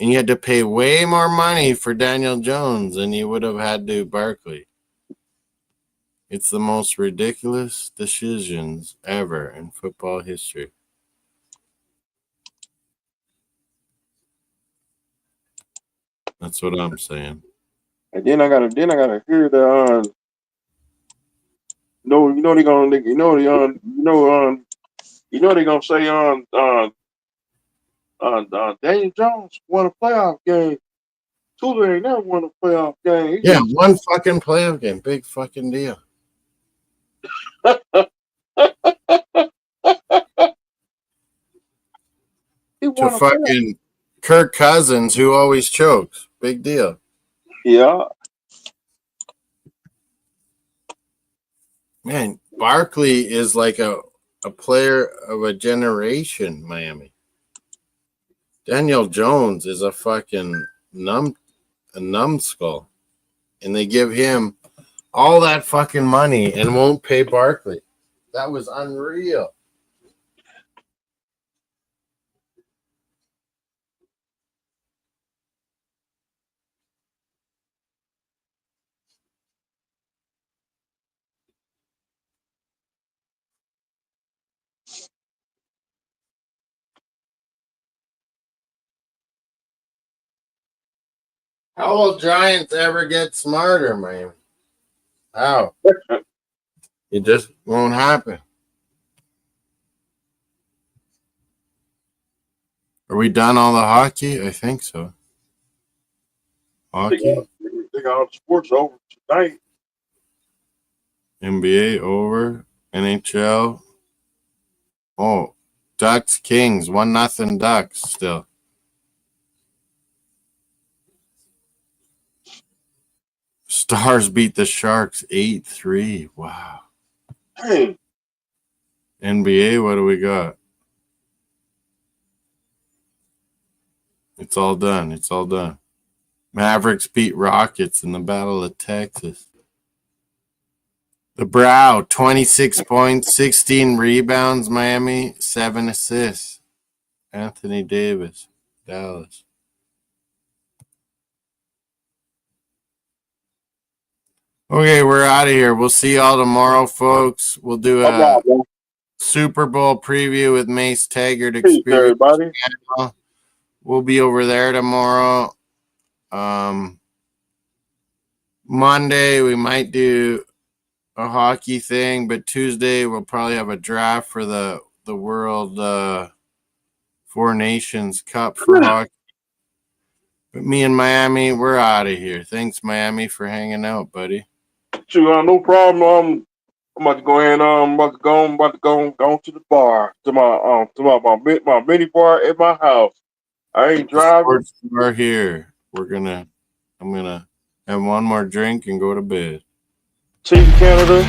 And you had to pay way more money for Daniel Jones than you would have had to Barkley. It's the most ridiculous decisions ever in football history. That's what I'm saying. And then I gotta hear the they gonna say Daniel Jones won a playoff game. Tula ain't never won a playoff game. Yeah, one fucking playoff game. Big fucking deal. To fucking Kirk Cousins, who always chokes. Big deal. Yeah. Man, Barkley is like a player of a generation, Miami. Daniel Jones is a fucking numbskull. And they give him all that fucking money and won't pay Barkley. That was unreal. How will Giants ever get smarter, man? How? It just won't happen. Are we done all the hockey? I think so. Hockey? They got all the sports over tonight. NBA over. NHL. Oh, Ducks Kings 1-0 Ducks still. Stars beat the Sharks 8-3. Wow. Hey. NBA, what do we got? It's all done. It's all done. Mavericks beat Rockets in the Battle of Texas. The Brow, 26 points, 16 rebounds, Miami, 7 assists. Anthony Davis, Dallas. Okay, we're out of here. We'll see y'all tomorrow, folks. We'll do a Super Bowl preview with Mace Taggart Experience. Peace, everybody. We'll be over there tomorrow. Monday, we might do a hockey thing, but Tuesday, we'll probably have a draft for the World Four Nations Cup for hockey. But me and Miami, we're out of here. Thanks, Miami, for hanging out, buddy. Sure, no problem. I'm about to go ahead. I'm about to go to the bar to my mini bar at my house. I ain't driving. Sports bar here. I'm gonna have one more drink and go to bed. Team Canada.